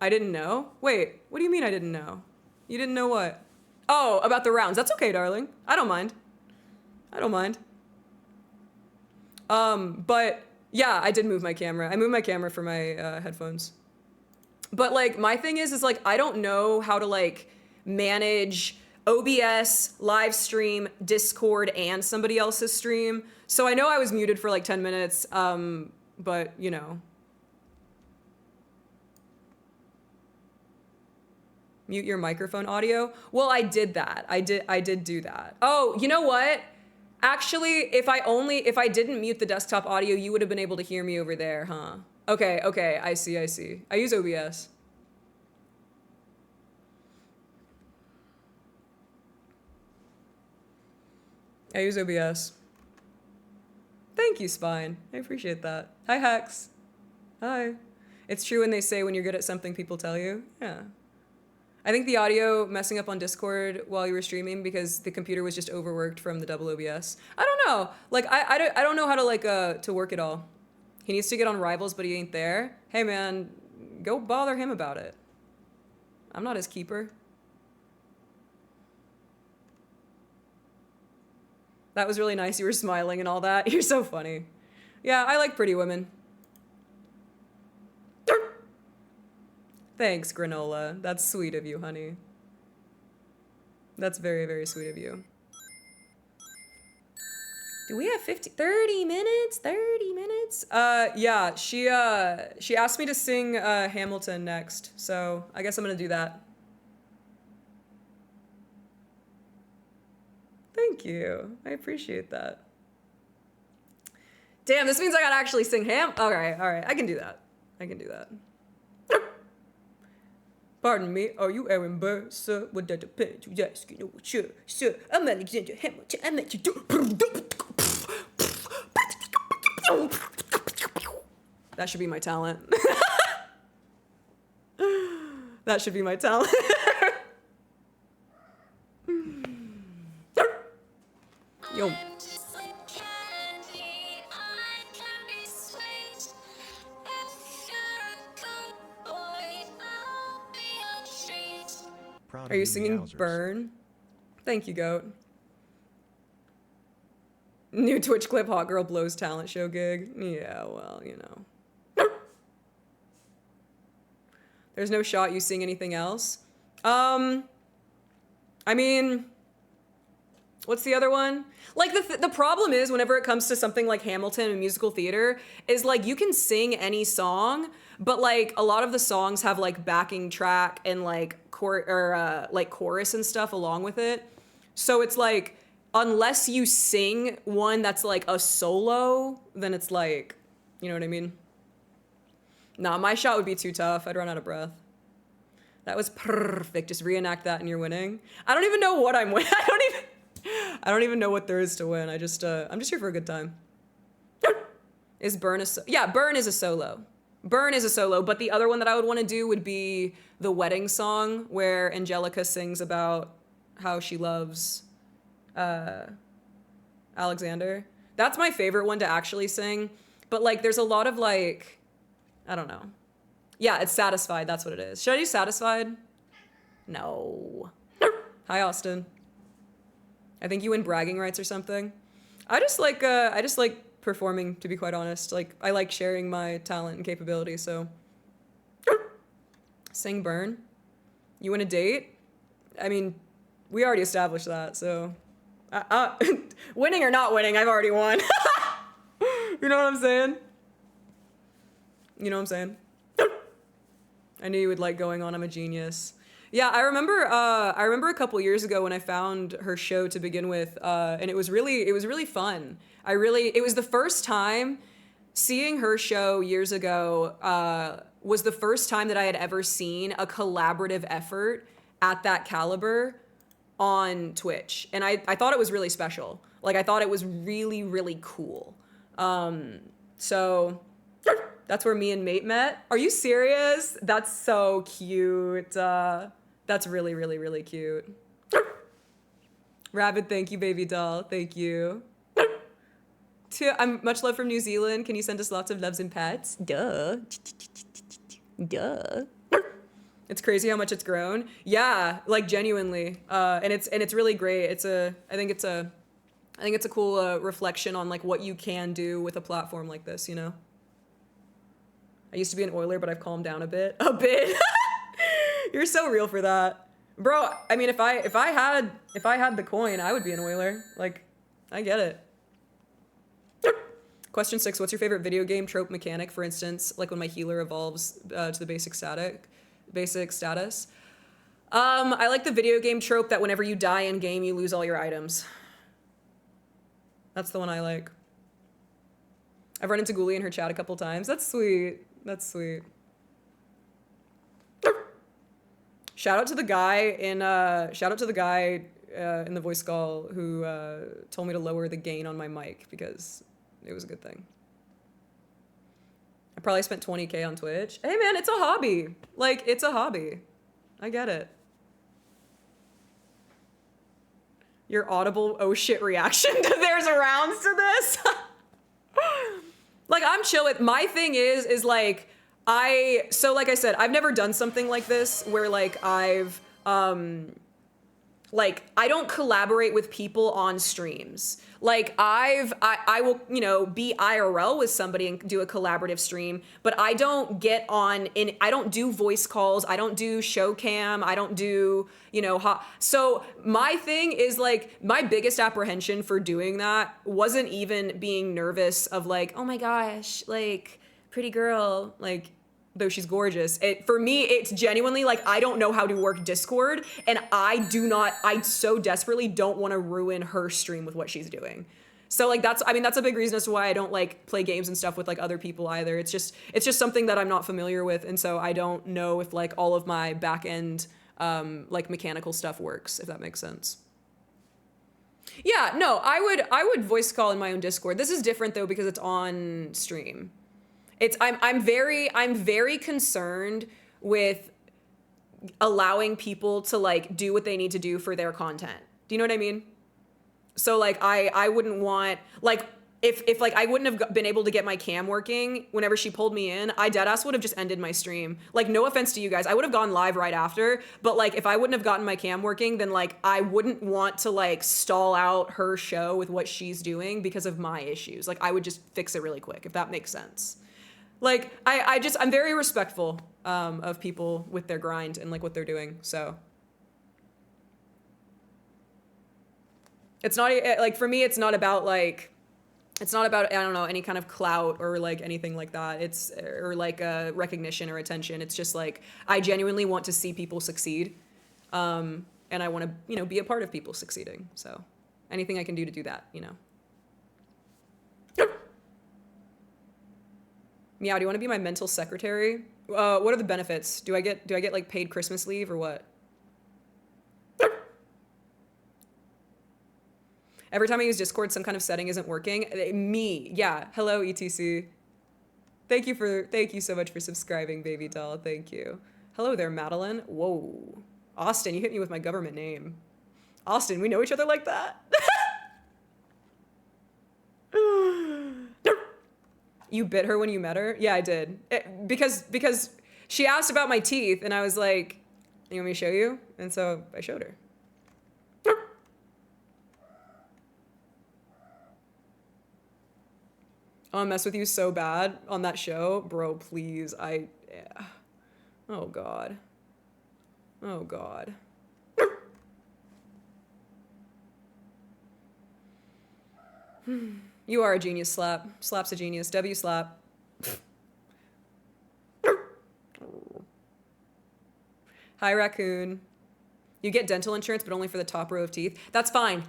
didn't know. Wait, what do you mean I didn't know? You didn't know what? Oh, about the rounds. That's okay, darling. I don't mind. I don't mind. But yeah, I did move my camera. I moved my camera for my headphones. But like, my thing is like, I don't know how to like manage OBS, live stream, Discord, and somebody else's stream. So I know I was muted for like 10 minutes, but you know. Mute your microphone audio. Well, I did that. I did do that. Oh, you know what? Actually, if I didn't mute the desktop audio, you would have been able to hear me over there, huh? Okay, I see. I use OBS. I use OBS. Thank you, Spine. I appreciate that. Hi, Hex. Hi. It's true when they say when you're good at something, people tell you. Yeah. I think the audio messing up on Discord while you were streaming because the computer was just overworked from the double OBS. I don't know. Like, I don't know how to, like, to work it all. He needs to get on Rivals, but he ain't there. Hey, man, go bother him about it. I'm not his keeper. That was really nice. You were smiling and all that. You're so funny. Yeah, I like pretty women. Thanks, Granola. That's sweet of you, honey. That's very, very sweet of you. Do we have 30 minutes? 30 minutes? Yeah, she asked me to sing Hamilton next, so I guess I'm gonna do that. Thank you. I appreciate that. Damn, this means I gotta actually sing Alright, I can do that. I can do that. Pardon me, are you Aaron Burr, sir? Would that depend? Yes, you know what, sure, sir. I'm Alexander Hamilton. I meant to do. That should be my talent. That should be my talent. Yo. Are you singing Burn? Thank you, Goat. New Twitch clip, Hot Girl Blows talent show gig. Yeah, well, you know. There's no shot you sing anything else. I mean, what's the other one? Like, the problem is, whenever it comes to something like Hamilton and musical theater, is like, you can sing any song, but like, a lot of the songs have like backing track and like chorus and stuff along with it. So it's like, unless you sing one that's like a solo, then it's like, you know what I mean? Nah, my shot would be too tough. I'd run out of breath. That was perfect. Just reenact that and you're winning. I don't even know what I'm winning. I don't even know what there is to win. I'm just here for a good time. Is Burn a yeah, Burn is a solo. Burn is a solo, but the other one that I would want to do would be the wedding song where Angelica sings about how she loves Alexander. That's my favorite one to actually sing. But like, there's a lot of like, I don't know. Yeah, it's satisfied. That's what it is. Should I do satisfied? No. Hi, Austin. I think you win bragging rights or something. I just like performing, to be quite honest. Like, I like sharing my talent and capability, so. Sing burn. You win a date? I mean, we already established that, so. Winning or not winning, I've already won. You know what I'm saying? You know what I'm saying? I knew you would like going on. I'm a genius. Yeah, I remember a couple years ago when I found her show to begin with, and it was really fun. It was the first time seeing her show years ago, was the first time that I had ever seen a collaborative effort at that caliber on Twitch. And I thought it was really special. Like, I thought it was really, really cool. So that's where me and Mate met. Are you serious? That's so cute. That's really, really, really cute. Rabbit, thank you, baby doll. Thank you. I'm much love from New Zealand. Can you send us lots of loves and pets? Duh. Duh. It's crazy how much it's grown. Yeah, like genuinely. And it's really great. I think it's a cool reflection on like what you can do with a platform like this, you know? I used to be an Oiler, but I've calmed down a bit. A bit. You're so real for that. Bro, I mean, if I had the coin, I would be an Oiler. Like, I get it. Question 6, what's your favorite video game trope mechanic? For instance, like when my healer evolves to the basic status. I like the video game trope that whenever you die in game, you lose all your items. That's the one I like. I've run into Ghoulie in her chat a couple times. That's sweet. That's sweet. Shout out to the guy in the voice call who told me to lower the gain on my mic because it was a good thing. I probably spent 20K on Twitch. Hey man, it's a hobby. Like, it's a hobby. I get it. Your audible oh shit reaction to there's rounds to this. Like, I'm chill with, my thing is like, so like I said, I've never done something like this where like I've, like, I don't collaborate with people on streams. Like I will, you know, be IRL with somebody and do a collaborative stream, but I don't get on I don't do voice calls. I don't do show cam. I don't do, you know, so my thing is like, my biggest apprehension for doing that wasn't even being nervous of like, oh my gosh, like pretty girl, like, though she's gorgeous. For me, it's genuinely like, I don't know how to work Discord, and I so desperately don't want to ruin her stream with what she's doing. So like, that's a big reason as to why I don't like play games and stuff with like other people either. It's just something that I'm not familiar with, and so I don't know if like all of my back end like mechanical stuff works, if that makes sense. Yeah, no, I would voice call in my own Discord. This is different though because it's on stream. I'm very concerned with allowing people to like do what they need to do for their content. Do you know what I mean? So like I wouldn't want, like, if like I wouldn't have been able to get my cam working whenever she pulled me in, I deadass would have just ended my stream. Like, no offense to you guys, I would have gone live right after, but like if I wouldn't have gotten my cam working, then like I wouldn't want to like stall out her show with what she's doing because of my issues. Like, I would just fix it really quick, if that makes sense. Like, I'm very respectful of people with their grind and like what they're doing, so. It's not, like, for me, it's not about, I don't know, any kind of clout or like anything like that. Or like recognition or attention. It's just like, I genuinely want to see people succeed. And I want to, you know, be a part of people succeeding. So anything I can do to do that, you know. Meow, do you want to be my mental secretary? What are the benefits? Do I get like paid Christmas leave or what? Every time I use Discord, some kind of setting isn't working. Me, yeah. Hello, ETC. Thank you so much for subscribing, baby doll. Thank you. Hello there, Madeline. Whoa. Austin, you hit me with my government name. Austin, we know each other like that? You bit her when you met her? Yeah, I did. Because she asked about my teeth, and I was like, you want me to show you? And so I showed her. Oh, I mess with you so bad on that show. Bro, please. Yeah. Oh, God. Oh, God. You are a genius, Slap. Slap's a genius. W Slap. Hi, Raccoon. You get dental insurance, but only for the top row of teeth. That's fine.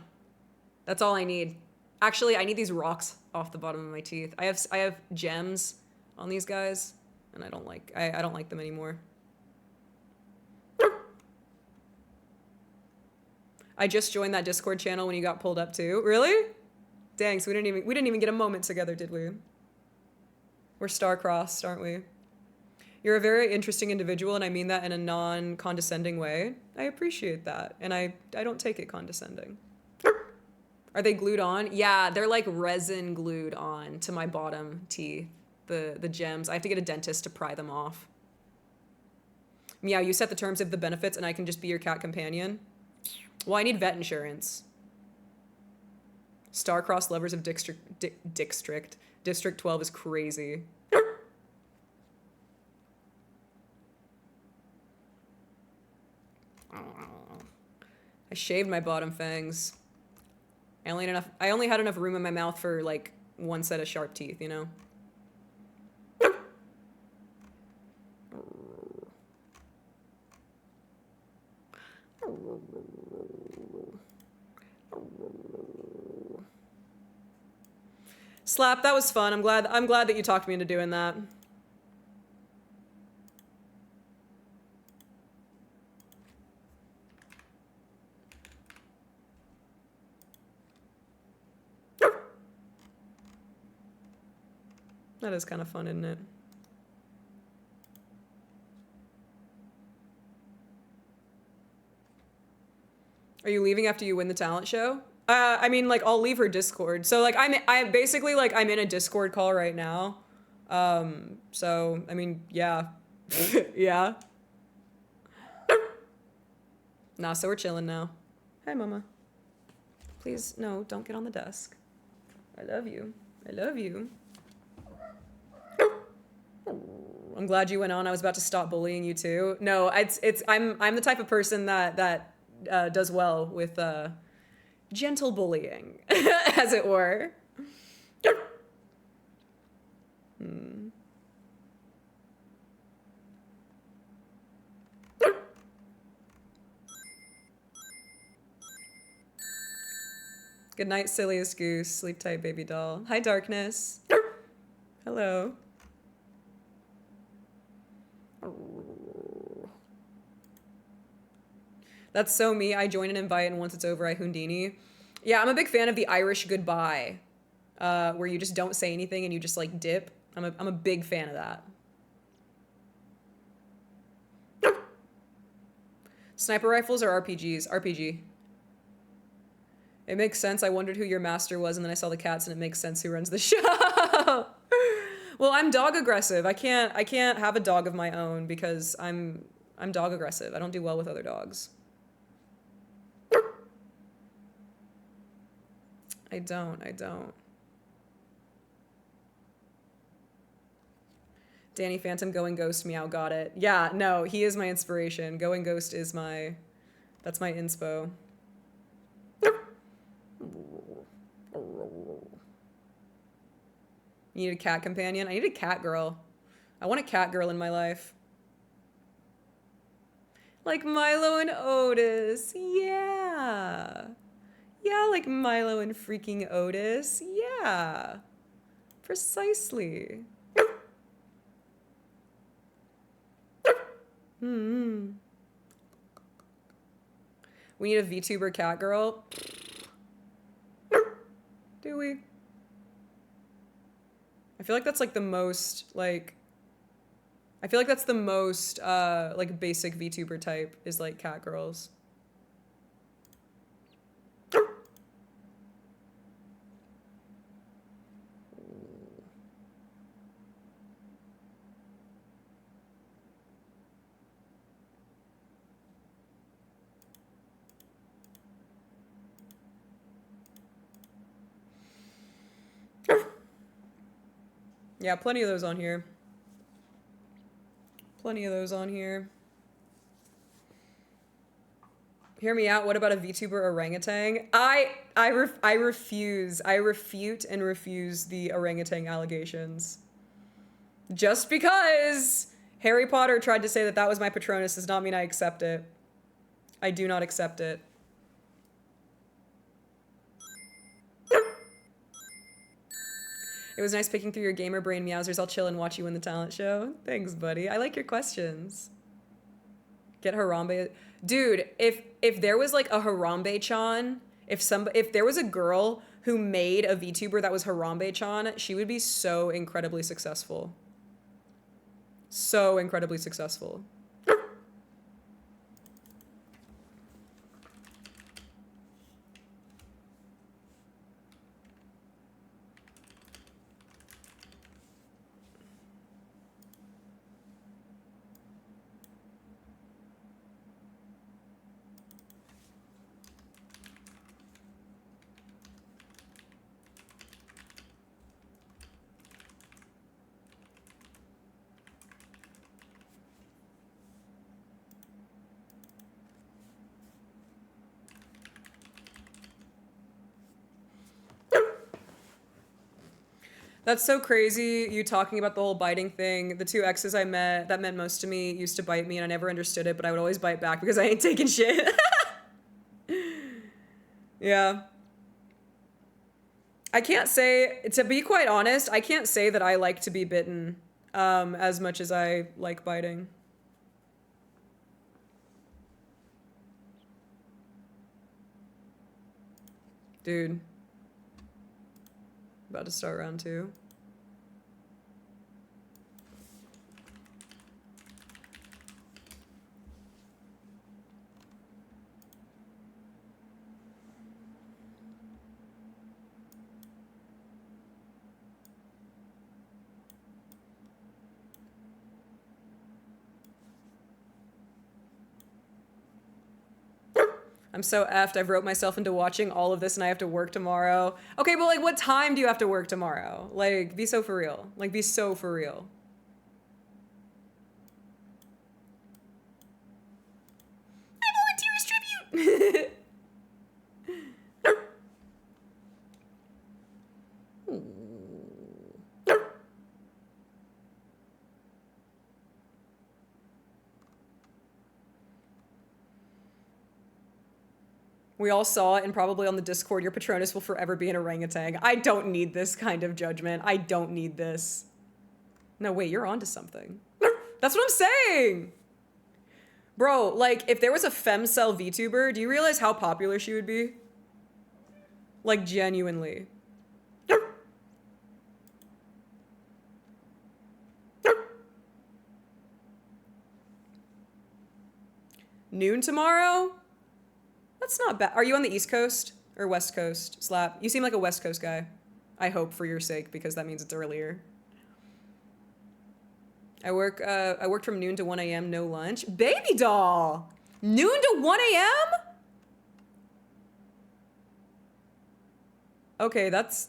That's all I need. Actually, I need these rocks off the bottom of my teeth. I have gems on these guys, and I don't like them anymore. I just joined that Discord channel when you got pulled up too. Really? Dang, so we didn't even get a moment together, did we? We're star-crossed, aren't we? You're a very interesting individual, and I mean that in a non-condescending way. I appreciate that, and I don't take it condescending. Are they glued on? Yeah, they're like resin glued on to my bottom teeth, the gems. I have to get a dentist to pry them off. Meow, you set the terms of the benefits, and I can just be your cat companion? Well, I need vet insurance. Star-crossed lovers of District 12 is crazy. I shaved my bottom fangs. I only had enough room in my mouth for like one set of sharp teeth, you know? Slap, that was fun. I'm glad that you talked me into doing that. That is kind of fun, isn't it? Are you leaving after you win the talent show? I mean, like, I'll leave her Discord. So, like, I'm basically, like, I'm in a Discord call right now. So, I mean, yeah. Yeah. Nah, so we're chilling now. Hi, Mama. Please, no, don't get on the desk. I love you. I love you. I'm glad you went on. I was about to stop bullying you too. No, I'm the type of person that does well with gentle bullying, as it were. Good night, silliest goose. Sleep tight, baby doll. Hi, darkness. Hello. That's so me. I join an invite, and once it's over, I Houdini. Yeah, I'm a big fan of the Irish goodbye, where you just don't say anything and you just like dip. I'm a big fan of that. Sniper rifles or RPGs? RPG. It makes sense. I wondered who your master was, and then I saw the cats, and it makes sense who runs the show. Well, I'm dog aggressive. I can't have a dog of my own because I'm dog aggressive. I don't do well with other dogs. I don't. Danny Phantom, Going Ghost, Meow, got it. Yeah, no, he is my inspiration. Going Ghost is that's my inspo. You need a cat companion? I need a cat girl. I want a cat girl in my life. Like Milo and Otis. Yeah. Yeah, like Milo and freaking Otis. Yeah. Precisely. We need a VTuber cat girl. Do we? I feel like that's like the most like like basic VTuber type is like cat girls. Yeah, plenty of those on here. Plenty of those on here. Hear me out. What about a VTuber orangutan? I refuse. I refute and refuse the orangutan allegations. Just because Harry Potter tried to say that that was my Patronus does not mean I accept it. I do not accept it. It was nice picking through your gamer brain, Meowsers. I'll chill and watch you win the talent show. Thanks, buddy. I like your questions. Get Harambe. Dude, if there was like a Harambe-chan, if there was a girl who made a VTuber that was Harambe-chan, she would be so incredibly successful. So incredibly successful. That's so crazy, you talking about the whole biting thing. The two exes I met, that meant most to me, used to bite me and I never understood it, but I would always bite back because I ain't taking shit. Yeah. I can't say, to be quite honest, I can't say that I like to be bitten as much as I like biting. Dude. About to start round 2. I'm so effed. I've wrote myself into watching all of this and I have to work tomorrow. Okay, but like what time do you have to work tomorrow? Like, be so for real. Like, be so for real. I volunteer as tribute! We all saw it, and probably on the Discord, your Patronus will forever be an orangutan. I don't need this kind of judgment. I don't need this. No, wait, you're onto something. That's what I'm saying! Bro, like, if there was a femcel VTuber, do you realize how popular she would be? Like, genuinely. Noon tomorrow? That's not bad. Are you on the East Coast or West Coast? Slap. You seem like a West Coast guy. I hope for your sake because that means it's earlier. I worked from noon to 1 a.m. no lunch. Baby doll. Noon to 1 a.m. Okay, that's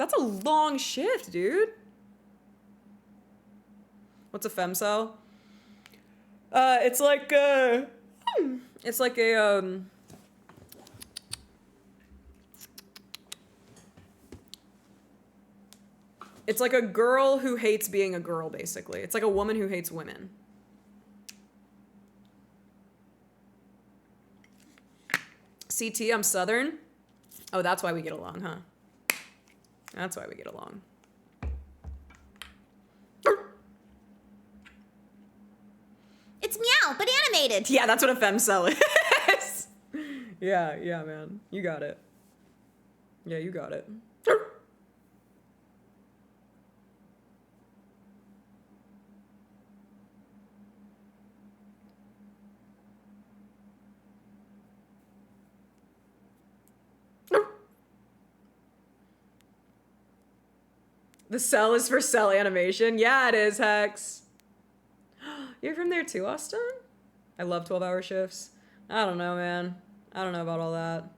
a long shift, dude. What's a femcel? It's like a it's like a girl who hates being a girl, basically. It's like a woman who hates women. CT, I'm Southern. Oh, that's why we get along, huh? That's why we get along. It's Meow, but animated. Yeah, that's what a femcel is. Yeah, man. You got it. Yeah, you got it. The cell is for cell animation. Yeah, it is, Hex. You're from there too, Austin? I love 12-hour shifts. I don't know, man. I don't know about all that.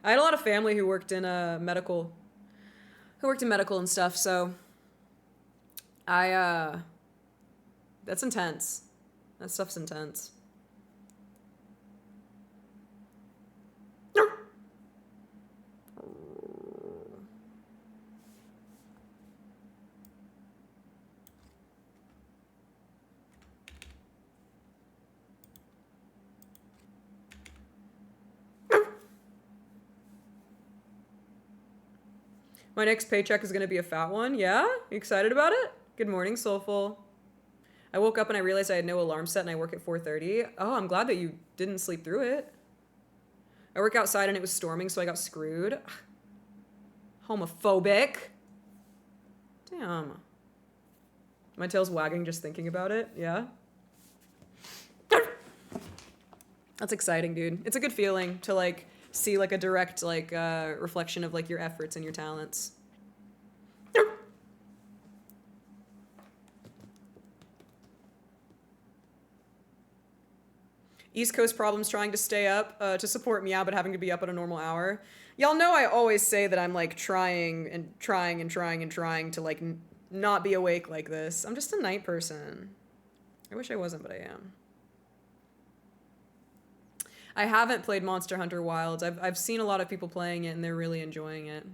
I had a lot of family who worked in medical and stuff, so That's intense. That stuff's intense. My next paycheck is gonna be a fat one. Yeah? You excited about it? Good morning, Soulful. I woke up and I realized I had no alarm set and I work at 4:30. Oh, I'm glad that you didn't sleep through it. I work outside and it was storming, so I got screwed. Homophobic. Damn. My tail's wagging just thinking about it. Yeah? That's exciting, dude. It's a good feeling to, like, see, like, a direct, like, reflection of, like, your efforts and your talents. East Coast problems trying to stay up to support Meow, but having to be up at a normal hour. Y'all know I always say that I'm, like, trying to, like, not be awake like this. I'm just a night person. I wish I wasn't, but I am. I haven't played Monster Hunter Wilds. I've seen a lot of people playing it and they're really enjoying it.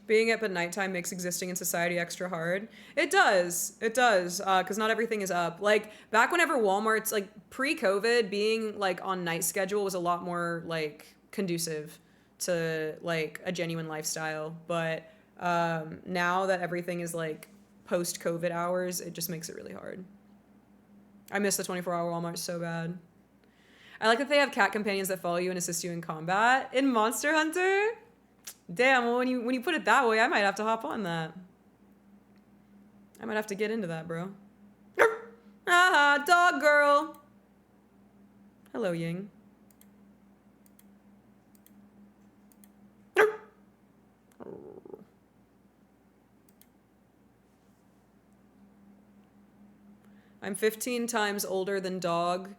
Being up at nighttime makes existing in society extra hard. It does. It does. Because not everything is up. Like, back whenever Walmart's, like, pre-COVID, being, like, on night schedule was a lot more, like, conducive to, like, a genuine lifestyle. But now that everything is, like, post-COVID hours, it just makes it really hard. I miss the 24-hour Walmart so bad. I like that they have cat companions that follow you and assist you in combat. In Monster Hunter? Damn, well, when you put it that way, I might have to hop on that. I might have to get into that, bro. Aha, dog girl. Hello, Ying. I'm 15 times older than dogs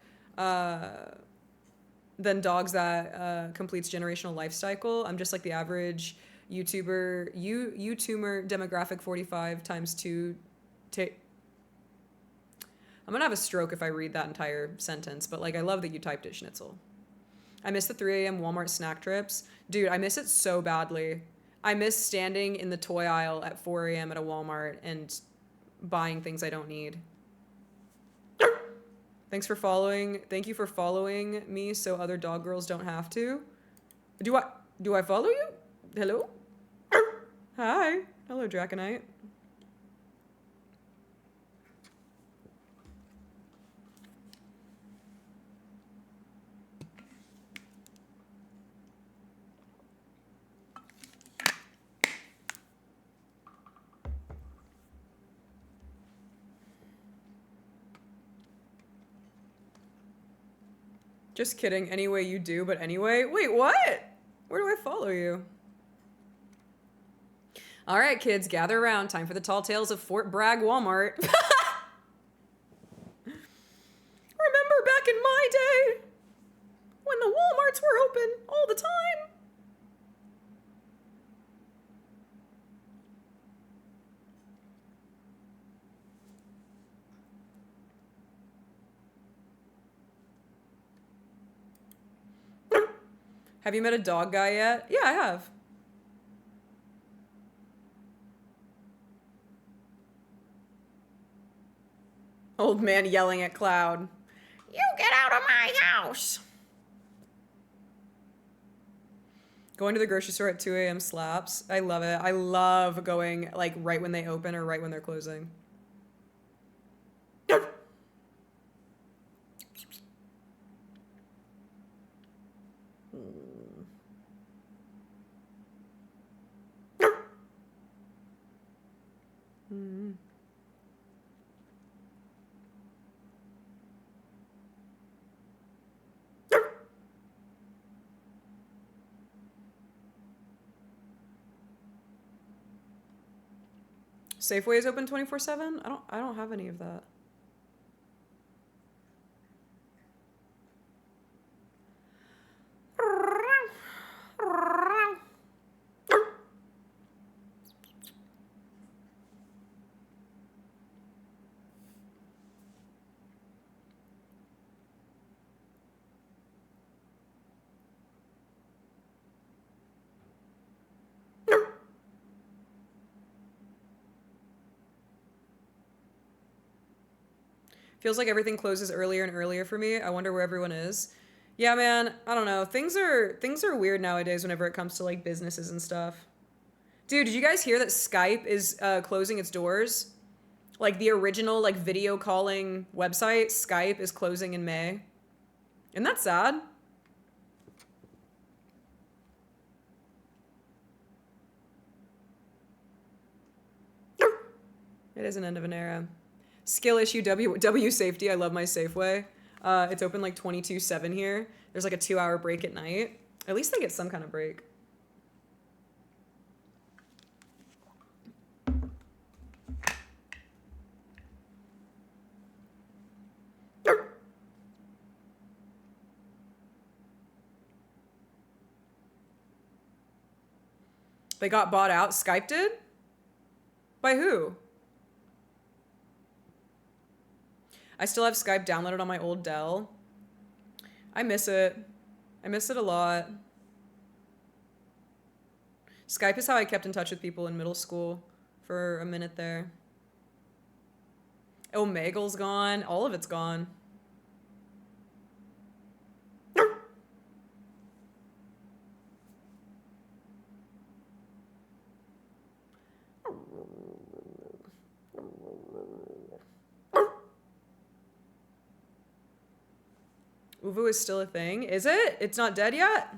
that completes generational life cycle. I'm just like the average YouTuber demographic 45 times 2. I'm gonna have a stroke if I read that entire sentence, but like I love that you typed it, Schnitzel. I miss the 3 a.m. Walmart snack trips. Dude, I miss it so badly. I miss standing in the toy aisle at 4 a.m. at a Walmart and buying things I don't need. Thank you for following me so other dog girls don't have to. Do I follow you? Hello? Hi. Hello, Draconite. Just kidding. Anyway, you do, but anyway. Wait, what? Where do I follow you? All right, kids, gather around. Time for the tall tales of Fort Bragg Walmart. Remember back in my day when the Walmarts were open all the time? Have you met a dog guy yet? Yeah, I have. Old man yelling at Cloud. You get out of my house! Going to the grocery store at 2 a.m. slaps. I love it. I love going like right when they open or right when they're closing. Safeway is open 24/7? I don't have any of that. Feels like everything closes earlier and earlier for me. I wonder where everyone is. Yeah, man, I don't know. Things are weird nowadays whenever it comes to like businesses and stuff. Dude, did you guys hear that Skype is closing its doors? Like the original like video calling website, Skype, is closing in May. Isn't that sad? It is an end of an era. Skill issue W safety. I love my Safeway. It's open like 22/7 here. There's like a 2-hour break at night. At least they get some kind of break. They got bought out. Skype did? By who? I still have Skype downloaded on my old Dell. I miss it. I miss it a lot. Skype is how I kept in touch with people in middle school for a minute there. Omegle's gone. All of it's gone. Uvu is still a thing. Is it? It's not dead yet?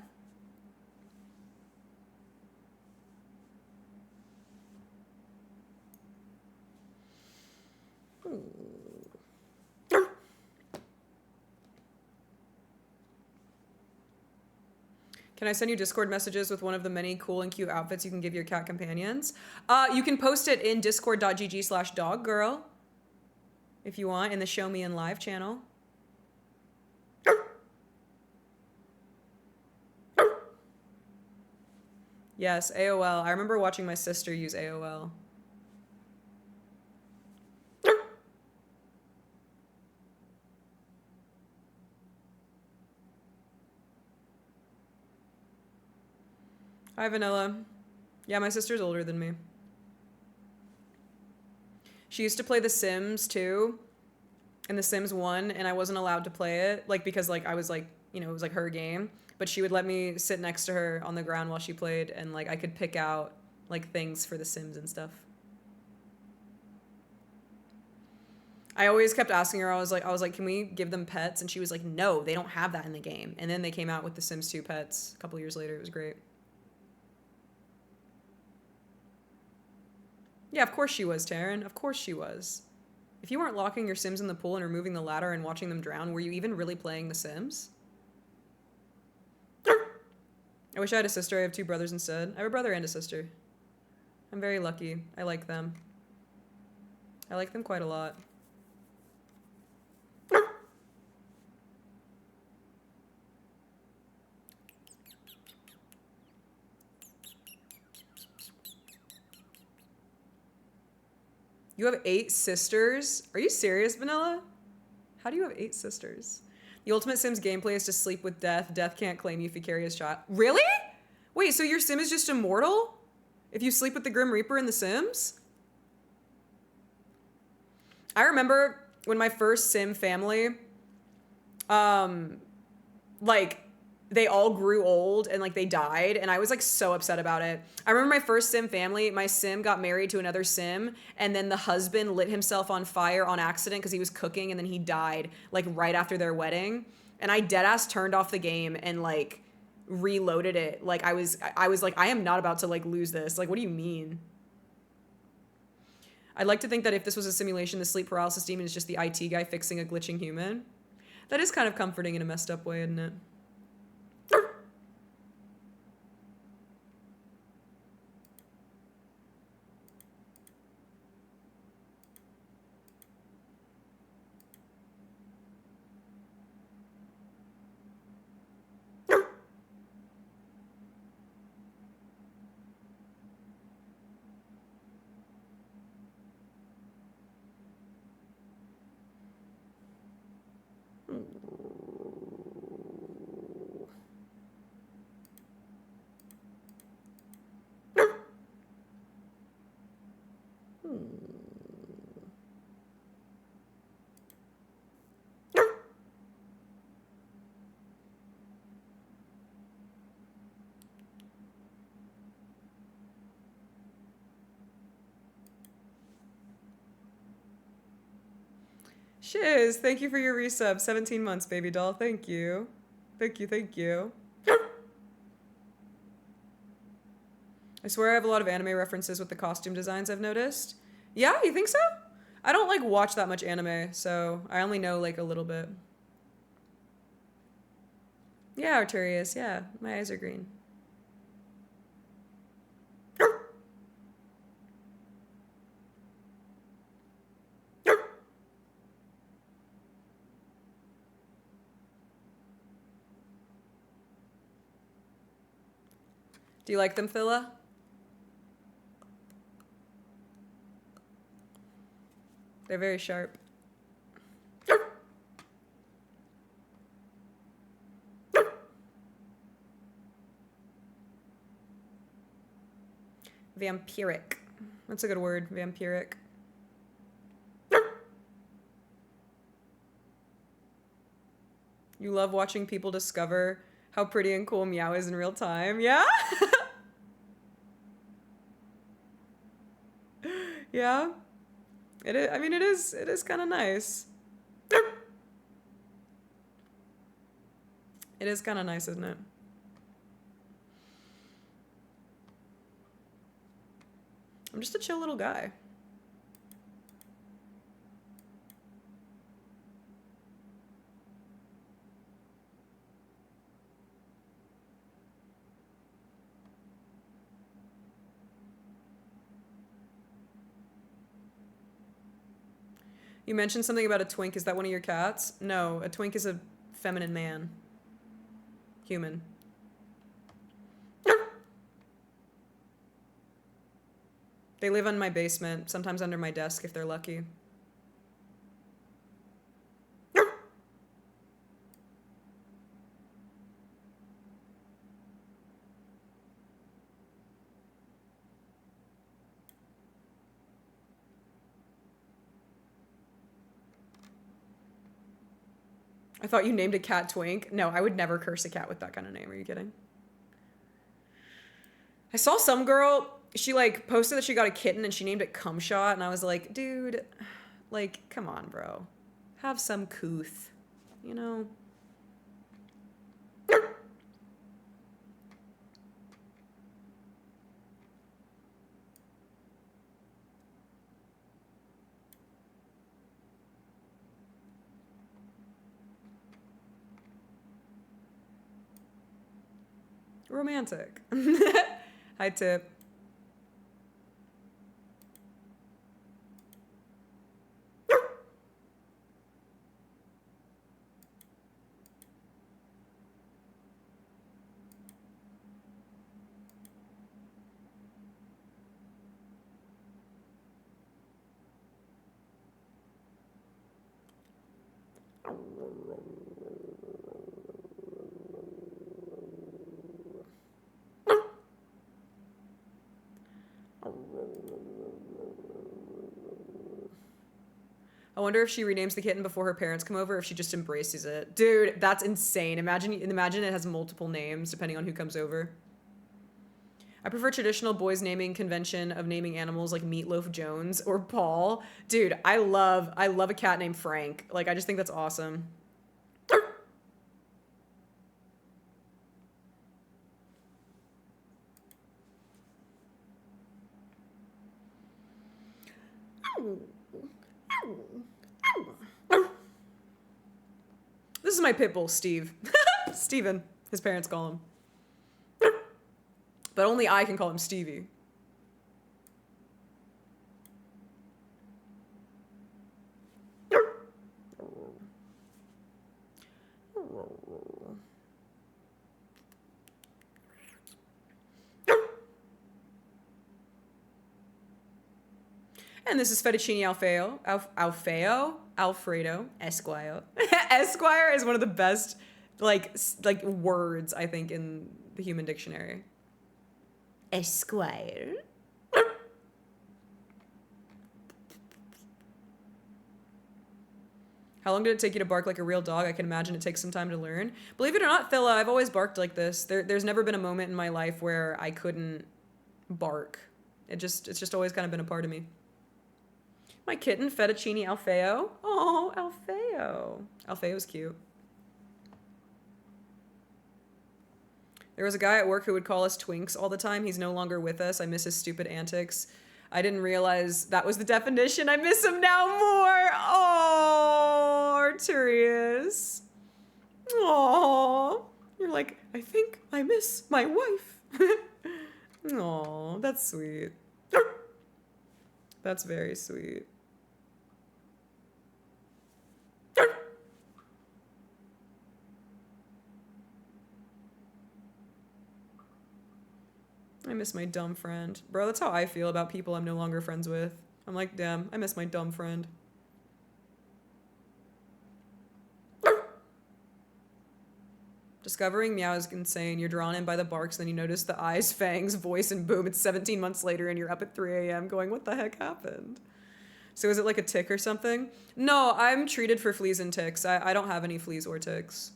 Can I send you Discord messages with one of the many cool and cute outfits you can give your cat companions? You can post it in discord.gg/doggirl if you want, in the Show Me in Live channel. Yes, AOL. I remember watching my sister use AOL. Hi, Vanilla. Yeah, my sister's older than me. She used to play The Sims 2 and The Sims 1, and I wasn't allowed to play it, like, because, like, I was, like, you know, it was, like, her game. But she would let me sit next to her on the ground while she played, and, like, I could pick out, like, things for The Sims and stuff. I always kept asking her, I was like, can we give them pets? And she was like, no, they don't have that in the game. And then they came out with The Sims 2 pets a couple years later. It was great. Yeah, of course she was, Taryn. Of course she was. If you weren't locking your Sims in the pool and removing the ladder and watching them drown, were you even really playing The Sims? I wish I had a sister. I have 2 brothers instead. I have a brother and a sister. I'm very lucky. I like them. I like them quite a lot. You have 8 sisters? Are you serious, Vanilla? How do you have 8 sisters? The ultimate Sims gameplay is to sleep with death. Death can't claim you if you carry his child. Really? Wait, so your Sim is just immortal? If you sleep with the Grim Reaper in The Sims? I remember when my first Sim family, like, they all grew old and like they died, and I was like so upset about it. I remember my first sim family, my sim got married to another sim, and then the husband lit himself on fire on accident because he was cooking, and then he died like right after their wedding. And I deadass turned off the game and like reloaded it. Like I was like, I am not about to like lose this. Like, what do you mean? I'd like to think that if this was a simulation, the sleep paralysis demon is just the IT guy fixing a glitching human. That is kind of comforting in a messed up way, isn't it? Shiz, thank you for your resub. 17 months, baby doll. Thank you. Thank you, thank you. I swear I have a lot of anime references with the costume designs I've noticed. Yeah, you think so? I don't like watch that much anime, so I only know like a little bit. Yeah, Arturius, yeah. My eyes are green. Do you like them, Phila? They're very sharp. Vampiric. That's a good word, vampiric. You love watching people discover how pretty and cool Meow is in real time. Yeah? Yeah? It is, I mean, it is kind of nice. It is kind of nice, isn't it? I'm just a chill little guy. You mentioned something about a twink. Is that one of your cats? No, a twink is a feminine man. Human. They live in my basement, sometimes under my desk if they're lucky. I thought you named a cat Twink. No, I would never curse a cat with that kind of name. Are you kidding? I saw some girl, she like posted that she got a kitten and she named it Cumshot, and I was like, dude, like, come on, bro. Have some couth, you know? Romantic. Hi, Tip. I wonder if she renames the kitten before her parents come over, or if she just embraces it. Dude, that's insane. Imagine it has multiple names depending on who comes over. I prefer traditional boys naming convention of naming animals like Meatloaf Jones or Paul. Dude, I love a cat named Frank. Like, I just think that's awesome. This is my pit bull, Steve. Steven, his parents call him. But only I can call him Stevie. And this is Fettuccine Alfredo, Esquire. Esquire is one of the best, like words, I think, in the human dictionary. Esquire. How long did it take you to bark like a real dog? I can imagine it takes some time to learn. Believe it or not, Thilla, I've always barked like this. There's never been a moment in my life where I couldn't bark. It's just always kind of been a part of me. My kitten, Fettuccine Alfeo. Oh, Alfeo. Alfeo's cute. There was a guy at work who would call us twinks all the time. He's no longer with us. I miss his stupid antics. I didn't realize that was the definition. I miss him now more. Oh, Arturius. Oh, you're like, I think I miss my wife. Oh, that's sweet. That's very sweet. I miss my dumb friend. Bro, that's how I feel about people I'm no longer friends with. I'm like, damn, I miss my dumb friend. Discovering Meow is insane. You're drawn in by the barks, then you notice the eyes, fangs, voice, and boom, it's 17 months later and you're up at 3 a.m. going, what the heck happened? So is it like a tick or something? No, I'm treated for fleas and ticks. I don't have any fleas or ticks.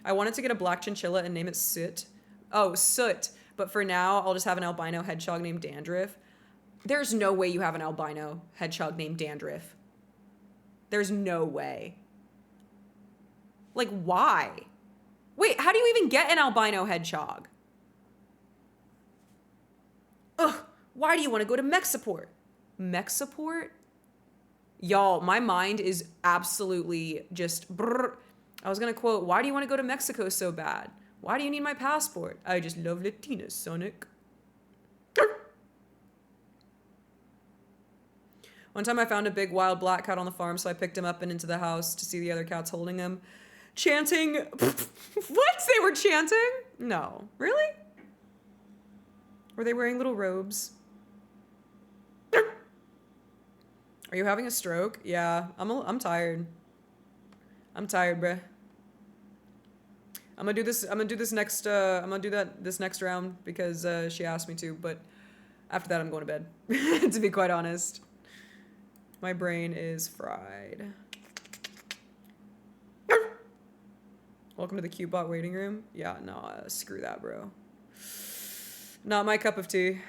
I wanted to get a black chinchilla and name it Soot. Oh, Soot. But for now, I'll just have an albino hedgehog named Dandruff. There's no way you have an albino hedgehog named Dandruff. There's no way. Like, why? Wait, how do you even get an albino hedgehog? Ugh, why do you want to go to Mexiport? Mexiport? Y'all, my mind is absolutely just brrr. I was gonna quote, why do you want to go to Mexico so bad? Why do you need my passport? I just love Latinas, Sonic. One time I found a big wild black cat on the farm, so I picked him up and into the house to see the other cats holding him. Chanting. What? They were chanting? No. Really? Were they wearing little robes? Are you having a stroke? Yeah, I'm tired. I'm tired, bruh. I'm gonna do this next round because she asked me to, but after that I'm going to bed. To be quite honest. My brain is fried. Welcome to the Cutebot waiting room. Yeah, no, screw that, bro. Not my cup of tea.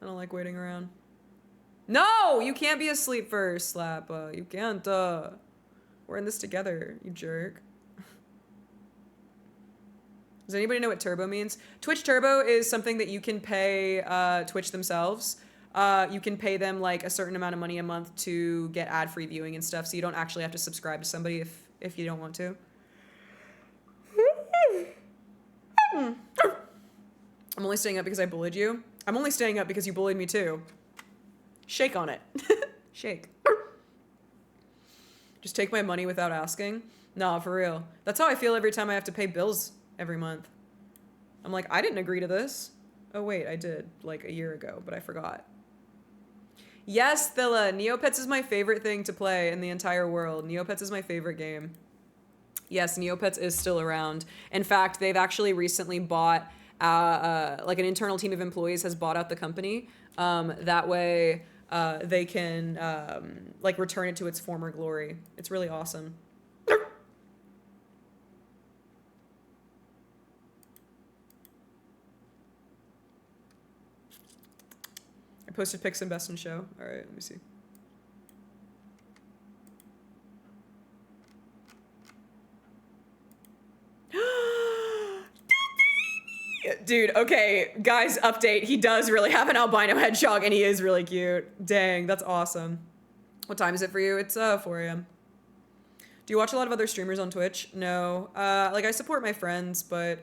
I don't like waiting around. No, you can't be asleep first, Slap. You can't. We're in this together, you jerk. Does anybody know what turbo means? Twitch Turbo is something that you can pay Twitch themselves. You can pay them like a certain amount of money a month to get ad-free viewing and stuff, so you don't actually have to subscribe to somebody if you don't want to. I'm only staying up because I bullied you. I'm only staying up because you bullied me too. Shake on it. Shake. Just take my money without asking. Nah, for real. That's how I feel every time I have to pay bills every month. I'm like, I didn't agree to this. Oh wait, I did like a year ago, but I forgot. Yes, Thilla, Neopets is my favorite thing to play in the entire world. Neopets is my favorite game. Yes, Neopets is still around. In fact, they've actually recently bought like an internal team of employees has bought out the company. That way they can like return it to its former glory. It's really awesome. I posted pics in Best in Show. All right, let me see. Dude, okay, guys, update. He does really have an albino hedgehog and he is really cute. Dang, that's awesome. What time is it for you? It's 4 a.m. Do you watch a lot of other streamers on Twitch? No. Like I support my friends, but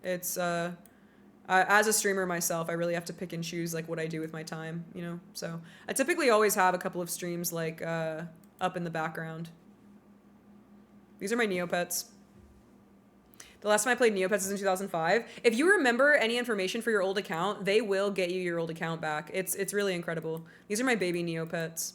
it's as a streamer myself, I really have to pick and choose like what I do with my time, you know? So I typically always have a couple of streams like up in the background. These are my Neopets. The last time I played Neopets is in 2005. If you remember any information for your old account, they will get you your old account back. It's really incredible. These are my baby Neopets.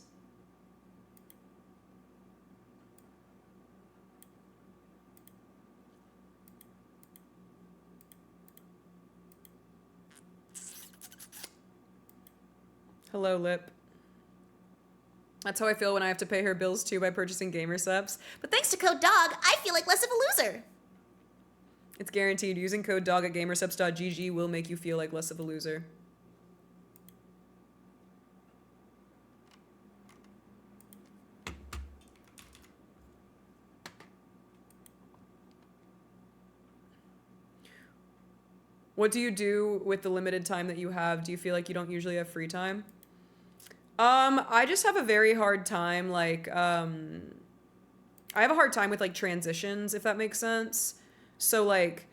Hello, Lip. That's how I feel when I have to pay her bills too by purchasing gamer subs. But thanks to Code Dog, I feel like less of a loser. It's guaranteed. Using code DOG at gamersubs.gg will make you feel like less of a loser. What do you do with the limited time that you have? Do you feel like you don't usually have free time? I just have a very hard time, like, I have a hard time with, like, transitions, if that makes sense. So, like,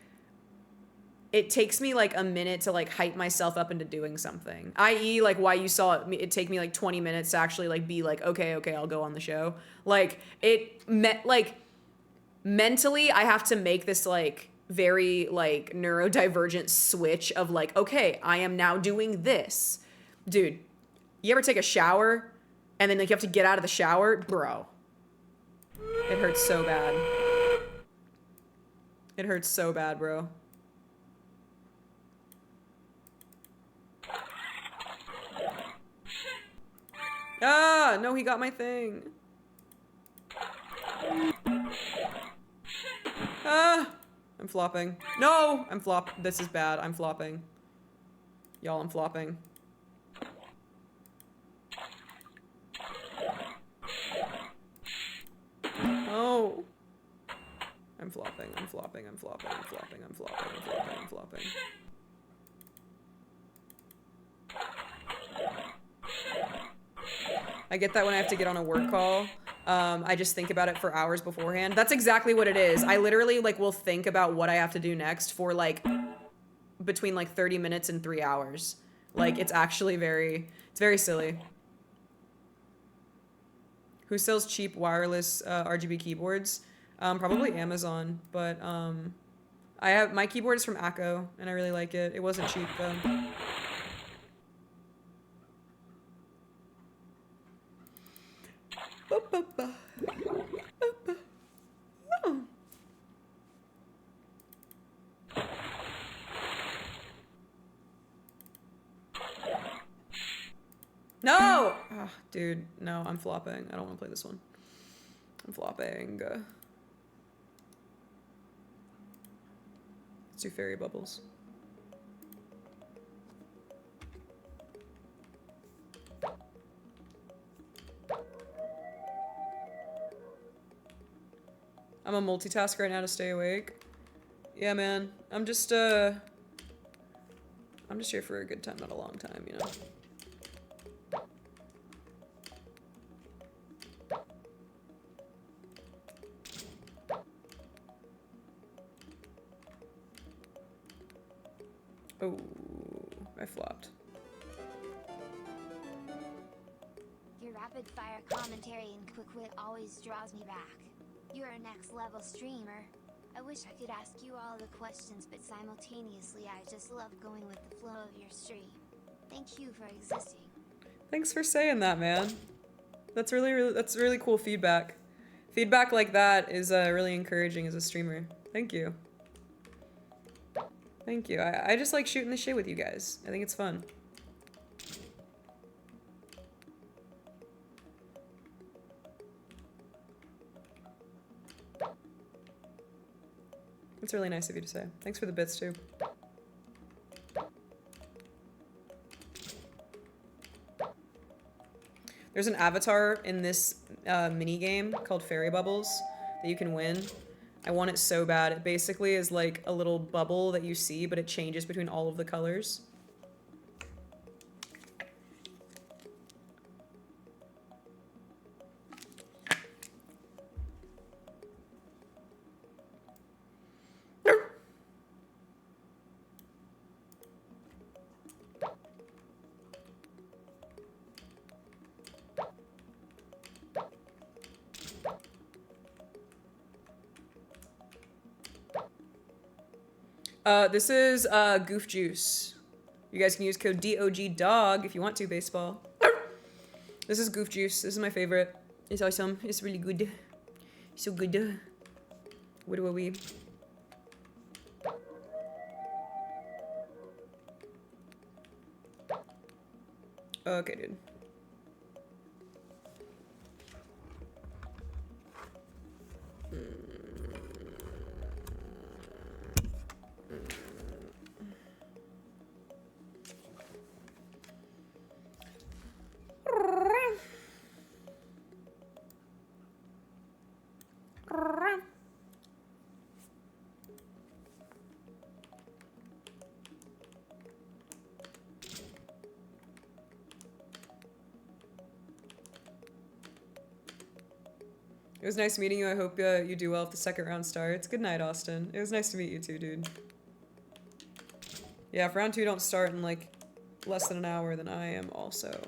it takes me, like, a minute to, like, hype myself up into doing something. I.e., like, why you saw it take me, like, 20 minutes to actually, like, be like, okay, I'll go on the show. Like, mentally, I have to make this, like, very, like, neurodivergent switch of, like, okay, I am now doing this. Dude, you ever take a shower and then, like, you have to get out of the shower? Bro. It hurts so bad. It hurts so bad, bro. Ah, no, he got my thing. Ah, I'm flopping. No, I'm This is bad. I'm flopping. Y'all, I'm flopping. Oh. I'm flopping. I'm flopping. I'm flopping. I'm flopping. I'm flopping. I'm flopping. I'm flopping. I get that when I have to get on a work call. I just think about it for hours beforehand. That's exactly what it is. I literally, like, will think about what I have to do next for, like, between, like, 30 minutes and 3 hours. Like, it's actually it's very silly. Who sells cheap wireless RGB keyboards? Probably Amazon, but my keyboard is from Acco, and I really like it. It wasn't cheap, though. No! Oh, dude, no, I'm flopping. I don't want to play this one. I'm flopping. Let's do fairy bubbles. I'm a multitasker right now to stay awake. Yeah, man. I'm just here for a good time, not a long time, you know? Oh, I flopped. Your rapid fire commentary and quick wit always draws me back. You're a next level streamer. I wish I could ask you all the questions, but simultaneously I just love going with the flow of your stream. Thank you for existing. Thanks for saying that, man. That's really cool feedback. Feedback like that is really encouraging as a streamer. Thank you. Thank you. I just like shooting the shit with you guys. I think it's fun. It's really nice of you to say. Thanks for the bits, too. There's an avatar in this mini game called Fairy Bubbles that you can win. I want it so bad. It basically is like a little bubble that you see, but it changes between all of the colors. This is Goof Juice. You guys can use code DOG if you want to, baseball. This is Goof Juice. This is my favorite. It's awesome. It's really good. So good. What do we? Okay, dude. It was nice meeting you. I hope you do well if the second round starts. Good night, Austin. It was nice to meet you too, dude. Yeah, if round 2 don't start in like less than an hour, then I am also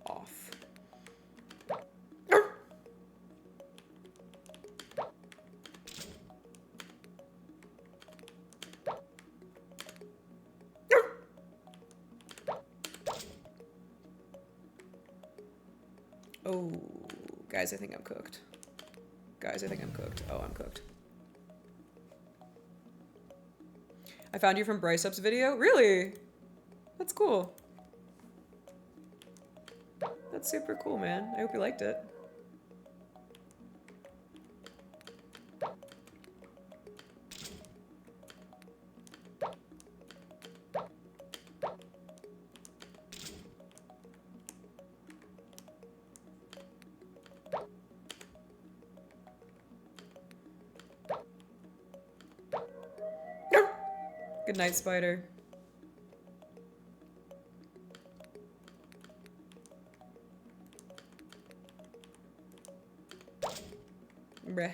off. Oh, guys, I think I'm cooked. Guys, I think I'm cooked. Oh, I'm cooked. I found you from Bryce Up's video? Really? That's cool. That's super cool, man. I hope you liked it. Good night, Spider. Bruh.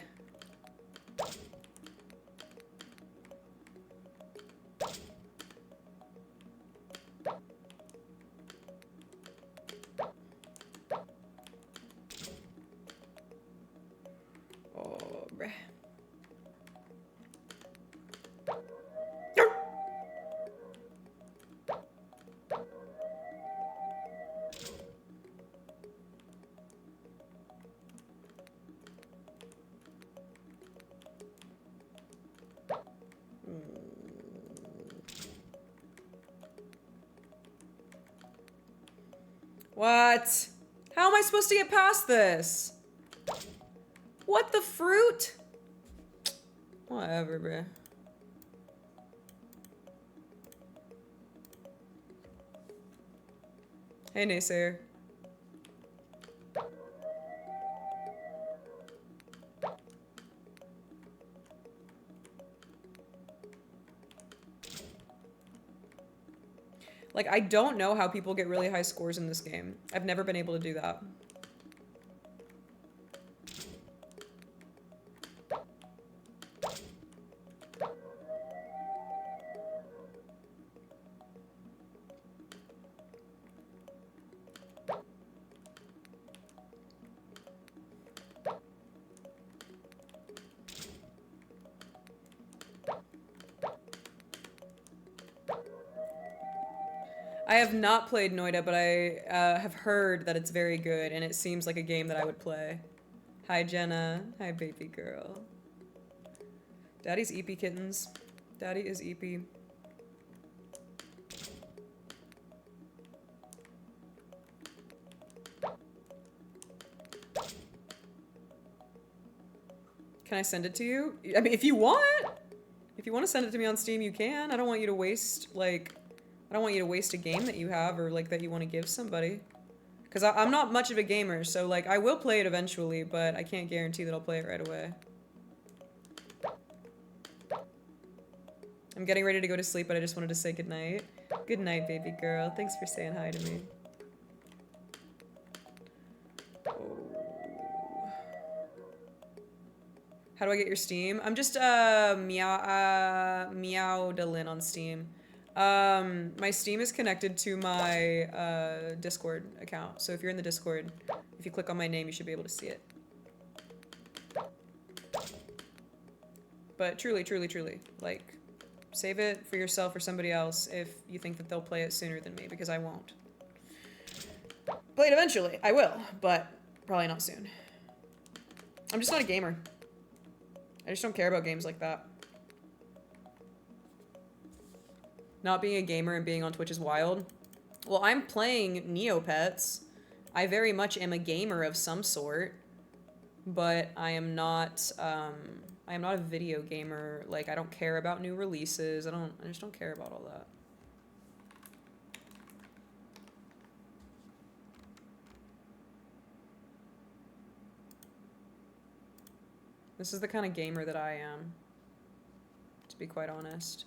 Oh, bruh. What? How am I supposed to get past this? What the fruit? Whatever, bruh. Hey, Naysayer. Like, I don't know how people get really high scores in this game. I've never been able to do that. I have not played Noida, but I have heard that it's very good, and it seems like a game that I would play. Hi, Jenna. Hi, baby girl. Daddy's EP kittens. Daddy is EP. Can I send it to you? I mean, if you want. If you want to send it to me on Steam, you can. I don't want you to waste, like, I don't want you to waste a game that you have or, like, that you want to give somebody. Because I'm not much of a gamer, so, like, I will play it eventually, but I can't guarantee that I'll play it right away. I'm getting ready to go to sleep, but I just wanted to say goodnight. Good night, baby girl. Thanks for saying hi to me. How do I get your Steam? I'm just MEOWDALYN on Steam. My Steam is connected to my Discord account. So if you're in the Discord, if you click on my name, you should be able to see it. But truly, truly, truly, like, save it for yourself or somebody else if you think that they'll play it sooner than me, because I won't. Play it eventually. I will, but probably not soon. I'm just not a gamer. I just don't care about games like that. Not being a gamer and being on Twitch is wild. Well, I'm playing Neopets. I very much am a gamer of some sort, but I am not a video gamer. Like, I don't care about new releases. I just don't care about all that. This is the kind of gamer that I am, to be quite honest.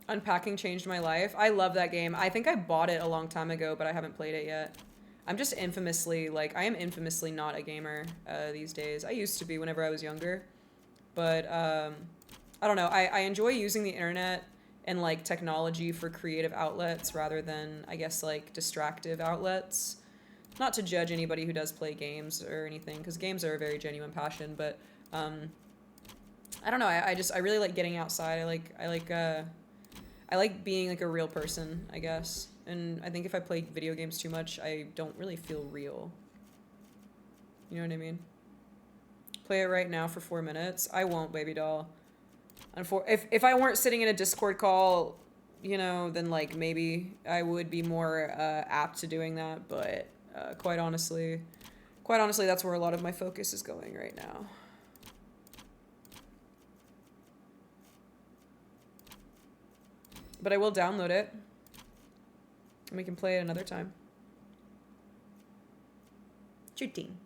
Unpacking changed my life. I love that game. I think I bought it a long time ago, but I haven't played it yet. I'm just infamously, like, I am infamously not a gamer these days. I used to be whenever I was younger, but I don't know. I enjoy using the internet and, like, technology for creative outlets rather than, I guess, like, distractive outlets. Not to judge anybody who does play games or anything, because games are a very genuine passion, but I don't know. I really like getting outside. I like being, like, a real person, I guess. And I think if I play video games too much, I don't really feel real. You know what I mean? Play it right now for 4 minutes. I won't, baby doll. If I weren't sitting in a Discord call, you know, then, like, maybe I would be more apt to doing that. But quite honestly, that's where a lot of my focus is going right now. But I will download it. And we can play it another time. Shooting.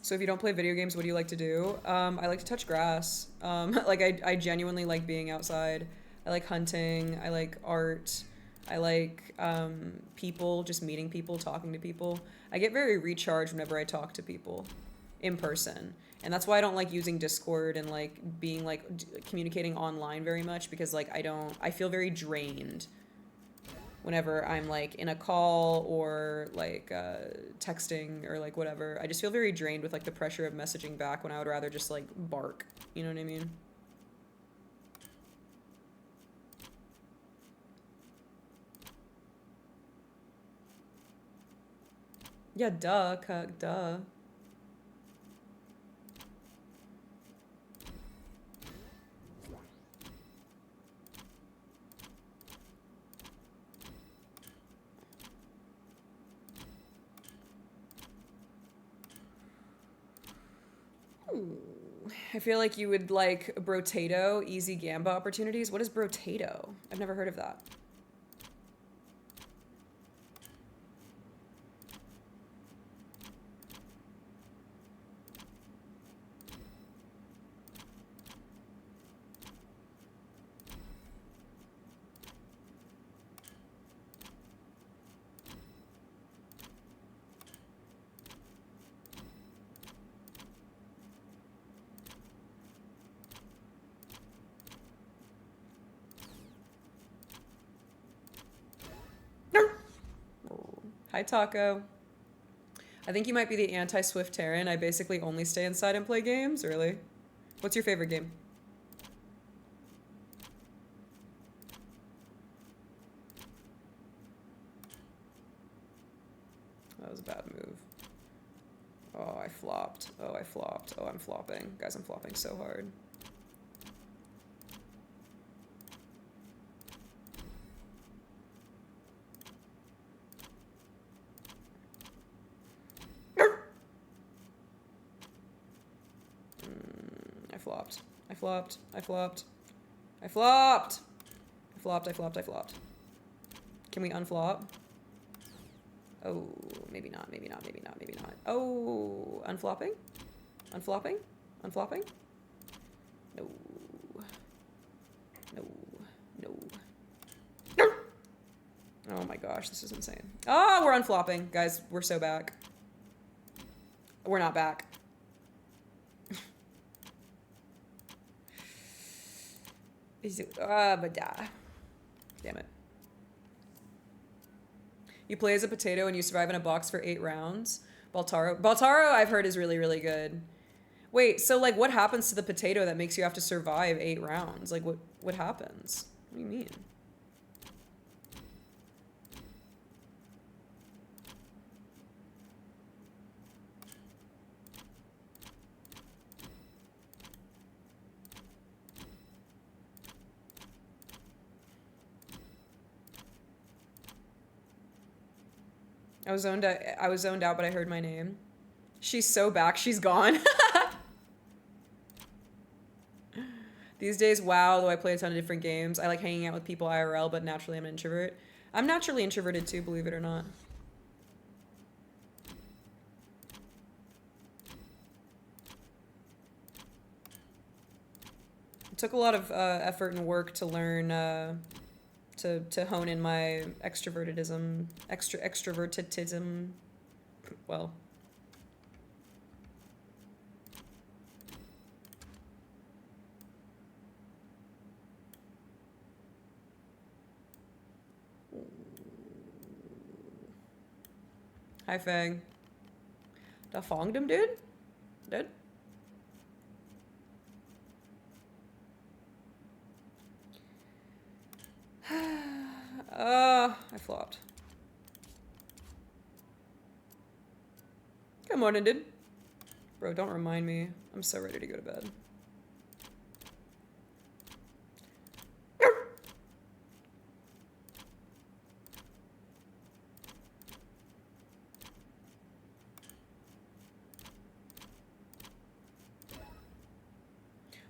So if you don't play video games, what do you like to do? I like to touch grass. Like, I genuinely like being outside. I like hunting. I like art. I like people, just meeting people, talking to people. I get very recharged whenever I talk to people in person. And that's why I don't like using Discord and, like, being, like, communicating online very much, because, like, I feel very drained whenever I'm, like, in a call or, like, texting or, like, whatever. I just feel very drained with, like, the pressure of messaging back when I would rather just, like, bark. You know what I mean? Yeah, duh, cuck, duh. I feel like you would like Brotato, easy Gamba opportunities. What is Brotato? I've never heard of that. Hi, Taco. I think you might be the anti-Swift Terran. I basically only stay inside and play games, really. What's your favorite game? That was a bad move. Oh, I flopped. Oh, I flopped. Oh, I'm flopping. Guys, I'm flopping so hard. I flopped. I flopped. I flopped. I flopped. I flopped. I flopped. I flopped. Can we unflop? Oh, maybe not. Maybe not. Maybe not. Maybe not. Oh, unflopping? Unflopping? Unflopping? No. No. No. No. Oh my gosh, this is insane. Oh, we're unflopping. Guys, we're so back. We're not back. But damn it. You play as a potato and you survive in a box for 8 rounds. Baltaro, I've heard, is really, really good. Wait, so like what happens to the potato that makes you have to survive 8 rounds? Like what happens? What do you mean? I was zoned out, but I heard my name. She's so back, she's gone. These days, wow, though I play a ton of different games. I like hanging out with people IRL, but naturally I'm an introvert. I'm naturally introverted too, believe it or not. It took a lot of effort and work to learn to hone in my extrovertitism. Well. Hi, Fang. Da fonged him, dude? Dude? I flopped. Good morning, dude. Bro, don't remind me. I'm so ready to go to bed.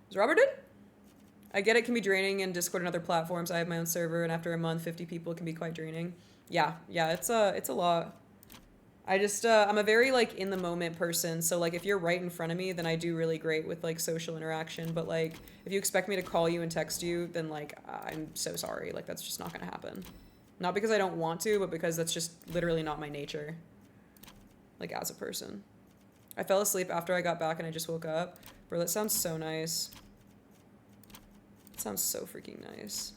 Was Robert in? I get it can be draining in Discord and other platforms. I have my own server, and after a month, 50 people can be quite draining. Yeah, it's a lot. I just, I'm a very, like, in-the-moment person, so, like, if you're right in front of me, then I do really great with, like, social interaction, but, like, if you expect me to call you and text you, then, like, I'm so sorry. Like, that's just not gonna happen. Not because I don't want to, but because that's just literally not my nature. Like, as a person. I fell asleep after I got back and I just woke up. Bro, that sounds so nice. That sounds so freaking nice.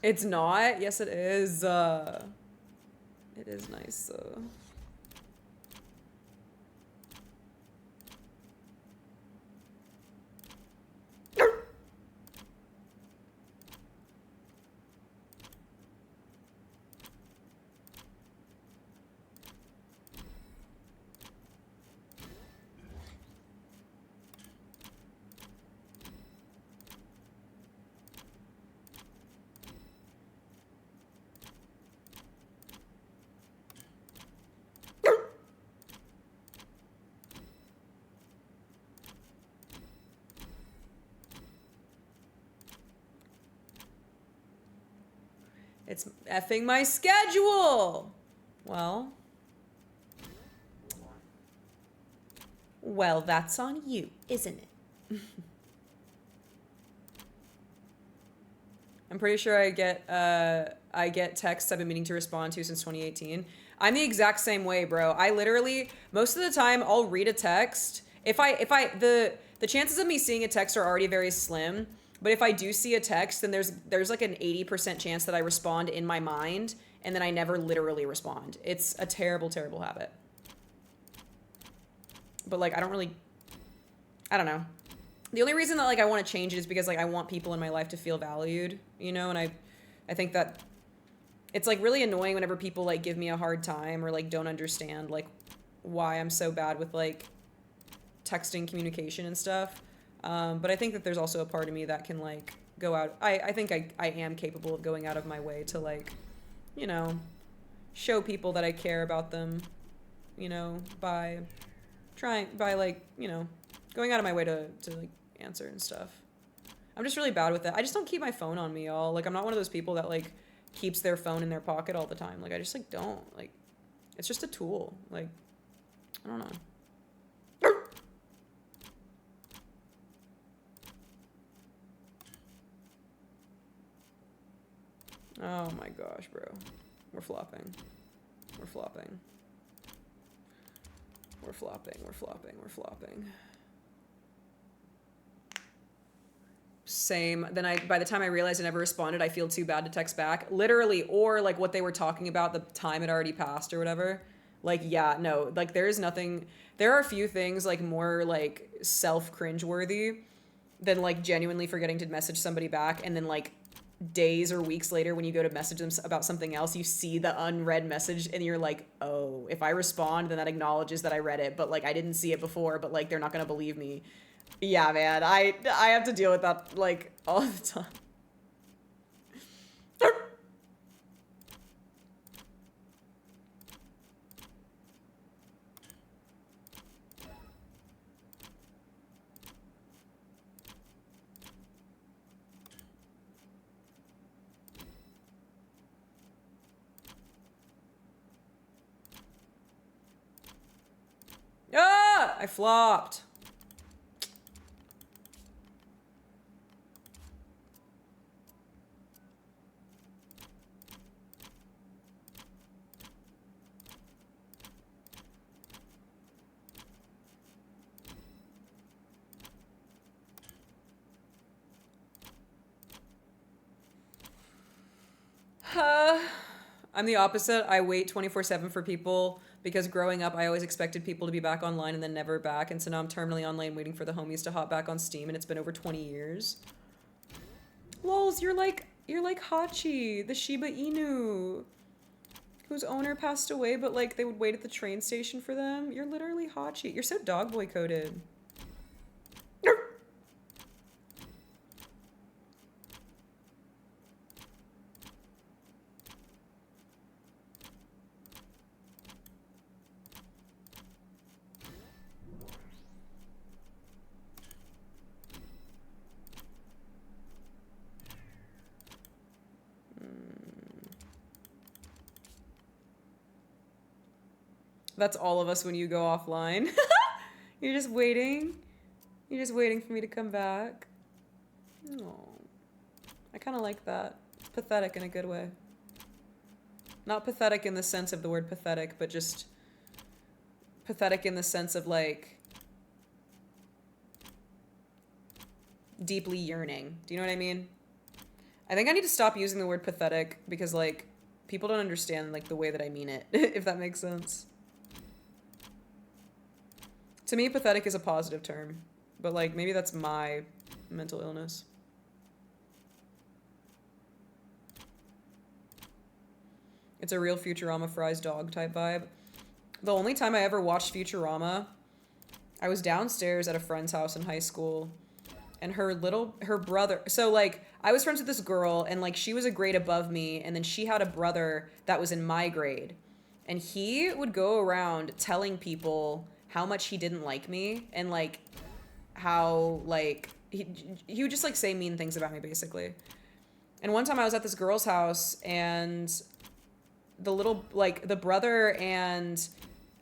It's not? Yes, it is. It is nice, though. It's effing my schedule! Well, that's on you, isn't it? I'm pretty sure I get texts I've been meaning to respond to since 2018. I'm the exact same way, bro. I literally, most of the time, I'll read a text. The chances of me seeing a text are already very slim, but if I do see a text, then there's like an 80% chance that I respond in my mind, and then I never literally respond. It's a terrible, terrible habit. But like, I don't know. The only reason that like I want to change it is because like I want people in my life to feel valued, you know, and I think that it's like really annoying whenever people like give me a hard time or like don't understand like why I'm so bad with like texting communication and stuff. But I think that there's also a part of me that can like go out. I think I am capable of going out of my way to like, you know, show people that I care about them, you know, by like, you know, going out of my way to like answer and stuff. I'm just really bad with it. I just don't keep my phone on me, y'all. Like, I'm not one of those people that like keeps their phone in their pocket all the time. Like, I just like don't. Like, it's just a tool. Like, I don't know. Oh my gosh, bro. We're flopping. We're flopping. We're flopping. We're flopping. We're flopping. Same. Then by the time I realized I never responded, I feel too bad to text back. Literally, or like what they were talking about, the time had already passed or whatever. Like, yeah, no, like there is nothing, there are a few things like more like self cringeworthy than like genuinely forgetting to message somebody back. And then like days or weeks later, when you go to message them about something else, you see the unread message and you're like, oh, if I respond, then that acknowledges that I read it. But like, I didn't see it before, but like, they're not going to believe me. Yeah, man, I have to deal with that, like, all the time. Ah! I flopped. I'm the opposite. I wait 24/7 for people because growing up, I always expected people to be back online and then never back. And so now I'm terminally online waiting for the homies to hop back on Steam, and it's been over 20 years. Lols, you're like Hachi, the Shiba Inu, whose owner passed away, but like they would wait at the train station for them. You're literally Hachi. You're so dog boy coded. That's all of us when you go offline. You're just waiting. You're just waiting for me to come back. Oh, I kind of like that. It's pathetic in a good way. Not pathetic in the sense of the word pathetic, but just pathetic in the sense of like deeply yearning. Do you know what I mean? I think I need to stop using the word pathetic because like people don't understand like the way that I mean it, if that makes sense. To me, pathetic is a positive term, but like maybe that's my mental illness. It's a real Futurama fries dog type vibe. The only time I ever watched Futurama, I was downstairs at a friend's house in high school, and her brother, so like I was friends with this girl and like she was a grade above me, and then she had a brother that was in my grade, and he would go around telling people how much he didn't like me and like how like he would just like say mean things about me basically. And one time I was at this girl's house and the brother and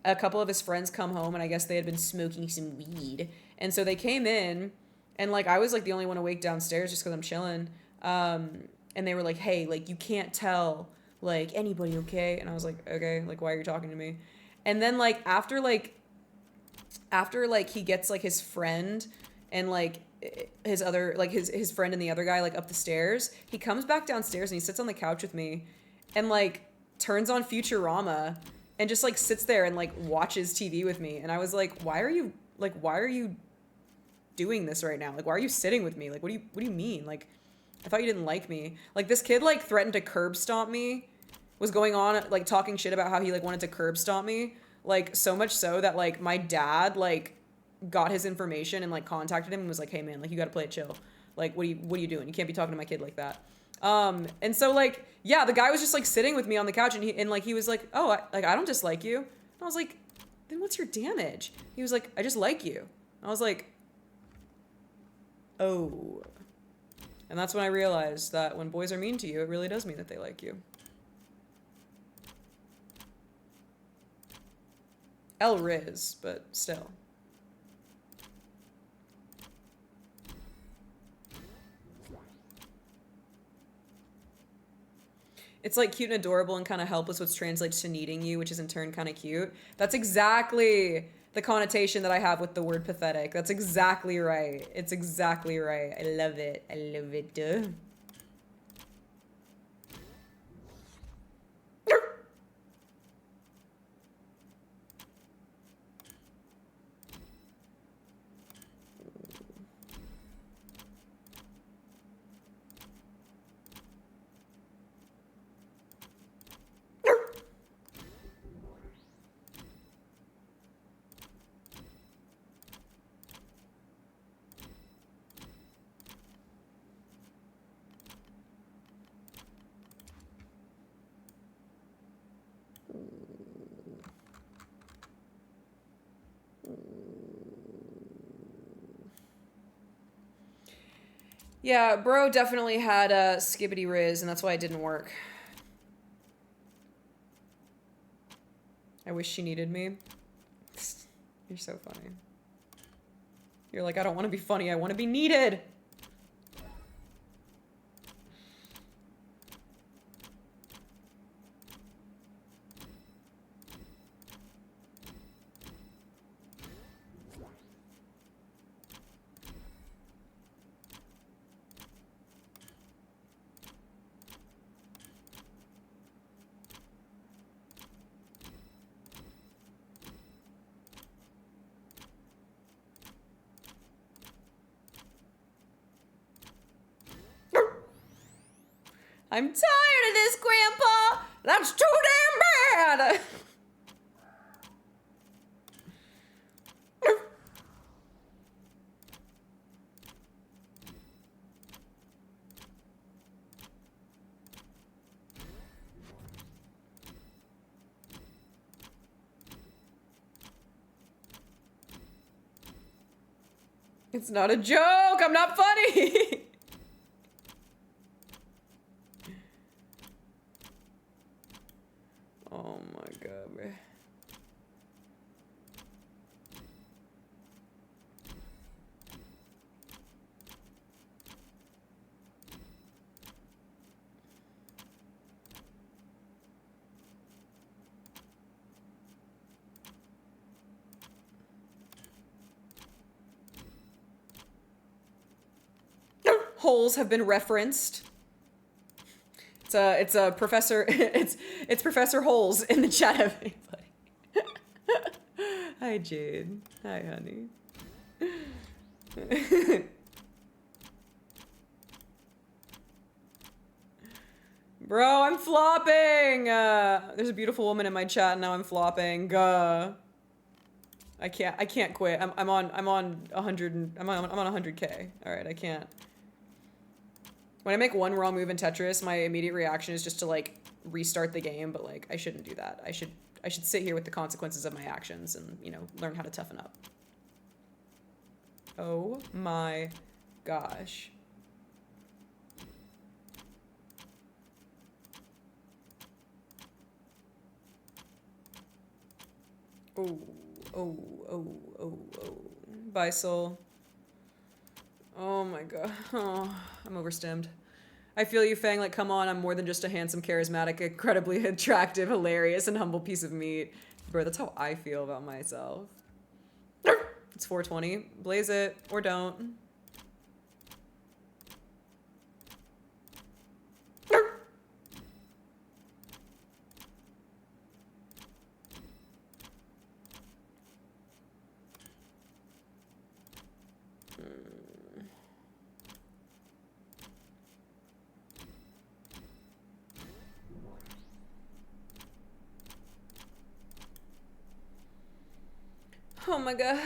a couple of his friends come home, and I guess they had been smoking some weed, and so they came in and like I was like the only one awake downstairs just because I'm chilling, and they were like, hey, like you can't tell like anybody, okay? And I was like, okay, like why are you talking to me? And then like after he gets like his friend and like his other like his friend and the other guy like up the stairs, he comes back downstairs and he sits on the couch with me and like turns on Futurama and just like sits there and like watches TV with me. And I was like, why are you doing this right now? Like, why are you sitting with me? Like, what do you mean? Like, I thought you didn't like me. Like, this kid like threatened to curb stomp me was going on, like, talking shit about how he, like, wanted to curb stomp me. Like, so much so that, like, my dad, like, got his information and, like, contacted him and was like, hey, man, like, you gotta play it chill. Like, what are you doing? You can't be talking to my kid like that. And so, like, yeah, the guy was just, like, sitting with me on the couch, and he was like, oh, I don't dislike you. And I was like, then what's your damage? He was like, I just like you. I was like, oh. And that's when I realized that when boys are mean to you, it really does mean that they like you. El Riz, but still. It's like cute and adorable and kind of helpless, which translates to needing you, which is in turn kind of cute. That's exactly the connotation that I have with the word pathetic. That's exactly right. It's exactly right. I love it. I love it. Yeah, bro definitely had a skibbity riz, and that's why it didn't work. I wish she needed me. You're so funny. You're like, I don't want to be funny, I want to be needed! I'm tired of this, Grandpa! That's too damn bad! It's not a joke! I'm not funny! Oh my god, man. Holes have been referenced. It's a professor. It's Professor Holes in the chat, everybody. Hi, Jade. Hi, honey. Bro, I'm flopping. There's a beautiful woman in my chat, and now I'm flopping. I can't quit. I'm on 100. I'm on 100K. All right, I can't. When I make one wrong move in Tetris, my immediate reaction is just to, like, restart the game, but, like, I shouldn't do that. I should sit here with the consequences of my actions and, you know, learn how to toughen up. Oh my gosh. Oh, oh, oh, oh, oh. Bye, soul. Oh my god. Oh, I'm overstimmed. I feel you, Fang. Like, come on, I'm more than just a handsome, charismatic, incredibly attractive, hilarious, and humble piece of meat. Bro, that's how I feel about myself. It's 420. Blaze it, or don't. Oh my god.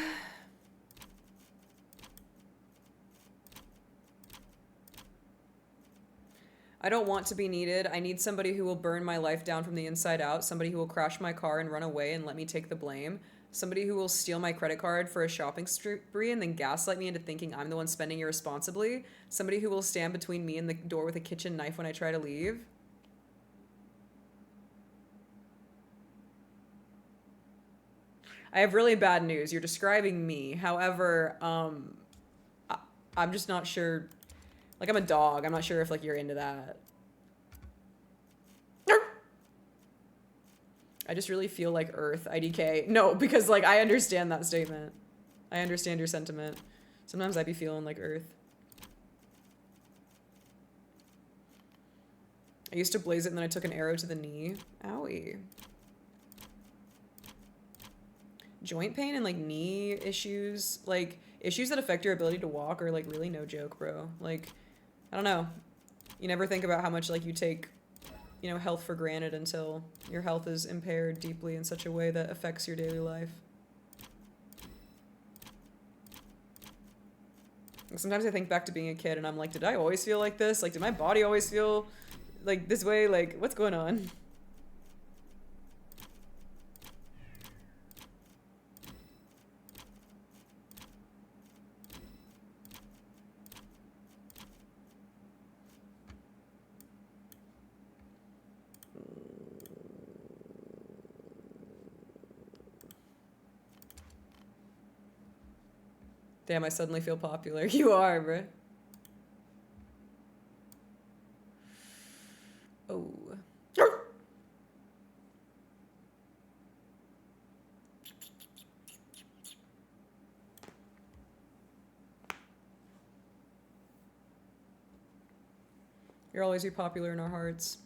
I don't want to be needed. I need somebody who will burn my life down from the inside out. Somebody who will crash my car and run away and let me take the blame. Somebody who will steal my credit card for a shopping spree and then gaslight me into thinking I'm the one spending irresponsibly. Somebody who will stand between me and the door with a kitchen knife when I try to leave. I have really bad news. You're describing me. However, I'm just not sure. Like, I'm a dog. I'm not sure if, like, you're into that. I just really feel like Earth, IDK. No, because, like, I understand that statement. I understand your sentiment. Sometimes I be feeling like Earth. I used to blaze it and then I took an arrow to the knee. Owie. Joint pain and, like, knee issues. Like, issues that affect your ability to walk are, like, really no joke, bro. Like, I don't know. You never think about how much, like, you take, you know, health for granted until your health is impaired deeply in such a way that affects your daily life. And sometimes I think back to being a kid and I'm like, did I always feel like this? Like, did my body always feel like this way? Like, what's going on? Damn, I suddenly feel popular. You are, bruh. Oh. You'll always be popular in our hearts.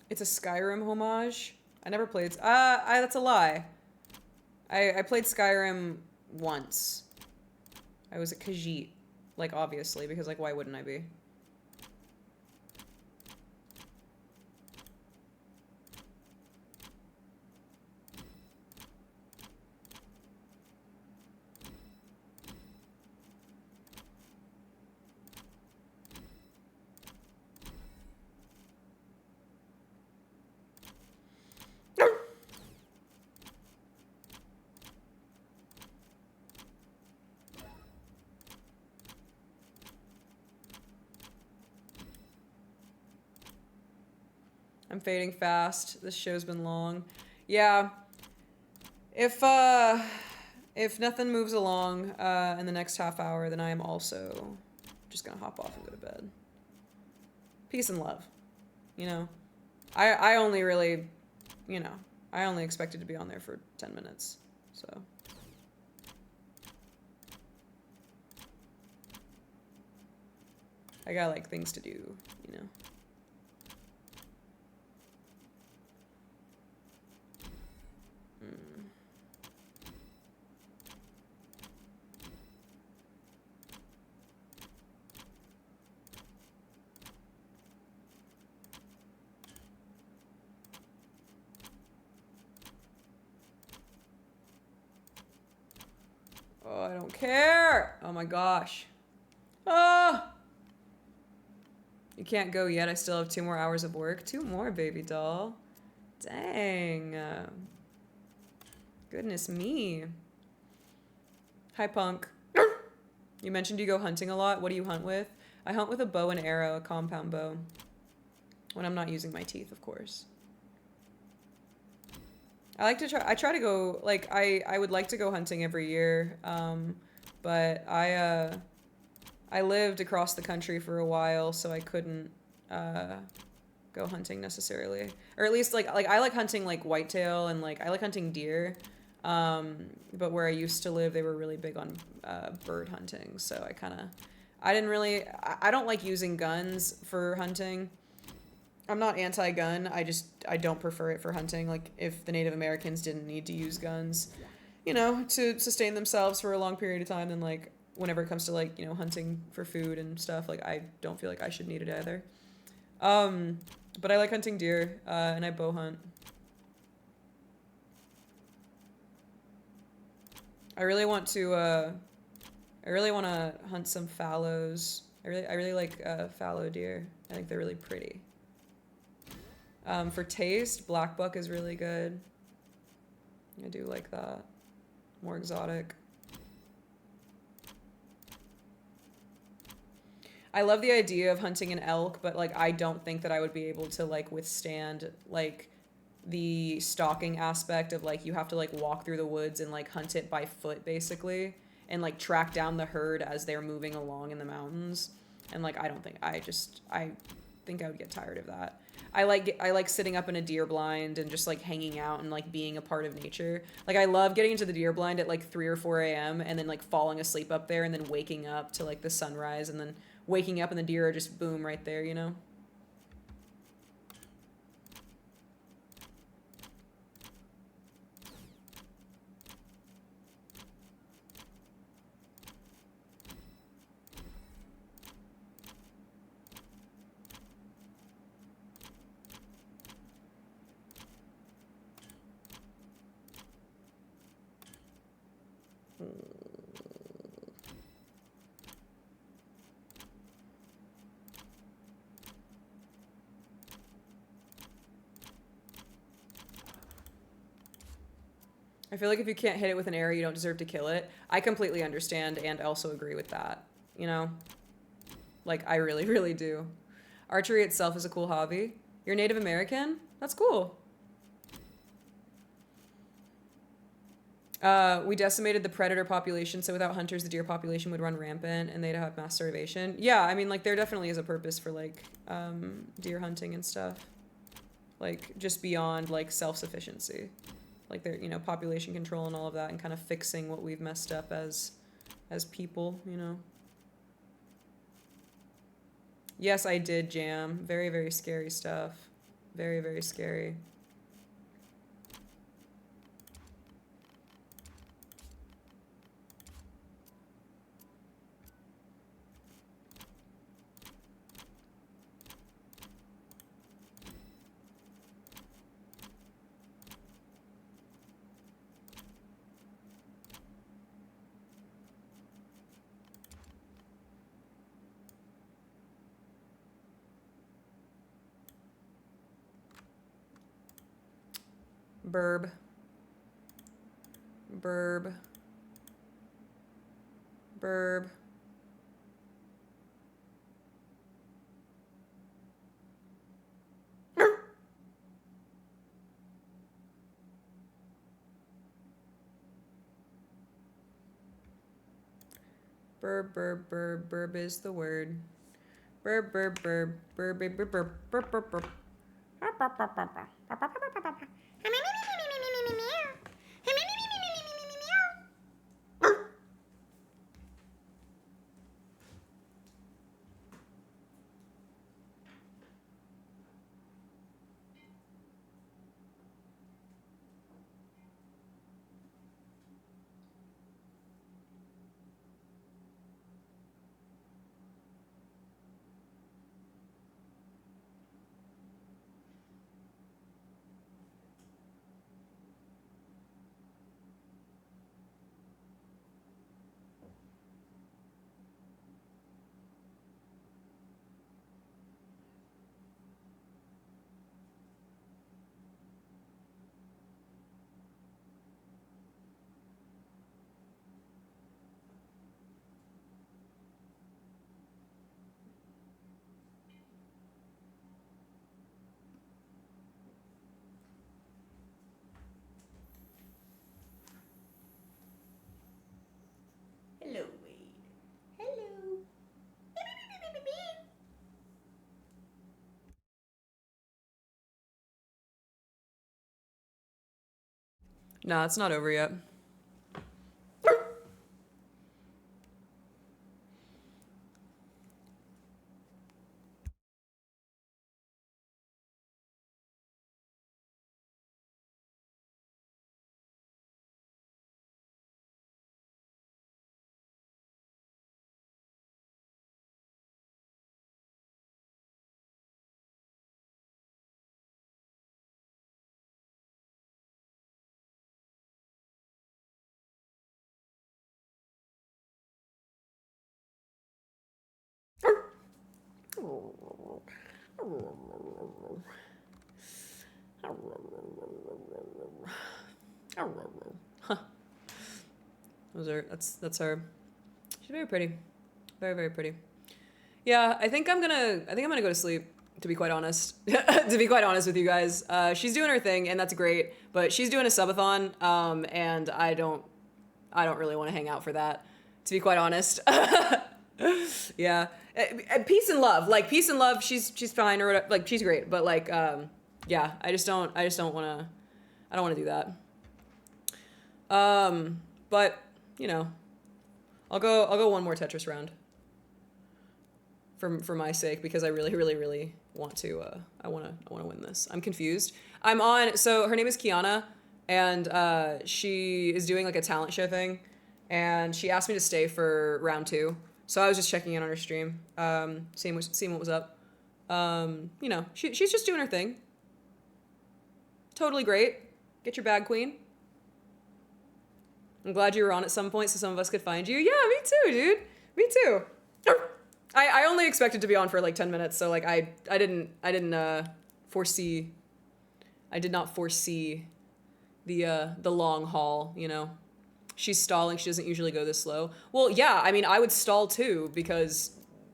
It's a Skyrim homage. I never played. That's a lie. I played Skyrim once. I was a Khajiit, like, obviously, because, like, why wouldn't I be? I'm fading fast. This show's been long. Yeah. If nothing moves along in the next half hour, then I am also just gonna hop off and go to bed. Peace and love. You know? I only really, you know, I only expected to be on there for 10 minutes. So. I got, like, things to do, you know? Oh, I don't care. Oh my gosh. Ah! You can't go yet. I still have 2 more hours of work. 2 more, baby doll. Dang. Goodness me. Hi, punk. You mentioned you go hunting a lot. What do you hunt with? I hunt with a bow and arrow, a compound bow. When I'm not using my teeth, of course. I try to go, like, I would like to go hunting every year, but I lived across the country for a while, so I couldn't, go hunting necessarily. Or at least, like I like hunting, like, whitetail, and, like, I like hunting deer, but where I used to live, they were really big on, bird hunting, so I don't like using guns for hunting. I'm not anti-gun. I don't prefer it for hunting. Like, if the Native Americans didn't need to use guns, you know, to sustain themselves for a long period of time, then, like, whenever it comes to, like, you know, hunting for food and stuff, like, I don't feel like I should need it either. But I like hunting deer, and I bow hunt. I really want to hunt some fallows. I really like fallow deer. I think they're really pretty. For taste, black buck is really good. I do like that. More exotic. I love the idea of hunting an elk, but like I don't think that I would be able to like withstand like the stalking aspect of like you have to like walk through the woods and like hunt it by foot basically and like track down the herd as they're moving along in the mountains. And like I think I would get tired of that. I like sitting up in a deer blind and just like hanging out and like being a part of nature. Like I love getting into the deer blind at like 3 or 4 a.m. and then like falling asleep up there and then waking up to like the sunrise and then waking up and the deer are just boom right there, you know? I feel like if you can't hit it with an arrow, you don't deserve to kill it. I completely understand and also agree with that, you know? Like, I really, really do. Archery itself is a cool hobby. You're Native American? That's cool. We decimated the predator population, so without hunters, the deer population would run rampant and they'd have mass starvation. Yeah, I mean, like, there definitely is a purpose for, like, deer hunting and stuff. Like, just beyond, like, self-sufficiency. Like, there, you know, population control and all of that and kind of fixing what we've messed up as people, you know? Yes, I did jam. Very, very scary stuff. Very, very scary. Burb. Burb. Burb. Burb, burb, burb, burb is the word. Burb, burb, burb, burb, burb, burb, burb, burb, burb. Hello, Wade. Hello. Nah, it's not over yet. Huh. That's her. She's very pretty. Very, very pretty. Yeah, I think I'm gonna go to sleep, to be quite honest. To be quite honest with you guys. She's doing her thing and that's great, but she's doing a subathon, and I don't really want to hang out for that, to be quite honest. Yeah. Peace and love. Like peace and love, she's fine or whatever. Like she's great, but like yeah, I don't want to do that. But, you know, I'll go one more Tetris round. For my sake, because I really, really, really want to, I want to win this. I'm confused. So her name is Kiana, and she is doing like a talent show thing, and she asked me to stay for round 2. So I was just checking in on her stream, seeing what was up. You know, she's just doing her thing. Totally great. Get your bag, queen. I'm glad you were on at some point so some of us could find you. Yeah, me too, dude. Me too. I only expected to be on for like 10 minutes, so like I did not foresee the long haul, you know. She's stalling, she doesn't usually go this slow. Well, yeah, I mean I would stall too because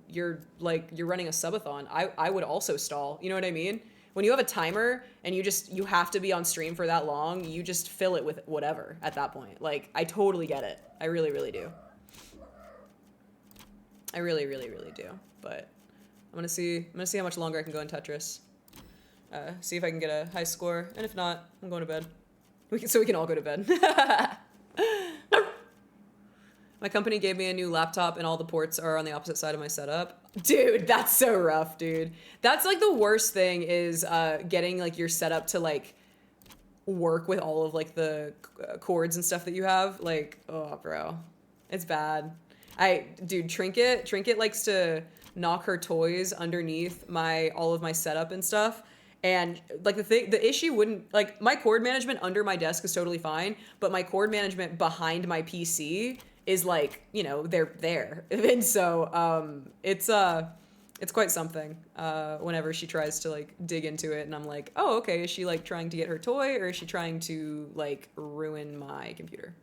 you're running a subathon. I would also stall, you know what I mean? When you have a timer and you have to be on stream for that long, you just fill it with whatever at that point. Like I totally get it. I really, really do. I really, really, really do. But I'm gonna see how much longer I can go in Tetris. See if I can get a high score, and if not, I'm going to bed. So we can all go to bed. My company gave me a new laptop, and all the ports are on the opposite side of my setup. Dude, that's so rough, dude. That's like the worst thing is getting like your setup to like work with all of like the cords and stuff that you have. Like, oh, bro, it's bad. Dude, Trinket likes to knock her toys underneath all of my setup and stuff. And like the issue wouldn't, like my cord management under my desk is totally fine, but my cord management behind my PC is like, you know, they're there. And so, it's quite something, whenever she tries to like dig into it and I'm like, oh, okay. Is she like trying to get her toy or is she trying to like ruin my computer?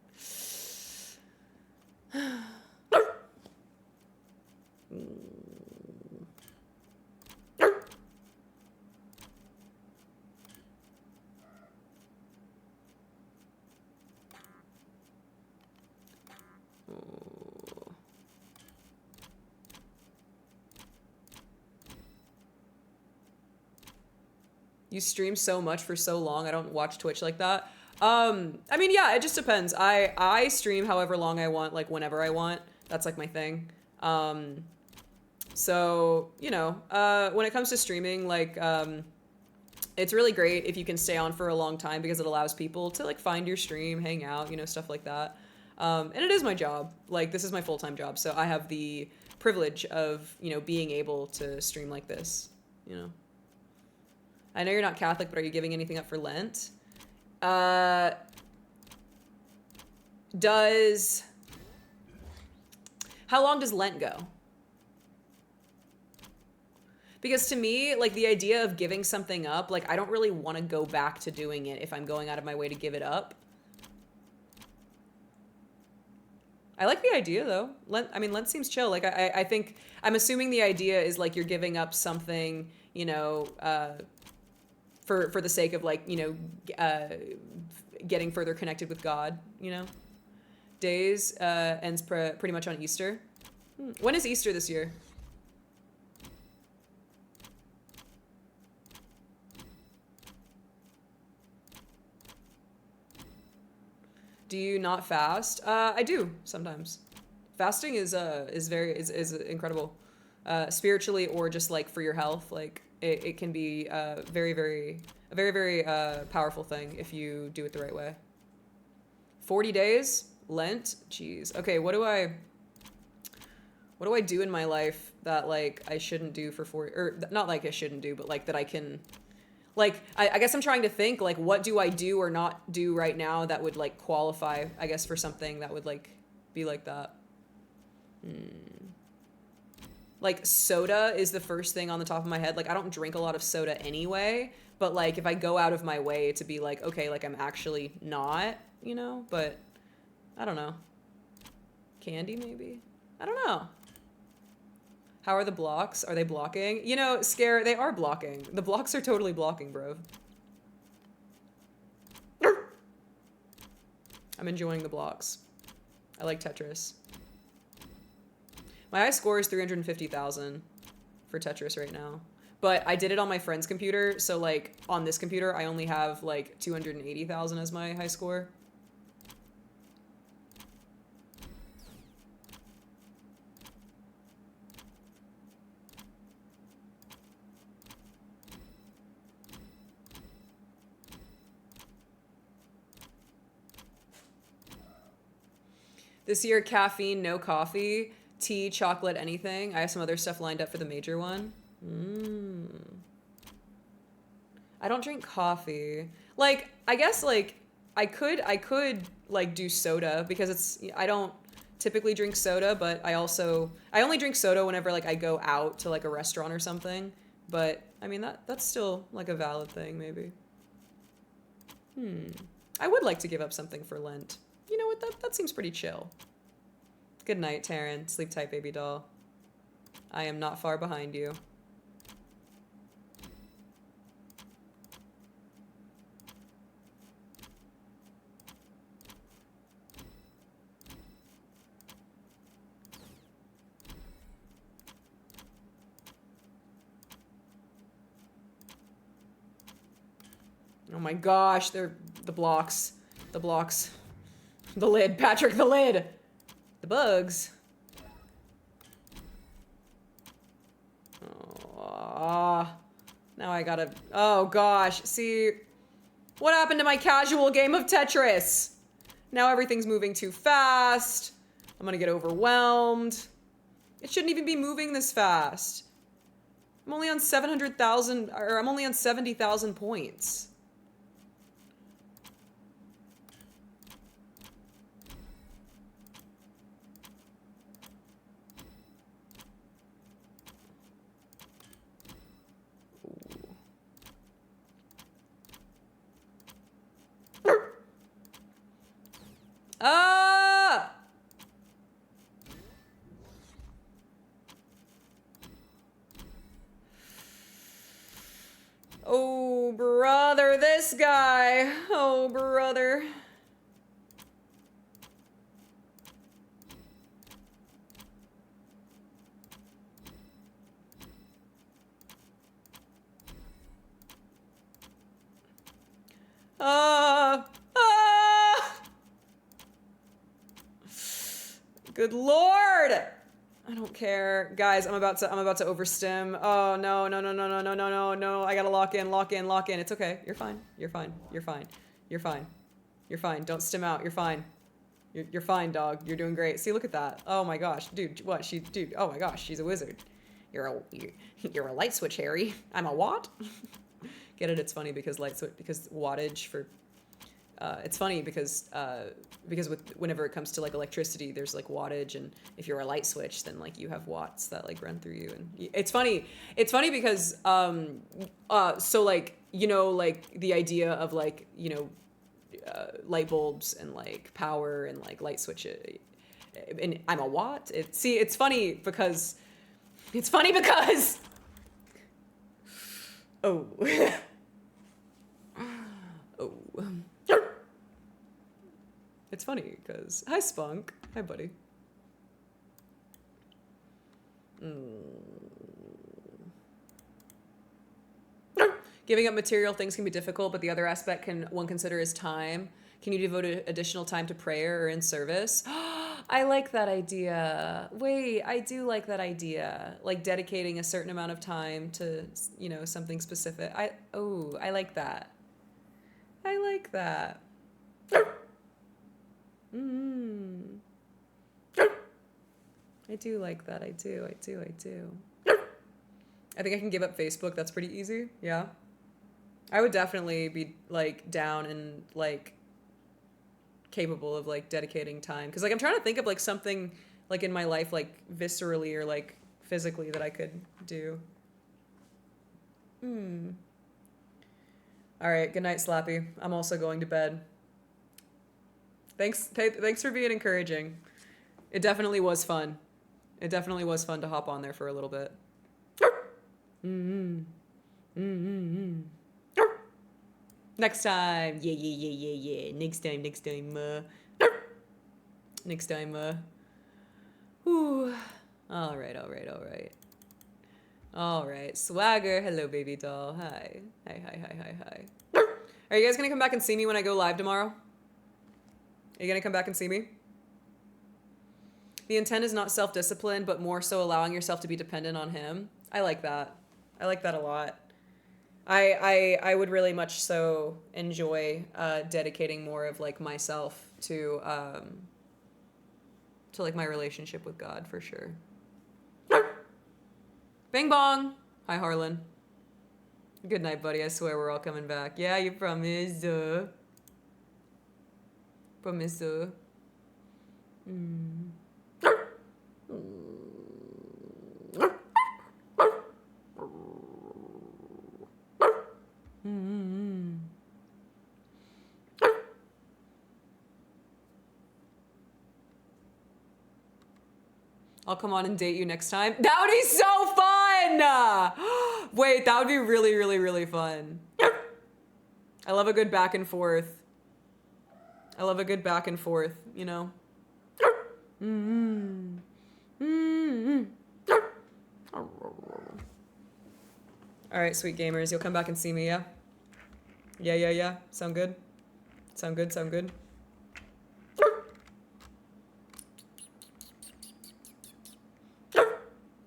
You stream so much for so long. I don't watch Twitch like that. I mean, yeah, it just depends. I stream however long I want, like whenever I want. That's like my thing. So, you know, when it comes to streaming, like, it's really great if you can stay on for a long time because it allows people to like find your stream, hang out, you know, stuff like that. And it is my job. Like, this is my full-time job. So I have the privilege of, you know, being able to stream like this, you know. I know you're not Catholic, but are you giving anything up for Lent? How long does Lent go? Because to me, like the idea of giving something up, like I don't really want to go back to doing it if I'm going out of my way to give it up. I like the idea though. Lent seems chill. Like I think, I'm assuming the idea is like you're giving up something, you know, for the sake of like, you know, getting further connected with God, you know? Days ends pretty much on Easter. When is Easter this year? Do you not fast? I do sometimes. Fasting is incredible, spiritually or just like for your health. Like it can be a very, very powerful thing if you do it the right way. 40 days, Lent. Jeez. Okay, what do I do in my life that like I shouldn't do for 40? Or not like I shouldn't do, but like that I can. Like, I guess I'm trying to think, like, what do I do or not do right now that would, like, qualify, I guess, for something that would, like, be like that? Like, soda is the first thing on the top of my head. Like, I don't drink a lot of soda anyway, but like, if I go out of my way to be like, okay, like I'm actually not, you know, but I don't know. Candy, maybe? I don't know. How are the blocks? Are they blocking? You know, Scare, they are blocking. The blocks are totally blocking, bro. I'm enjoying the blocks. I like Tetris. My high score is 350,000 for Tetris right now. But I did it on my friend's computer, so like on this computer, I only have like 280,000 as my high score. This year, caffeine, no coffee, tea, chocolate, anything. I have some other stuff lined up for the major one. I don't drink coffee. Like, I guess, like, I could, like, do soda, because it's, I don't typically drink soda, but I only drink soda whenever, like, I go out to, like, a restaurant or something. But, I mean, that's still, like, a valid thing, maybe. I would like to give up something for Lent. You know what, that seems pretty chill. Good night, Taryn. Sleep tight, baby doll. I am not far behind you. Oh my gosh, they're the blocks. The blocks. The lid, Patrick, the lid! The bugs. Oh, now I gotta, oh gosh, see, what happened to my casual game of Tetris? Now everything's moving too fast. I'm gonna get overwhelmed. It shouldn't even be moving this fast. I'm only on 700,000, or I'm only on 70,000 points. Ah! Oh, brother, this guy. Oh, brother. Good lord! I don't care. Guys, I'm about to overstim. Oh, no, no, no, no, no, no, no, no, no. I gotta lock in, lock in, lock in. It's okay. You're fine. You're fine. You're fine. You're fine. You're fine. Don't stim out. You're fine. You're fine, dog. You're doing great. See, look at that. Oh my gosh. Dude, what? Dude, oh my gosh, she's a wizard. You're a light switch, Harry. I'm a what? Get it? It's funny because because wattage for it's funny because whenever it comes to like electricity, there's like wattage, and if you're a light switch, then like you have watts that like run through you, and it's funny because so like, you know, like the idea of like, you know, light bulbs and like power and like light switches, and I'm a watt. It's funny because oh. Oh. It's funny because, hi Spunk, hi buddy. Giving up material things can be difficult, but the other aspect one consider is time. Can you devote additional time to prayer or in service? I like that idea. Wait, I do like that idea. Like dedicating a certain amount of time to, you know, something specific. I like that. I like that. I do like that. I do. I think I can give up Facebook. That's pretty easy. Yeah. I would definitely be like down and like capable of like dedicating time. Cause like I'm trying to think of like something like in my life like viscerally or like physically that I could do. All right, good night, Slappy. I'm also going to bed. Thanks for being encouraging. It definitely was fun. It definitely was fun to hop on there for a little bit. Next time. Yeah. Next time. Next time. Whew. All right. All right. Swagger. Hello, baby doll. Hi. Hi. Are you guys gonna come back and see me when I go live tomorrow? Are you gonna come back and see me? The intent is not self-discipline, but more so allowing yourself to be dependent on him. I like that. I like that a lot. I would really much so enjoy dedicating more of like myself to like my relationship with God for sure. Bing bong. Hi Harlan. Good night, buddy. I swear we're all coming back. Yeah, you promise. Promise. I'll come on and date you next time. That would be so fun! Wait, that would be really, really, really fun. I love a good back and forth. I love a good back and forth, you know? All right, sweet gamers, you'll come back and see me, yeah? Yeah. Sound good? Sound good?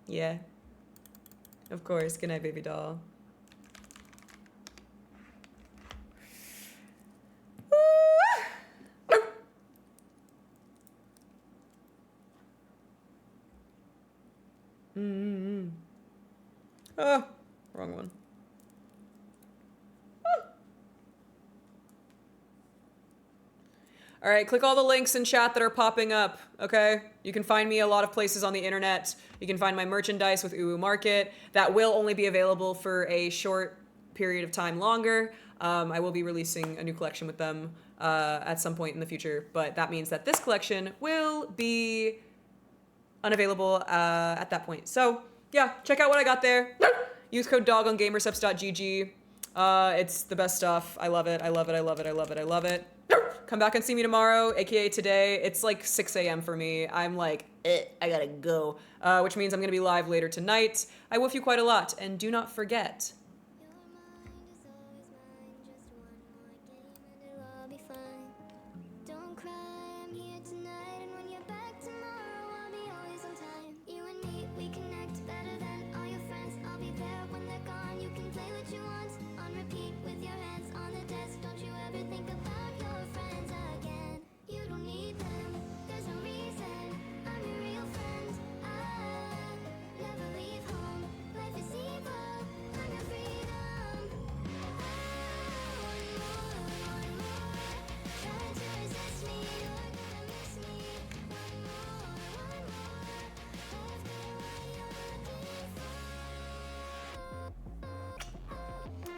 Yeah. Of course. Good night, baby doll. Oh, wrong one. All right, click all the links in chat that are popping up, okay? You can find me a lot of places on the internet. You can find my merchandise with Uwu Market. That will only be available for a short period of time longer. I will be releasing a new collection with them at some point in the future, but that means that this collection will be unavailable at that point. So yeah, check out what I got there. Use code DOG on gamersubs.gg. It's the best stuff. I love it. Come back and see me tomorrow, aka today. It's like 6 a.m. for me. I'm like, I gotta go. Which means I'm gonna be live later tonight. I woof you quite a lot, and do not forget.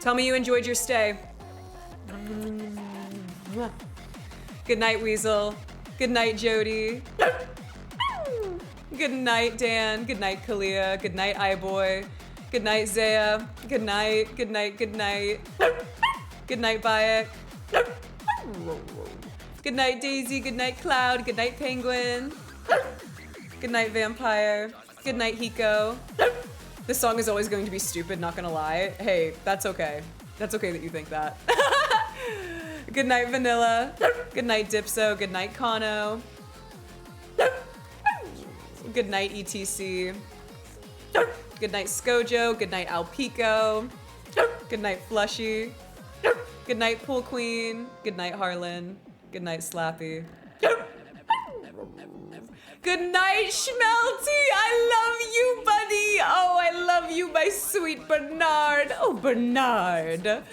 Tell me you enjoyed your stay. Good night, Weasel. Good night, Jody. Good night, Dan. Good night, Kalia. Good night, iBoy. Good night, Zaya. Good night. Good night. Good night. Good night, Bayek. Good night, Daisy. Good night, Cloud. Good night, Penguin. Good night, Vampire. Good night, Hiko. This song is always going to be stupid, not gonna lie. Hey, that's okay. That's okay that you think that. Good night, Vanilla. Good night, Dipso. Good night, Kano. Good night, ETC. Good night, Skojo. Good night, Alpico. Good night, Flushy. Good night, Pool Queen. Good night, Harlan. Good night, Slappy. Good night, Schmelty! I love you, buddy! Oh, I love you, my sweet Bernard! Oh, Bernard!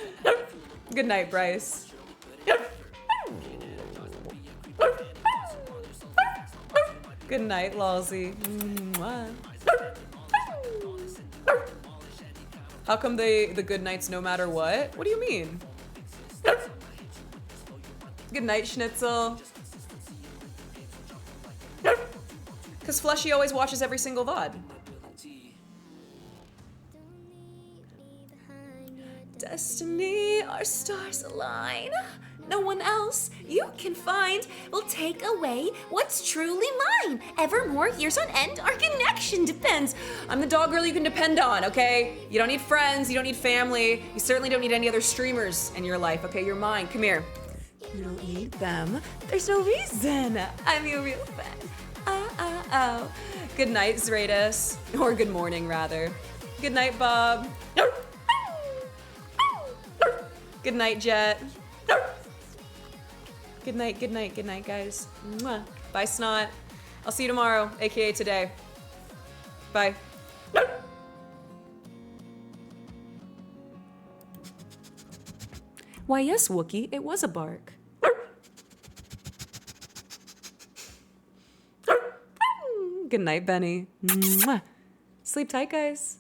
Good night, Bryce. Good night, Lalsy. How come the good nights no matter what? What do you mean? Good night, Schnitzel. Because Fleshy always watches every single VOD. Destiny, our stars align. No one else you can find will take away what's truly mine. Evermore, years on end, our connection depends. I'm the dog girl you can depend on, okay? You don't need friends, you don't need family. You certainly don't need any other streamers in your life, okay? You're mine, come here. You don't need them. There's no reason. I'm your real fan. Oh. Good night, Zratus. Or good morning, rather. Good night, Bob. Good night, Jet. Good night, guys. Mwah. Bye, Snot. I'll see you tomorrow, aka today. Bye. Why, yes, Wookie, it was a bark. Good night, Benny. Mwah. Sleep tight, guys.